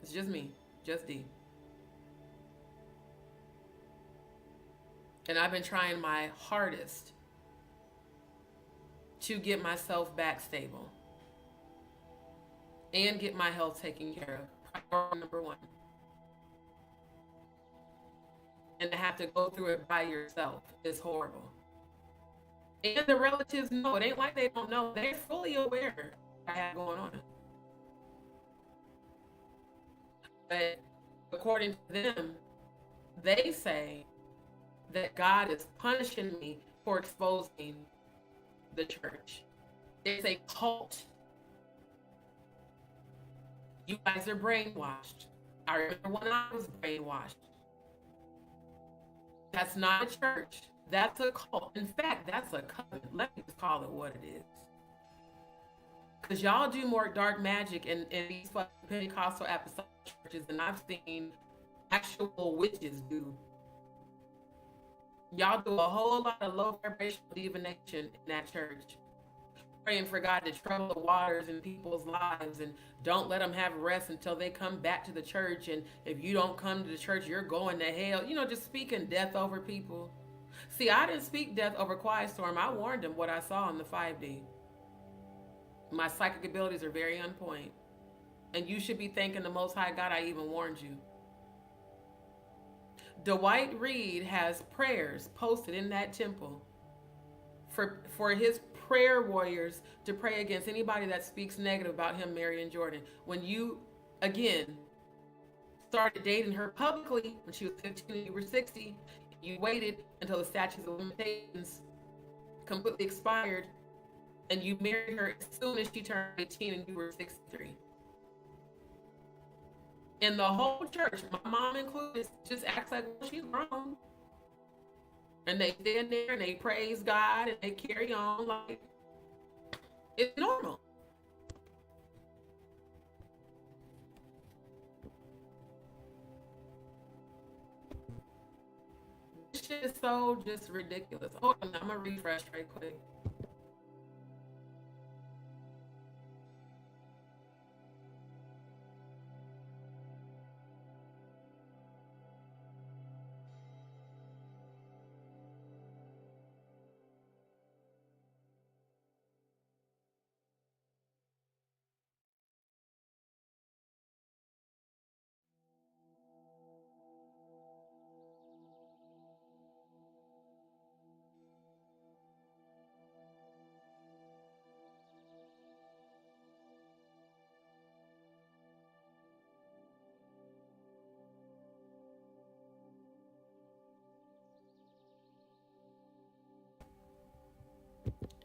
It's just me. Just D. And I've been trying my hardest to get myself back stable and get my health taken care of. Priority number one. And to have to go through it by yourself is horrible. And the relatives know. It ain't like they don't know. They're fully aware of what I have going on. But according to them, they say that God is punishing me for exposing the church. It's a cult. You guys are brainwashed. I remember when I was brainwashed. That's not a church. That's a cult. In fact, that's a covenant. Let me just call it what it is. Because y'all do more dark magic in these Pentecostal apostolic churches than I've seen actual witches do. Y'all do a whole lot of low vibrational divination in that church. Praying for God to trouble the waters in people's lives and don't let them have rest until they come back to the church. And if you don't come to the church, you're going to hell. Just speaking death over people. See, I didn't speak death over Quiet Storm. I warned him what I saw in the 5D. My psychic abilities are very on point. And you should be thanking the Most High God I even warned you. Dwight Reed has prayers posted in that temple for his prayer warriors to pray against anybody that speaks negative about him marrying Jordan. When you, again, started dating her publicly when she was 15 and you were 60, you waited until the statute of limitations completely expired, and you married her as soon as she turned 18 and you were 63. And the whole church, my mom included, just acts like, well, she's grown. And they stand there and they praise God and they carry on like it's normal. This shit is so just ridiculous. Hold on, I'm gonna refresh right quick.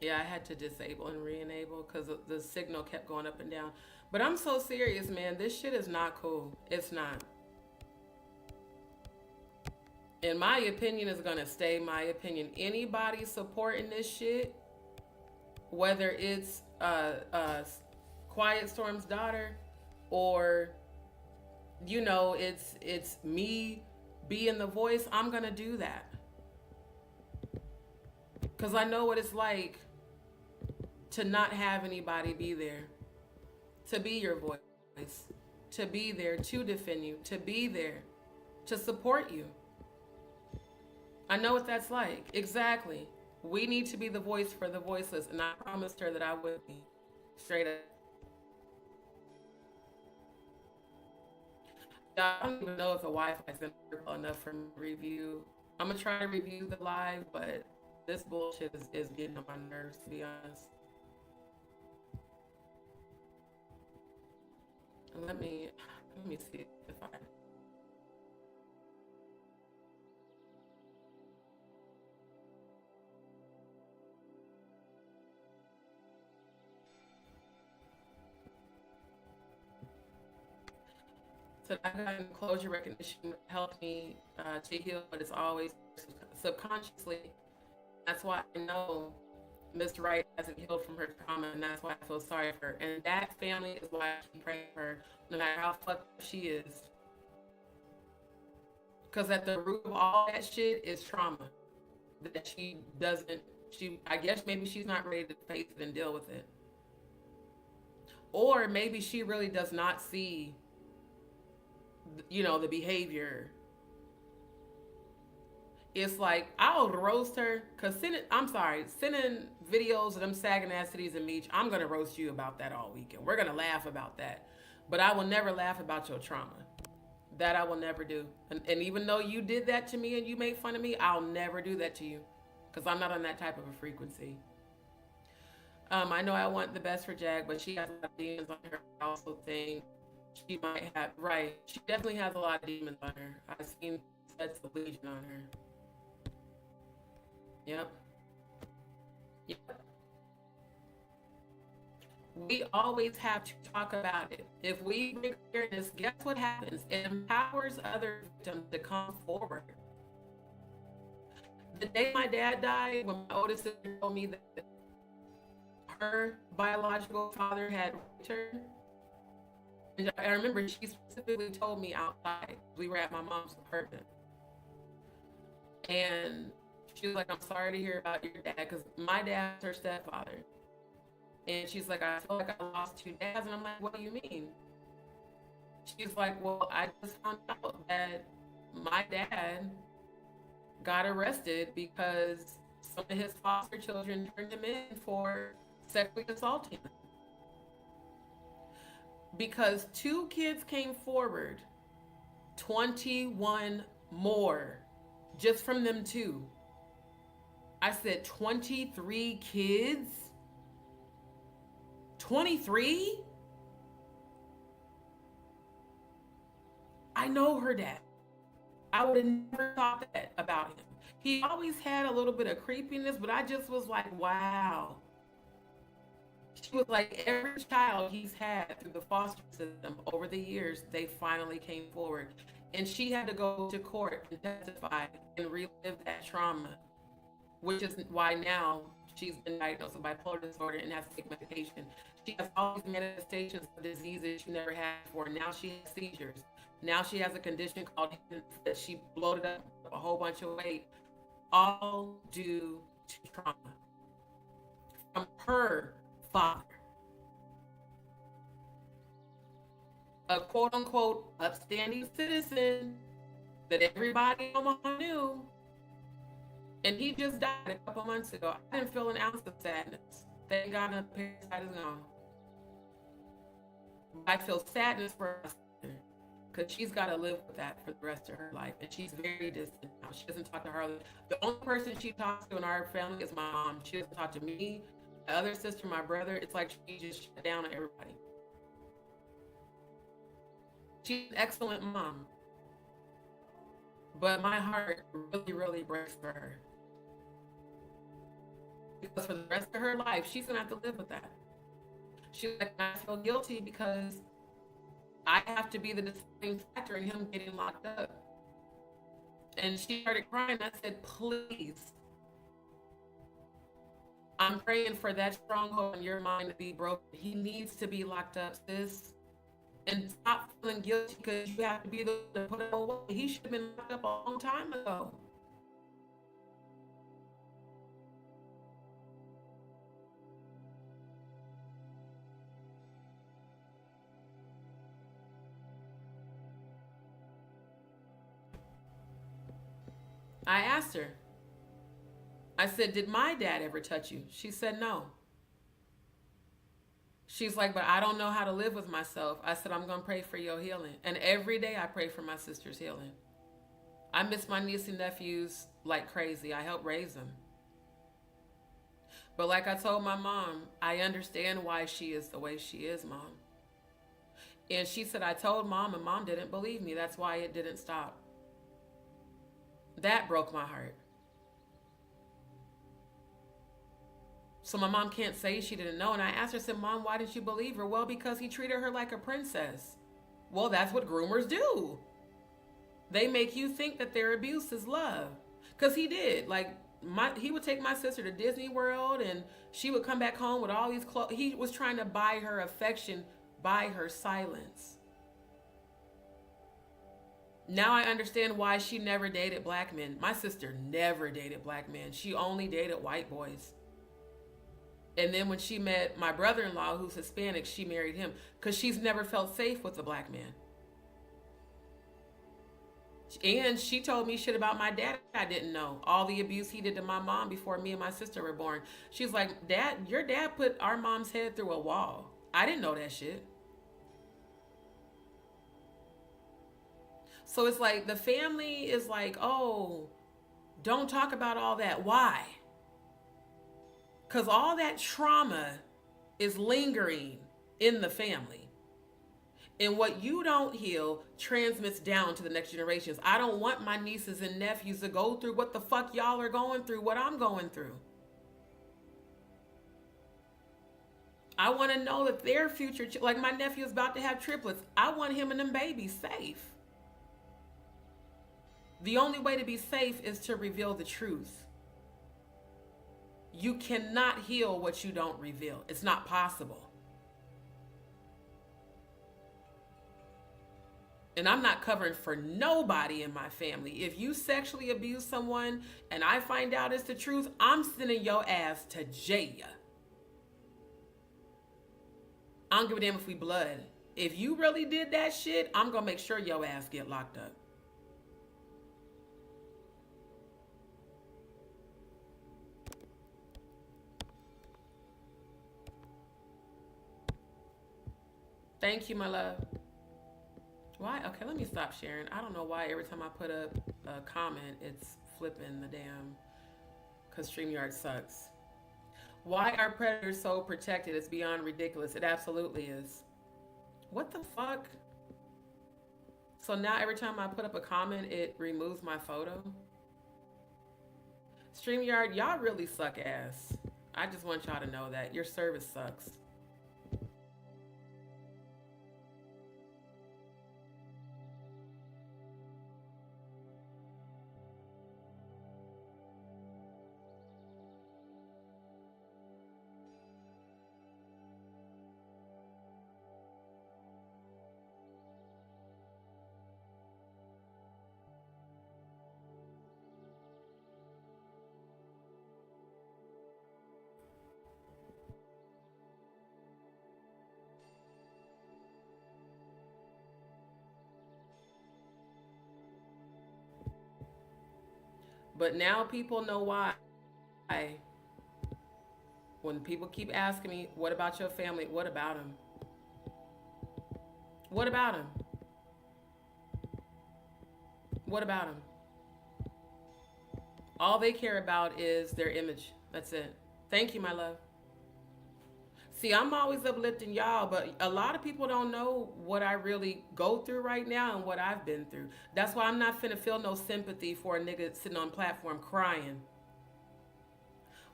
Yeah, I had to disable and re-enable because the signal kept going up and down. But I'm so serious, man. This shit is not cool. It's not. And my opinion is gonna stay my opinion. Anybody supporting this shit, whether it's Quiet Storm's daughter, or it's me being the voice, I'm gonna do that because I know what it's like to not have anybody be there, to be your voice, to be there to defend you, to be there to support you. I know what that's like. Exactly. We need to be the voice for the voiceless, and I promised her that I would be. Straight up. I don't even know if the Wi-Fi is gonna work well enough for me to review. I'm gonna try to review the live, but this bullshit is getting on my nerves, to be honest. Let me see if I. So I got closure recognition helped me to heal, but it's always subconsciously. That's why I know Miss Wright hasn't healed from her trauma, and that's why I feel sorry for her. And that family is why I keep praying for her, no matter how fucked up she is. Because at the root of all that shit is trauma. That I guess maybe she's not ready to face it and deal with it. Or maybe she really does not see, the behavior. It's like, I'll roast her, because sending videos of them sagging ass titties and Meech, I'm going to roast you about that all weekend. We're going to laugh about that. But I will never laugh about your trauma. That I will never do. And even though you did that to me and you made fun of me, I'll never do that to you. Because I'm not on that type of a frequency. I know I want the best for Jag, but she has a lot of demons on her. I also think she might have, right. She definitely has a lot of demons on her. I've seen sets of legion on her. Yep. We always have to talk about it. If we bring awareness, guess what happens? It empowers other victims to come forward. The day my dad died, when my oldest sister told me that her biological father had raped her, and I remember she specifically told me outside. We were at my mom's apartment. And she was like, I'm sorry to hear about your dad, because my dad's her stepfather. And she's like, I feel like I lost 2 dads. And I'm like, what do you mean? She's like, well, I just found out that my dad got arrested because some of his foster children turned him in for sexually assaulting him. Because 2 kids came forward, 21 more just from them 2. I said 23 kids? 23? I know her dad. I would have never thought that about him. He always had a little bit of creepiness, but I just was like, wow. She was like, every child he's had through the foster system over the years, they finally came forward. And she had to go to court and testify and relive that trauma, which is why now she's been diagnosed with bipolar disorder and has to take medication. She has all these manifestations of diseases she never had before. Now she has seizures. Now she has a condition called that she bloated up a whole bunch of weight, all due to trauma from her father. A quote unquote upstanding citizen that everybody in Omaha knew. And he just died a couple months ago. I didn't feel an ounce of sadness. Thank God the parasite is gone. I feel sadness for her sister because she's got to live with that for the rest of her life. And she's very distant now. She doesn't talk to her. The only person she talks to in our family is my mom. She doesn't talk to me, the other sister, my brother. It's like she just shut down on everybody. She's an excellent mom. But my heart really, really breaks for her. Because for the rest of her life, she's going to have to live with that. She's like, I feel guilty because I have to be the deciding factor in him getting locked up. And she started crying. I said, please. I'm praying for that stronghold in your mind to be broken. He needs to be locked up, sis. And stop feeling guilty because you have to be the one to put him away. He should have been locked up a long time ago. I asked her, I said, did my dad ever touch you? She said, no. She's like, but I don't know how to live with myself. I said, I'm going to pray for your healing. And every day I pray for my sister's healing. I miss my niece and nephews like crazy. I helped raise them. But like I told my mom, I understand why she is the way she is, Mom. And she said, I told Mom and Mom didn't believe me. That's why it didn't stop. That broke my heart. So my mom can't say she didn't know. And I asked her, I said, Mom, why didn't you believe her? Well, because he treated her like a princess. Well, that's what groomers do. They make you think that their abuse is love. Because he did. Like, he would take my sister to Disney World and she would come back home with all these clothes. He was trying to buy her affection by her silence. Now I understand why she never dated black men. My sister never dated black men. She only dated white boys. And then when she met my brother-in-law, who's Hispanic, she married him because she's never felt safe with a black man. And she told me shit about my dad I didn't know. All the abuse he did to my mom before me and my sister were born. She's like, Dad, your dad put our mom's head through a wall. I didn't know that shit. So it's like the family is like, oh, don't talk about all that. Why? Because all that trauma is lingering in the family. And what you don't heal transmits down to the next generations. I don't want my nieces and nephews to go through what the fuck y'all are going through, what I'm going through. I want to know that their future, like my nephew is about to have triplets. I want him and them babies safe. The only way to be safe is to reveal the truth. You cannot heal what you don't reveal. It's not possible. And I'm not covering for nobody in my family. If you sexually abuse someone and I find out it's the truth, I'm sending your ass to jail. I don't give a damn if we blood. If you really did that shit, I'm going to make sure your ass get locked up. Thank you, my love. Why? Okay, let me stop sharing. I don't know why every time I put up a comment, it's flipping the damn, because StreamYard sucks. Why are predators so protected? It's beyond ridiculous. It absolutely is. What the fuck? So now every time I put up a comment, it removes my photo? StreamYard, y'all really suck ass. I just want y'all to know that. Your service sucks. But now people know why. When people keep asking me, what about your family? What about them? What about them? What about them? All they care about is their image. That's it. Thank you, my love. See, I'm always uplifting y'all, but a lot of people don't know what I really go through right now and what I've been through. That's why I'm not finna feel no sympathy for a nigga sitting on platform crying.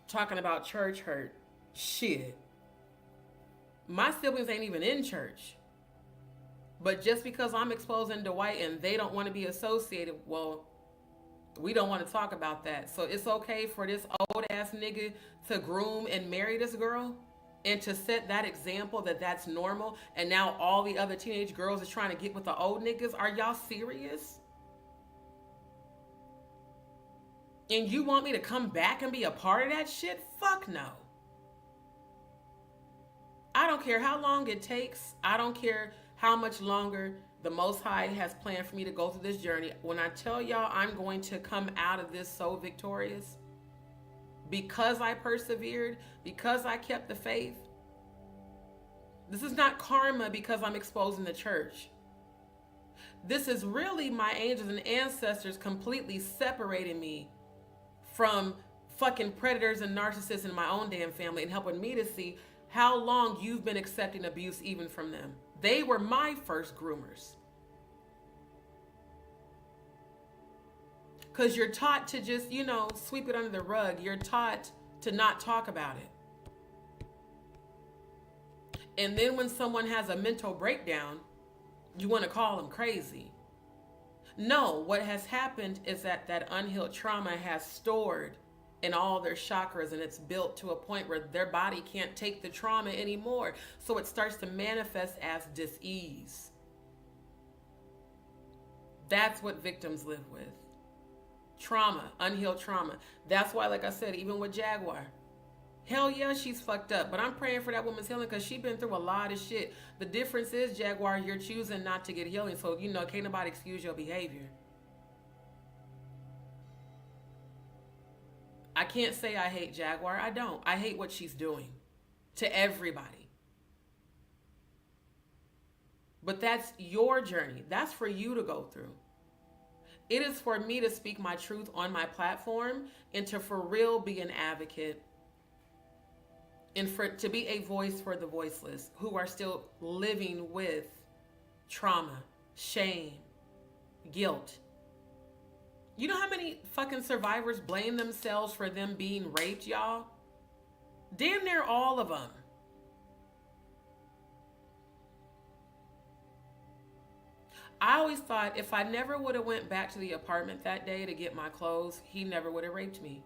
Talking about church hurt. Shit. My siblings ain't even in church. But just because I'm exposing Dwight and they don't want to be associated, well, We don't want to talk about that. So it's okay for this old ass nigga to groom and marry this girl and to set that example that that's normal. And now all the other teenage girls is trying to get with the old niggas. Are y'all serious? And you want me to come back and be a part of that shit? Fuck no. I don't care how long it takes. I don't care how much longer the Most High has planned for me to go through this journey. When I tell y'all I'm going to come out of this so victorious, because I persevered, because I kept the faith. This is not karma because I'm exposing the church. This is really my angels and ancestors completely separating me from fucking predators and narcissists in my own damn family and helping me to see how long you've been accepting abuse even from them. They were my first groomers. Because you're taught to just, sweep it under the rug. You're taught to not talk about it. And then when someone has a mental breakdown, you want to call them crazy. No, what has happened is that unhealed trauma has stored in all their chakras, and it's built to a point where their body can't take the trauma anymore. So it starts to manifest as dis-ease. That's what victims live with. Trauma, unhealed trauma. That's why, like I said, even with Jaguar, hell yeah, she's fucked up. But I'm praying for that woman's healing because she's been through a lot of shit. The difference is, Jaguar, you're choosing not to get healing. So, can't nobody excuse your behavior. I can't say I hate Jaguar. I don't. I hate what she's doing to everybody. But that's your journey. That's for you to go through. It is for me to speak my truth on my platform and to for real be an advocate and to be a voice for the voiceless who are still living with trauma, shame, guilt. You know how many fucking survivors blame themselves for them being raped, y'all? Damn near all of them. I always thought if I never would have went back to the apartment that day to get my clothes, he never would have raped me.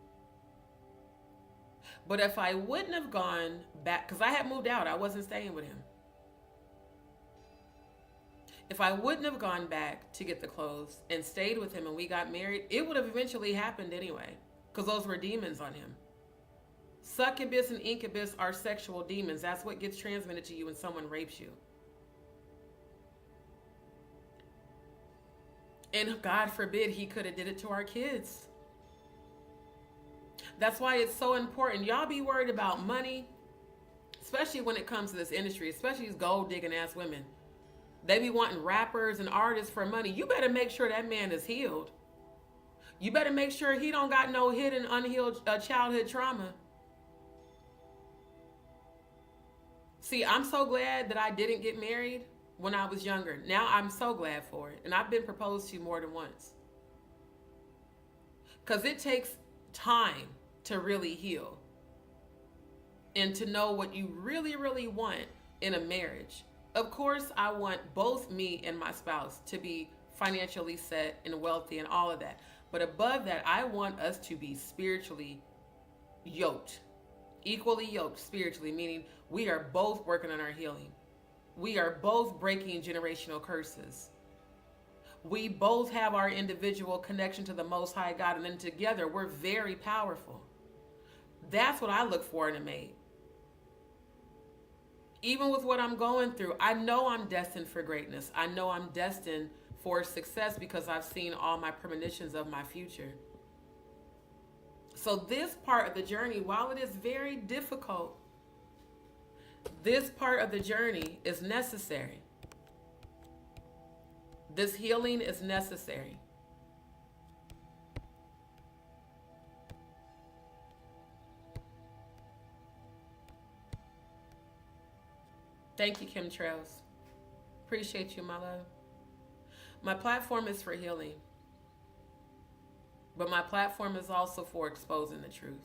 But if I wouldn't have gone back, because I had moved out, I wasn't staying with him. If I wouldn't have gone back to get the clothes and stayed with him and we got married, it would have eventually happened anyway, because those were demons on him. Succubus and incubus are sexual demons. That's what gets transmitted to you when someone rapes you. And God forbid he could have did it to our kids. That's why it's so important. Y'all be worried about money, especially when it comes to this industry, especially these gold digging ass women. They be wanting rappers and artists for money. You better make sure that man is healed. You better make sure he don't got no hidden, unhealed childhood trauma. See, I'm so glad that I didn't get married when I was younger. Now I'm so glad for it. And I've been proposed to more than once. Because it takes time to really heal. And to know what you really, really want in a marriage. Of course, I want both me and my spouse to be financially set and wealthy and all of that. But above that, I want us to be spiritually yoked. Equally yoked spiritually, meaning we are both working on our healing. We are both breaking generational curses. We both have our individual connection to the Most High God, and then together we're very powerful. That's what I look for in a mate. Even with what I'm going through, I know I'm destined for greatness. I know I'm destined for success because I've seen all my premonitions of my future. So this part of the journey, while it is very difficult, this part of the journey is necessary. This healing is necessary. Thank you, Kim Trails. Appreciate you, my love. My platform is for healing. But my platform is also for exposing the truth.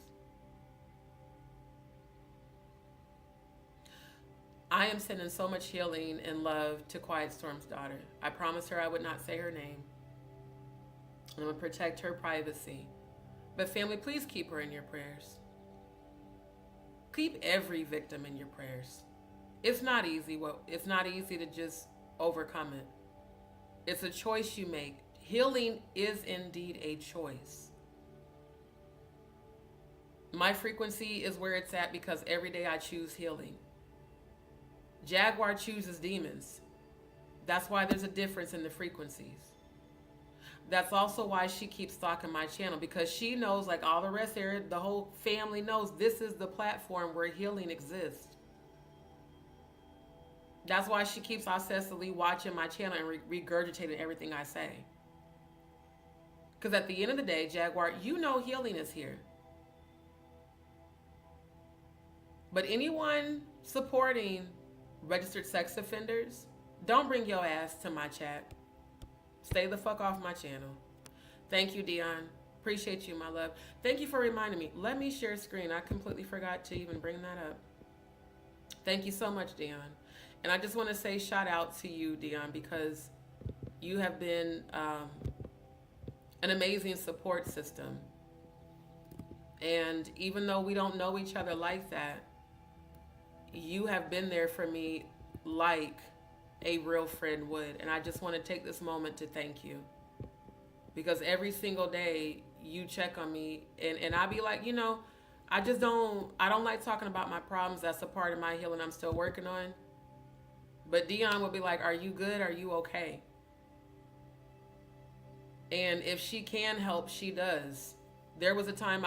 I am sending so much healing and love to Quiet Storm's daughter. I promised her I would not say her name. I'm going to protect her privacy. But family, please keep her in your prayers. Keep every victim in your prayers. It's not easy. It's not easy to just overcome it. It's a choice you make. Healing is indeed a choice. My frequency is where it's at because every day I choose healing. Jaguar chooses demons. That's why there's a difference in the frequencies. That's also why she keeps stalking my channel, because she knows, like all the rest there, the whole family knows this is the platform where healing exists. That's why she keeps obsessively watching my channel and regurgitating everything I say. Because at the end of the day, Jaguar, you know healing is here. But anyone supporting registered sex offenders, don't bring your ass to my chat. Stay the fuck off my channel. Thank you, Dion. Appreciate you, my love. Thank you for reminding me. Let me share screen. I completely forgot to even bring that up. Thank you so much, Dion. And I just want to say shout out to you, Dion, because you have been an amazing support system. And even though we don't know each other like that, you have been there for me like a real friend would. And I just want to take this moment to thank you, because every single day you check on me, and I be like, I don't like talking about my problems. That's a part of my healing I'm still working on. But Dion would be like, are you good? Are you okay? And if she can help, she does. There was a time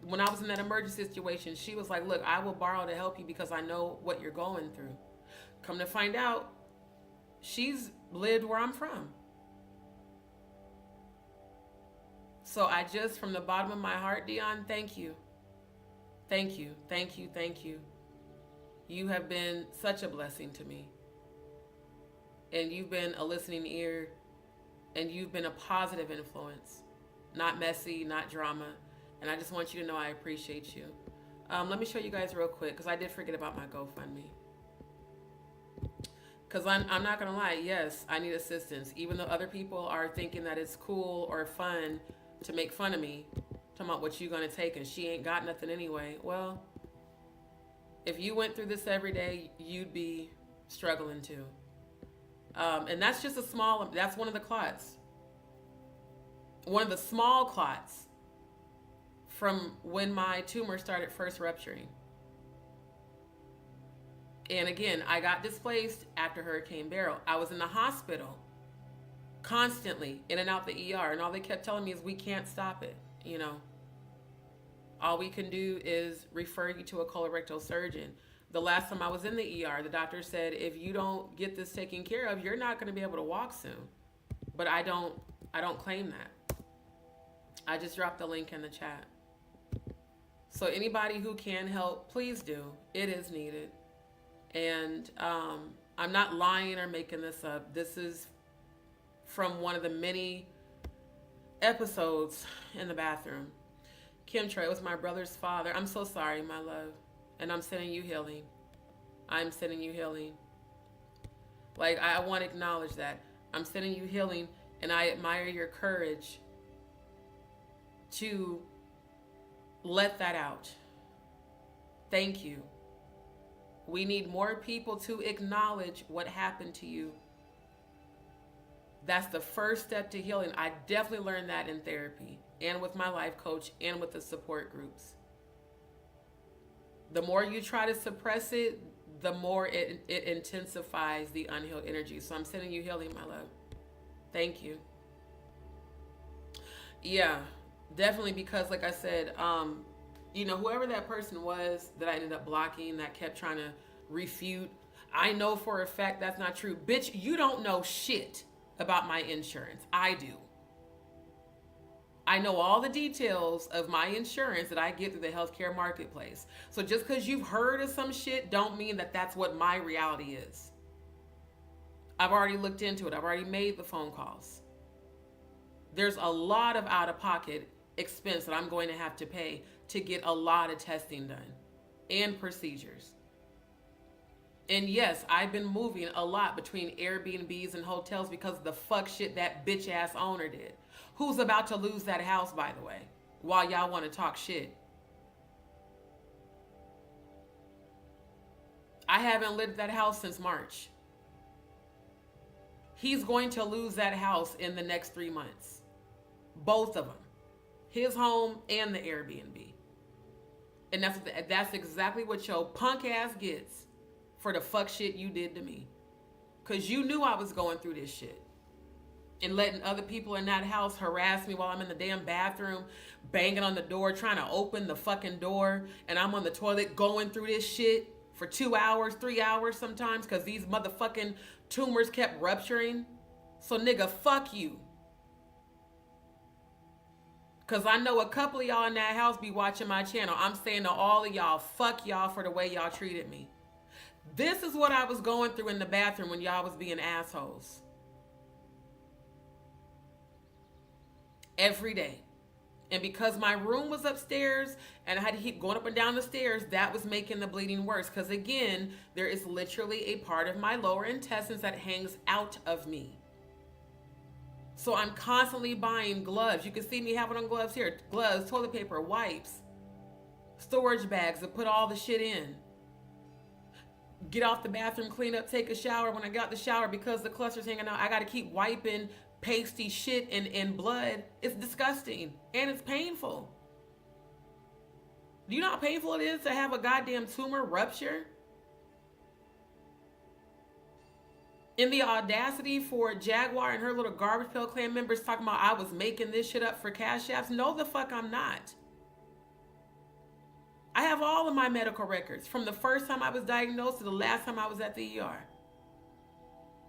when I was in that emergency situation, she was like, look, I will borrow to help you because I know what you're going through. Come to find out, she's lived where I'm from. So I just, from the bottom of my heart, Dion, thank you. Thank you, thank you, thank you. You have been such a blessing to me. And you've been a listening ear, and you've been a positive influence. Not messy, not drama. And I just want you to know I appreciate you. Let me show you guys real quick, because I did forget about my GoFundMe. Because I'm not going to lie, yes, I need assistance. Even though other people are thinking that it's cool or fun to make fun of me, talking about what you going to take, and she ain't got nothing anyway. Well, if you went through this every day, you'd be struggling too. And that's just that's one of the clots. One of the small clots from when my tumor started first rupturing. And again, I got displaced after Hurricane Beryl. I was in the hospital constantly, in and out the ER. And all they kept telling me is, we can't stop it. All we can do is refer you to a colorectal surgeon. The last time I was in the ER, the doctor said, if you don't get this taken care of, you're not going to be able to walk soon. But I don't claim that. I just dropped the link in the chat. So anybody who can help, please do. It is needed. And I'm not lying or making this up. This is from one of the many episodes in the bathroom. Kim Troy, it was my brother's father. I'm so sorry, my love. And I'm sending you healing. I'm sending you healing. Like, I want to acknowledge that. I'm sending you healing, and I admire your courage to let that out. Thank you. We need more people to acknowledge what happened to you. That's the first step to healing. I definitely learned that in therapy and with my life coach and with the support groups. The more you try to suppress it, the more it intensifies the unhealed energy. So I'm sending you healing, my love. Thank you. Yeah, definitely, because like I said, whoever that person was that I ended up blocking, that kept trying to refute, I know for a fact that's not true. Bitch, you don't know shit about my insurance. I do. I know all the details of my insurance that I get through the healthcare marketplace. So just because you've heard of some shit don't mean that that's what my reality is. I've already looked into it. I've already made the phone calls. There's a lot of out-of-pocket expense that I'm going to have to pay to get a lot of testing done and procedures. And yes, I've been moving a lot between Airbnbs and hotels because of the fuck shit that bitch ass owner did. who's about to lose that house, by the way, while y'all want to talk shit. I haven't lived that house since March. He's going to lose that house in the next 3 months. Both of them. His home and the Airbnb. And that's exactly what your punk ass gets for the fuck shit you did to me. Because you knew I was going through this shit. And letting other people in that house harass me while I'm in the damn bathroom, banging on the door, trying to open the fucking door. And I'm on the toilet going through this shit for 2 hours, 3 hours sometimes, because these motherfucking tumors kept rupturing. So nigga, fuck you. Because I know a couple of y'all in that house be watching my channel. I'm saying to all of y'all, fuck y'all for the way y'all treated me. This is what I was going through in the bathroom when y'all was being assholes. Every day. And because my room was upstairs and I had to keep going up and down the stairs, that was making the bleeding worse. Because again, there is literally a part of my lower intestines that hangs out of me. So I'm constantly buying gloves. You can see me having on gloves here. Gloves, toilet paper, wipes, storage bags to put all the shit in. Get off the bathroom, clean up, take a shower. When I got the shower, because the cluster's hanging out, I got to keep wiping pasty shit and blood. It's disgusting. And it's painful. Do you know how painful it is to have a goddamn tumor rupture? And the audacity for Jaguar and her little Garbage Pail Clan members talking about I was making this shit up for cash apps. No, the fuck I'm not. I have all of my medical records from the first time I was diagnosed to the last time I was at the ER.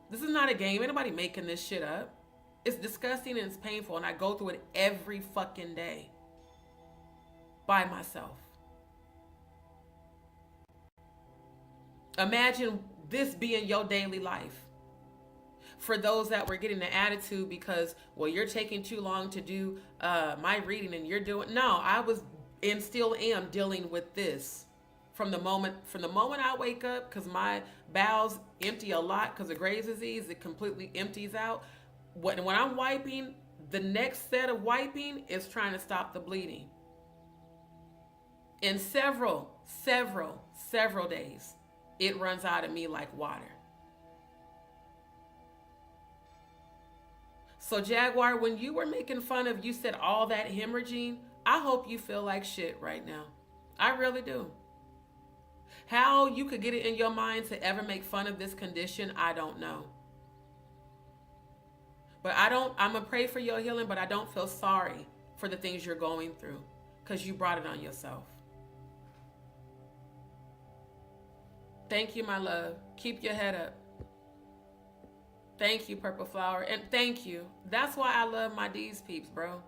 This is not a game. Ain't nobody making this shit up. It's disgusting and it's painful, and I go through it every fucking day by myself. Imagine this being your daily life. For those that were getting the attitude because, well, you're taking too long to do my reading and you're doing... No, I was and still am dealing with this from the moment I wake up, because my bowels empty a lot because of Graves' disease. It completely empties out. When I'm wiping, the next set of wiping is trying to stop the bleeding. In several days, it runs out of me like water. So Jaguar, when you were making fun of, you said all that hemorrhaging, I hope you feel like shit right now. I really do. How you could get it in your mind to ever make fun of this condition, I don't know. But I'm going to pray for your healing, but I don't feel sorry for the things you're going through because you brought it on yourself. Thank you, my love. Keep your head up. Thank you, Purple Flower. And thank you. That's why I love my DzPeepz, bro.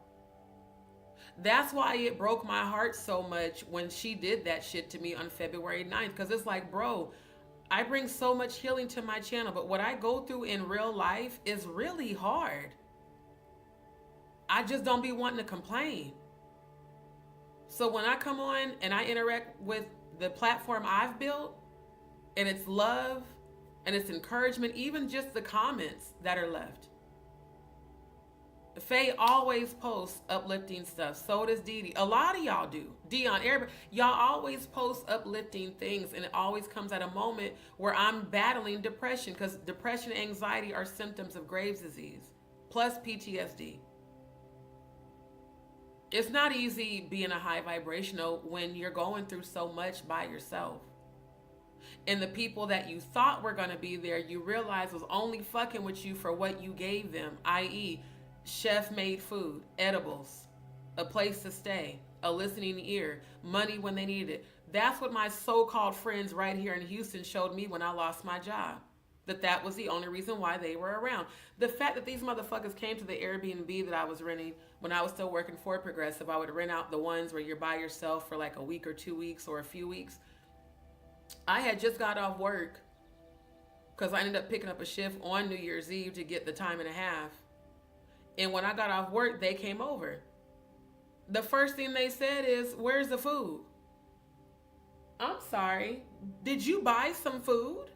That's why it broke my heart so much when she did that shit to me on February 9th. Because it's like, bro, I bring so much healing to my channel, but what I go through in real life is really hard. I just don't be wanting to complain. So when I come on and I interact with the platform I've built, and it's love, and it's encouragement, even just the comments that are left. Faye always posts uplifting stuff. So does Dee Dee. A lot of y'all do. Dion, everybody. Y'all always post uplifting things, and it always comes at a moment where I'm battling depression, because depression and anxiety are symptoms of Graves' disease, plus PTSD. It's not easy being a high vibrational when you're going through so much by yourself. And the people that you thought were going to be there, you realize was only fucking with you for what you gave them, i.e., chef-made food, edibles, a place to stay, a listening ear, money when they needed it. That's what my so-called friends right here in Houston showed me when I lost my job. That was the only reason why they were around. The fact that these motherfuckers came to the Airbnb that I was renting when I was still working for Progressive, I would rent out the ones where you're by yourself for like a week or 2 weeks or a few weeks. I had just got off work because I ended up picking up a shift on New Year's Eve to get the time and a half. And when I got off work, they came over. The first thing they said is, "Where's the food?" I'm sorry. Did you buy some food?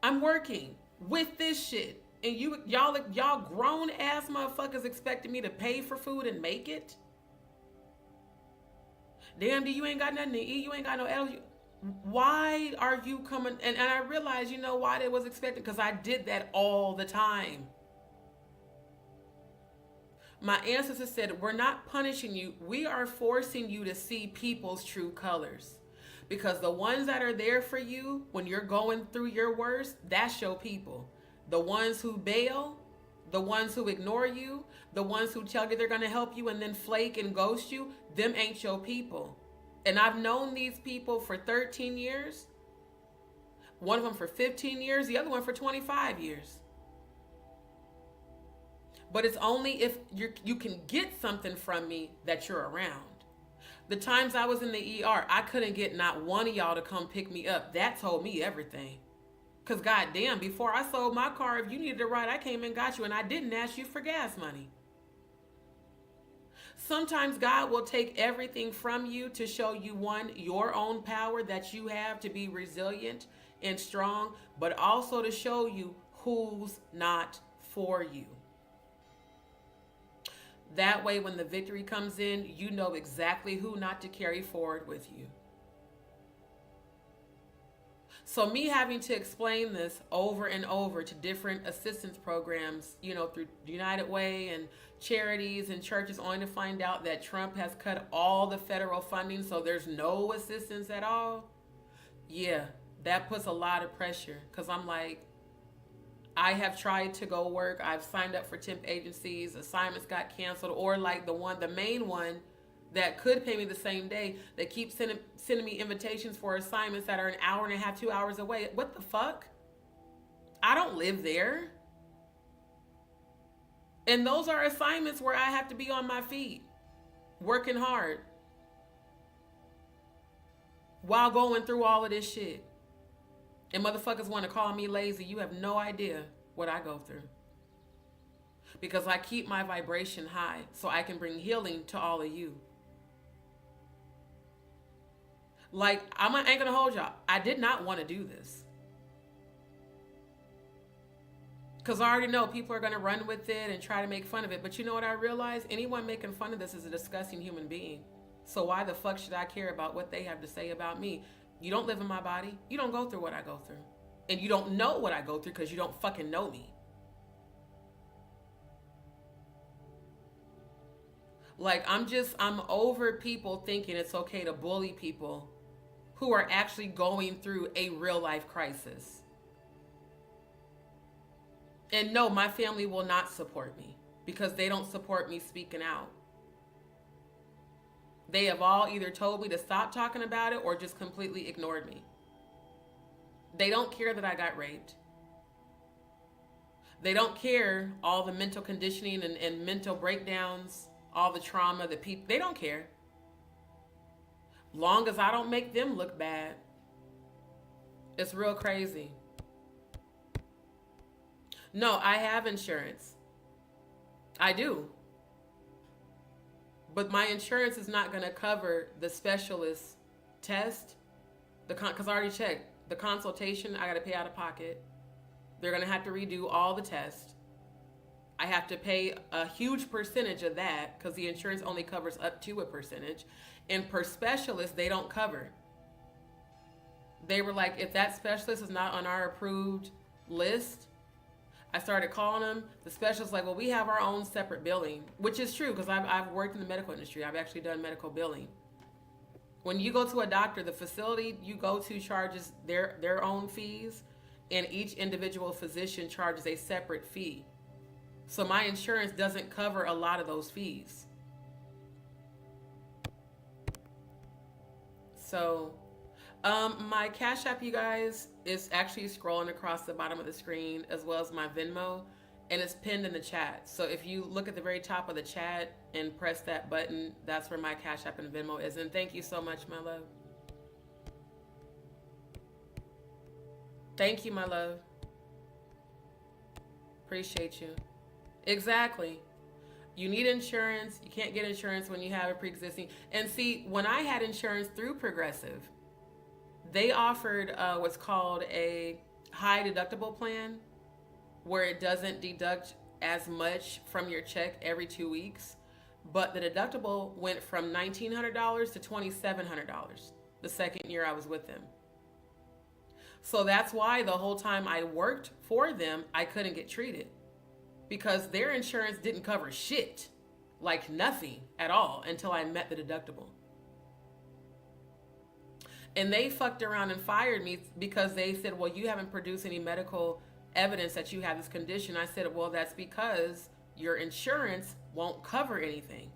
I'm working with this shit. And y'all grown ass motherfuckers expecting me to pay for food and make it? Damn, you ain't got nothing to eat. You ain't got no allergy. Why are you coming? And I realize, you know why they was expecting? Because I did that all the time. My ancestors said, we're not punishing you. We are forcing you to see people's true colors. Because the ones that are there for you when you're going through your worst, that's your people. The ones who bail, the ones who ignore you, the ones who tell you they're going to help you and then flake and ghost you, them ain't your people. And I've known these people for 13 years. One of them for 15 years, the other one for 25 years. But it's only if you can get something from me that you're around. The times I was in the ER, I couldn't get not one of y'all to come pick me up. That told me everything. Because goddamn, before I sold my car, if you needed a ride, I came and got you, and I didn't ask you for gas money. Sometimes God will take everything from you to show you, one, your own power that you have to be resilient and strong, but also to show you who's not for you. That way, when the victory comes in, you know exactly who not to carry forward with you. So me having to explain this over and over to different assistance programs, you know, through United Way and charities and churches, only to find out that Trump has cut all the federal funding, so there's no assistance at all. Yeah, that puts a lot of pressure, because I'm like, I have tried to go work. I've signed up for temp agencies. Assignments got canceled, or like the main one that could pay me the same day, they keep sending me invitations for assignments that are an hour and a half, 2 hours away. What the fuck? I don't live there. And those are assignments where I have to be on my feet, working hard, while going through all of this shit. And motherfuckers want to call me lazy. You have no idea what I go through. Because I keep my vibration high so I can bring healing to all of you. Like, I ain't gonna hold y'all. I did not want to do this. Because I already know people are gonna run with it and try to make fun of it. But you know what I realized? Anyone making fun of this is a disgusting human being. So why the fuck should I care about what they have to say about me? You don't live in my body. You don't go through what I go through. And you don't know what I go through because you don't fucking know me. Like, I'm over people thinking it's okay to bully people who are actually going through a real life crisis. And no, my family will not support me because they don't support me speaking out. They have all either told me to stop talking about it or just completely ignored me. They don't care that I got raped. They don't care all the mental conditioning and mental breakdowns, all the trauma that people, they don't care. Long as I don't make them look bad. It's real crazy. No, I have insurance. I do. But my insurance is not going to cover the specialist test, because I already checked. The consultation, I got to pay out of pocket. They're going to have to redo all the tests. I have to pay a huge percentage of that because the insurance only covers up to a percentage. And per specialist, they don't cover. They were like, if that specialist is not on our approved list, I started calling them. The specialist's like, well, we have our own separate billing, which is true because I've worked in the medical industry. I've actually done medical billing. When you go to a doctor, the facility you go to charges their own fees, and each individual physician charges a separate fee. So my insurance doesn't cover a lot of those fees. So my Cash App, you guys, is actually scrolling across the bottom of the screen, as well as my Venmo, and it's pinned in the chat. So if you look at the very top of the chat and press that button, that's where my Cash App and Venmo is. And thank you so much, my love. Thank you, my love. Appreciate you. Exactly. You need insurance. You can't get insurance when you have a pre-existing. And see, when I had insurance through Progressive, they offered what's called a high deductible plan. where it doesn't deduct as much from your check every 2 weeks, but the deductible went from $1,900 to $2,700 the second year I was with them. So that's why the whole time I worked for them, I couldn't get treated, because their insurance didn't cover shit, like nothing at all, until I met the deductible. And they fucked around and fired me because they said, well, you haven't produced any medical evidence that you have this condition. I said, well, that's because your insurance won't cover anything.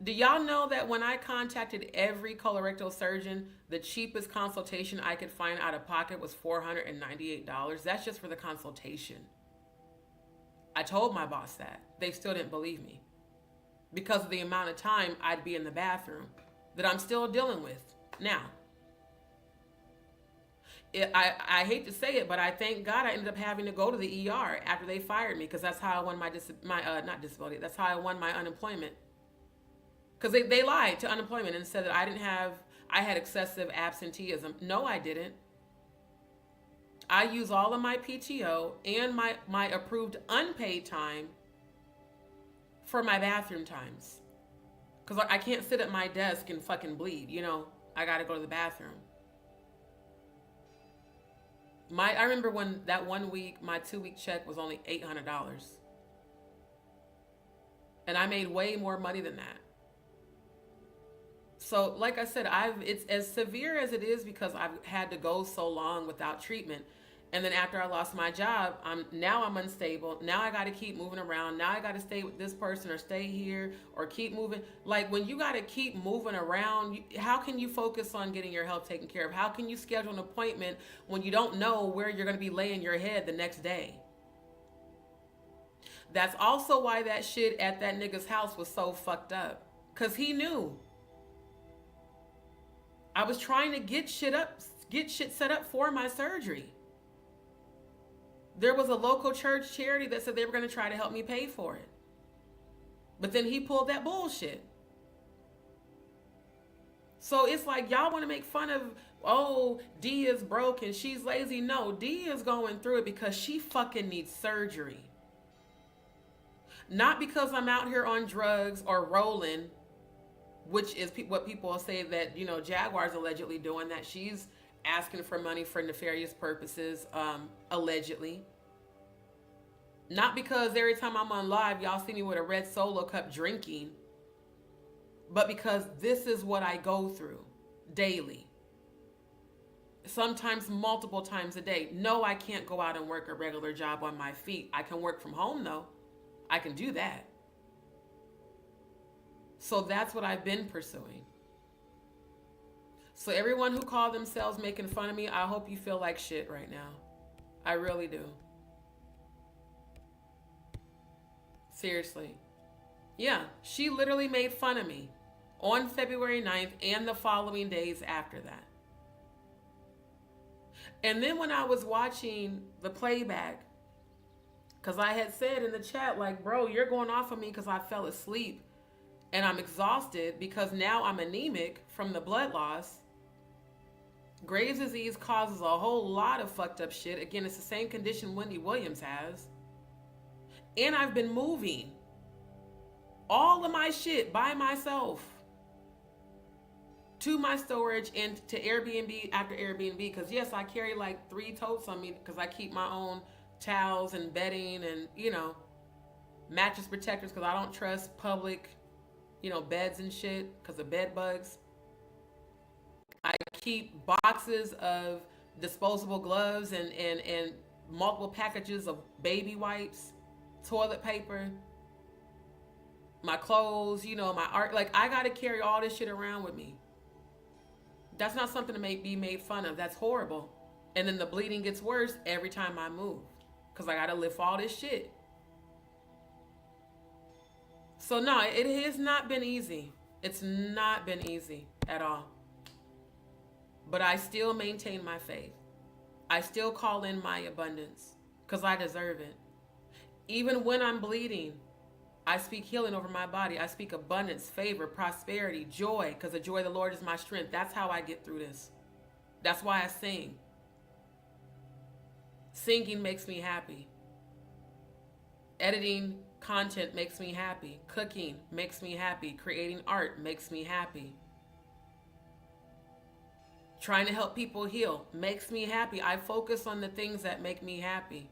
Do y'all know that when I contacted every colorectal surgeon, the cheapest consultation I could find out of pocket was $498? That's just for the consultation. I told my boss that. They still didn't believe me because of the amount of time I'd be in the bathroom that I'm still dealing with now. I hate to say it, but I thank God I ended up having to go to the ER after they fired me, because that's how I won not disability. That's how I won my unemployment. Because they lied to unemployment and said that I had excessive absenteeism. No, I didn't. I use all of my PTO and my approved unpaid time for my bathroom times. Because I can't sit at my desk and fucking bleed, I got to go to the bathroom. I remember when that 1 week, my 2-week check was only $800. And I made way more money than that. So, like I said, it's as severe as it is because I've had to go so long without treatment. And then after I lost my job, I'm unstable. Now I got to keep moving around. Now I got to stay with this person or stay here or keep moving. Like, when you got to keep moving around, how can you focus on getting your health taken care of? How can you schedule an appointment when you don't know where you're going to be laying your head the next day? That's also why that shit at that nigga's house was so fucked up. Because he knew. I was trying to get shit set up for my surgery. There was a local church charity that said they were going to try to help me pay for it. But then he pulled that bullshit. So it's like, y'all want to make fun of, oh, D is broke and she's lazy. No, D is going through it because she fucking needs surgery. Not because I'm out here on drugs or rolling, which is what people say that, Jaguar's allegedly doing, that she's asking for money for nefarious purposes, allegedly. Not because every time I'm on live, y'all see me with a red Solo cup drinking, but because this is what I go through daily. Sometimes multiple times a day. No, I can't go out and work a regular job on my feet. I can work from home, though. I can do that. So that's what I've been pursuing. So everyone who called themselves making fun of me, I hope you feel like shit right now. I really do. Seriously. Yeah, she literally made fun of me on February 9th and the following days after that. And then when I was watching the playback, because I had said in the chat, like, bro, you're going off on me because I fell asleep. And I'm exhausted because now I'm anemic from the blood loss. Graves' disease causes a whole lot of fucked up shit. Again, it's the same condition Wendy Williams has. And I've been moving all of my shit by myself to my storage and to Airbnb after Airbnb. Because yes, I carry like 3 totes on me because I keep my own towels and bedding and, mattress protectors because I don't trust public beds and shit because of bed bugs. I keep boxes of disposable gloves and multiple packages of baby wipes, toilet paper, my clothes, my art. Like, I got to carry all this shit around with me. That's not something to be made fun of. That's horrible. And then the bleeding gets worse every time I move because I got to lift all this shit. So no, it has not been easy. It's not been easy at all. But I still maintain my faith. I still call in my abundance because I deserve it. Even when I'm bleeding, I speak healing over my body. I speak abundance, favor, prosperity, joy, because the joy of the Lord is my strength. That's how I get through this. That's why I sing. Singing makes me happy. Editing content makes me happy. Cooking makes me happy. Creating art makes me happy. Trying to help people heal makes me happy. I focus on the things that make me happy.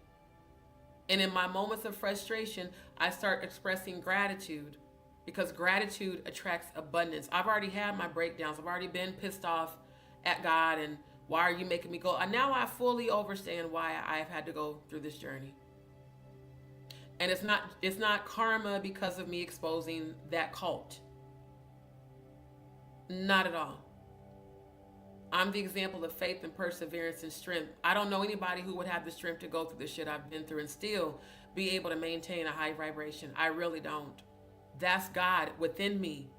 And in my moments of frustration, I start expressing gratitude, because gratitude attracts abundance. I've already had my breakdowns. I've already been pissed off at God and why are you making me go? And now I fully understand why I've had to go through this journey. And it's not karma because of me exposing that cult. Not at all. I'm the example of faith and perseverance and strength. I don't know anybody who would have the strength to go through the shit I've been through and still be able to maintain a high vibration. I really don't. That's God within me.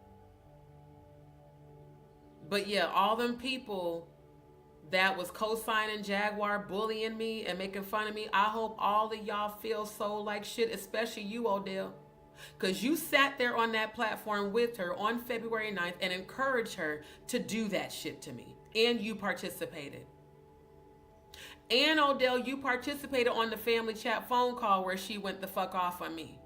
But yeah, all them people that was co-signing Jaguar, bullying me and making fun of me, I hope all of y'all feel so like shit, especially you, Odell. Because you sat there on that platform with her on February 9th and encouraged her to do that shit to me. And you participated. And Odell, you participated on the family chat phone call where she went the fuck off on me.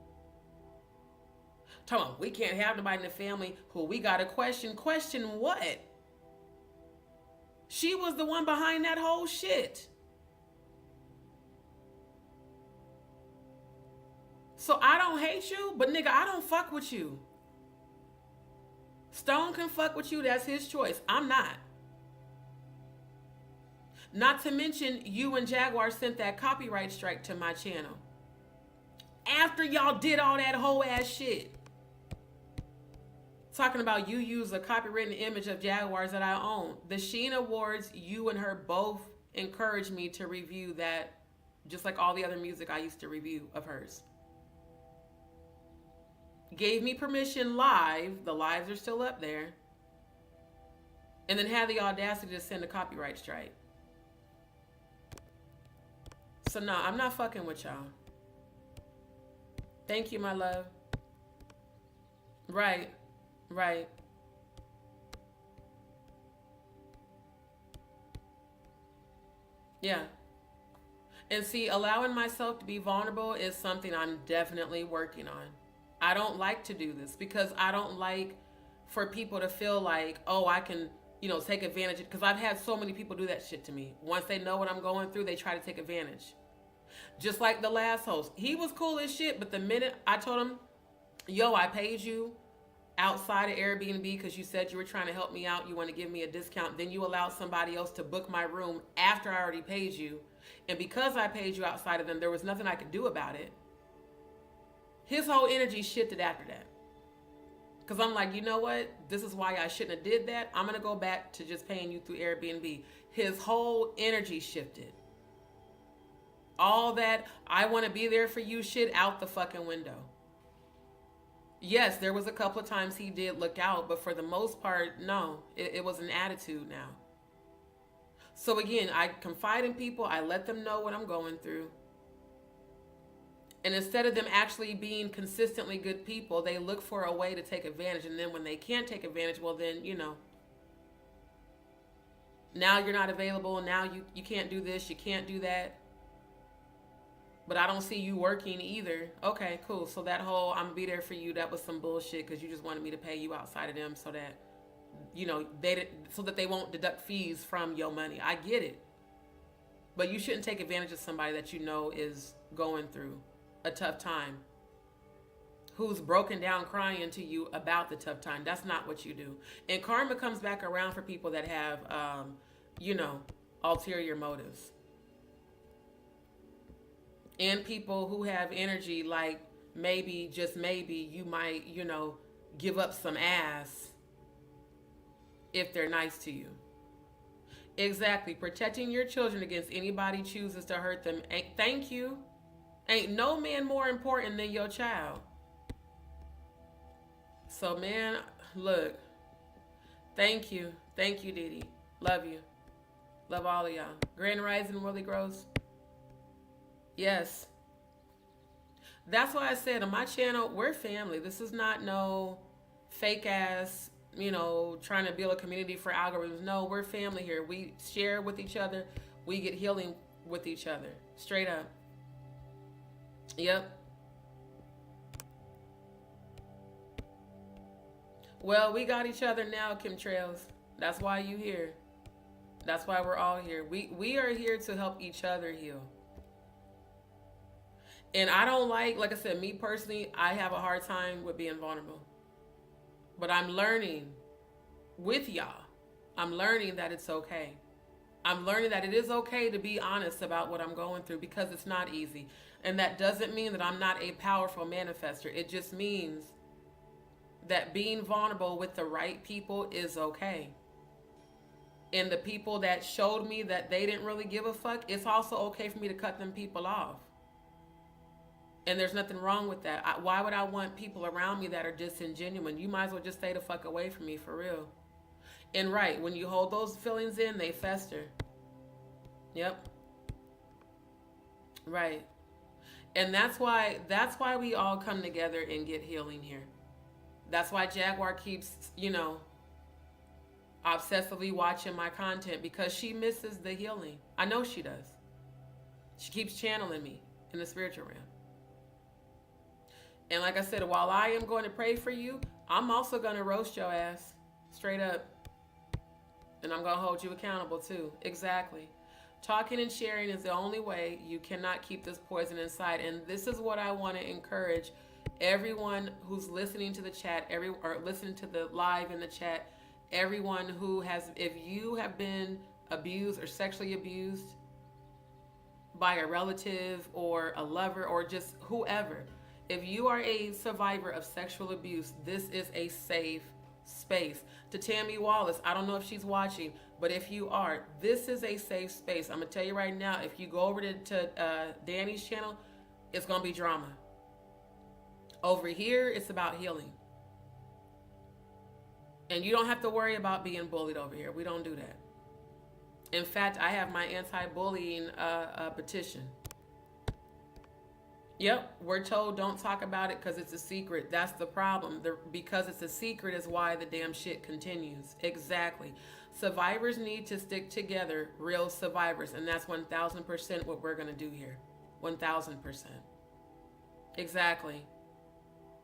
Talking about, we can't have nobody in the family who we got to question. Question what? She was the one behind that whole shit. So I don't hate you, but nigga, I don't fuck with you. Stone can fuck with you, that's his choice. I'm not. Not to mention, you and Jaguar sent that copyright strike to my channel. After y'all did all that whole ass shit. Talking about you use a copywritten image of Jaguars that I own. The Sheen Awards, you and her both encouraged me to review that, just like all the other music I used to review of hers. Gave me permission live. The lives are still up there. And then had the audacity to send a copyright strike. So no, I'm not fucking with y'all. Thank you, my love. Right. Right. Yeah. And see, allowing myself to be vulnerable is something I'm definitely working on. I don't like to do this because I don't like for people to feel like, oh, I can, take advantage. Because I've had so many people do that shit to me. Once they know what I'm going through, they try to take advantage. Just like the last host. He was cool as shit, but the minute I told him, yo, I paid you outside of Airbnb because you said you were trying to help me out, you want to give me a discount, then you allowed somebody else to book my room after I already paid you. And because I paid you outside of them, there was nothing I could do about it. His whole energy shifted after that. Because I'm like, you know what? This is why I shouldn't have did that. I'm going to go back to just paying you through Airbnb. His whole energy shifted. All that I want to be there for you shit out the fucking window. Yes, there was a couple of times he did look out, but for the most part, no. It was an attitude now. So again, I confide in people. I let them know what I'm going through. And instead of them actually being consistently good people, they look for a way to take advantage. And then when they can't take advantage, well then, now you're not available. Now you can't do this. You can't do that. But I don't see you working either. Okay, cool. So that whole I'm gonna be there for you, that was some bullshit because you just wanted me to pay you outside of them so that, so that they won't deduct fees from your money. I get it. But you shouldn't take advantage of somebody that you know is going through a tough time, who's broken down crying to you about the tough time. That's not what you do. And karma comes back around for people that have, ulterior motives. And people who have energy like maybe, just maybe, you might, give up some ass if they're nice to you. Exactly. Protecting your children against anybody chooses to hurt them. Thank you. Ain't no man more important than your child. So, man, look. Thank you. Thank you, Didi. Love you. Love all of y'all. Grand Rising, Willie Gross. Yes. That's why I said on my channel, we're family. This is not no fake ass, trying to build a community for algorithms. No, we're family here. We share with each other. We get healing with each other. Straight up. Yep. Well, we got each other now, Kim Trails. That's why you here. That's why we're all here. We are here to help each other heal. And I don't like I said, me personally, I have a hard time with being vulnerable. But I'm learning with y'all. I'm learning that it's okay. I'm learning that it is okay to be honest about what I'm going through because it's not easy. And that doesn't mean that I'm not a powerful manifester. It just means that being vulnerable with the right people is okay. And the people that showed me that they didn't really give a fuck, it's also okay for me to cut them people off. And there's nothing wrong with that. Why would I want people around me that are disingenuous? You might as well just stay the fuck away from me, for real. And right, when you hold those feelings in, they fester. Yep. Right. And that's why we all come together and get healing here. That's why Jaguar keeps, obsessively watching my content, because she misses the healing. I know she does. She keeps channeling me in the spiritual realm. And like I said, while I am going to pray for you, I'm also going to roast your ass straight up. And I'm going to hold you accountable too. Exactly. Talking and sharing is the only way. You cannot keep this poison inside. And this is what I want to encourage everyone who's listening to the chat, or listening to the live in the chat, everyone who has, if you have been abused or sexually abused by a relative or a lover or just whoever, if you are a survivor of sexual abuse, this is a safe space. To Tammy Wallace, I don't know if she's watching, but if you are, this is a safe space. I'm going to tell you right now, if you go over to Danny's channel, it's going to be drama. Over here, it's about healing. And you don't have to worry about being bullied over here. We don't do that. In fact, I have my anti-bullying petition. Yep, we're told don't talk about it because it's a secret. That's the problem. Because it's a secret is why the damn shit continues. Exactly. Survivors need to stick together, real survivors. And that's 1,000% what we're going to do here. 1,000%. Exactly.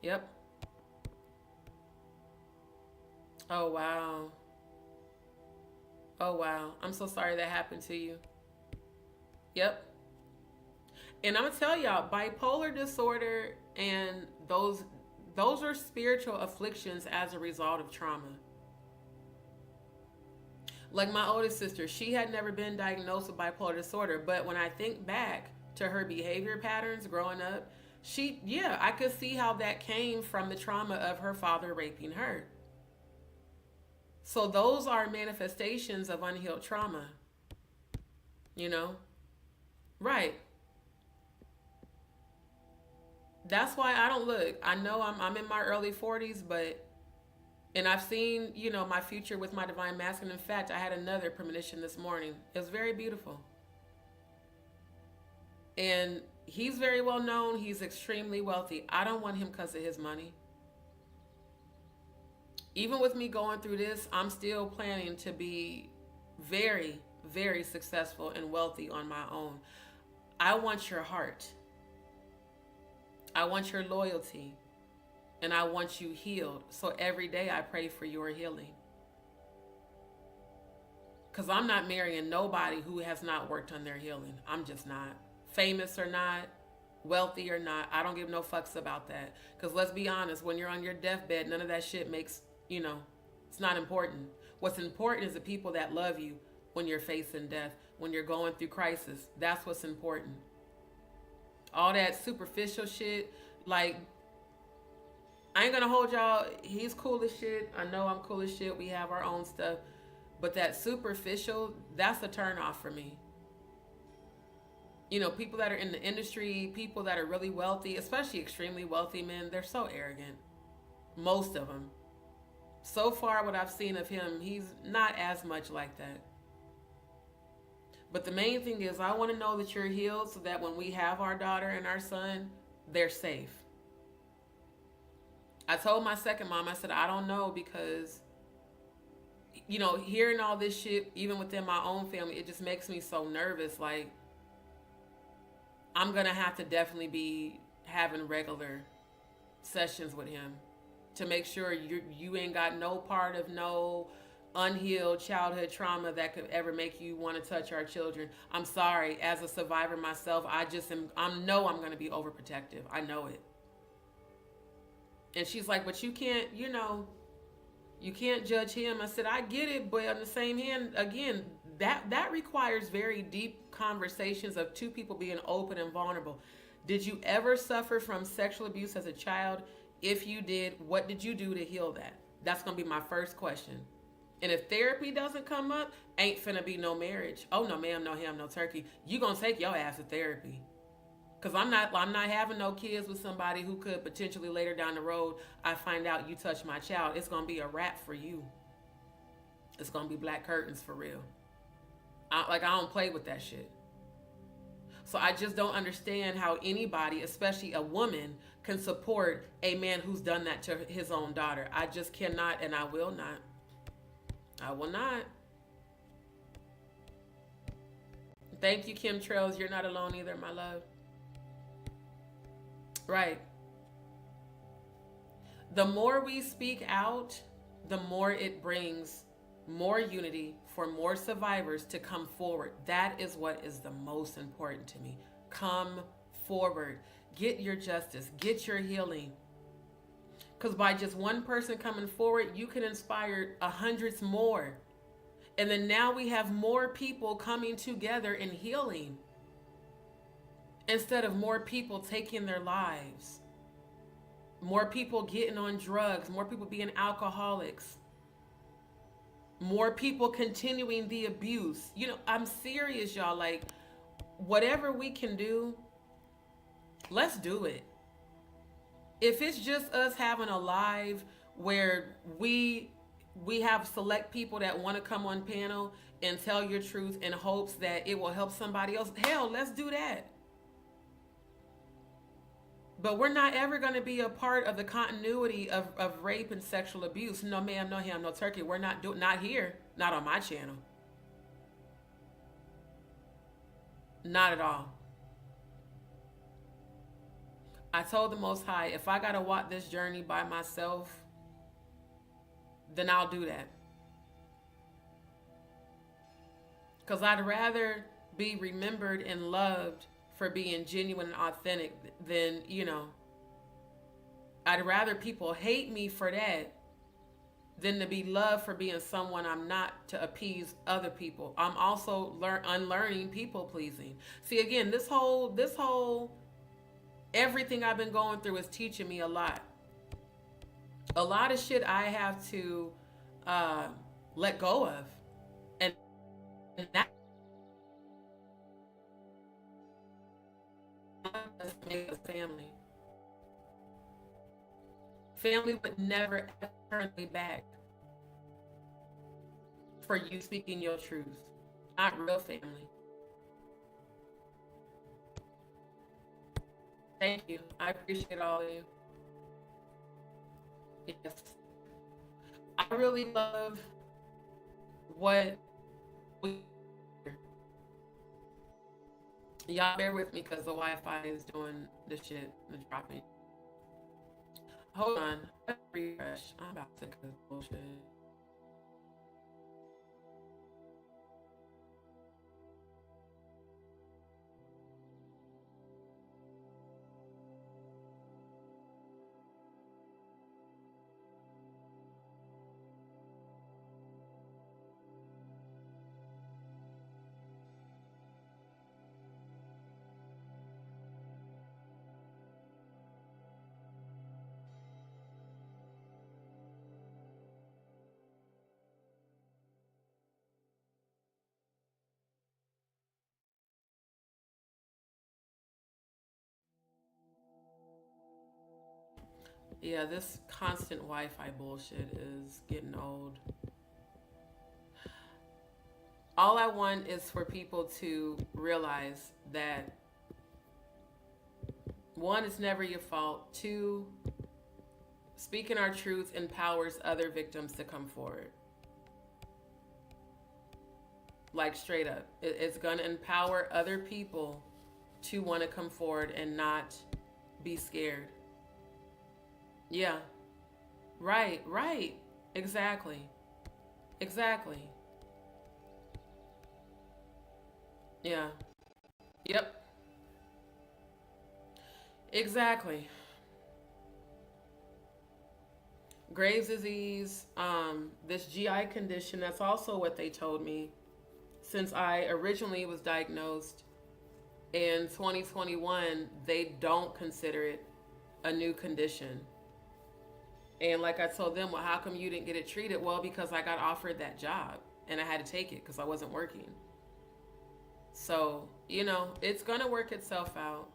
Yep. Oh, wow. Oh, wow. I'm so sorry that happened to you. Yep. And I'm going to tell y'all, bipolar disorder and those are spiritual afflictions as a result of trauma. Like my oldest sister, she had never been diagnosed with bipolar disorder, but when I think back to her behavior patterns growing up, I could see how that came from the trauma of her father raping her. So those are manifestations of unhealed trauma. Right. That's why I don't look. I know I'm in my early 40s, and I've seen, my future with my divine masculine. In fact, I had another premonition this morning. It was very beautiful. And he's very well known. He's extremely wealthy. I don't want him because of his money. Even with me going through this, I'm still planning to be very, very successful and wealthy on my own. I want your heart. I want your loyalty. And I want you healed. So every day I pray for your healing. Because I'm not marrying nobody who has not worked on their healing. I'm just not. Famous or not, wealthy or not, I don't give no fucks about that. Because let's be honest, when you're on your deathbed, none of that shit makes, it's not important. What's important is the people that love you when you're facing death, when you're going through crisis. That's what's important. All that superficial shit, like, I ain't gonna hold y'all, he's cool as shit. I know I'm cool as shit. We have our own stuff. But that superficial, that's a turn off for me. People that are in the industry, people that are really wealthy, especially extremely wealthy men, they're so arrogant. Most of them. So far, what I've seen of him, he's not as much like that. But the main thing is, I want to know that you're healed so that when we have our daughter and our son, they're safe. I told my second mom, I said, I don't know, because, hearing all this shit, even within my own family, it just makes me so nervous. Like, I'm gonna have to definitely be having regular sessions with him to make sure you ain't got no part of no unhealed childhood trauma that could ever make you want to touch our children. I'm sorry, as a survivor myself, I know I'm gonna be overprotective. I know it. And she's like, but you can't, you can't judge him. I said, I get it, but on the same hand, again, that requires very deep conversations of two people being open and vulnerable. Did you ever suffer from sexual abuse as a child? If you did, what did you do to heal that? That's gonna be my first question. And if therapy doesn't come up, ain't finna be no marriage. Oh no, ma'am, no ham, no turkey. You gonna take your ass to therapy. Cause I'm not having no kids with somebody who could potentially later down the road, I find out you touched my child. It's gonna be a wrap for you. It's gonna be black curtains for real. I don't play with that shit. So I just don't understand how anybody, especially a woman, can support a man who's done that to his own daughter. I just cannot, and I will not. I will not. Thank you, Kim Trails. You're not alone either, my love. Right. The more we speak out, the more it brings more unity for more survivors to come forward. That is what is the most important to me. Come forward. Get your justice. Get your healing. Because by just one person coming forward, you can inspire hundreds more. And then now we have more people coming together and healing instead of more people taking their lives. More people getting on drugs. More people being alcoholics. More people continuing the abuse. I'm serious, y'all. Like, whatever we can do, let's do it. If it's just us having a live where we have select people that want to come on panel and tell your truth in hopes that it will help somebody else, hell, let's do that. But we're not ever going to be a part of the continuity of rape and sexual abuse. No ma'am, no ham, no turkey. We're not here. Not on my channel. Not at all. I told the Most High, if I got to walk this journey by myself, then I'll do that. Because I'd rather be remembered and loved for being genuine and authentic than, I'd rather people hate me for that than to be loved for being someone I'm not to appease other people. I'm also unlearning people pleasing. See, again, this whole everything I've been going through is teaching me a lot. A lot of shit I have to let go of. And that make a family. Family would never ever turn me back for you speaking your truth. Not real family. Thank you. I appreciate all of you. Yes. I really love what we... Y'all bear with me because the Wi-Fi is doing the shit, the dropping. Hold on. Let's refresh. I'm about to cut bullshit. Yeah, this constant Wi-Fi bullshit is getting old. All I want is for people to realize that, one, it's never your fault. Two, speaking our truth empowers other victims to come forward. Like, straight up. It's going to empower other people to want to come forward and not be scared. Yeah. Right, right. Exactly. Exactly. Yeah. Yep. Exactly. Graves' disease, this GI condition, that's also what they told me. Since I originally was diagnosed in 2021, they don't consider it a new condition. And like I told them, well, how come you didn't get it treated? Well, because I got offered that job and I had to take it because I wasn't working. So, it's going to work itself out.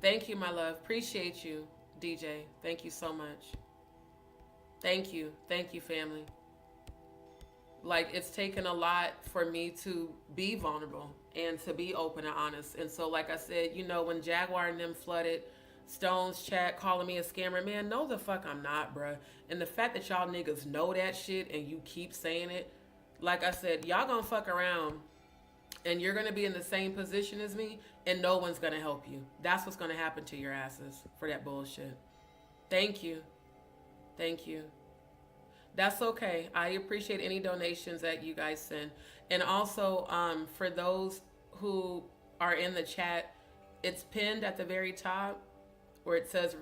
Thank you, my love. Appreciate you, DJ. Thank you so much. Thank you. Thank you, family. Like, it's taken a lot for me to be vulnerable and to be open and honest. And so, like I said, when Jaguar and them flooded Stone's chat calling me a scammer, man, no the fuck I'm not, bruh. And the fact that y'all niggas know that shit and you keep saying it, like I said, y'all gonna fuck around and you're gonna be in the same position as me and no one's gonna help you. That's what's gonna happen to your asses for that bullshit. Thank you. Thank you. That's okay. I appreciate any donations that you guys send. And also, for those who are in the chat, it's pinned at the very top where it says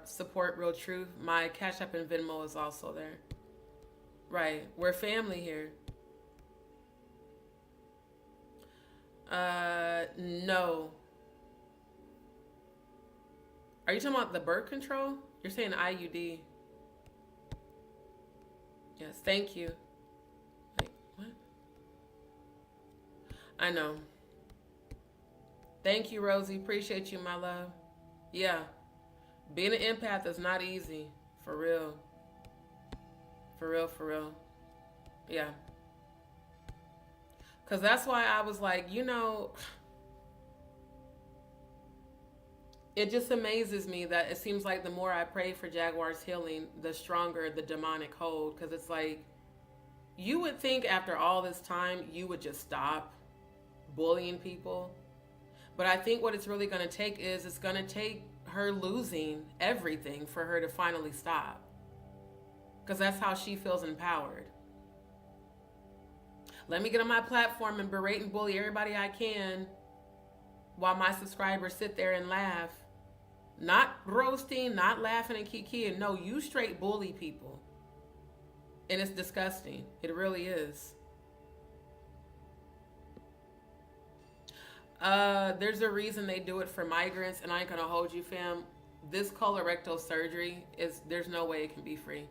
support real truth. My Cash App and Venmo is also there. Right. We're family here. No. Are you talking about the birth control? You're saying IUD. Yes, thank you. Wait, what? I know. Thank you, Rosie. Appreciate you, my love. Yeah. Being an empath is not easy. For real. For real, for real. Yeah. Because that's why I was like, it just amazes me that it seems like the more I pray for Jaguar's healing, the stronger the demonic hold. Because it's like, you would think after all this time, you would just stop bullying people. But I think what it's really going to take is it's going to take her losing everything for her to finally stop. Because that's how she feels empowered. Let me get on my platform and berate and bully everybody I can while my subscribers sit there and laugh. Not roasting, not laughing and kikiing. No, you straight bully people. And it's disgusting. It really is. There's a reason they do it for migrants, and I ain't gonna hold you, fam. This colorectal surgery there's no way it can be free.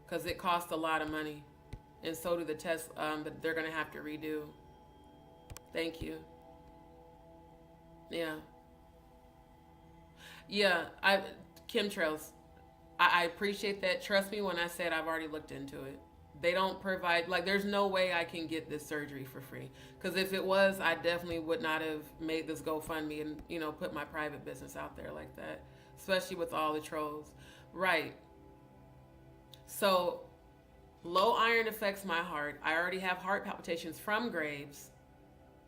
Because it costs a lot of money. And so do the tests that they're gonna have to redo. Thank you. Yeah. Yeah, chemtrails. I appreciate that. Trust me when I said I've already looked into it. They don't provide, there's no way I can get this surgery for free. Because if it was, I definitely would not have made this GoFundMe and, put my private business out there like that. Especially with all the trolls. Right. So, low iron affects my heart. I already have heart palpitations from Graves.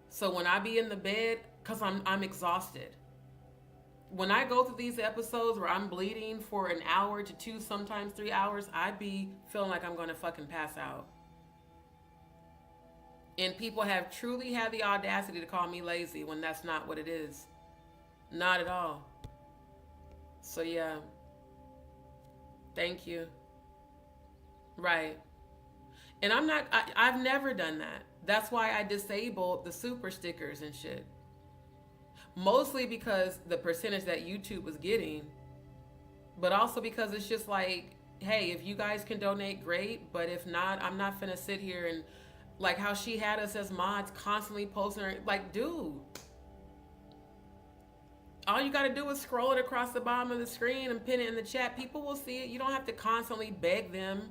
So when I be in the bed, because I'm exhausted. When I go through these episodes where I'm bleeding for an hour to 2, sometimes 3 hours, I be feeling like I'm going to fucking pass out. And people have truly had the audacity to call me lazy when that's not what it is. Not at all. So yeah. Thank you. Right. And I've never done that. That's why I disabled the super stickers and shit. Mostly because the percentage that YouTube was getting, but also because it's just like, hey, if you guys can donate, great. But if not, I'm not finna sit here and like how she had us as mods constantly posting her, like, dude, all you gotta do is scroll it across the bottom of the screen and pin it in the chat. People will see it. You don't have to constantly beg them.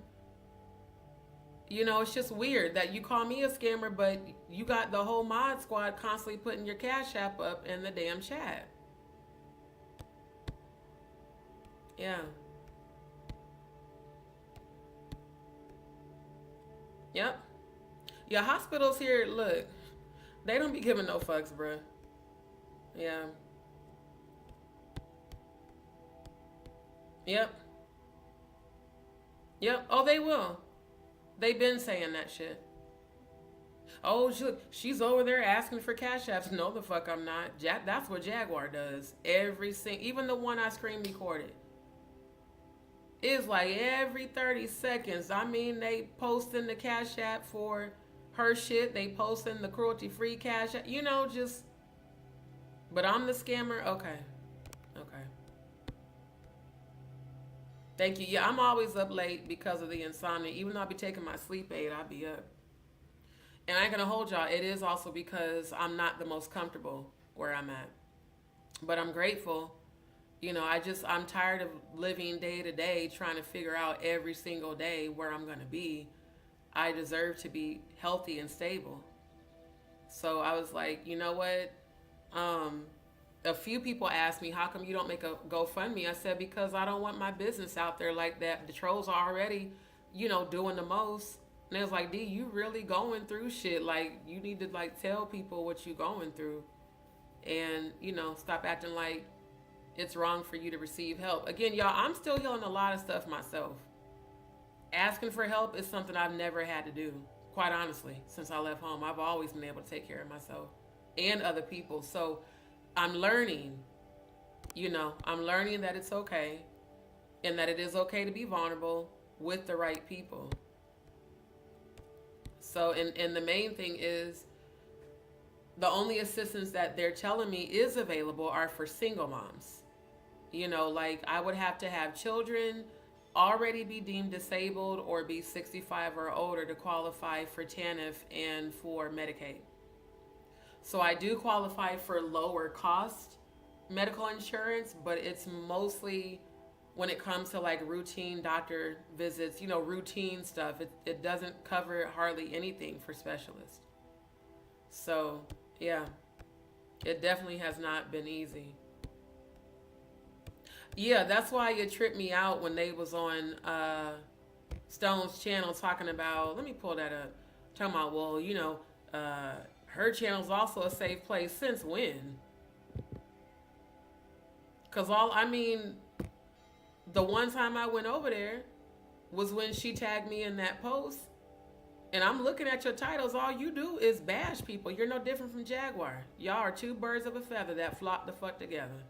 It's just weird that you call me a scammer, but you got the whole mod squad constantly putting your Cash App up in the damn chat. Yeah. Yep. Yeah, hospitals here, look, they don't be giving no fucks, bruh. Yeah. Yep. Yep. Oh, they will. They've been saying that shit. Oh, she's over there asking for cash apps. No, the fuck I'm not. That's what Jaguar does. Even the one I screen recorded. It's like every 30 seconds. I mean, they posting the cash app for her shit. They posting the cruelty free cash app. Just. But I'm the scammer. Okay. Okay. Thank you. Yeah, I'm always up late because of the insomnia. Even though I be taking my sleep aid, I be up. And I ain't gonna hold y'all. It is also because I'm not the most comfortable where I'm at. But I'm grateful. I'm tired of living day to day trying to figure out every single day where I'm gonna be. I deserve to be healthy and stable. So I was like, you know what? A few people asked me, how come you don't make a GoFundMe? I said, because I don't want my business out there like that. The trolls are already, doing the most. And it was like, D, you really going through shit. Like, you need to, like, tell people what you going through. And, stop acting like it's wrong for you to receive help. Again, y'all, I'm still healing a lot of stuff myself. Asking for help is something I've never had to do. Quite honestly, since I left home, I've always been able to take care of myself and other people. So I'm learning, I'm learning that it's okay and that it is okay to be vulnerable with the right people. So, and the main thing is the only assistance that they're telling me is available are for single moms. Like I would have to have children, already be deemed disabled, or be 65 or older to qualify for TANF and for Medicaid. So I do qualify for lower cost medical insurance, but it's mostly when it comes to like routine doctor visits, routine stuff. It doesn't cover hardly anything for specialists. So yeah, it definitely has not been easy. Yeah, that's why it tripped me out when they was on Stone's channel talking about, let me pull that up, talking about, well, her channel's also a safe place. Since when? Because the one time I went over there was when she tagged me in that post. And I'm looking at your titles. All you do is bash people. You're no different from Jaguar. Y'all are two birds of a feather that flock the fuck together.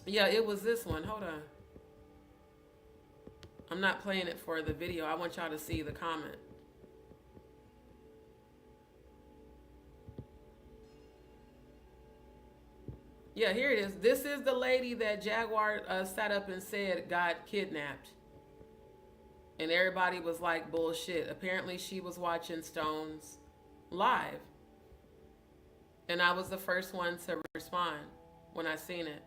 Yeah, it was this one. Hold on. I'm not playing it for the video. I want y'all to see the comment. Yeah, here it is. This is the lady that Jaguar sat up and said got kidnapped. And everybody was like, bullshit. Apparently she was watching Stone's live. And I was the first one to respond when I seen it.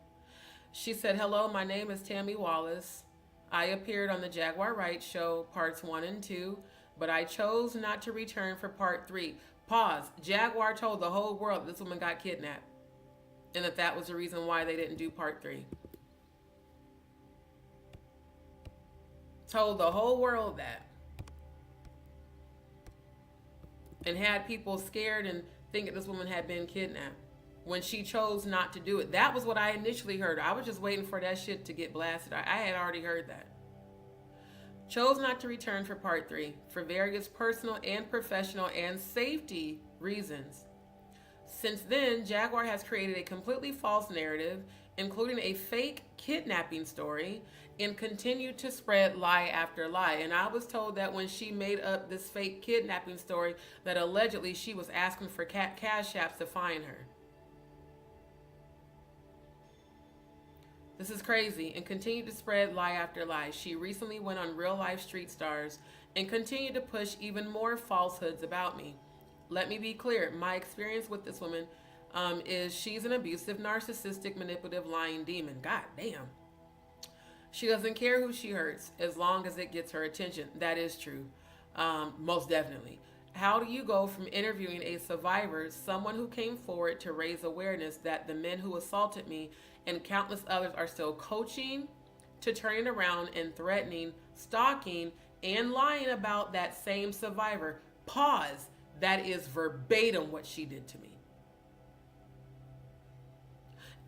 She said, hello, my name is Tammy Wallace. I appeared on the Jaguar Right Show, parts 1 and 2, but I chose not to return for part 3. Pause. Jaguar told the whole world this woman got kidnapped. And that was the reason why they didn't do part 3. Told the whole world that. And had people scared and thinking this woman had been kidnapped when she chose not to do it. That was what I initially heard. I was just waiting for that shit to get blasted. I had already heard that. Chose not to return for part 3 for various personal and professional and safety reasons. Since then, Jaguar has created a completely false narrative, including a fake kidnapping story, and continued to spread lie after lie. And I was told that when she made up this fake kidnapping story, that allegedly she was asking for cash apps to find her. This is crazy, and continued to spread lie after lie. She recently went on Real Life Street Stars and continued to push even more falsehoods about me. Let me be clear. My experience with this woman is she's an abusive, narcissistic, manipulative, lying demon. God damn. She doesn't care who she hurts as long as it gets her attention. That is true. Most definitely. How do you go from interviewing a survivor, someone who came forward to raise awareness that the men who assaulted me and countless others are still coaching, to turning around and threatening, stalking, and lying about that same survivor? Pause. That is verbatim what she did to me.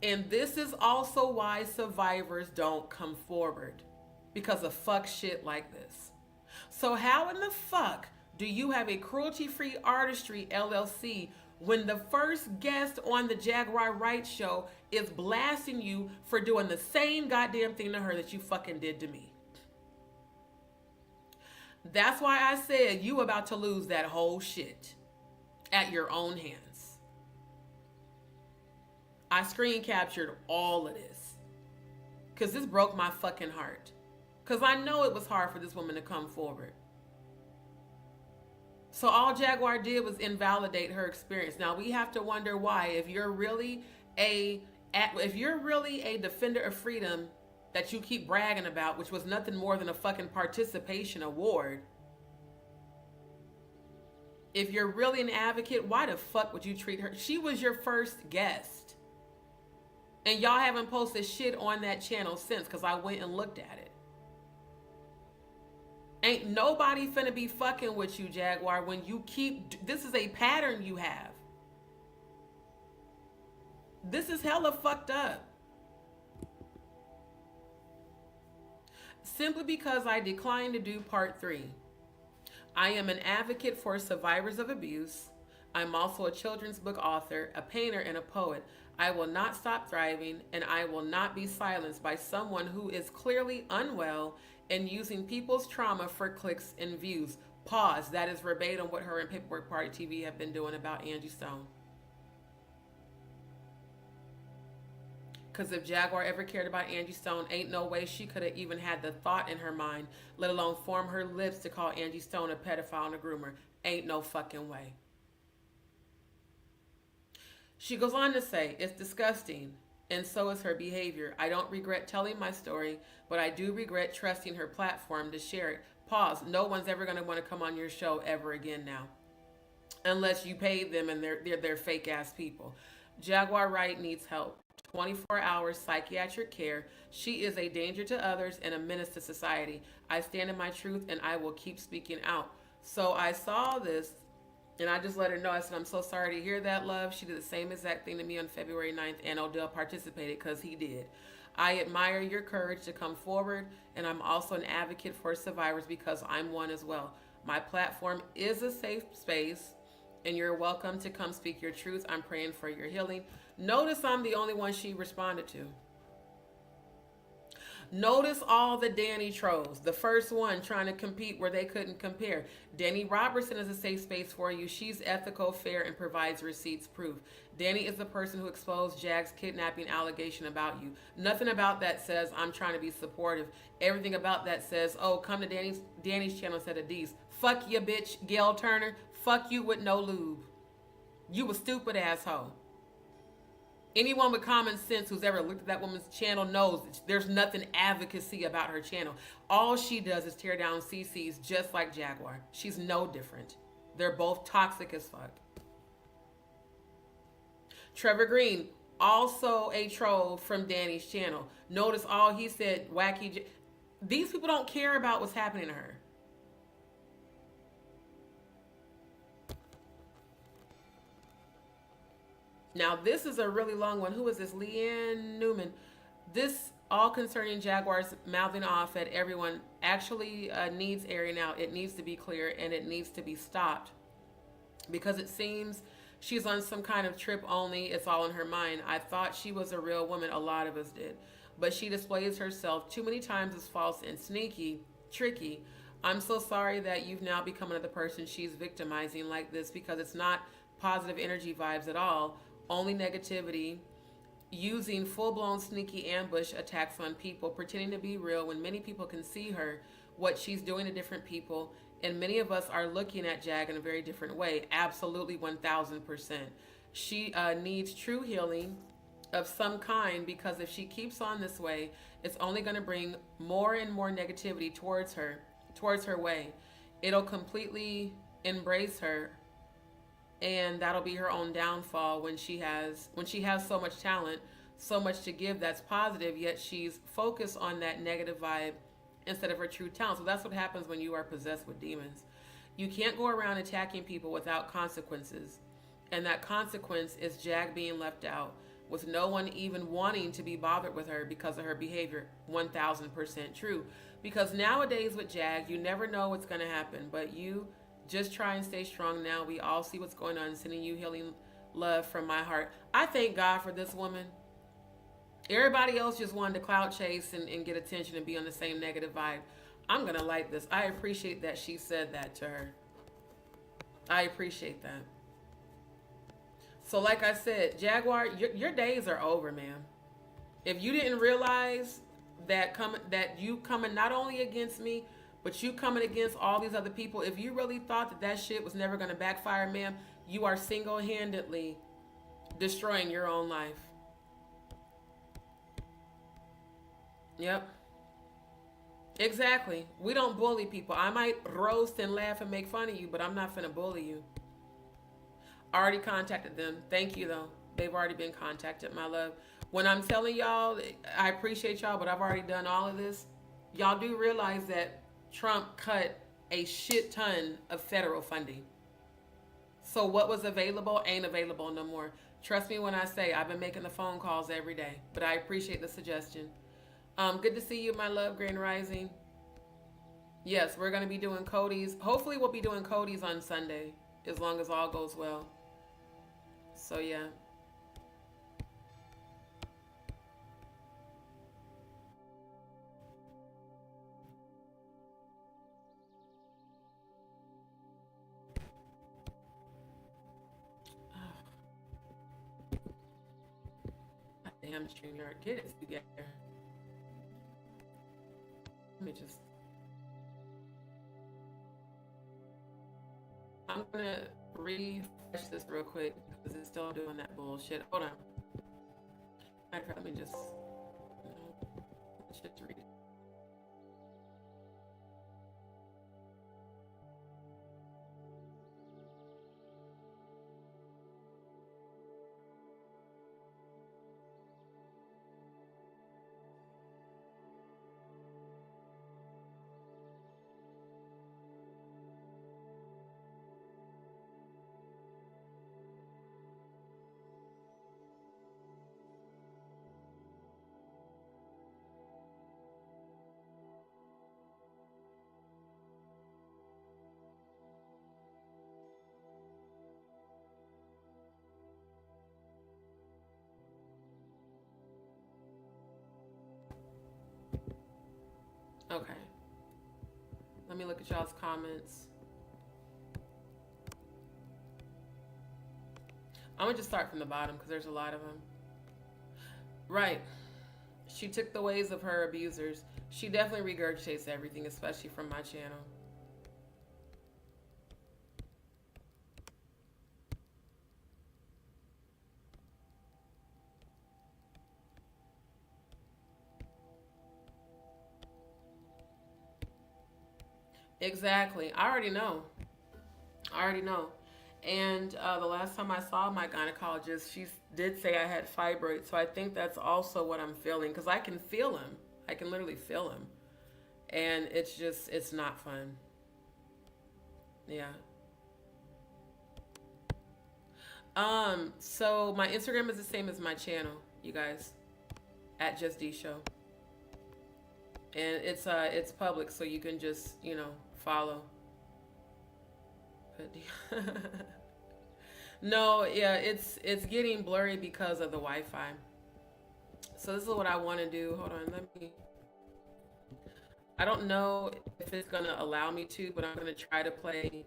And this is also why survivors don't come forward, because of fuck shit like this. So how in the fuck do you have a cruelty-free artistry LLC when the first guest on the Jaguar Right show is blasting you for doing the same goddamn thing to her that you fucking did to me? That's why I said you about to lose that whole shit at your own hands. I screen captured all of this because this broke my fucking heart. Because I know it was hard for this woman to come forward. So all Jaguar did was invalidate her experience. Now we have to wonder why. If you're really a defender of freedom that you keep bragging about, which was nothing more than a fucking participation award. If you're really an advocate, why the fuck would you treat her? She was your first guest. And y'all haven't posted shit on that channel since, because I went and looked at it. Ain't nobody finna be fucking with you, Jaguar, when you keep... This is a pattern you have. This is hella fucked up. Simply because I declined to do part 3. I am an advocate for survivors of abuse. I'm also a children's book author, a painter, and a poet. I will not stop thriving, and I will not be silenced by someone who is clearly unwell and using people's trauma for clicks and views. Pause. That is verbatim what her and Paperwork Party TV have been doing about Angie Stone. Because if Jaguar ever cared about Angie Stone, ain't no way she could have even had the thought in her mind, let alone form her lips to call Angie Stone a pedophile and a groomer. Ain't no fucking way. She goes on to say, it's disgusting, and so is her behavior. I don't regret telling my story, but I do regret trusting her platform to share it. Pause. No one's ever going to want to come on your show ever again now. Unless you paid them and they're fake-ass people. Jaguar Wright needs help. 24 hours psychiatric care. She is a danger to others and a menace to society. I stand in my truth, and I will keep speaking out. So I saw this, and I just let her know. I said, I'm so sorry to hear that, love. She did the same exact thing to me on February 9th, and Odell participated because he did. I admire your courage to come forward, and I'm also an advocate for survivors because I'm one as well. My platform is a safe space, and you're welcome to come speak your truth. I'm praying for your healing. Notice I'm the only one she responded to. Notice all the Danny trolls. The first one trying to compete where they couldn't compare. Danny Robertson is a safe space for you. She's ethical, fair, and provides receipts proof. Danny is the person who exposed Jag's kidnapping allegation about you. Nothing about that says I'm trying to be supportive. Everything about that says, oh, come to Danny's channel instead of D's. Fuck you, bitch, Gail Turner. Fuck you with no lube. You a stupid asshole. Anyone with common sense who's ever looked at that woman's channel knows there's nothing advocacy about her channel. All she does is tear down CCs just like Jaguar. She's no different. They're both toxic as fuck. Trevor Green, also a troll from Danny's channel. Notice all he said, wacky. These people don't care about what's happening to her. Now, this is a really long one. Who is this? Leanne Newman. This all concerning Jaguar's mouthing off at everyone actually needs airing out. It needs to be clear, and it needs to be stopped. Because it seems she's on some kind of trip only. It's all in her mind. I thought she was a real woman. A lot of us did. But she displays herself too many times as false and sneaky, tricky. I'm so sorry that you've now become another person she's victimizing like this, because it's not positive energy vibes at all. Only negativity, using full-blown sneaky ambush attacks on people, pretending to be real when many people can see her, what she's doing to different people, and many of us are looking at Jag in a very different way. Absolutely 1000%. She needs true healing of some kind, because if she keeps on this way, it's only going to bring more and more negativity towards her way. It'll completely embrace her, and that'll be her own downfall when she has so much talent, so much to give that's positive, yet she's focused on that negative vibe instead of her true talent. So that's what happens when you are possessed with demons. You can't go around attacking people without consequences, and that consequence is Jag being left out. with no one even wanting to be bothered with her because of her behavior. 1000% true. Because nowadays with Jag, you never know what's going to happen, but you just try and stay strong now. We all see what's going on. Sending you healing love from my heart. I thank God for this woman. Everybody else just wanted to clout chase and get attention and be on the same negative vibe. I'm going to like this. I appreciate that she said that to her. I appreciate that. So like I said, Jaguar, your days are over, man. If you didn't realize that you coming not only against me, but you coming against all these other people, if you really thought that shit was never going to backfire, ma'am, you are single-handedly destroying your own life. Yep. Exactly. We don't bully people. I might roast and laugh and make fun of you, but I'm not finna bully you. Already contacted them. Thank you, though. They've already been contacted, my love. When I'm telling y'all, I appreciate y'all, but I've already done all of this. Y'all do realize that Trump cut a shit ton of federal funding. So what was available ain't available no more. Trust me when I say I've been making the phone calls every day, but I appreciate the suggestion. Good to see you, my love, Grand Rising. Yes, we're going to be doing Cody's. Hopefully we'll be doing Cody's on Sunday, as long as all goes well. So, yeah. Damn, StreamYard, get it together. Let me just... I'm gonna refresh this real quick because it's still doing that bullshit. Hold on. Let me just... Shit to read. Okay. Let me look at y'all's comments. I'm gonna just start from the bottom because there's a lot of them. Right. She took the ways of her abusers. She definitely regurgitates everything, especially from my channel. Exactly. I already know. And the last time I saw my gynecologist, she did say I had fibroids. So I think that's also what I'm feeling because I can feel them. I can literally feel them. And it's not fun. Yeah. So my Instagram is the same as my channel, you guys, at Just D Show. And it's public, so you can just, follow. No, yeah, it's getting blurry because of the Wi-Fi. So this is what I want to do. Hold on, I don't know if it's gonna allow me to, but I'm gonna try to play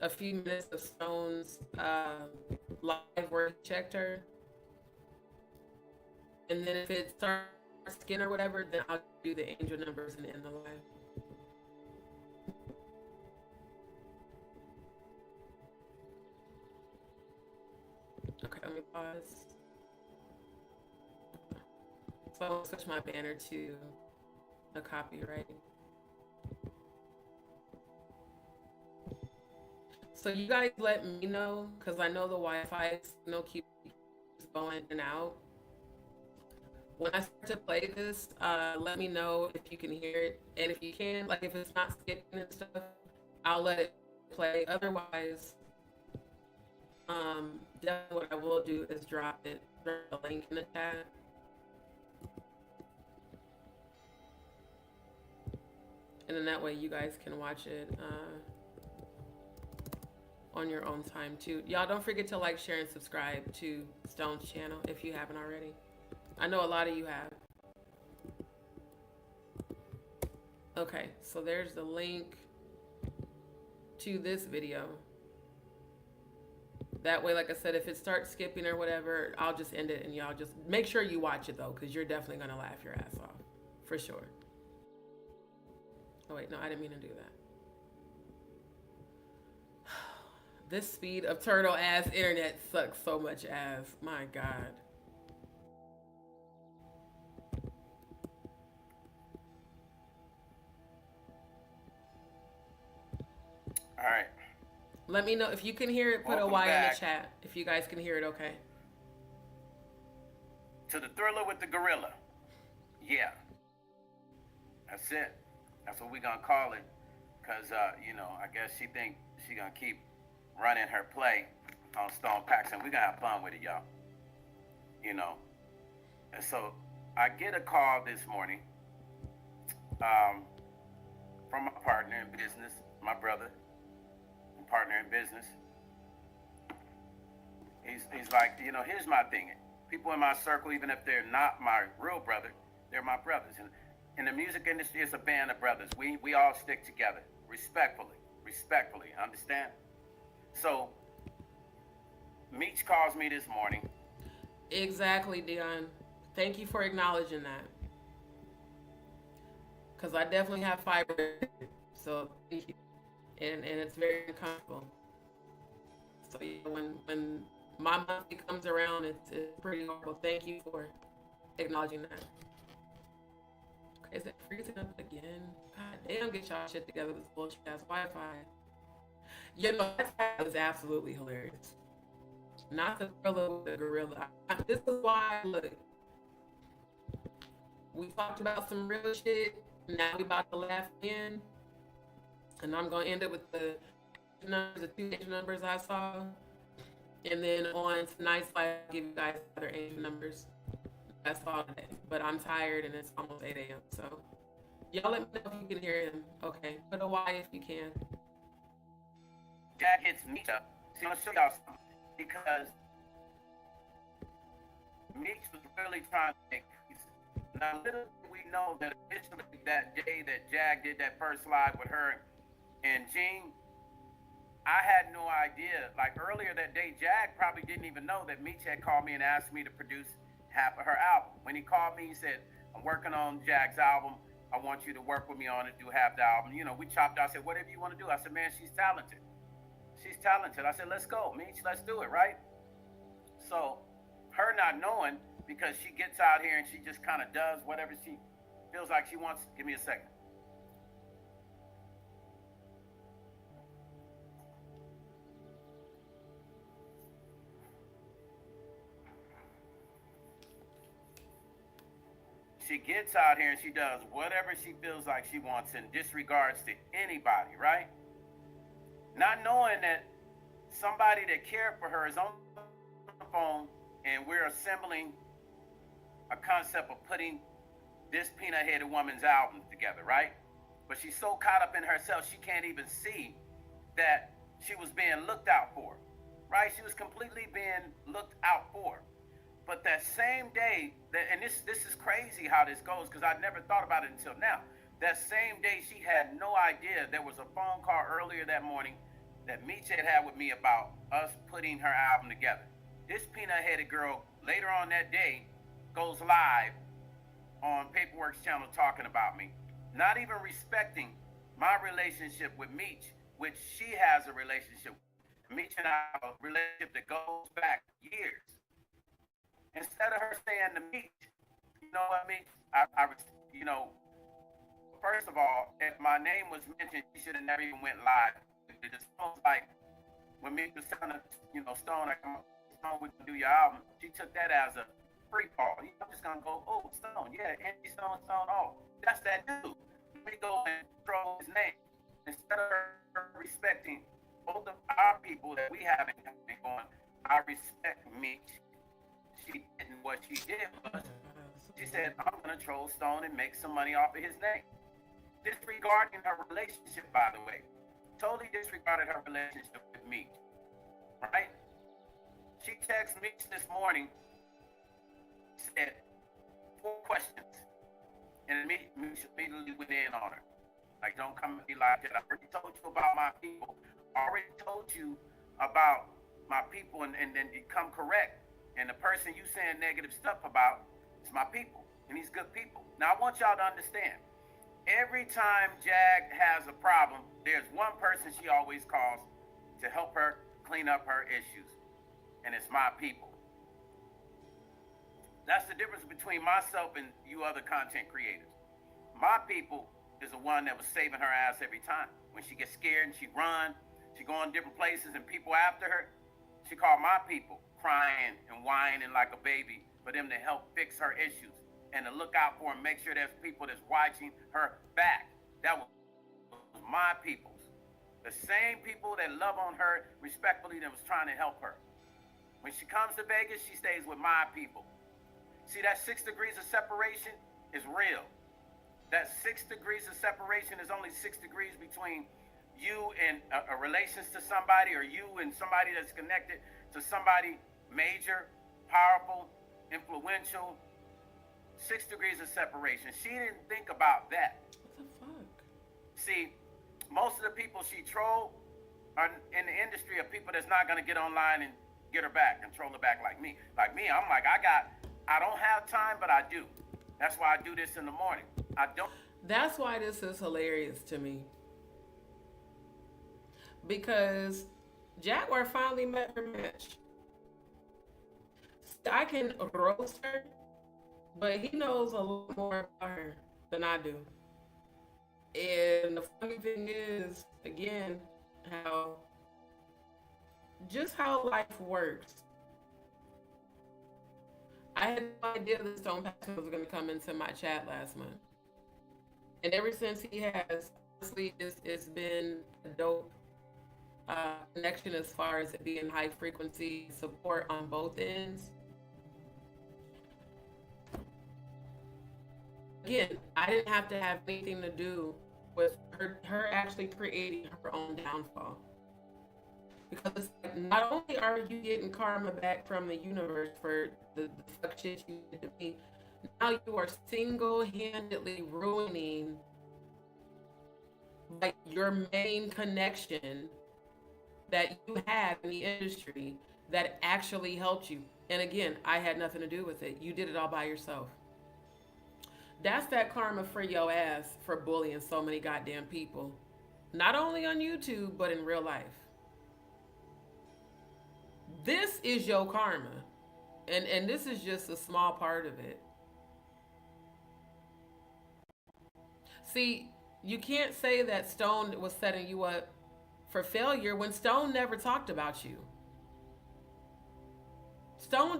a few minutes of Stone's live where he checked her. And then if it starts skin or whatever, then I'll do the angel numbers and end the live. Okay, let me pause. So I'll switch my banner to a copyright. So you guys let me know, because I know the Wi-Fi signal keeps going in and out. When I start to play this, let me know if you can hear it. And if you can, like if it's not skipping and stuff, I'll let it play. Otherwise, definitely what I will do is drop it. drop the link in the chat. And then that way you guys can watch it on your own time too. Y'all don't forget to like, share, and subscribe to Stone's channel if you haven't already. I know a lot of you have. Okay, so there's the link to this video. That way, like I said, if it starts skipping or whatever, I'll just end it and y'all just make sure you watch it though, because you're definitely gonna laugh your ass off. For sure. Oh wait, no, I didn't mean to do that. This speed of turtle ass internet sucks so much ass. My God. All right. Let me know if you can hear it. Put Welcome a Y back in the chat if you guys can hear it. Okay. to the thriller with the gorilla. Yeah. That's it. That's what we're going to call it. Because, you know, I guess she think she going to keep running her play on Stone Paxson. We're going to have fun with it, y'all. You know. And so I get a call this morning from my partner in business, my brother, partner in business. He's like, you know, here's my thing. People in my circle, even if they're not my real brother, they're my brothers. And in the music industry, it's a band of brothers. We all stick together, respectfully, understand? So, Meech calls me this morning. Exactly, Dion. Thank you for acknowledging that. Because I definitely have fiber. So, thank you. And it's very uncomfortable. So, yeah, when my monthly comes around, it's pretty horrible. Thank you for acknowledging that. Okay, is it freezing up again? God damn, get y'all shit together with this bullshit ass Wi-Fi. You know, that was absolutely hilarious. Not the gorilla with the gorilla. This is why, look, we talked about some real shit. Now we about to laugh in. And I'm going to end up with the numbers, the 2 Asian numbers I saw. And then on tonight's live, I'll give you guys other Asian numbers. That's all today. But I'm tired and it's almost 8 a.m. So y'all let me know if you can hear him. Okay, put a Y if you can. Jack hits Meech up. See, I'm going to show y'all something. Because Meech was really trying to make peace. Now, little did we know that initially that day that Jag did that first live with her and Gene, I had no idea. Like earlier that day, Jag probably didn't even know that Meech had called me and asked me to produce half of her album. When he called me, he said, I'm working on Jag's album. I want you to work with me on it, do half the album. You know, we chopped out. I said, whatever you want to do. I said, man, she's talented. She's talented. I said, let's go, Meech, let's do it, right? So her not knowing, because she gets out here and she just kind of does whatever she feels like she wants. Give me a second. She gets out here and she does whatever she feels like she wants in disregards to anybody, right? Not knowing that somebody that cared for her is on the phone and we're assembling a concept of putting this peanut-headed woman's album together, right? But she's so caught up in herself, she can't even see that she was being looked out for, right? She was completely being looked out for. But that same day, and this is crazy how this goes, because I never thought about it until now. That same day, she had no idea there was a phone call earlier that morning that Meech had with me about us putting her album together. This peanut-headed girl, later on that day, goes live on Paperwork's channel talking about me, not even respecting my relationship with Meech, which she has a relationship with. Meech and I have a relationship that goes back years. Instead of her saying to Meech, you know what, Meech, you know, first of all, if my name was mentioned, she should have never even went live. It's almost like when Meech was telling her, you know, Stone, Stone, we can do your album, she took that as a free fall. I'm just gonna go, oh, Stone, yeah, Andy Stone, oh, that's that dude. Let me go and throw his name. Instead of her respecting both of our people that we have in going, I respect Meech. She did. what she did was she said, I'm going to troll Stone and make some money off of his name. Disregarding her relationship, by the way. Totally disregarded her relationship with me. Right? She texted me this morning, said 4 questions, and immediately went in on her. Like, don't come at me like that. I already told you about my people. I already told you about my people, and then you come correct. And the person you saying negative stuff about is my people, and he's good people. Now, I want y'all to understand, every time Jag has a problem, there's one person she always calls to help her clean up her issues, and it's my people. That's the difference between myself and you other content creators. My people is the one that was saving her ass every time. When she gets scared and she run, she go in different places and people after her, she called my people crying and whining like a baby for them to help fix her issues and to look out for and make sure there's people that's watching her back. That was my peoples. The same people that love on her respectfully that was trying to help her. When she comes to Vegas, she stays with my people. See, that 6 degrees of separation is real. That 6 degrees of separation is only 6 degrees between you and a relations to somebody, or you and somebody that's connected to somebody major, powerful, influential. 6 degrees of separation. She didn't think about that. What the fuck? See, most of the people she trolled are in the industry are people that's not going to get online and get her back and troll her back like me. Like me, I'm like, I don't have time, but I do. That's why I do this in the morning. I don't. That's why this is hilarious to me. Because Jaguar finally met her match. I can roast her, but he knows a lot more about her than I do. And the funny thing is, again, how life works. I had no idea that Stone Patterson was going to come into my chat last month. And ever since he has, honestly, it's been a dope connection as far as it being high frequency support on both ends. Again, I didn't have to have anything to do with her actually creating her own downfall. Because it's like, not only are you getting karma back from the universe for the fuck shit you did to me, now you are single-handedly ruining like your main connection that you have in the industry that actually helped you. And again, I had nothing to do with it. You did it all by yourself. That's that karma for your ass for bullying so many goddamn people. Not only on YouTube, but in real life. This is your karma. And this is just a small part of it. See, you can't say that Stone was setting you up for failure when Stone never talked about you.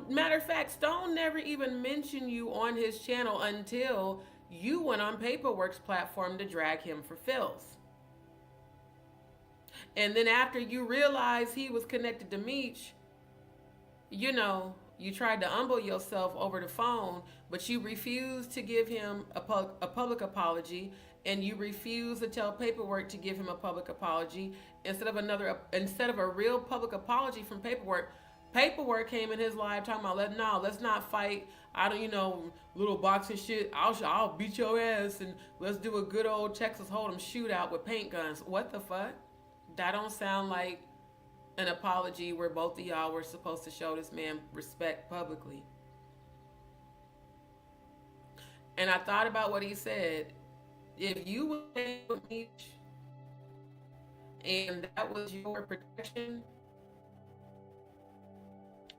Matter of fact, Stone never even mentioned you on his channel until you went on Paperwork's platform to drag him for filth. And then after you realized he was connected to Meech, you know, you tried to humble yourself over the phone, but you refused to give him a public apology, and you refused to tell Paperwork to give him a public apology. Instead of a real public apology from Paperwork came in his live talking about, let's not fight. I don't, little boxing shit. I'll beat your ass and let's do a good old Texas Hold'em shootout with paint guns. What the fuck? That don't sound like an apology where both of y'all were supposed to show this man respect publicly. And I thought about what he said. If you were with me and that was your protection,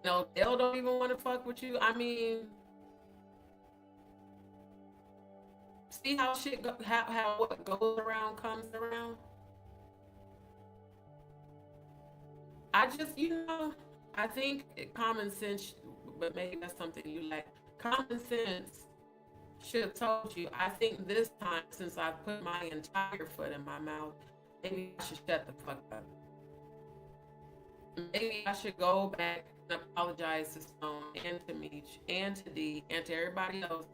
Dell don't even want to fuck with you. I mean, see how shit how what goes around comes around. I just, I think common sense, but maybe that's something you lack. Common sense should have told you. I think this time, since I've put my entire foot in my mouth, maybe I should shut the fuck up. Maybe I should go back apologize to Stone and to Meech and to D and to everybody else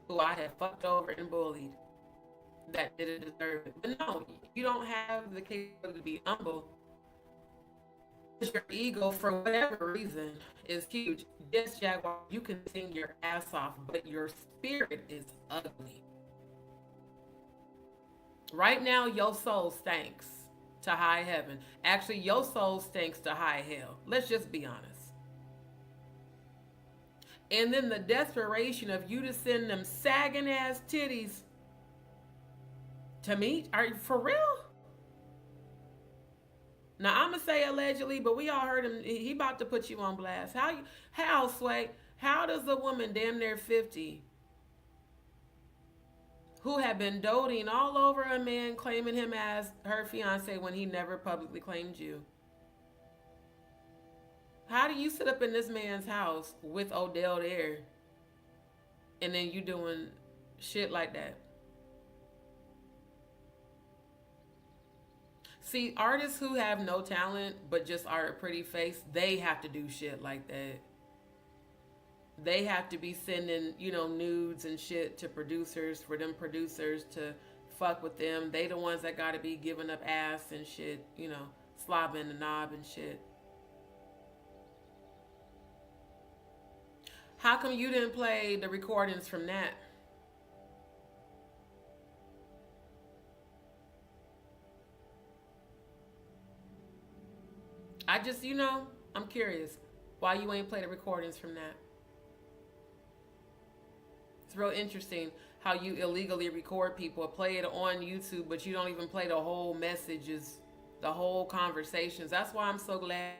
who I had fucked over and bullied that didn't deserve it. But no, you don't have the capability to be humble because your ego, for whatever reason, is huge. Yes, Jaguar, you can sing your ass off, but your spirit is ugly. Right now, your soul stinks to high heaven. Actually, your soul stinks to high hell. Let's just be honest. And then the desperation of you to send them sagging ass titties to me? Are you for real? Now I'm gonna say allegedly, but we all heard him. He about to put you on blast. How Sway? How does a woman damn near 50 who had been doting all over a man claiming him as her fiance when he never publicly claimed you? How do you sit up in this man's house with Odell there, and then you doing shit like that? See, artists who have no talent but just are a pretty face, they have to do shit like that. They have to be sending, nudes and shit to producers for them producers to fuck with them. They the ones that gotta be giving up ass and shit, slobbing the knob and shit. How come you didn't play the recordings from that? I just, I'm curious why you ain't play the recordings from that. It's real interesting how you illegally record people, play it on YouTube, but you don't even play the whole messages, the whole conversations. That's why I'm so glad.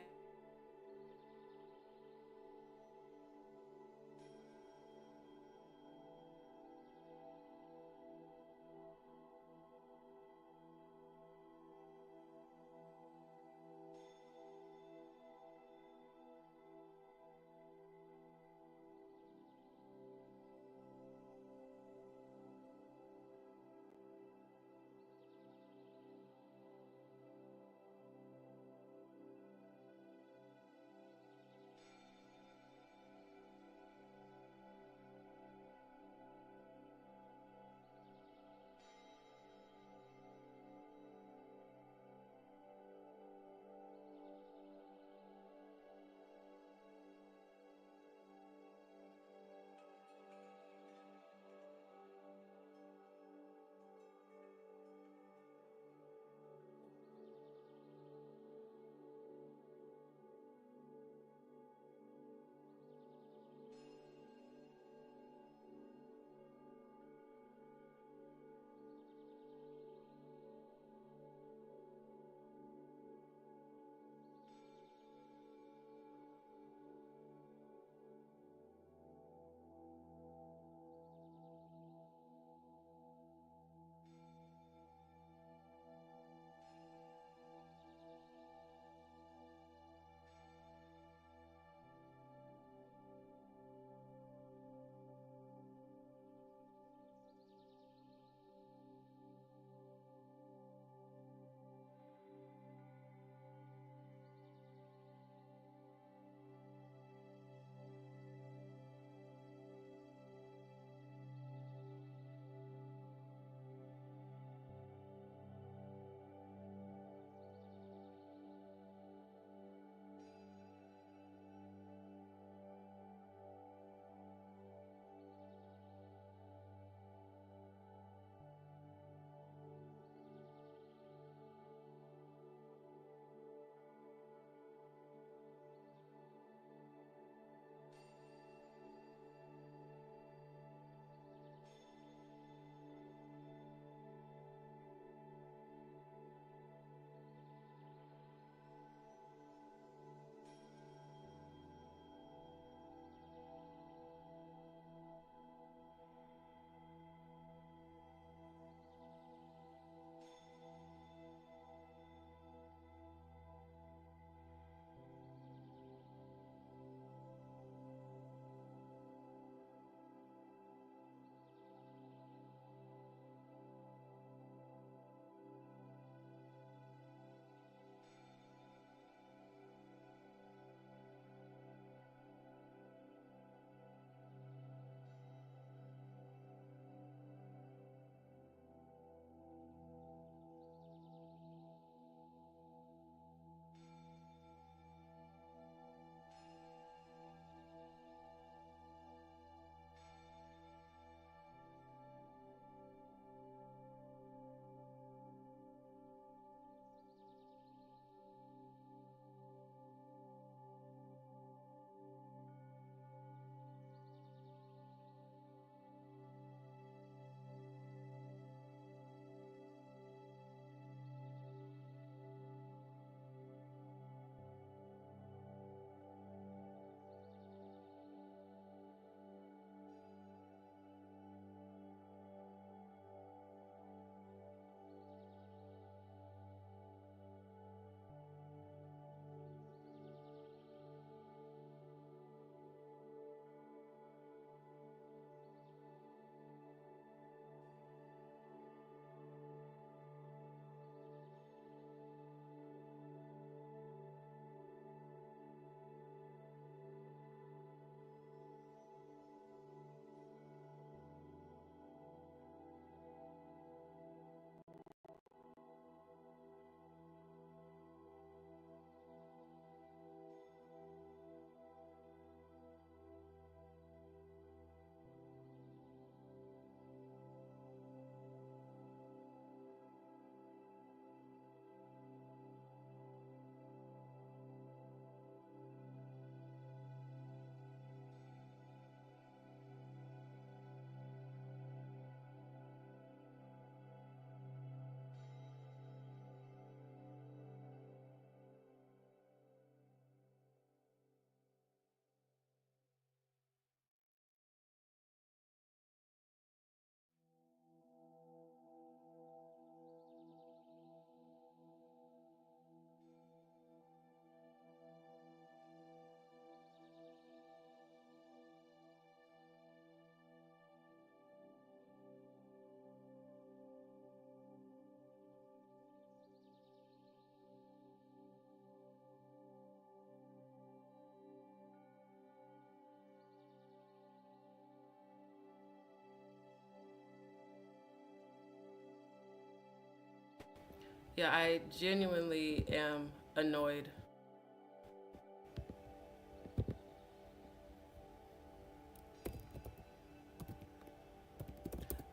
Yeah, I genuinely am annoyed.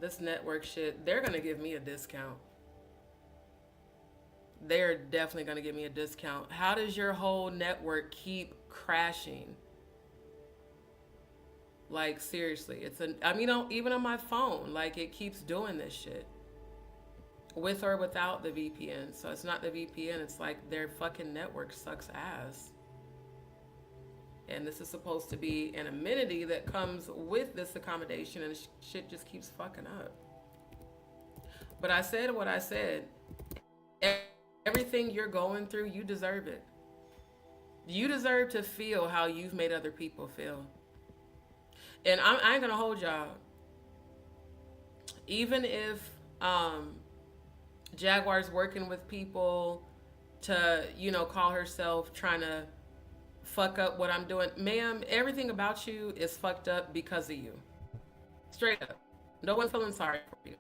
This network shit, they're gonna give me a discount. They're definitely gonna give me a discount. How does your whole network keep crashing? Like seriously, I mean, even on my phone, like it keeps doing this shit with or without the VPN. So it's not the VPN, it's like their fucking network sucks ass. And this is supposed to be an amenity that comes with this accommodation, and shit just keeps fucking up. But I said what I said. Everything you're going through, you deserve it. You deserve to feel how you've made other people feel. And I ain't gonna hold y'all. Even if Jaguar's working with people to, call herself trying to fuck up what I'm doing, ma'am, everything about you is fucked up because of you. Straight up. No one's feeling sorry for you.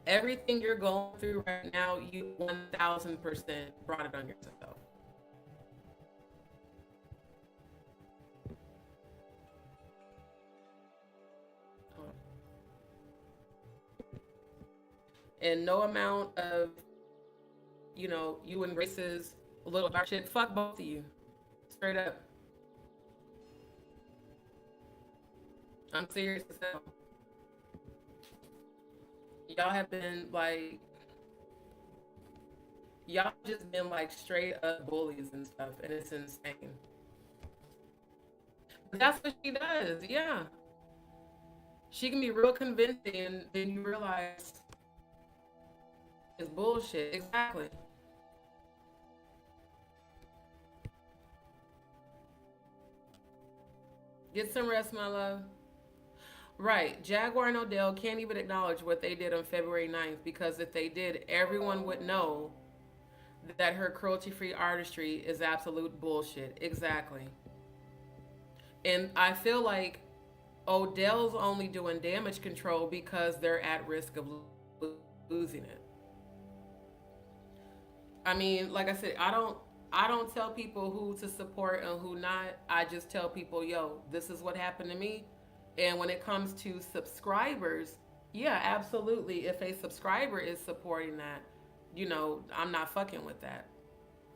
Everything you're going through right now, you 1000% brought it on yourself. And no amount of, you and Grace's little dark shit, fuck both of you. Straight up. I'm serious as hell. Y'all have been like, y'all just been like straight up bullies and stuff, and it's insane. But that's what she does, yeah. She can be real convincing, and then you realize it's bullshit. Exactly. Get some rest, my love. Right. Jaguar and Odell can't even acknowledge what they did on February 9th, because if they did, everyone would know that her cruelty free artistry is absolute bullshit. Exactly. And I feel like Odell's only doing damage control because they're at risk of losing it. I mean, like I said, I don't tell people who to support and who not. I just tell people, yo, this is what happened to me. And when it comes to subscribers, yeah, absolutely. If a subscriber is supporting that, I'm not fucking with that.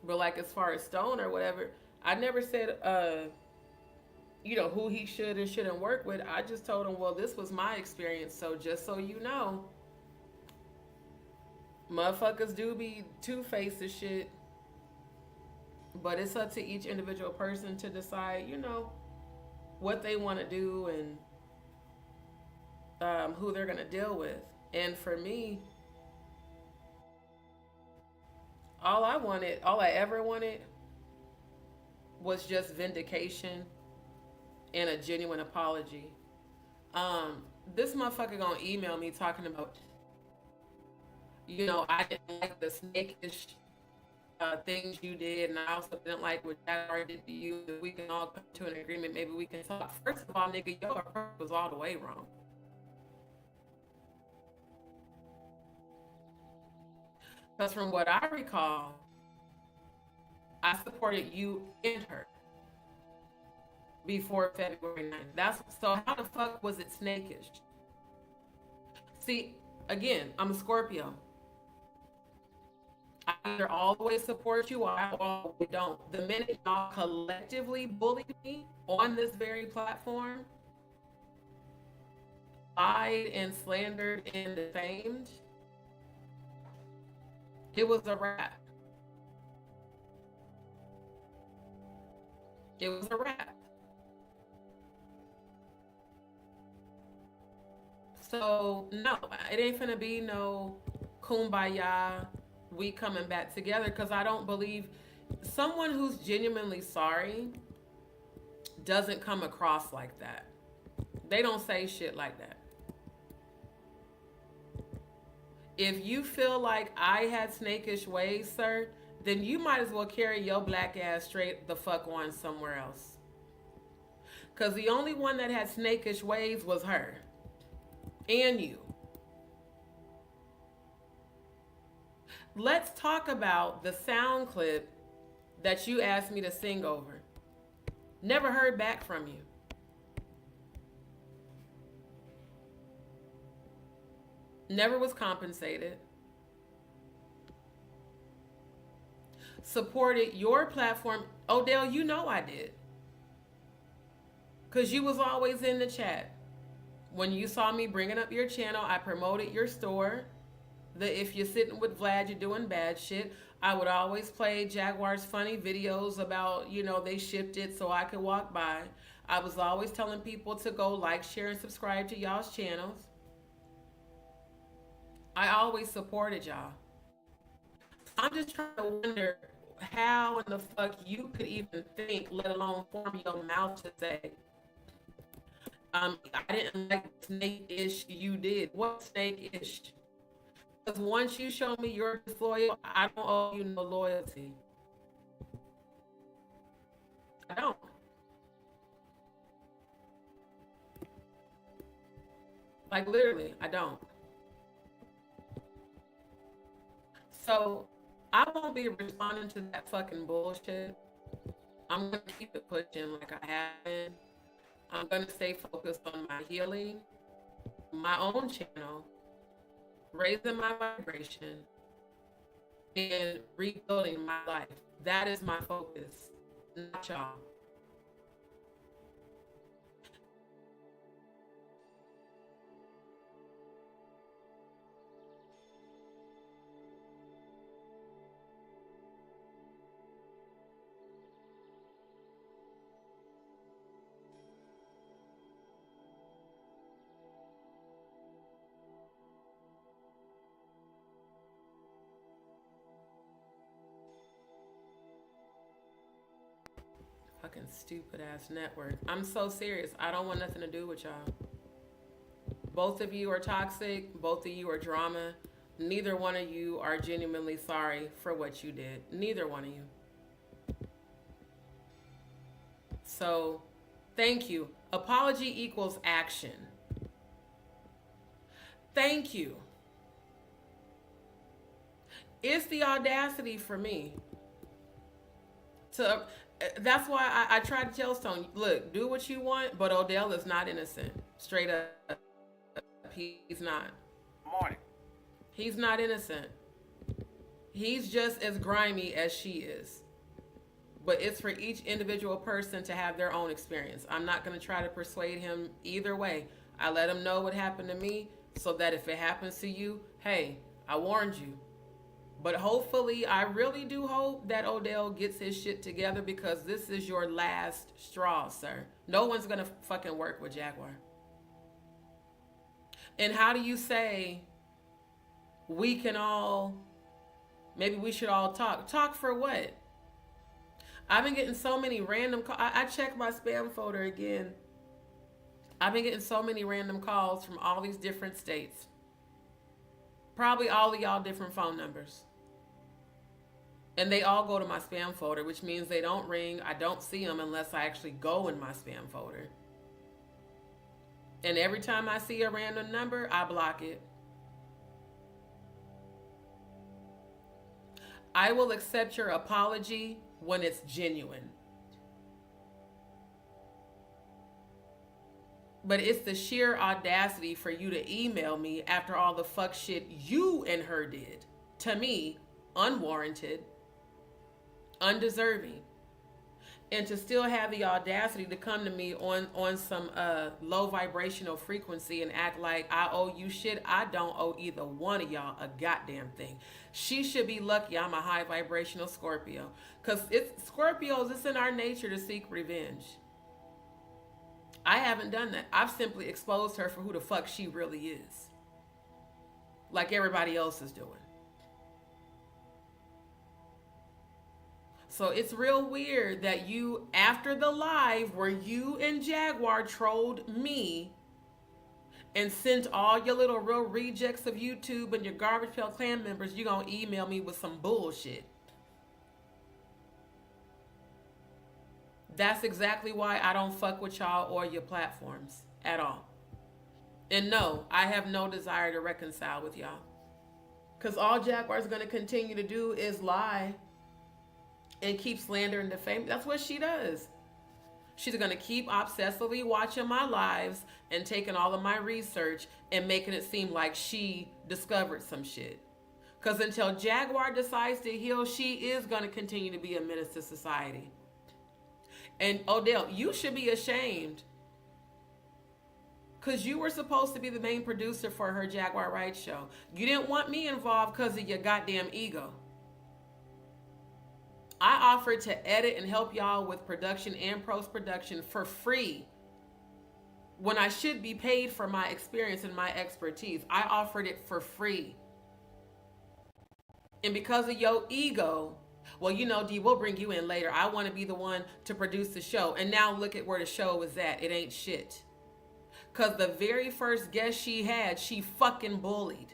But like as far as Stone or whatever, I never said who he should and shouldn't work with. I just told him, well, this was my experience, so just so you know, motherfuckers do be two-faced as shit. But it's up to each individual person to decide, what they want to do and who they're going to deal with. And for me, all I ever wanted was just vindication and a genuine apology. This motherfucker gonna email me talking about, I didn't like the snakish things you did, and I also didn't like what Jaguar did to you. If we can all come to an agreement, maybe we can talk. First of all, nigga, your approach was all the way wrong. Because from what I recall, I supported you and her before February 9th. So how the fuck was it snakish? See, again, I'm a Scorpio. I either always support you or I always don't. The minute y'all collectively bullied me on this very platform, lied and slandered and defamed, it was a wrap. It was a wrap. So no, it ain't finna be no kumbaya, we coming back together, because I don't believe someone who's genuinely sorry doesn't come across like that. They don't say shit like that. If you feel like I had snakish ways, sir, then you might as well carry your black ass straight the fuck on somewhere else. Because the only one that had snakish ways was her. And you. Let's talk about the sound clip that you asked me to sing over. Never heard back from you. Never was compensated. Supported your platform. Odell, you know I did. Because you was always in the chat. When you saw me bringing up your channel, I promoted your store. The if you're sitting with Vlad, you're doing bad shit. I would always play Jaguar's funny videos about, they shipped it so I could walk by. I was always telling people to go like, share, and subscribe to y'all's channels. I always supported y'all. I'm just trying to wonder how in the fuck you could even think, let alone form your mouth to say, I didn't like snake-ish you did. What snake-ish? Because once you show me you're disloyal, I don't owe you no loyalty. I don't. Like, literally, I don't. So, I won't be responding to that fucking bullshit. I'm going to keep it pushing like I have been. I'm going to stay focused on my healing, my own channel, raising my vibration, and rebuilding my life. That is my focus, not y'all. Fucking stupid ass network. I'm so serious. I don't want nothing to do with y'all. Both of you are toxic. Both of you are drama. Neither one of you are genuinely sorry for what you did. Neither one of you. So, thank you. Apology equals action. Thank you. It's the audacity for me to. That's why I tried to tell Stone, look, do what you want, but Odell is not innocent. Straight up, he's not. Morning. He's not innocent. He's just as grimy as she is. But it's for each individual person to have their own experience. I'm not going to try to persuade him either way. I let him know what happened to me so that if it happens to you, hey, I warned you. But hopefully, I really do hope that Odell gets his shit together, because this is your last straw, sir. No one's going to fucking work with Jaguar. And how do you say we can all, maybe we should all talk? Talk for what? I've been getting so many random calls. I checked my spam folder again. I've been getting so many random calls from all these different states. Probably all of y'all different phone numbers. And they all go to my spam folder, which means they don't ring. I don't see them unless I actually go in my spam folder. And every time I see a random number, I block it. I will accept your apology when it's genuine. But it's the sheer audacity for you to email me after all the fuck shit you and her did to me, unwarranted, undeserving, and to still have the audacity to come to me on some low vibrational frequency and act like I owe you shit. I don't owe either one of y'all a goddamn thing. She should be lucky I'm a high vibrational Scorpio, because it's Scorpios, it's in our nature to seek revenge. I haven't done that. I've simply exposed her for who the fuck she really is, like everybody else is doing. So it's real weird that you, after the live where you and Jaguar trolled me and sent all your little real rejects of YouTube and your Garbage Pail Clan members, you gonna email me with some bullshit. That's exactly why I don't fuck with y'all or your platforms at all. And no, I have no desire to reconcile with y'all, Because all Jaguar's going to continue to do is lie and keep slandering the fame. That's what she does. She's going to keep obsessively watching my lives and taking all of my research and making it seem like she discovered some shit. Because until Jaguar decides to heal, she is going to continue to be a menace to society. And Odell, you should be ashamed. Because you were supposed to be the main producer for her Jaguar Ride show. You didn't want me involved because of your goddamn ego. I offered to edit and help y'all with production and post-production for free when I should be paid for my experience and my expertise. I offered it for free. And because of your ego, well, you know, D, we'll bring you in later. I want to be the one to produce the show. And now look at where the show is at. It ain't shit. Because the very first guest she had, she fucking bullied.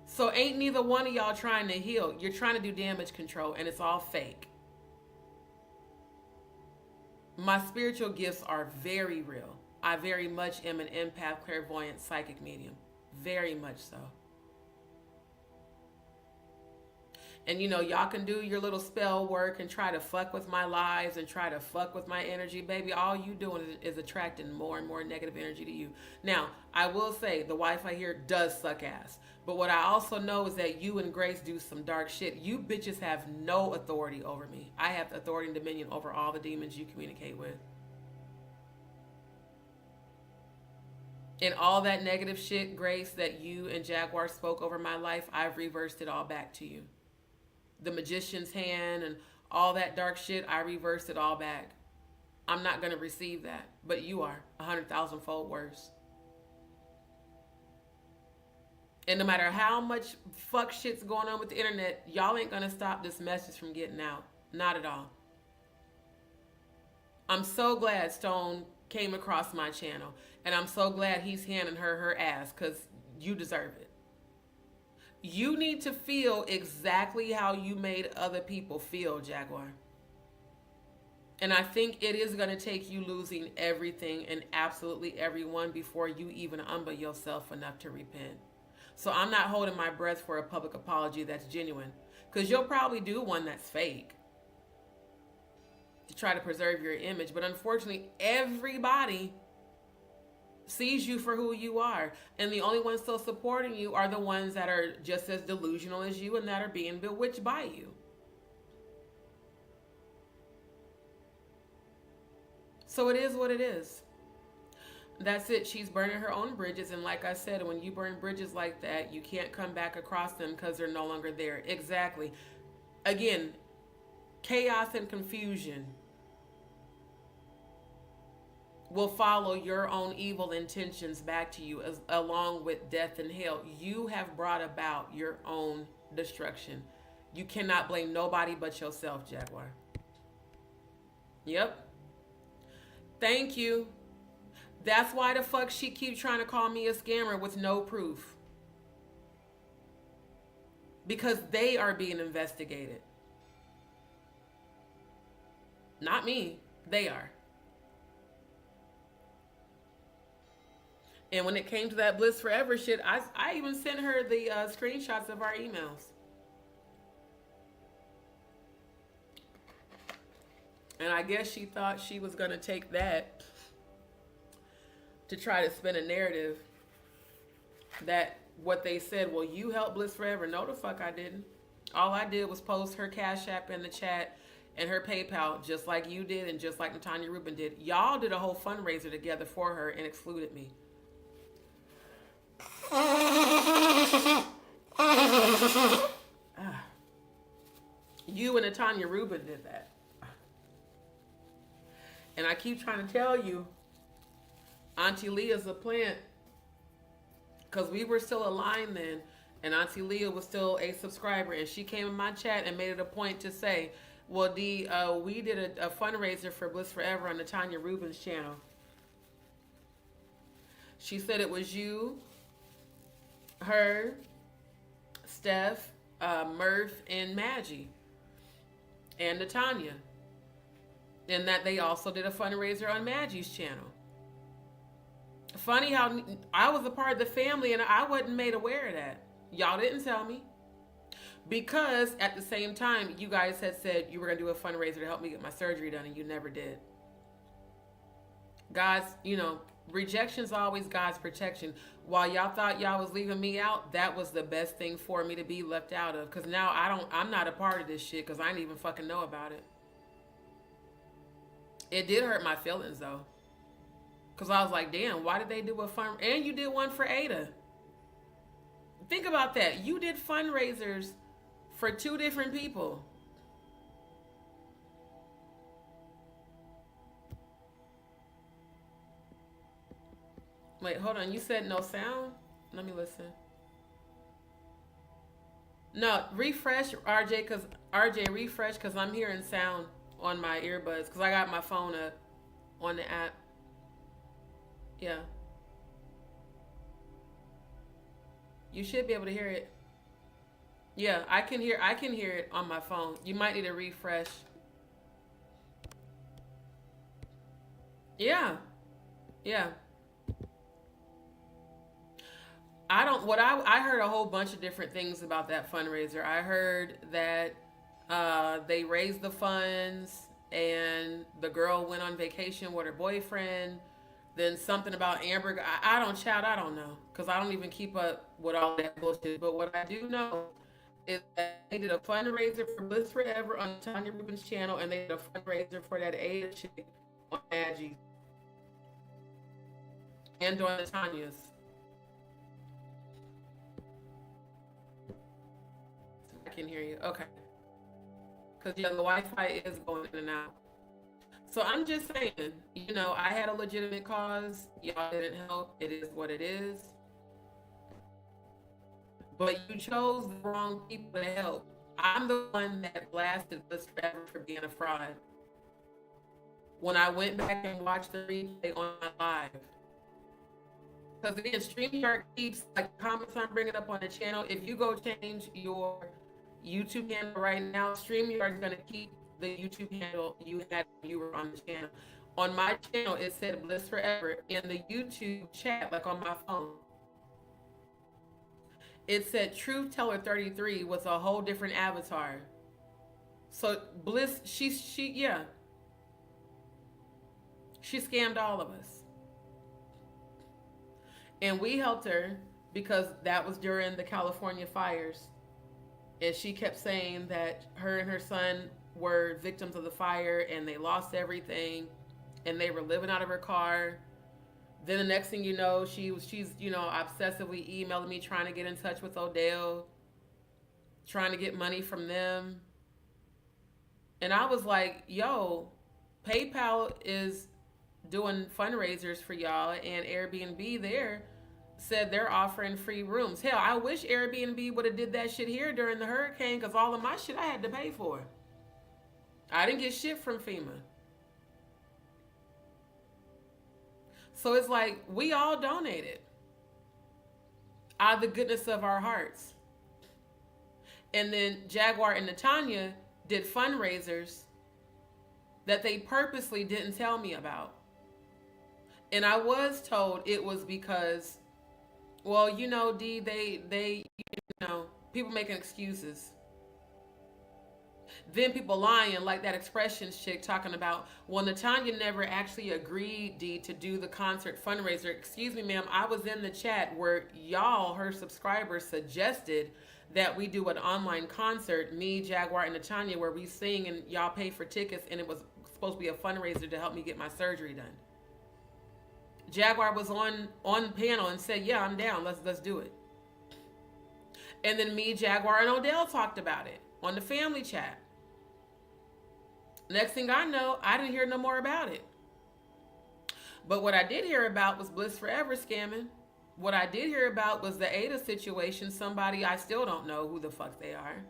So ain't neither one of y'all trying to heal. You're trying to do damage control, and it's all fake. My spiritual gifts are very real. I very much am an empath, clairvoyant, psychic medium. Very much so. And you know, y'all can do your little spell work and try to fuck with my lives and try to fuck with my energy, baby. All you doing is attracting more and more negative energy to you. Now, I will say the Wi-Fi here does suck ass. But what I also know is that you and Grace do some dark shit. You bitches have no authority over me. I have authority and dominion over all the demons you communicate with. And all that negative shit, Grace, that you and Jaguar spoke over my life, I've reversed it all back to you. The magician's hand and all that dark shit, I reversed it all back. I'm not going to receive that, but you are 100,000-fold worse. And no matter how much fuck shit's going on with the internet, y'all ain't going to stop this message from getting out. Not at all. I'm so glad Stone came across my channel, and I'm so glad he's handing her ass, because you deserve it. You need to feel exactly how you made other people feel, Jaguar. And I think it is going to take you losing everything and absolutely everyone before you even humble yourself enough to repent. So I'm not holding my breath for a public apology that's genuine, because you'll probably do one that's fake to try to preserve your image. But unfortunately, everybody sees you for who you are, and the only ones still supporting you are the ones that are just as delusional as you and that are being bewitched by you. So it is what it is. That's it. She's burning her own bridges, and like I said, when you burn bridges like that, you can't come back across them because they're no longer there. Exactly. Again, chaos and confusion will follow your own evil intentions back to you, along with death and hell. You have brought about your own destruction. You cannot blame nobody but yourself, Jaguar. Yep. Thank you. That's why the fuck she keeps trying to call me a scammer with no proof. Because they are being investigated. Not me. They are. And when it came to that Bliss Forever shit, I even sent her the screenshots of our emails. And I guess she thought she was going to take that to try to spin a narrative that what they said, well, you helped Bliss Forever. No, the fuck I didn't. All I did was post her Cash App in the chat and her PayPal, just like you did and just like Natanya Rubin did. Y'all did a whole fundraiser together for her and excluded me. You and Natanya Rubin did that. And I keep trying to tell you, Auntie Leah's a plant. Because we were still aligned then. And Auntie Leah was still a subscriber. And she came in my chat and made it a point to say, well, D, we did a fundraiser for Bliss Forever on Natanya Rubin's channel. She said it was you, her, Steph, Murph, and Maggie, and Natanya. And that they also did a fundraiser on Maggie's channel. Funny how I was a part of the family and I wasn't made aware of that. Y'all didn't tell me. Because at the same time, you guys had said you were going to do a fundraiser to help me get my surgery done, and you never did. God's, rejection's always God's protection. While y'all thought y'all was leaving me out, that was the best thing for me to be left out of. Because now I'm not a part of this shit because I didn't even fucking know about it. It did hurt my feelings, though. Because I was like, damn, why did they do a fund? And you did one for Ada. Think about that. You did fundraisers for 2 different people. Wait, hold on. You said no sound? Let me listen. No, refresh, RJ, refresh, because I'm hearing sound on my earbuds, because I got my phone up on the app. Yeah. You should be able to hear it. Yeah, I can hear it on my phone. You might need to refresh. Yeah. Yeah. I heard a whole bunch of different things about that fundraiser. I heard that they raised the funds and the girl went on vacation with her boyfriend. Then something about Amber. I don't know, because I don't even keep up with all that bullshit. But what I do know is that they did a fundraiser for Bliss Forever on Tanya Rubin's channel, and they did a fundraiser for that Ada chick on Maggie and on Tanya's. I can hear you. Okay. Because, yeah, the Wi-Fi is going in and out. So I'm just saying, I had a legitimate cause. Y'all didn't help. It is what it is. But you chose the wrong people to help. I'm the one that blasted Bliss Forever for being a fraud. When I went back and watched the replay on my live. Because again, StreamYard keeps, like, comments I'm bringing up on the channel. If you go change your YouTube handle right now, StreamYard is going to keep the YouTube handle you had when you were on the channel. On my channel, it said Bliss Forever. In the YouTube chat, like on my phone, it said Truth Teller 33 with a whole different avatar. So Bliss, she scammed all of us. And we helped her because that was during the California fires. And she kept saying that her and her son were victims of the fire and they lost everything and they were living out of her car. Then the next thing you know, she's obsessively emailing me, trying to get in touch with Odell, trying to get money from them. And I was like, yo, PayPal is doing fundraisers for y'all, and Airbnb there said they're offering free rooms. Hell, I wish Airbnb would have did that shit here during the hurricane, because all of my shit I had to pay for. I didn't get shit from FEMA. So it's like, we all donated out of the goodness of our hearts. And then Jaguar and Natanya did fundraisers that they purposely didn't tell me about. And I was told it was because, well, D, they people making excuses. Then people lying, like that expressions chick talking about, well, Natanya never actually agreed, D, to do the concert fundraiser. Excuse me, ma'am, I was in the chat where y'all, her subscribers, suggested that we do an online concert, me, Jaguar, and Natanya, where we sing and y'all pay for tickets, and it was supposed to be a fundraiser to help me get my surgery done. Jaguar was on the panel and said, yeah, I'm down, let's do it. And then me, Jaguar, and Odell talked about it on the family chat. Next thing I know, I didn't hear no more about it. But what I did hear about was Bliss Forever scamming. What I did hear about was the Ada situation, somebody I still don't know who the fuck they are.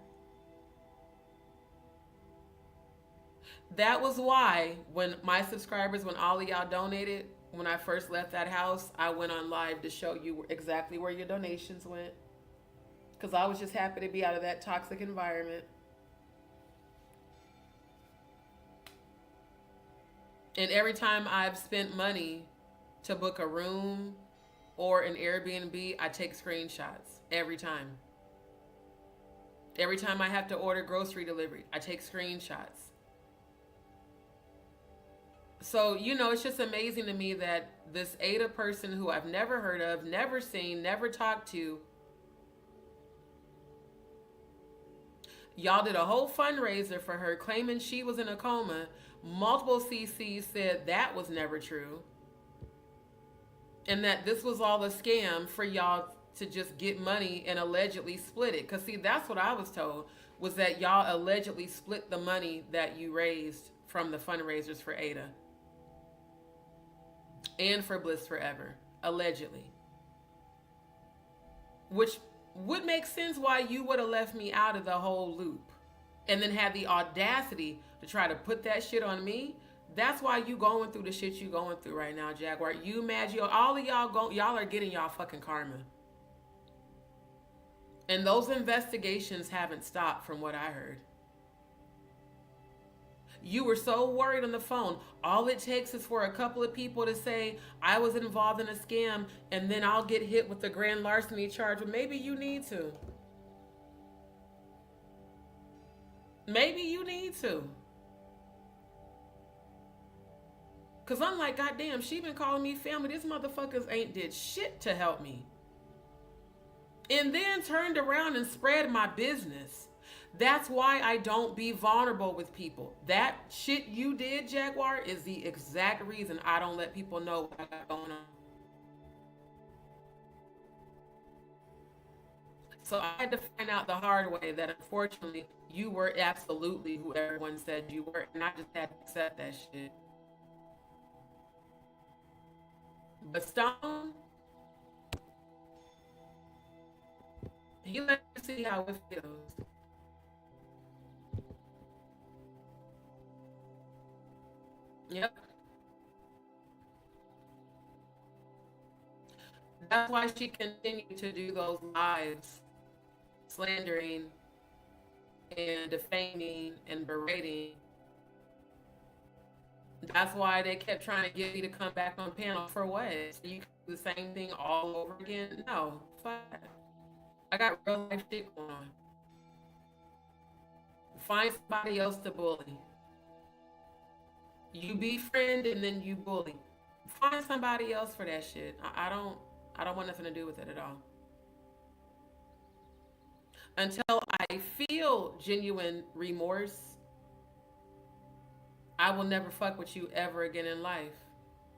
That was why when my subscribers, when all of y'all donated, when I first left that house, I went on live to show you exactly where your donations went. Because I was just happy to be out of that toxic environment. And every time I've spent money to book a room or an Airbnb, I take screenshots every time. Every time I have to order grocery delivery, I take screenshots. So, it's just amazing to me that this Ada person who I've never heard of, never seen, never talked to, y'all did a whole fundraiser for her claiming she was in a coma. Multiple CCs said that was never true. And that this was all a scam for y'all to just get money and allegedly split it. Because, see, that's what I was told, was that y'all allegedly split the money that you raised from the fundraisers for Ada and for Bliss Forever, allegedly. Which would make sense why you would have left me out of the whole loop and then had the audacity to try to put that shit on me. That's why you going through the shit you going through right now, Jaguar. You mad? All of y'all are getting y'all fucking karma. And those investigations haven't stopped from what I heard. You were so worried on the phone. All it takes is for a couple of people to say, I was involved in a scam, and then I'll get hit with the grand larceny charge. Well, maybe you need to. Maybe you need to. Because I'm like, goddamn, she been calling me family. These motherfuckers ain't did shit to help me. And then turned around and spread my business. That's why I don't be vulnerable with people. That shit you did, Jaguar, is the exact reason I don't let people know what I got going on. So I had to find out the hard way that unfortunately you were absolutely who everyone said you were. And I just had to accept that shit. But Stone, he let me see how it feels. Yep. That's why she continued to do those lives, slandering and defaming and berating. That's why they kept trying to get me to come back on panel for what? So you can do the same thing all over again? No, fuck. I got real life shit going on. Find somebody else to bully. You befriend and then you bully. Find somebody else for that shit. I don't want nothing to do with it at all. Until I feel genuine remorse, I will never fuck with you ever again in life.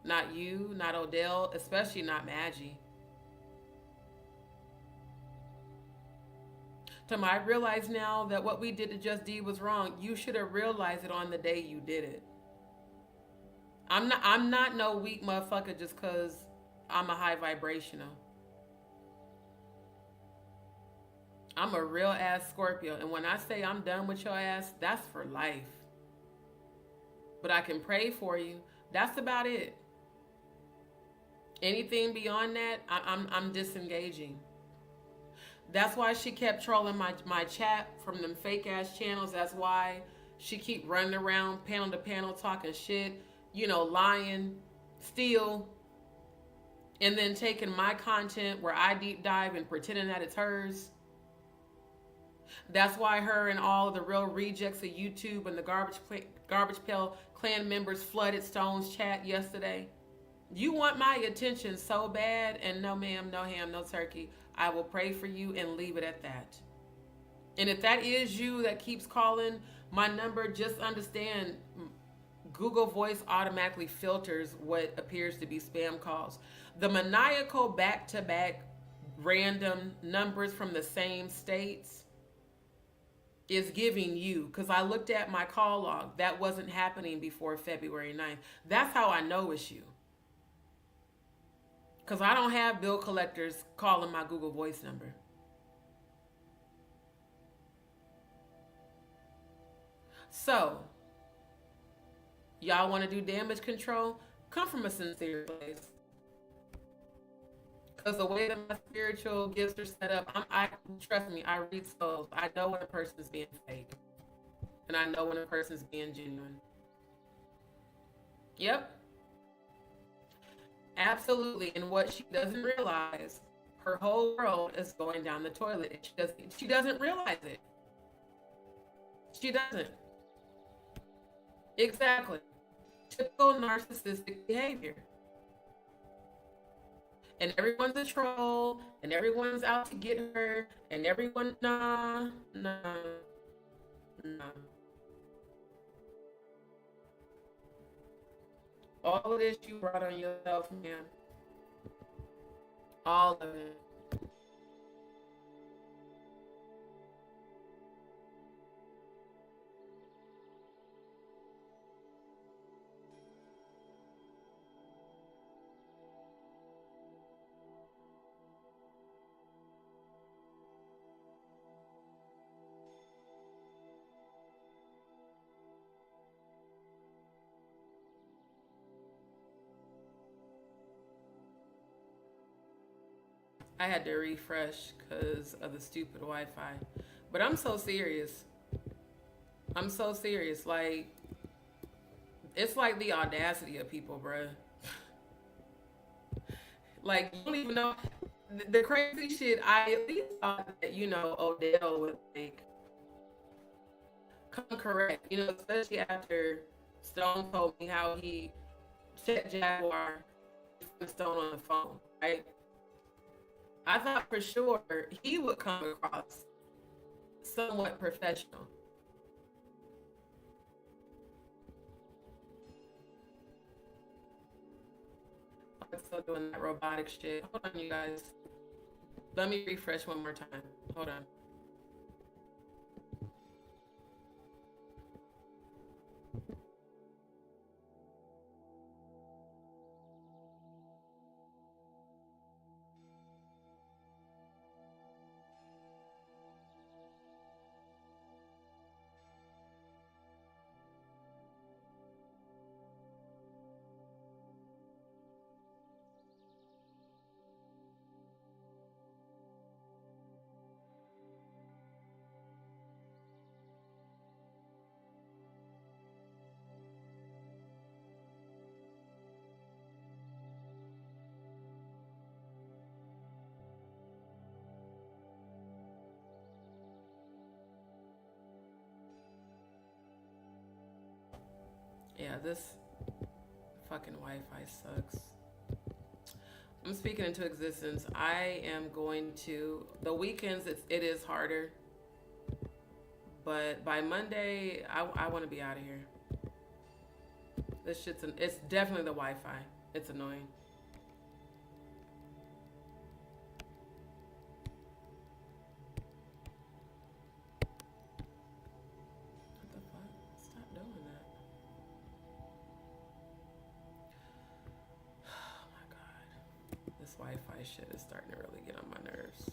Not you, not Odell, especially not Maggie. I realize now that what we did to Just D was wrong. You should have realized it on the day you did it. I'm not no weak motherfucker just cause I'm a high vibrational. I'm a real ass Scorpio. And when I say I'm done with your ass, that's for life. But I can pray for you. That's about it. Anything beyond that, I'm disengaging. That's why she kept trolling my chat from them fake ass channels. That's why she keep running around panel to panel talking shit, lying, steal, and then taking my content where I deep dive and pretending that it's hers. That's why her and all of the real rejects of YouTube and the Garbage Pail Clan members flooded Stone's chat yesterday. You want my attention so bad, and no ma'am, no ham, no turkey. I will pray for you and leave it at that. And if that is you that keeps calling my number, just understand Google Voice automatically filters what appears to be spam calls. The maniacal back-to-back random numbers from the same states is giving you, because I looked at my call log. That wasn't happening before February 9th. That's how I know it's you. Because I don't have bill collectors calling my Google Voice number. So, y'all want to do damage control? Come from a sincere place. Because the way that my spiritual gifts are set up, trust me, I read souls. I know when a person's being fake. And I know when a person's being genuine. Yep. Absolutely. And what she doesn't realize, her whole world is going down the toilet. And she doesn't realize it. She doesn't. Exactly. Typical narcissistic behavior. And everyone's a troll, and everyone's out to get her, and everyone, nah, nah, nah. All of this you brought on yourself, man. All of it. I had to refresh because of the stupid Wi-Fi. But I'm so serious. I'm so serious. Like, it's like the audacity of people, bruh. Like, you don't even know. The crazy shit, I at least thought that, Odell would, like, come correct. Especially after Stone told me how he checked Jaguar and Stone on the phone, right? I thought for sure he would come across somewhat professional. I'm still doing that robotic shit. Hold on, you guys. Let me refresh one more time. Hold on. Yeah, this fucking Wi-Fi sucks. I'm speaking into existence. I am going to the weekends. It is harder, but by Monday, I want to be out of here. This shit's it's definitely the Wi-Fi. It's annoying. What the fuck? Stop doing that. Oh my god. This Wi-Fi shit is starting to really get on my nerves.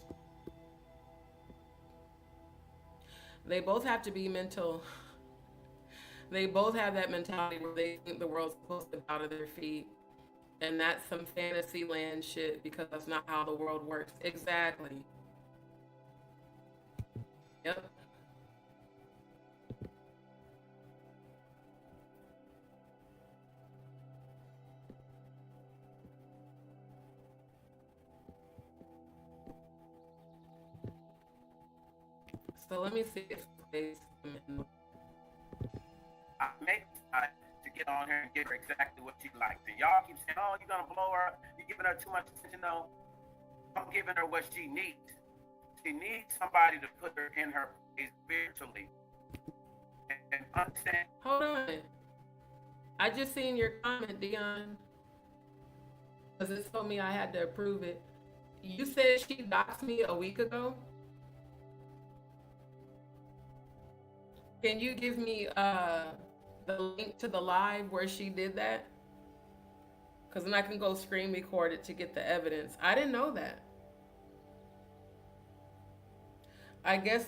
They both have to be mental. They both have that mentality where they think the world's supposed to bow to their feet. And that's some fantasy land shit because that's not how the world works. Exactly. Yep. So let me see if they I make time to get on her and get her exactly what she likes. And y'all keep saying, "Oh, you're gonna blow her. You're giving her too much attention." No, I'm giving her what she needs. She needs somebody to put her in her place spiritually and understand. Hold on. I just seen your comment, Dion, because it told me I had to approve it. You said she doxed me a week ago. Can you give me the link to the live where she did that? Because then I can go screen record it to get the evidence. I didn't know that. I guess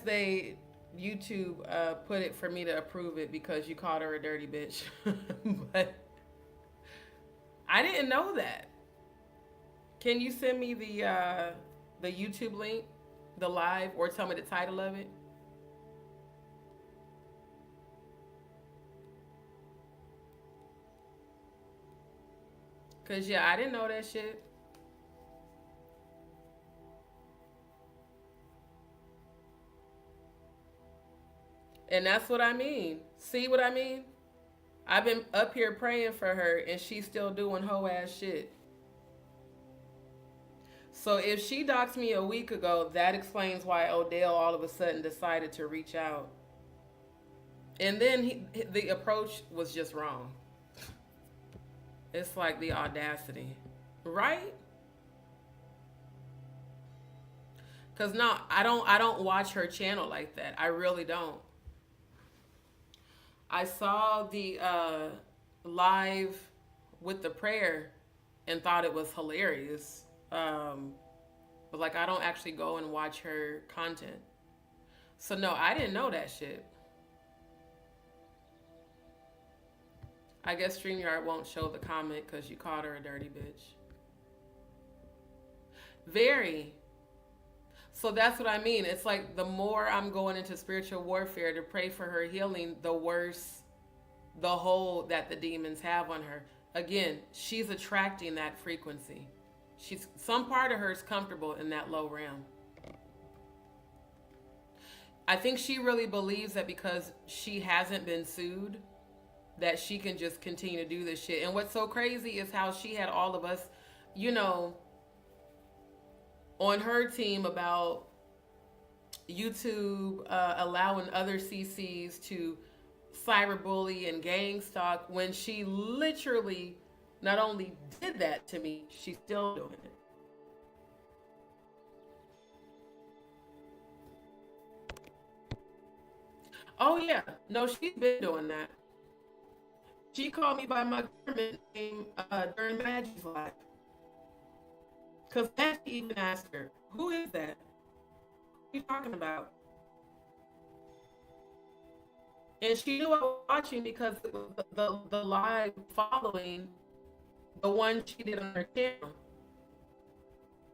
YouTube put it for me to approve it because you called her a dirty bitch. But I didn't know that. Can you send me the YouTube link, the live, or tell me the title of it? Cause yeah, I didn't know that shit. And that's what I mean. See what I mean? I've been up here praying for her and she's still doing hoe ass shit. So if she doxed me a week ago, that explains why Odell all of a sudden decided to reach out. And then the approach was just wrong. It's like the audacity, right? Cause no, I don't watch her channel like that. I really don't. I saw the live with the prayer and thought it was hilarious. But like I don't actually go and watch her content. So no, I didn't know that shit. I guess StreamYard won't show the comment because you called her a dirty bitch. Very. So that's what I mean. It's like the more I'm going into spiritual warfare to pray for her healing, the worse the hold that the demons have on her. Again, she's attracting that frequency. She's some part of her is comfortable in that low realm. I think she really believes that because she hasn't been sued, that she can just continue to do this shit. And what's so crazy is how she had all of us, you know, on her team about YouTube allowing other CCs to cyberbully and gang stalk when she literally not only did that to me, she's still doing it. Oh yeah, no, she's been doing that. She called me by my government name during Maggie's live. Because Maggie even asked her, who is that? What are you talking about? And she knew I was watching because it was the live following the one she did on her channel.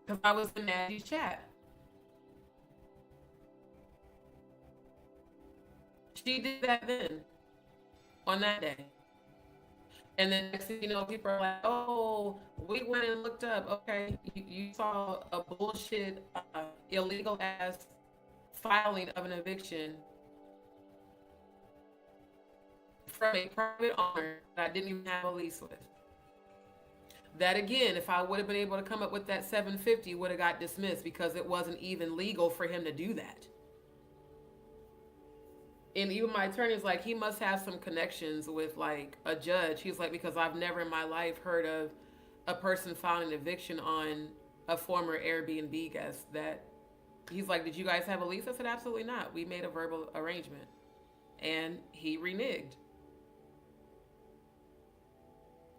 Because I was in Maggie's chat. She did that then, on that day. And then next thing you know, people are like, oh, we went and looked up. Okay, you saw a bullshit, illegal ass filing of an eviction from a private owner that I didn't even have a lease with. That again, if I would have been able to come up with that 750, would have got dismissed because it wasn't even legal for him to do that. And even my attorney's like, he must have some connections with like a judge. He's like, because I've never in my life heard of a person filing an eviction on a former Airbnb guest. That he's like, did you guys have a lease? I said, absolutely not. We made a verbal arrangement, and he reneged.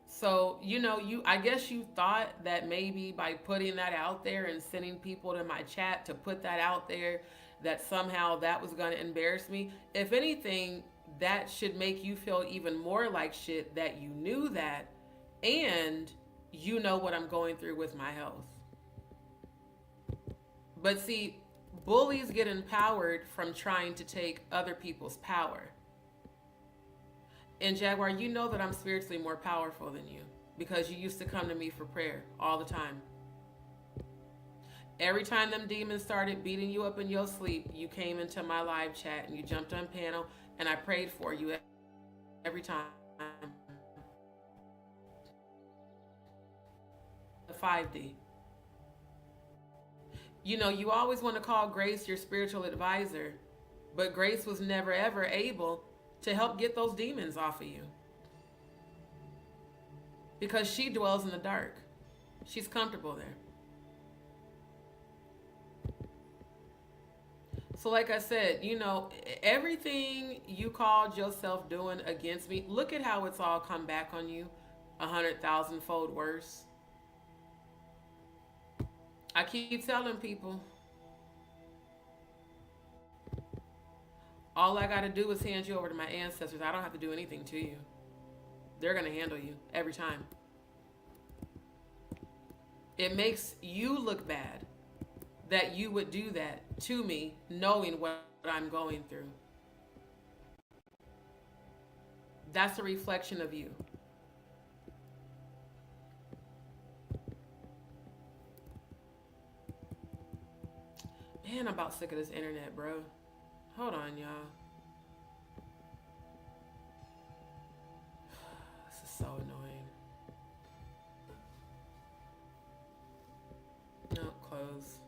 So, you know, I guess you thought that maybe by putting that out there and sending people to my chat to put that out there, that somehow that was going to embarrass me. If anything, that should make you feel even more like shit that you knew that and you know what I'm going through with my health. But see, bullies get empowered from trying to take other people's power. And Jaguar, you know that I'm spiritually more powerful than you because you used to come to me for prayer all the time. Every time them demons started beating you up in your sleep, you came into my live chat and you jumped on panel and I prayed for you every time. The 5D. You know, you always want to call Grace your spiritual advisor, but Grace was never ever able to help get those demons off of you. Because she dwells in the dark. She's comfortable there. So like I said, you know, everything you called yourself doing against me, look at how it's all come back on you 100,000-fold worse. I keep telling people, all I got to do is hand you over to my ancestors. I don't have to do anything to you. They're going to handle you every time. It makes you look bad that you would do that to me, knowing what I'm going through. That's a reflection of you. Man, I'm about sick of this internet, bro. Hold on, y'all. This is so annoying. No, close.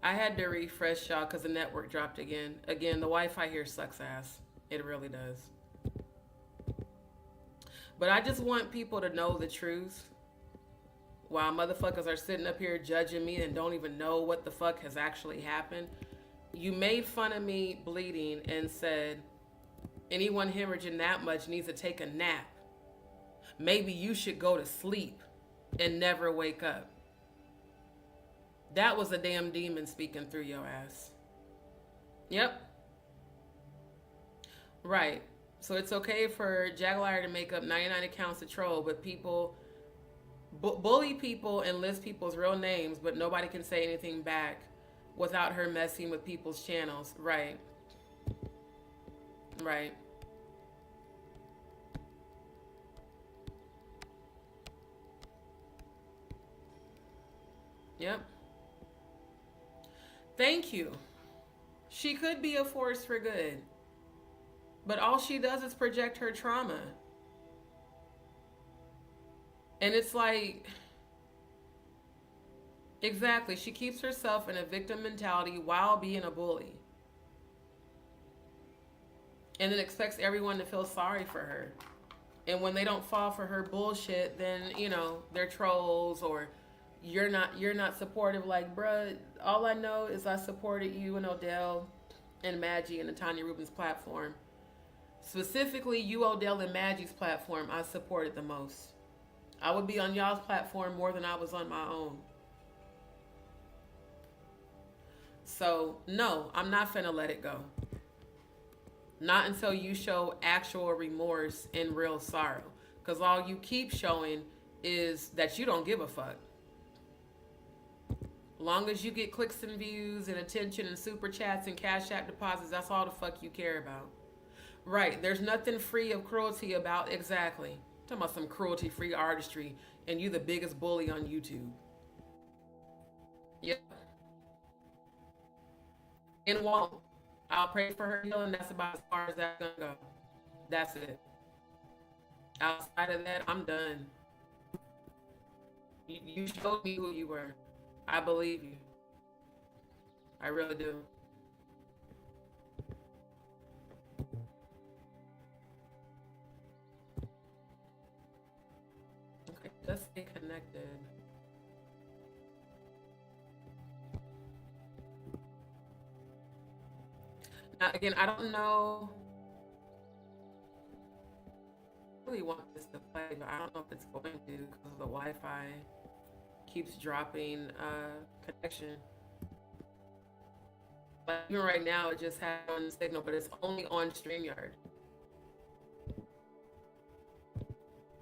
I had to refresh y'all because the network dropped again. Again, the Wi-Fi here sucks ass. It really does. But I just want people to know the truth. While motherfuckers are sitting up here judging me and don't even know what the fuck has actually happened. You made fun of me bleeding and said anyone hemorrhaging that much needs to take a nap. Maybe you should go to sleep and never wake up. That was a damn demon speaking through your ass. Yep. Right. So it's okay for Jaguar to make up 99 accounts to troll, but people bully people and list people's real names, but nobody can say anything back without her messing with people's channels. Right. Right. Yep. Thank you. She could be a force for good, but all she does is project her trauma. And it's like, exactly, she keeps herself in a victim mentality while being a bully. And then expects everyone to feel sorry for her. And when they don't fall for her bullshit, then, you know, they're trolls or you're not supportive. Like, bruh, all I know is I supported you and Odell and Maggie and the Tanya Rubin's platform. Specifically, you, Odell, and Maggie's platform, I supported the most. I would be on y'all's platform more than I was on my own. So, no, I'm not finna let it go. Not until you show actual remorse and real sorrow. Because all you keep showing is that you don't give a fuck. Long as you get clicks and views and attention and super chats and cash app deposits, that's all the fuck you care about. Right, there's nothing free of cruelty about, exactly. Talking about some cruelty-free artistry, and you the biggest bully on YouTube. Yep. And won't. I'll pray for her healing. That's about as far as that's gonna go. That's it. Outside of that, I'm done. You showed me who you were. I believe you. I really do. Okay, let's stay connected. Now, again, I don't know. I really want this to play, but I don't know if it's going to because the Wi-Fi keeps dropping connection. Like even right now, it just has one signal, but it's only on StreamYard.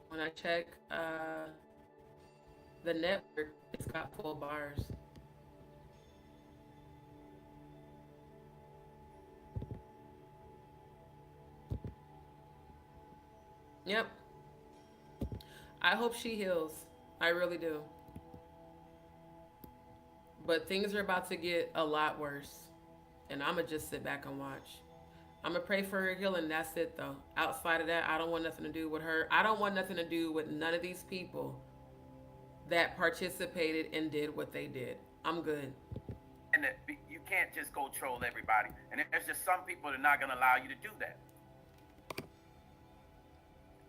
When I check the network, it's got full bars. Yep. I hope she heals. I really do. But things are about to get a lot worse. And I'm going to just sit back and watch. I'm going to pray for her healing. That's it, though. Outside of that, I don't want nothing to do with her. I don't want nothing to do with none of these people that participated and did what they did. I'm good. And that you can't just go troll everybody. And there's just some people that are not going to allow you to do that.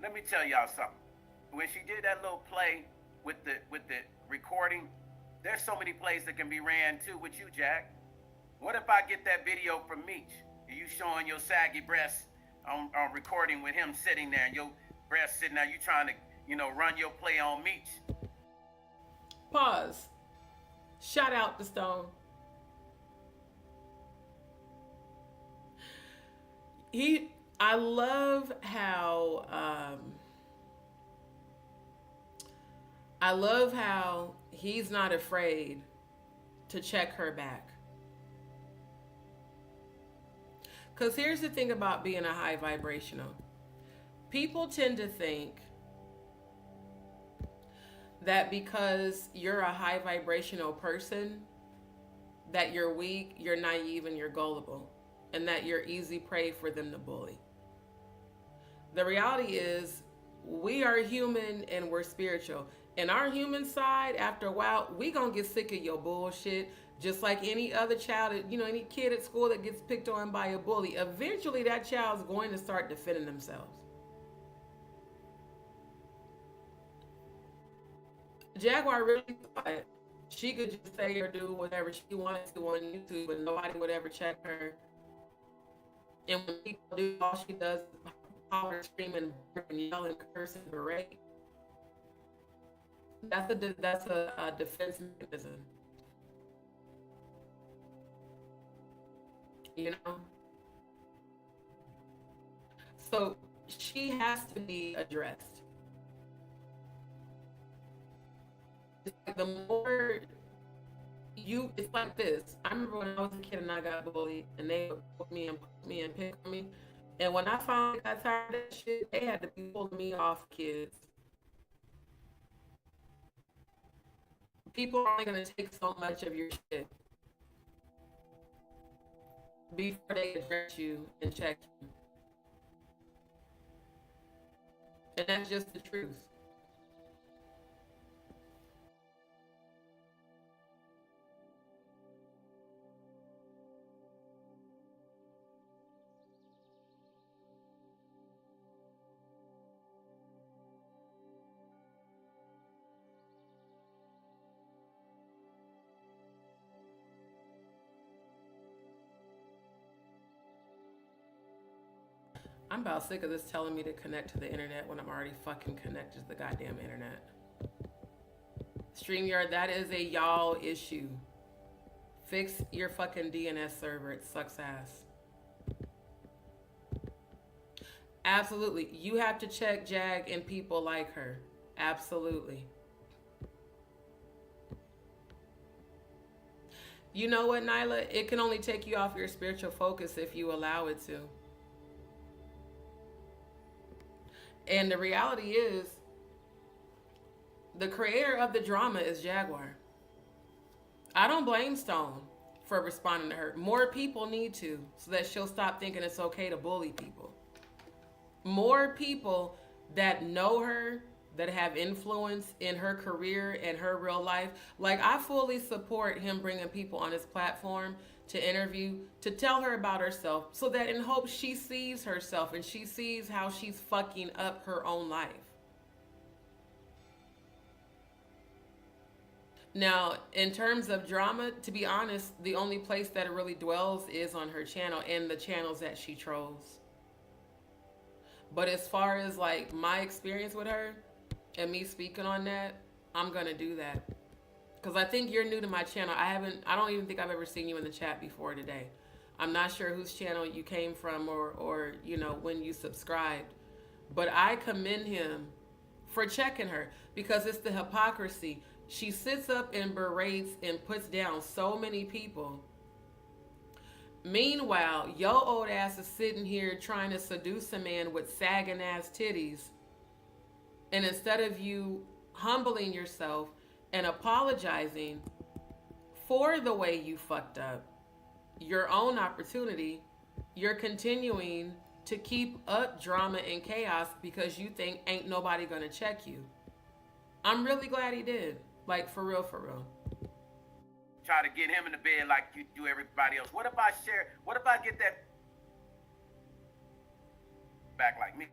Let me tell y'all something. When she did that little play with the recording, there's so many plays that can be ran too with you, Jack. What if I get that video from Meech? You showing your saggy breasts on recording with him sitting there and your breasts sitting there, you trying to, run your play on Meech. Pause. Shout out to Stone. I love how he's not afraid to check her back. Because here's the thing about being a high vibrational. People tend to think that because you're a high vibrational person, that you're weak, you're naive, and you're gullible, and that you're easy prey for them to bully. The reality is, we are human and we're spiritual. And our human side, after a while, we gonna get sick of your bullshit. Just like any other child, any kid at school that gets picked on by a bully, eventually that child's going to start defending themselves. Jaguar really thought she could just say or do whatever she wanted to on YouTube and nobody would ever check her. And when people do, all she does is holler, scream, and yell and curse and berate. That's a defense mechanism. So she has to be addressed. The more it's like this. I remember when I was a kid and I got bullied and they would put me and pick on me. And when I finally got tired of that shit, they had to be pulling me off kids. People are only going to take so much of your shit before they address you and check you. And that's just the truth. I'm about sick of this telling me to connect to the internet when I'm already fucking connected to the goddamn internet. StreamYard, that is a y'all issue. Fix your fucking DNS server. It sucks ass. Absolutely. You have to check Jag and people like her. Absolutely. You know what, Nyla? It can only take you off your spiritual focus if you allow it to. And the reality is, the creator of the drama is Jaguar. I don't blame Stone for responding to her. More people need to, so that she'll stop thinking it's okay to bully people. More people that know her, that have influence in her career and her real life. Like, I fully support him bringing people on his platform to interview, to tell her about herself, so that in hopes she sees herself and she sees how she's fucking up her own life. Now, in terms of drama, to be honest, the only place that it really dwells is on her channel and the channels that she trolls. But as far as like my experience with her and me speaking on that, I'm gonna do that. Cause I think you're new to my channel. I don't even think I've ever seen you in the chat before today. I'm not sure whose channel you came from or when you subscribed. But I commend him for checking her because it's the hypocrisy. She sits up and berates and puts down so many people. Meanwhile, your old ass is sitting here trying to seduce a man with sagging ass titties. And instead of you humbling yourself and apologizing for the way you fucked up, your own opportunity, you're continuing to keep up drama and chaos because you think ain't nobody gonna check you. I'm really glad he did. Like, for real, for real. Try to get him in the bed like you do everybody else. What if I get that back like me?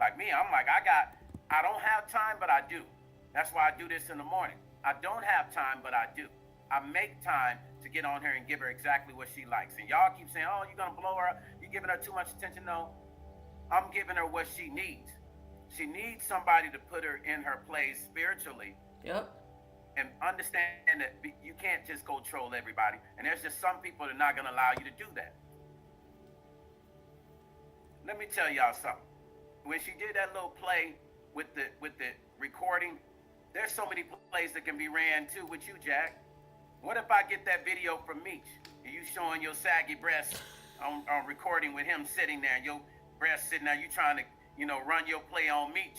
Like me, I'm like, I don't have time, but I do. That's why I do this in the morning. I don't have time, but I do. I make time to get on her and give her exactly what she likes. And y'all keep saying, oh, you're going to blow her up. You're giving her too much attention. No, I'm giving her what she needs. She needs somebody to put her in her place spiritually. Yep. And understand that you can't just go troll everybody. And there's just some people that are not going to allow you to do that. Let me tell y'all something. When she did that little play with the recording, there's so many plays that can be ran too with you, Jack. What if I get that video from Meech? You showing your saggy breasts on recording with him sitting there, and your breasts sitting there, you trying to, run your play on Meech.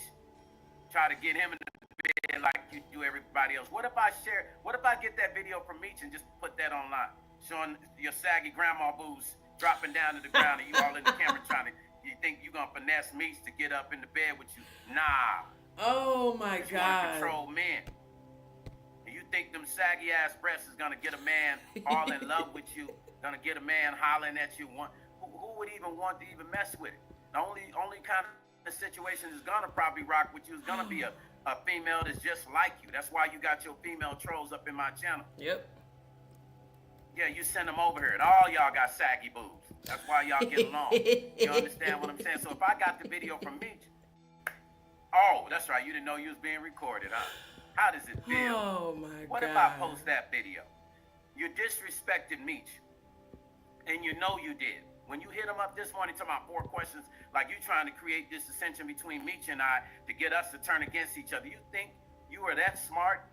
Try to get him in the bed like you do everybody else. What if I get that video from Meech and just put that online? Showing your saggy grandma boobs dropping down to the ground and you all in the camera you think you're going to finesse Meech to get up in the bed with you? Nah. Oh my God. You want to control men. You think them saggy ass breasts is gonna get a man all in love with you, gonna get a man hollering at you? Who would even want to even mess with it? The only kind of situation is gonna probably rock with you is gonna be a female that's just like you. That's why you got your female trolls up in my channel. Yep. Yeah, you send them over here, and all y'all got saggy boobs. That's why y'all get along. You understand what I'm saying? So if I got the video from Meech, oh, that's right, you didn't know you was being recorded, huh? How does it feel? Oh my God. What if I post that video? You disrespected Meech, and you know you did. When you hit him up this morning talking about 4 questions, like you trying to create this dissension between Meech and I to get us to turn against each other. You think you are that smart?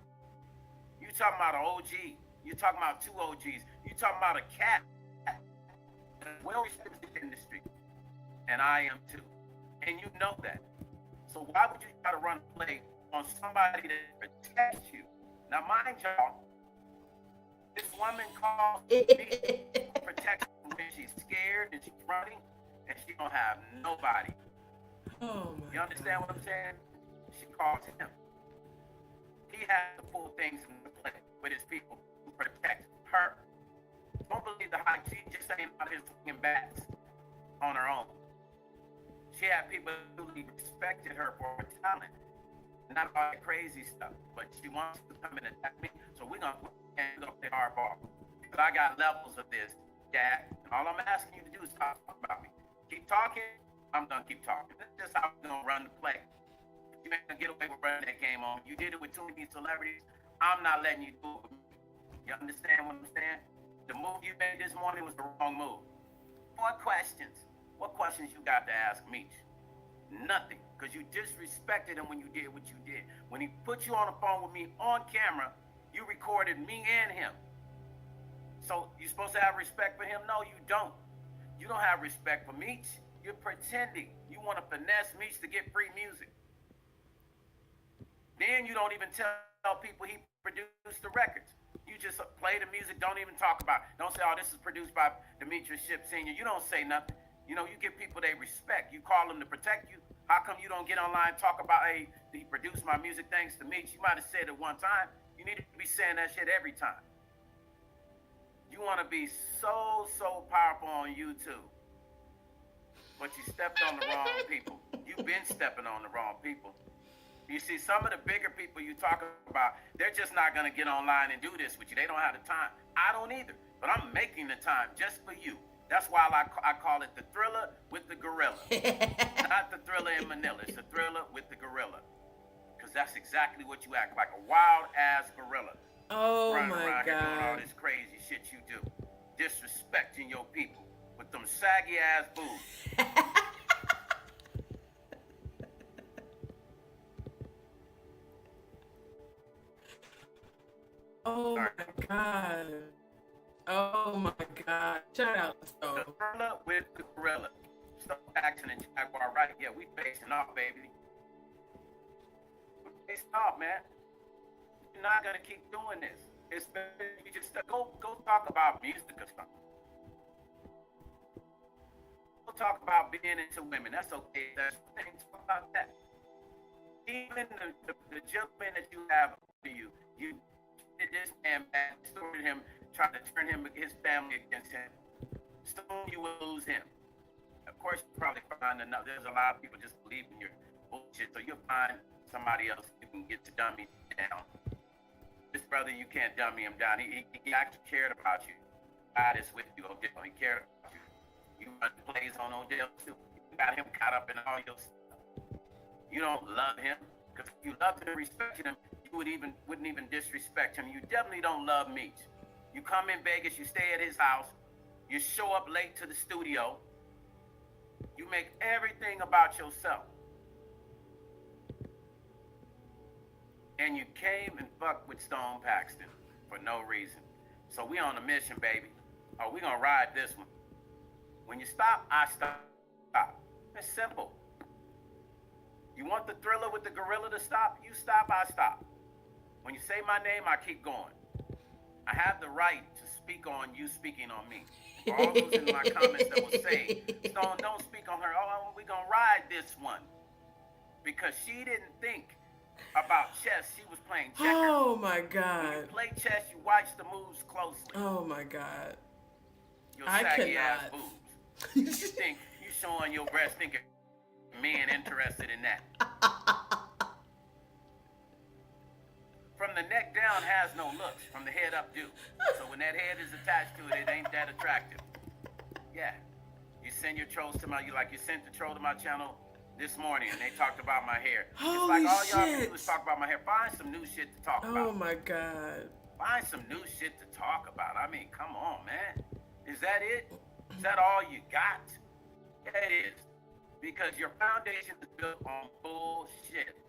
You talking about an OG. You talking about 2 OGs. You talking about a cat. Well respected industry. And I am too. And you know that. So why would you try to run a play on somebody that protects you? Now, mind y'all, this woman calls me protect when she's scared and she's running and she don't have nobody. Oh my You understand what I'm saying? She calls him. He has to pull things into play with his people who protect her. Don't believe the hype. She just ain't out here swinging bats on her own. She had people who respected her for her talent. Not all that crazy stuff, but she wants to come and attack me, so we're gonna play hardball. But I got levels of this, Dad. All I'm asking you to do is stop talking about me. Keep talking, I'm gonna keep talking. That's just how we're gonna run the play. You ain't gonna get away with running that game on. You did it with too many celebrities. I'm not letting you do it with me. You understand what I'm saying? The move you made this morning was the wrong move. What questions? What questions you got to ask Meech? Nothing, because you disrespected him when you did what you did. When he put you on the phone with me on camera, you recorded me and him. So you're supposed to have respect for him? No, you don't. You don't have respect for Meech. You're pretending. You want to finesse Meech to get free music. Then you don't even tell people he produced the records. You just play the music, don't even talk about it. Don't say, oh, this is produced by Demetrius Shipp Sr. You don't say nothing. You give people they respect. You call them to protect you. How come you don't get online and talk about, hey, he produced my music thanks to Meech? You might have said it one time. You need to be saying that shit every time. You want to be so powerful on YouTube. But you stepped on the wrong people. You've been stepping on the wrong people. You see, some of the bigger people you talk about, they're just not going to get online and do this with you. They don't have the time. I don't either. But I'm making the time just for you. That's why I call it the thriller with the gorilla. Not the thriller in Manila. It's the thriller with the gorilla. Because that's exactly what you act like, a wild ass gorilla. Oh Running my around here doing all God. this crazy shit you do. Disrespecting your people with them saggy ass boobs. Oh Sorry. my God. Oh my God. Shout out to The Stove. thriller with the gorilla. Stone Jackson and Jaguar, right? Yeah, we facing off, baby. We facing off, man. You're not gonna keep doing this. It's better you just go talk about music or something. Go talk about being into women. That's okay. That's the thing. Talk about that. Even the gentleman that you have to you did this man bad, distorted him, tried to turn him his family against him. Soon you will lose him. Of course, you probably find enough. There's a lot of people just believe in your bullshit, so you'll find somebody else who can get to dummy down. This brother, you can't dummy him down. He actually cared about you. God is with you, Odell. He cared about you. You run plays on Odell too. You got him caught up in all your stuff. You don't love him, because if you loved him and respected him, you wouldn't even disrespect him. You definitely don't love Meech. You come in Vegas, you stay at his house, you show up late to the studio, you make everything about yourself. And you came and fucked with Stone Paxton for no reason. So we on a mission, baby. Oh, we gonna ride this one. When you stop, I stop. It's simple. You want the thriller with the gorilla to stop? You stop, I stop. When you say my name, I keep going. I have the right to speak on you speaking on me. For all those in my comments that will say, Stone, don't speak on her. Oh, we're going to ride this one. Because she didn't think about chess. She was playing checkers. Oh my When God. you play chess, you watch the moves closely. Oh my God. Your I saggy ass cannot. boobs. You think you showing your breast thinking men interested in that. From the neck down has no looks. From the head up do. So when that head is attached to it, it ain't that attractive. Yeah. You send your trolls to you sent the troll to my channel this morning and they talked about my hair. Holy it's like all y'all shit. do is talk about my hair. Find some new shit to talk about. Oh my God. Find some new shit to talk about. I mean, come on, man. Is that it? Is that all you got? Yeah, it is. Because your foundation is built on bullshit.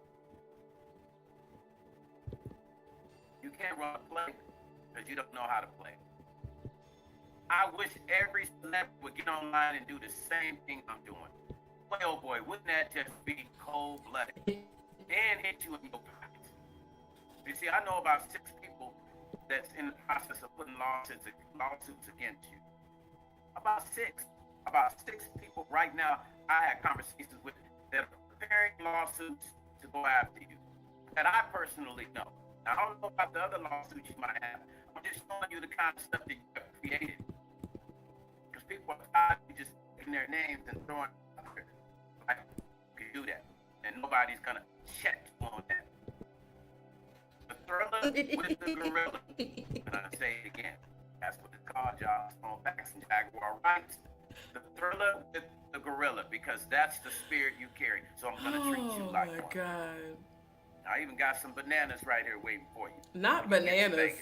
You can't run a play because you don't know how to play. I wish every celebrity would get online and do the same thing I'm doing. Boy, oh boy, wouldn't that just be cold-blooded? And hit you in your pockets. You see, I know about 6 people that's in the process of putting lawsuits against you. About six people right now I had conversations with that are preparing lawsuits to go after you that I personally know. Now, I don't know about the other lawsuits you might have. I'm just showing you the kind of stuff that you have created. Because people are tired of just taking their names and throwing it out there. Like, you can do that. And nobody's going to check on that. The thriller with the gorilla. I'm going to say it again. That's what it's called, y'all. Stone Paxton Jaguar rights. The thriller with the gorilla, because that's the spirit you carry. So I'm going to treat you like one. Oh my God. I even got some bananas right here waiting for you. Not When you get to bananas.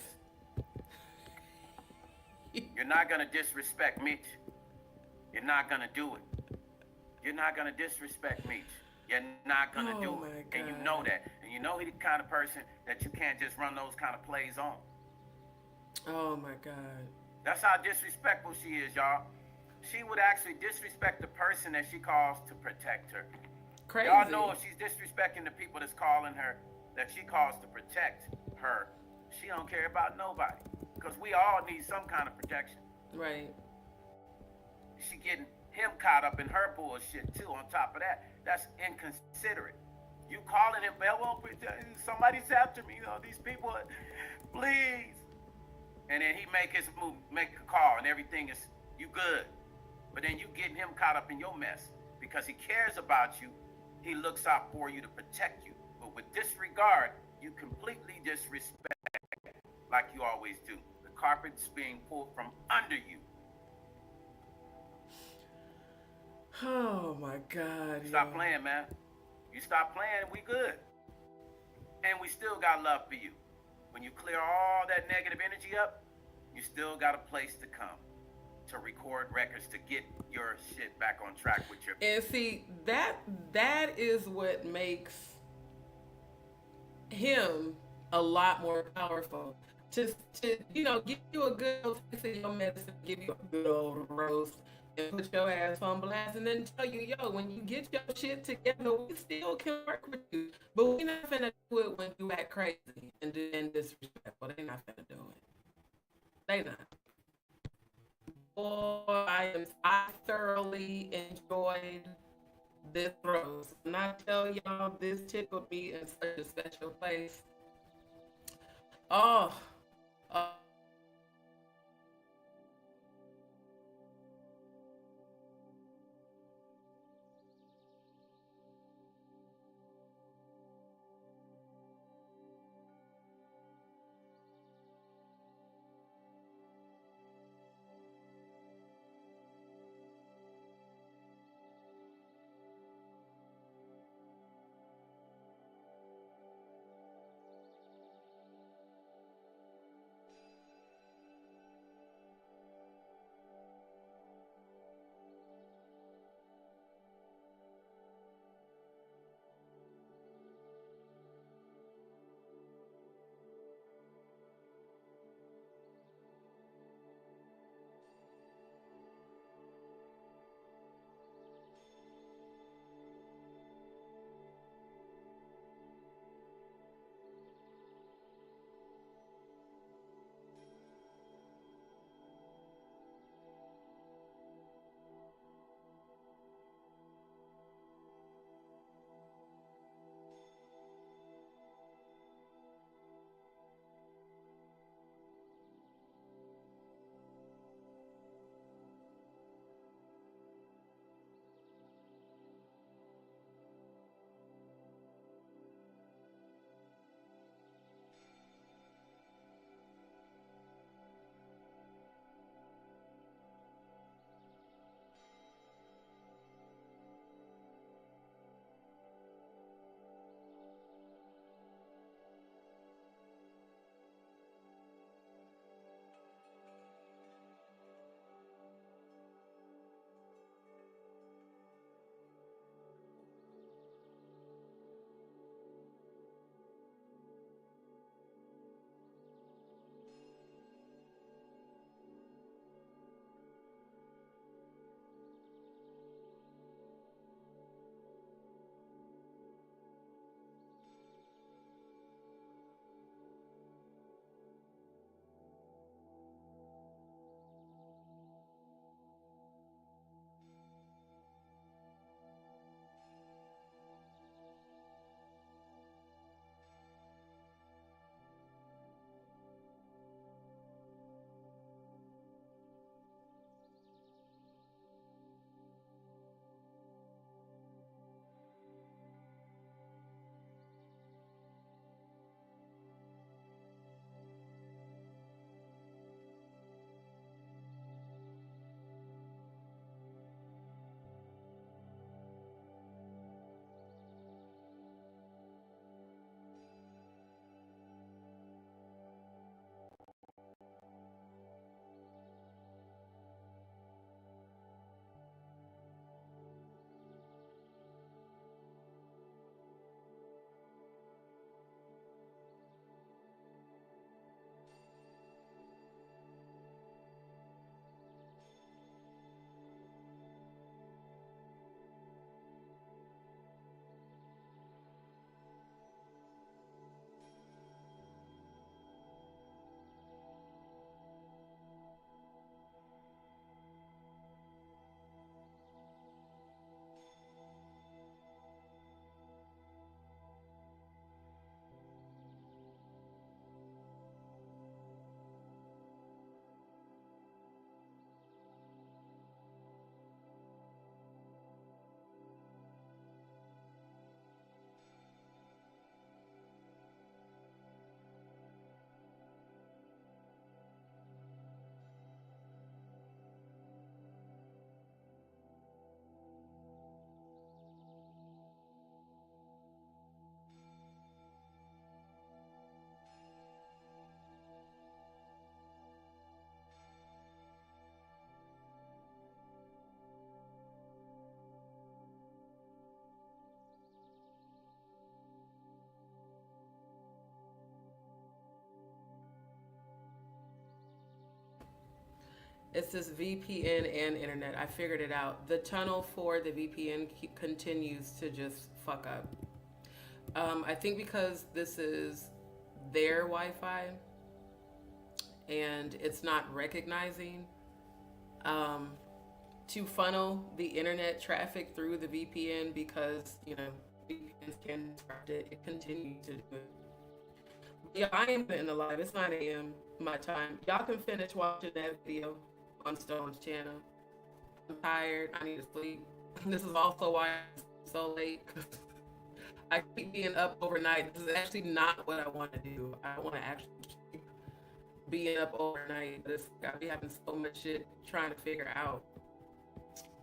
Vegas. You're not going to disrespect Meech. You're not going to do it. You're not going to disrespect Meech. You're not going to do my it. And you God. know that. And you know he's the kind of person that you can't just run those kind of plays on. Oh my God. That's how disrespectful she is, y'all. She would actually disrespect the person that she calls to protect her. Crazy. Y'all know if she's disrespecting the people that's calling her, that she calls to protect her, she don't care about nobody. Because we all need some kind of protection. Right. She getting him caught up in her bullshit too on top of that. That's inconsiderate. You calling him, well, somebody's after me, these people, please. And then he make his move, make a call, and everything is, you good. But then you getting him caught up in your mess because he cares about you. He looks out for you to protect you. But with disregard, you completely disrespect like you always do. The carpet's being pulled from under you. Oh my God. Stop playing, man. You stop playing, we good. And we still got love for you. When you clear all that negative energy up, you still got a place to come to record records to get your shit back on track with your. And see, that is what makes him a lot more powerful. To give you a good old taste of your medicine, give you a good old roast, and put your ass on blast, and then tell you, yo, when you get your shit together, we still can work with you. But we not finna do it when you act crazy and disrespectful. They not finna do it. They not. Boy, I thoroughly enjoyed this roast. When I tell y'all this tickled me in such a special place. Oh, uh, It's this VPN and internet. I figured it out. The tunnel for the VPN continues to just fuck up. I think because this is their Wi-Fi and it's not recognizing um, to funnel the internet traffic through the VPN because VPNs can disrupt it. It continues to do it. Yeah, I am in the live. It's 9 a.m. my time. Y'all can finish watching that video on Stone's channel. I'm tired. I need to sleep. This is also why it's so late. I keep being up overnight. This is actually not what I want to do. I don't want to actually keep being up overnight. But I be having so much shit trying to figure out.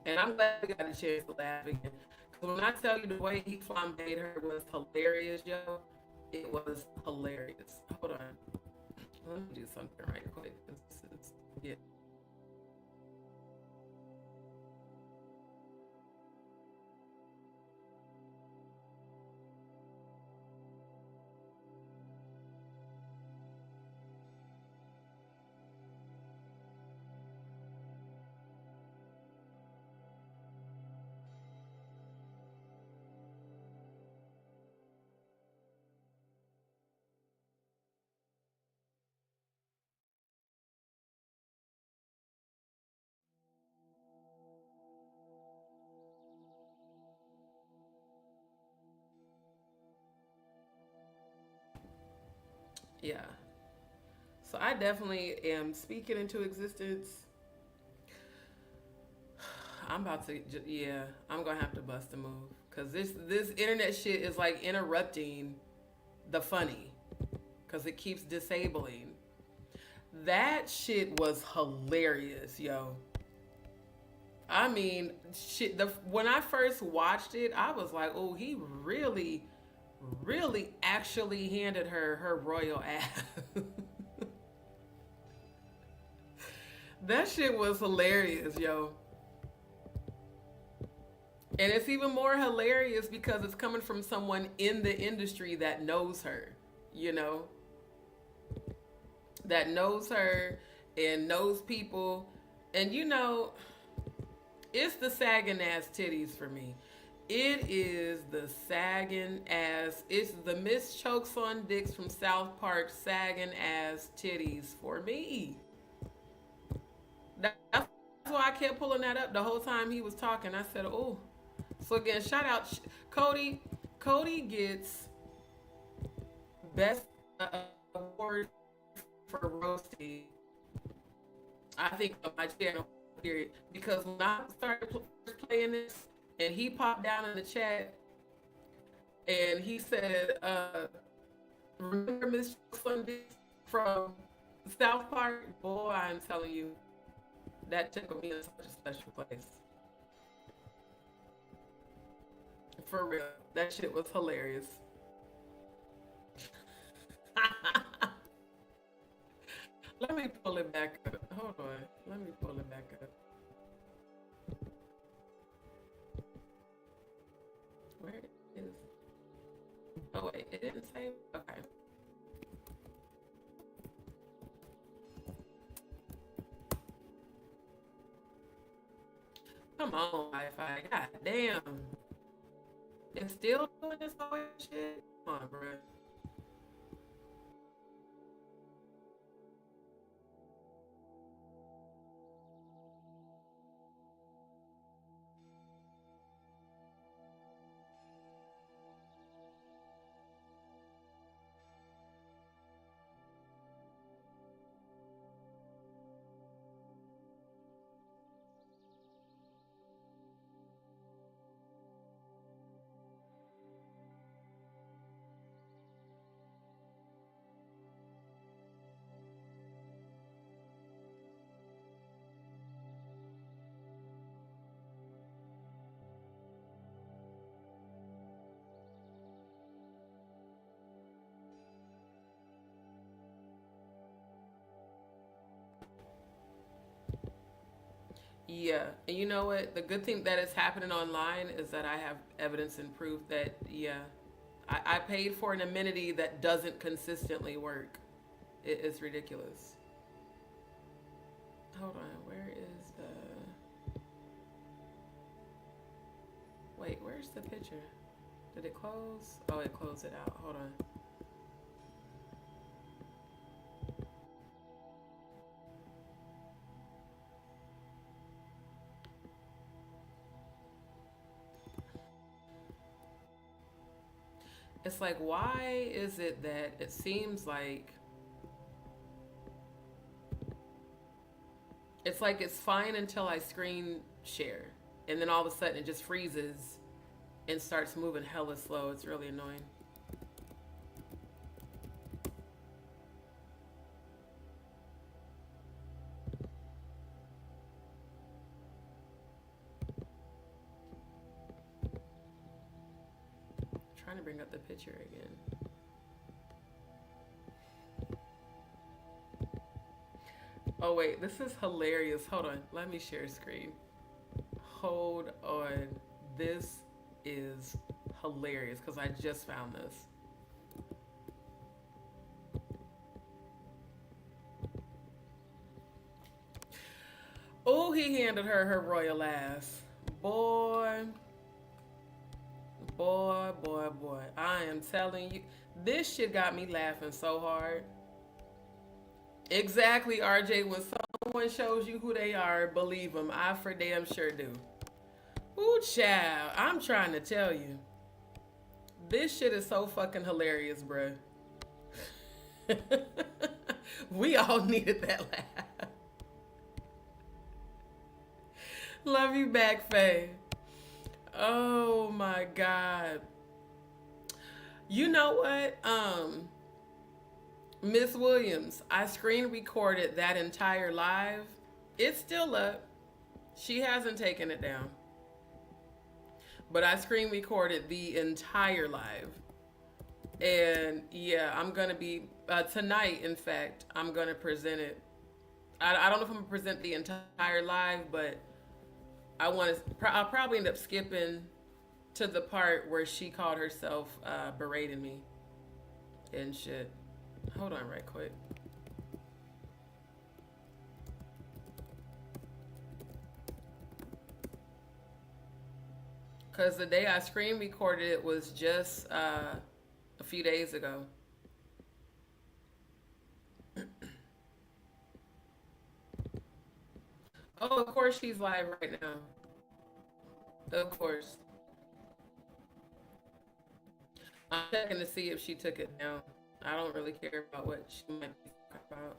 And I'm glad we got a chance to laugh again. Because when I tell you the way he flambéed her was hilarious, yo, it was hilarious. Hold on. Let me do something right quick. This is, yeah. Yeah. So I definitely am speaking into existence. I'm about to, yeah, I'm gonna have to bust a move because this internet shit is like interrupting the funny because it keeps disabling. That shit was hilarious, yo. I mean, shit. When I first watched it, I was like, oh, he really, really actually handed her royal ass. That shit was hilarious, yo. And it's even more hilarious because it's coming from someone in the industry that knows her, you know, that knows her and knows people. And it's the sagging ass titties for me. It is the sagging ass. It's the Miss Chokes on Dicks from South Park sagging ass titties for me. That's why I kept pulling that up the whole time he was talking. I said, oh. So again, shout out Cody. Cody gets best award for roasting. I think on my channel, period. Because when I started playing this, and he popped down in the chat, and he said, "Remember Miss Sunday from South Park?" Boy, I'm telling you, that took me in such a special place. For real, that shit was hilarious. Let me pull it back up. Hold on. Let me pull it back up. Where is? Oh wait, it didn't say. Okay. Come on, Wi-Fi. God damn. It's still doing this whole shit. Come on, bro. Yeah, and you know what? The good thing that is happening online is that I have evidence and proof that, yeah, I paid for an amenity that doesn't consistently work. It's ridiculous. Hold on. Where is the? Wait, where's the picture? Did it close? Oh, it closed it out. Hold on. It's like, why is it that it seems like it's fine until I screen share, and then all of a sudden it just freezes and starts moving hella slow. It's really annoying. Trying to bring up the picture again. Oh wait, this is hilarious. Hold on, let me share screen. Hold on. This is hilarious because I just found this. Oh, he handed her royal ass. Boy, boy. I am telling you, this shit got me laughing so hard. Exactly, RJ. When someone shows you who they are, believe them. I for damn sure do. Ooh, child. I'm trying to tell you. This shit is so fucking hilarious, bruh. We all needed that laugh. Love you back, Faye. Oh my God. You know what? Miss Williams, I screen recorded that entire live. It's still up. She hasn't taken it down. But I screen recorded the entire live. And yeah, I'm going to be, tonight, in fact, I'm going to present it. I don't know if I'm going to present the entire live, but I'll probably end up skipping to the part where she called herself berating me and shit. Hold on right quick. Because the day I screen recorded it was just a few days ago. Oh, of course she's live right now. Of course. I'm checking to see if she took it down. I don't really care about what she might be talking about.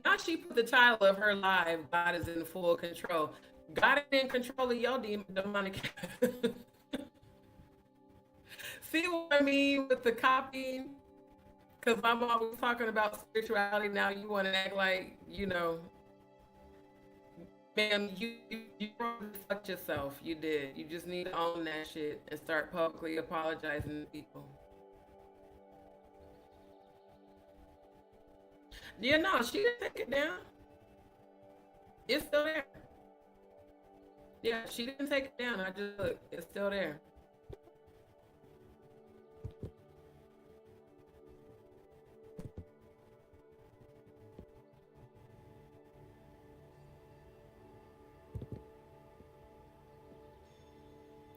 Now she put the title of her live, God is in full control. God is in control of your demonic. See what I mean with the copying? Because I'm always talking about spirituality. Now you want to act like, man, you fucked yourself. You did. You just need to own that shit and start publicly apologizing to people. Yeah, no, she didn't take it down. It's still there. Yeah, she didn't take it down. I just look. It's still there.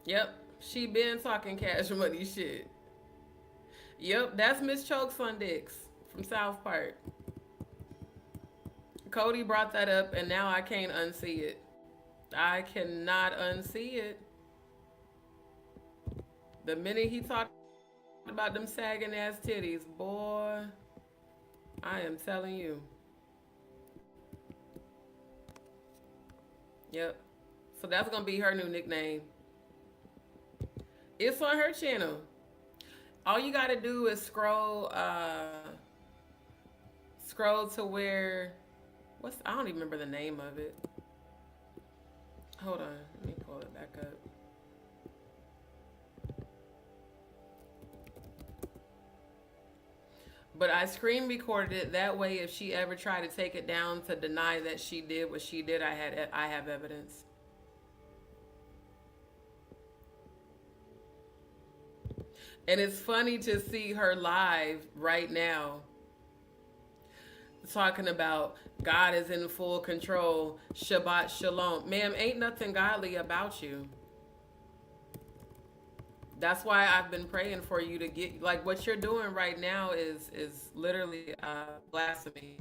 Yep, she been talking cash money shit. Yep, that's Miss Chokes on Dicks from South Park. Cody brought that up, and now I can't unsee it. I cannot unsee it. The minute he talked about them sagging ass titties, boy, I am telling you. Yep. So that's gonna be her new nickname. It's on her channel. All you gotta do is scroll to where I don't even remember the name of it. Hold on, let me pull it back up. But I screen recorded it that way. If she ever tried to take it down to deny that she did what she did, I have evidence. And it's funny to see her live right now. talking about God is in full control, Shabbat Shalom. Ma'am, ain't nothing godly about you. That's why I've been praying for you to get, like, what you're doing right now is literally blasphemy.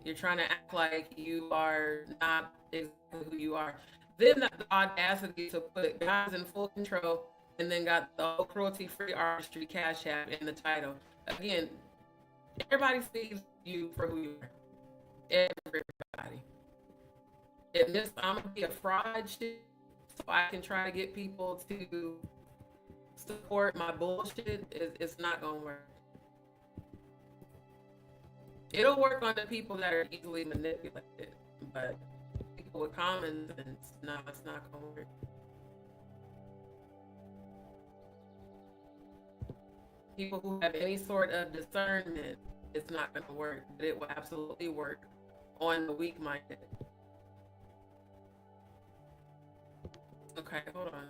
You're trying to act like you are not exactly who you are. Then the audacity to put God's in full control and then got the whole cruelty free artistry cash app in the title. Again, everybody sees you for who you are. Everybody. And this, I'm gonna be a fraud shit so I can try to get people to support my bullshit. It's not gonna work. It'll work on the people that are easily manipulated, but people with common sense, no, it's not gonna work. People who have any sort of discernment, it's not gonna work. But it will absolutely work on the weak-minded. Okay, hold on.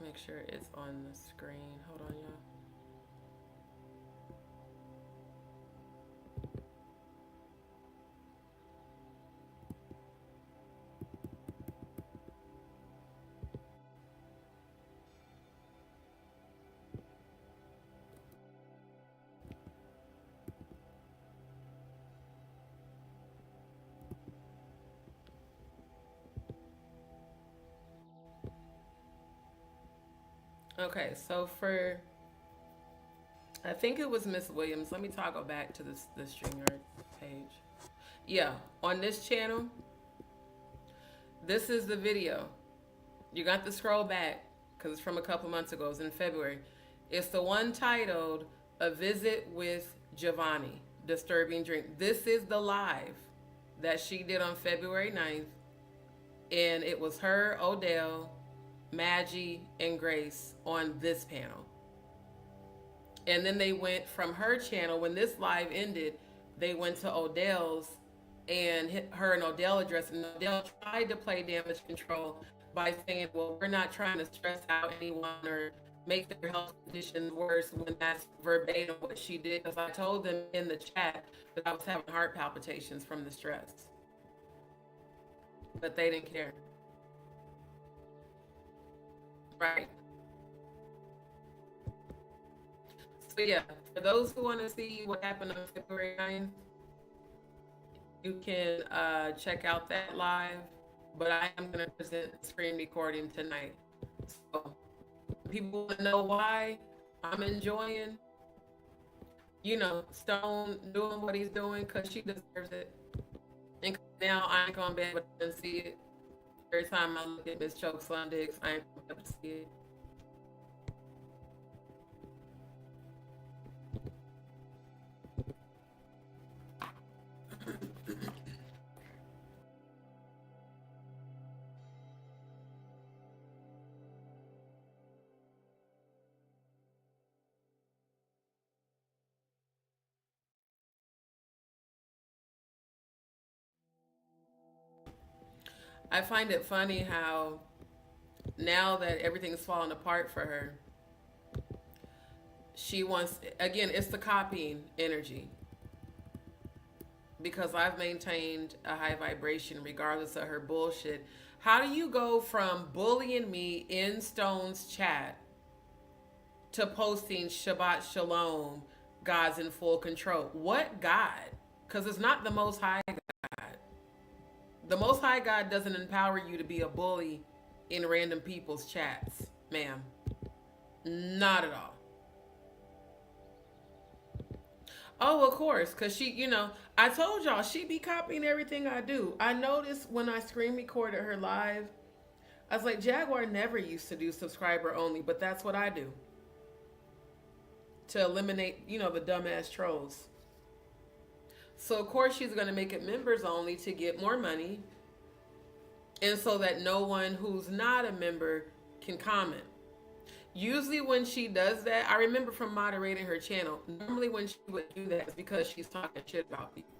Make sure it's on the screen. Hold on, y'all. Okay, so for, I think it was Miss Williams. Let me toggle back to the StreamYard page. Yeah, on this channel, this is the video. You got to scroll back because it's from a couple months ago. It was in February. It's the one titled "A Visit with Giovanni, Disturbing Dream." This is the live that she did on February 9th. And it was her, Odell, Maggie, and Grace on this panel. And then they went from her channel, when this live ended, they went to Odell's and hit her and Odell addressed, and Odell tried to play damage control by saying, well, we're not trying to stress out anyone or make their health conditions worse, when that's verbatim what she did, because I told them in the chat that I was having heart palpitations from the stress. But they didn't care. Right. So yeah, for those who want to see what happened on February 9th, you can check out that live, but I am going to present the screen recording tonight. So people want to know why I'm enjoying, Stone doing what he's doing, because she deserves it. And now I ain't going to be able to see it. Every time I look at Miss Choke Slam Dicks, I ain't going to be able to see it. I find it funny how now that everything's falling apart for her, she wants, again, it's the copying energy. Because I've maintained a high vibration regardless of her bullshit. How do you go from bullying me in Stone's chat to posting Shabbat Shalom, God's in full control? What God? Because it's not the Most High God. The Most High God doesn't empower you to be a bully in random people's chats, ma'am. Not at all. Oh, of course, because she, I told y'all, she be copying everything I do. I noticed when I screen recorded her live, I was like, Jaguar never used to do subscriber only, but that's what I do. To eliminate, the dumbass trolls. So of course she's going to make it members only to get more money, and so that no one who's not a member can comment. Usually when she does that, I remember from moderating her channel, normally when she would do that, it's because she's talking shit about people.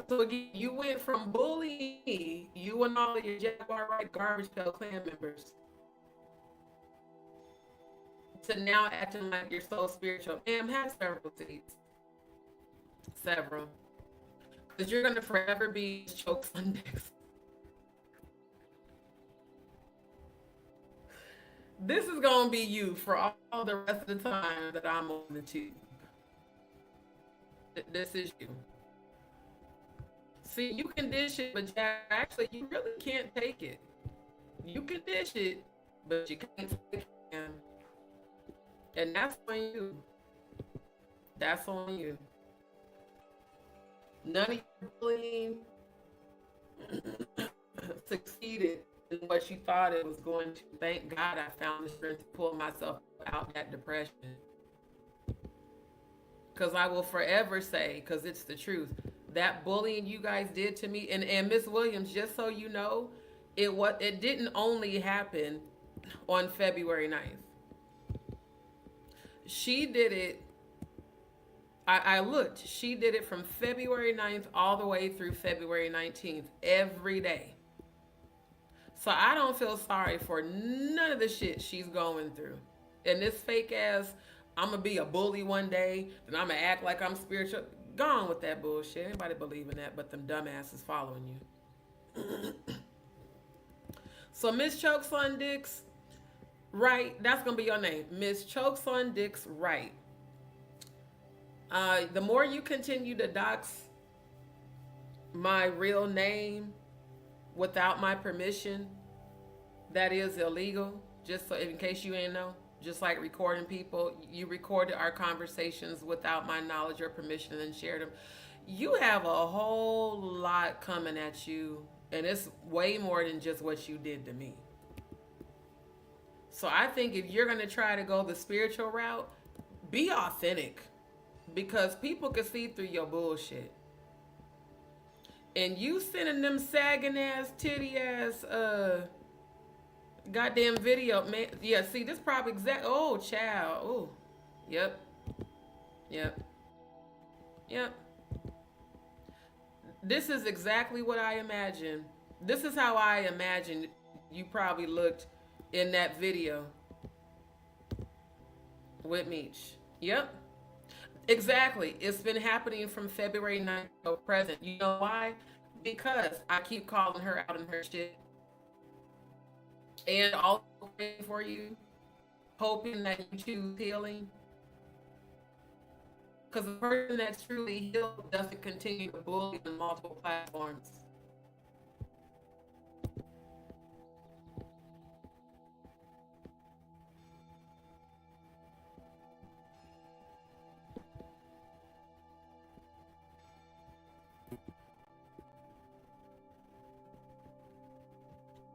So again, you went from bullying me, you and all of your Jaguar right garbage Pail clan members, to now acting like you're so spiritual. Ma'am, have several seats. Several. Because you're going to forever be choked on dicks. This is going to be you for all the rest of the time that I'm on the tube. This is you. See, you can dish it, but Jack, actually, you really can't take it. You can dish it, but you can't take it. And that's on you. That's on you. None of your bullying succeeded in what you thought it was going to. Thank God I found the strength to pull myself out that depression. Because I will forever say, because it's the truth, that bullying you guys did to me, and Miss Williams, just so you know, it didn't only happen on February 9th. She did it. I looked. She did it from February 9th all the way through February 19th, every day. So I don't feel sorry for none of the shit she's going through. And this fake ass, I'm going to be a bully one day, then I'm going to act like I'm spiritual. Gone with that bullshit. Anybody believe in that but them dumbasses following you. So Miss Chokes on Dicks, right? That's going to be your name. Miss Chokes on Dicks, right. The more you continue to dox my real name without my permission, that is illegal. Just so in case you ain't know, just like recording people, you recorded our conversations without my knowledge or permission and then shared them. You have a whole lot coming at you, and it's way more than just what you did to me. So I think if you're gonna try to go the spiritual route, be authentic, because people can see through your bullshit. And you sending them sagging ass, titty ass, goddamn video, man. Yeah, see, this probably exact. Oh, child. Oh, yep, yep, yep. This is exactly what I imagine. This is how I imagine you probably looked in that video with Meech. Yep. Exactly. It's been happening from February 9th to present. You know why? Because I keep calling her out on her shit. And also praying for you, hoping that you choose healing. Because the person that's truly healed doesn't continue to bully on multiple platforms.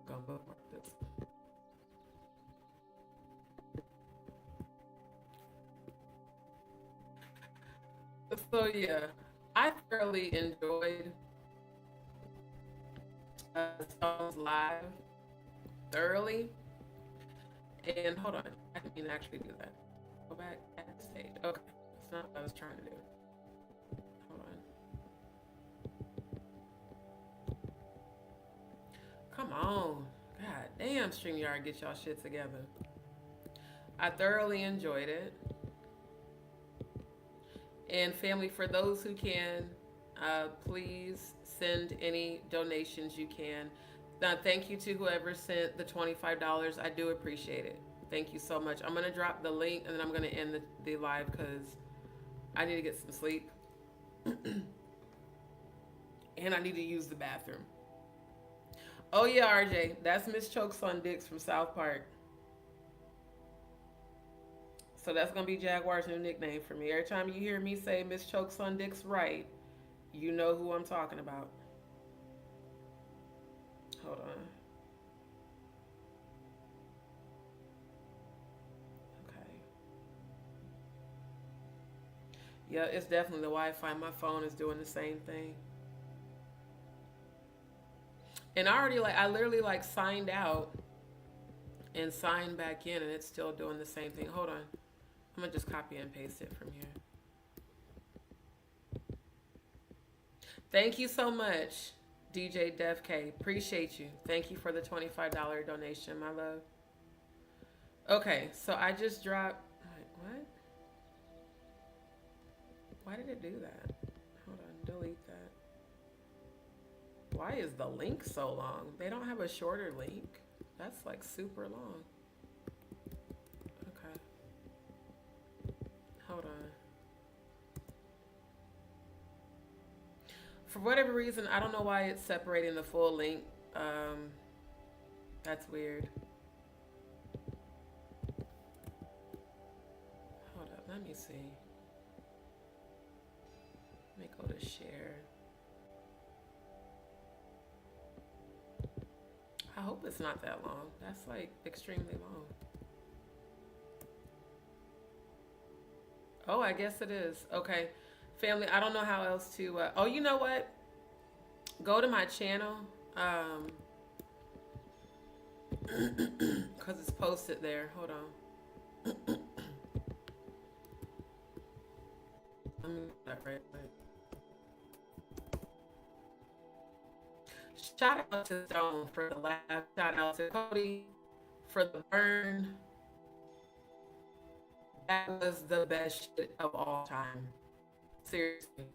Gonna bookmark this. So yeah, I thoroughly enjoyed Stone's live, thoroughly. And hold on, I didn't mean to actually do that. Go back at the stage. Okay, that's not what I was trying to do. Hold on. Come on. God damn, StreamYard, get y'all shit together. I thoroughly enjoyed it. And family, for those who can, please send any donations you can. Thank you to whoever sent the $25. I do appreciate it. Thank you so much. I'm going to drop the link and then I'm going to end the live because I need to get some sleep. And I need to use the bathroom. Oh yeah, RJ, that's Miss Chokes on Dicks from South Park. So that's going to be Jaguar's new nickname for me. Every time you hear me say Miss Chokes on Dicks right, you know who I'm talking about. Hold on. Okay. Yeah, it's definitely the Wi-Fi. My phone is doing the same thing. And I already I literally signed out and signed back in, and it's still doing the same thing. Hold on. I'm gonna just copy and paste it from here. Thank you so much, DJ Dev K. Appreciate you. Thank you for the $25 donation, my love. Okay, so I just dropped. Wait, what? Why did it do that? Hold on, delete that. Why is the link so long? They don't have a shorter link. That's like super long. Okay. Hold on. For whatever reason, I don't know why it's separating the full link. That's weird. Hold up, let me see. Let me go to share. I hope it's not that long. That's like extremely long. Oh, I guess it is. Okay. Family, I don't know how else to. Oh, you know what? Go to my channel. Because it's posted there. Hold on. Let me do that right quick. Shout out to Stone for the laugh. Shout out to Cody for the burn. That was the best shit of all time. Seriously.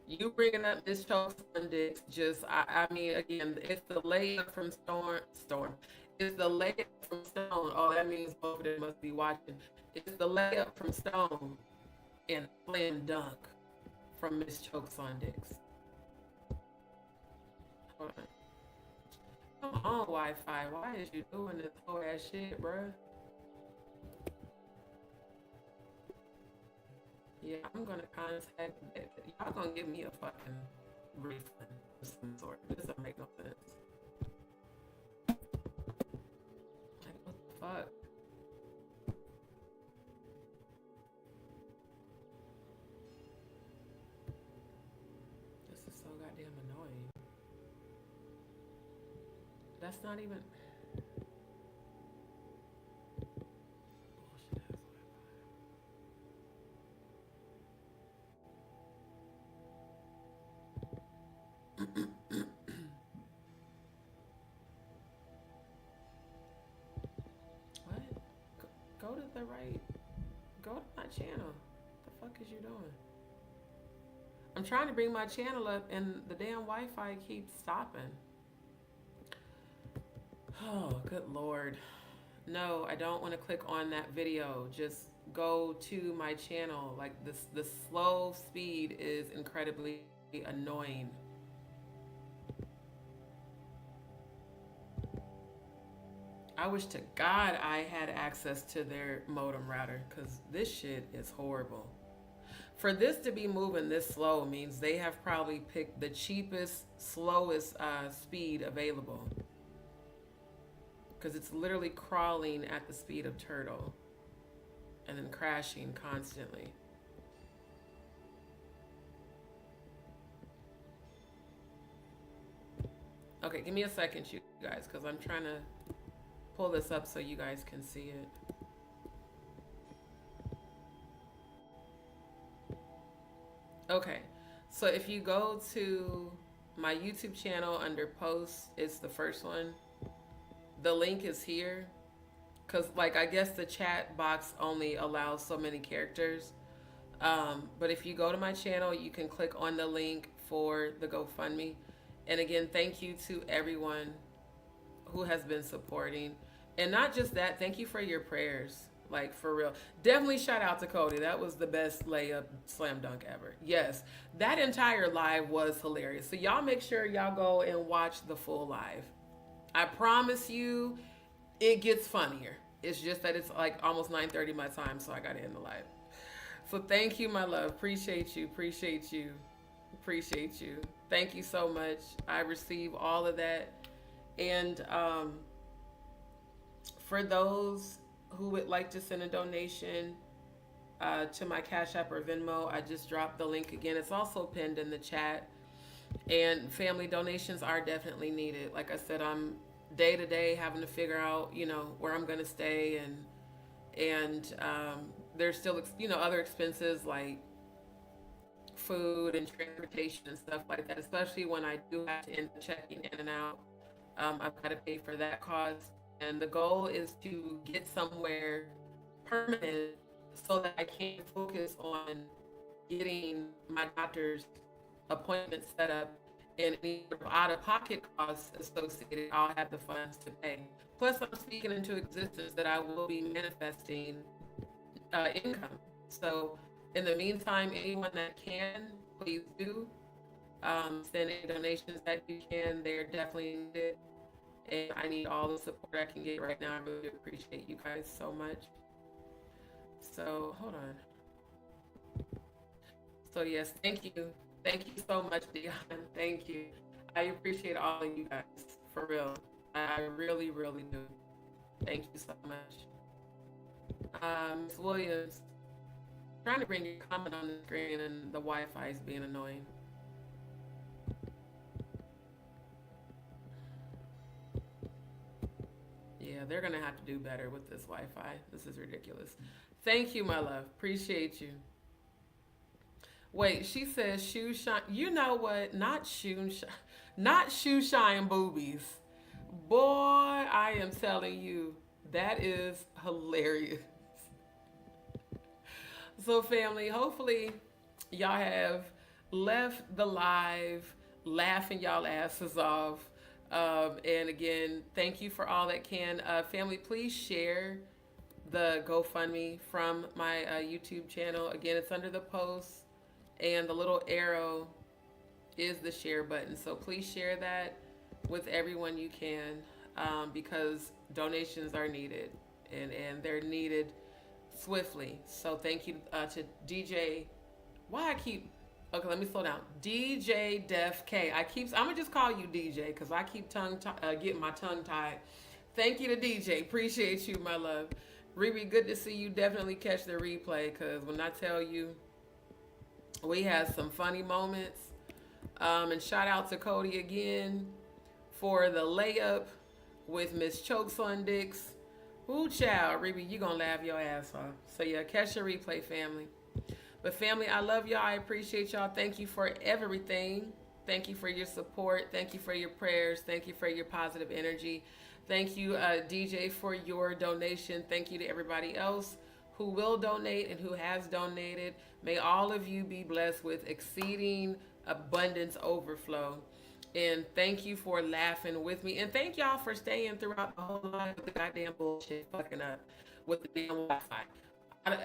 You bringing up this show Sunday, just, I mean, again, it's the layup from Storm. It's the layup from Stone. Oh, that means both of them must be watching. It's the layup from Stone and slam dunk from Miss Chokes on Dicks. Hold on. Come on, Wi-Fi. Why is you doing this whole ass shit, bruh? Yeah, I'm gonna contact. Y'all gonna give me a fucking refund of some sort. This doesn't make no sense. Like, what the fuck? This is so goddamn annoying. That's not even. What? Go to the right. Go to my channel. The fuck is you doing? I'm trying to bring my channel up and the damn Wi-Fi keeps stopping. Oh, good Lord. No, I don't want to click on that video. Just go to my channel. Like this, the slow speed is incredibly annoying. I wish to God I had access to their modem router because this shit is horrible. For this to be moving this slow means they have probably picked the cheapest, slowest speed available. Because it's literally crawling at the speed of turtle and then crashing constantly. Okay, give me a second, you guys, because I'm trying to pull this up so you guys can see it. Okay, so if you go to my YouTube channel under posts, it's the first one. The link is here because I guess the chat box only allows so many characters. But if you go to my channel, you can click on the link for the GoFundMe. And again, thank you to everyone who has been supporting. And not just that, thank you for your prayers. Like, for real. Definitely shout out to Cody. That was the best layup slam dunk ever. Yes, that entire live was hilarious. So y'all make sure y'all go and watch the full live. I promise you, it gets funnier. It's just that it's like almost 9:30 my time, so I got to end the live. So thank you, my love. Appreciate you. Appreciate you. Appreciate you. Thank you so much. I receive all of that. And for those who would like to send a donation, to my Cash App or Venmo. I just dropped the link again. It's also pinned in the chat. And family donations are definitely needed. Like I said, I'm day to day having to figure out, where I'm going to stay, and there's still, other expenses like food and transportation and stuff like that. Especially when I do have to end up checking in and out, I've got to pay for that cost. And the goal is to get somewhere permanent so that I can focus on getting my doctor's appointment set up, and any out of pocket costs associated, I'll have the funds to pay. Plus, I'm speaking into existence that I will be manifesting income. So, in the meantime, anyone that can, please do send any donations that you can. They're definitely needed. And I need all the support I can get right now. I really appreciate you guys so much. So, hold on. So, yes, thank you. Thank you so much, Dion. Thank you. I appreciate all of you guys, for real. I really, really do. Thank you so much. Ms. Williams, trying to bring your comment on the screen and the Wi-Fi is being annoying. Yeah, they're gonna have to do better with this Wi-Fi. This is ridiculous. Thank you, my love. Appreciate you. Wait, she says shoe shine. You know what? Not shoe shine boobies. Boy, I am telling you, that is hilarious. So, family, hopefully, y'all have left the live laughing y'all asses off. And again, thank you for all that can. Family, please share the GoFundMe from my YouTube channel. Again, it's under the post, and the little arrow is the share button. So please share that with everyone you can, because donations are needed, and they're needed swiftly. So thank you to DJ. Why I keep Okay, let me slow down. DJ Def K. I'm gonna just call you DJ because I keep getting my tongue tied. Thank you to DJ. Appreciate you, my love. Riri, good to see you. Definitely catch the replay because when I tell you, we had some funny moments. And shout out to Cody again for the layup with Miss Chokes on Dicks. Ooh, child, Riri, you gonna laugh your ass off. So yeah, catch the replay, family. But family, I love y'all. I appreciate y'all. Thank you for everything. Thank you for your support. Thank you for your prayers. Thank you for your positive energy. Thank you, DJ, for your donation. Thank you to everybody else who will donate and who has donated. May all of you be blessed with exceeding abundance overflow. And thank you for laughing with me. And thank y'all for staying throughout the whole lot of the goddamn bullshit fucking up with the damn Wi-Fi.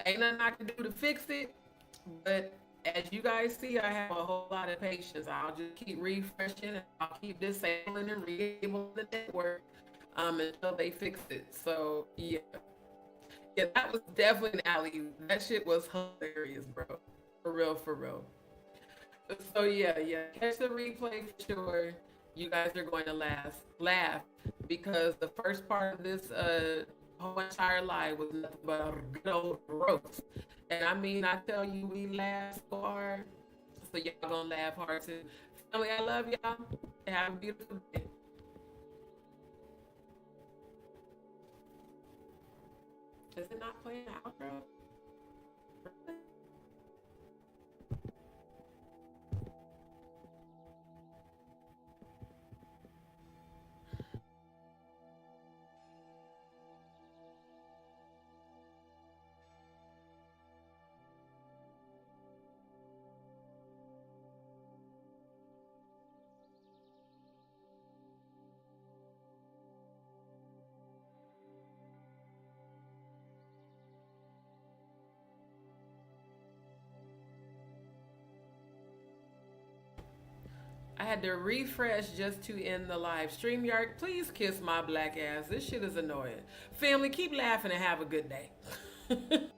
Ain't nothing I can do to fix it. But as you guys see, I have a whole lot of patience. I'll just keep refreshing and I'll keep disabling and re-enabling the network until they fix it. So yeah. Yeah, that was definitely an alley. That shit was hilarious, bro. For real, for real. So yeah, catch the replay for sure. You guys are going to laugh because the first part of this whole entire live was nothing but a good old roast. And I mean, I tell you, we laugh so hard, so y'all gonna laugh hard too. Family, I love y'all. Have a beautiful day. Is it not playing the outro? Really? I had to refresh just to end the live. StreamYard, please kiss my black ass. This shit is annoying. Family, keep laughing and have a good day.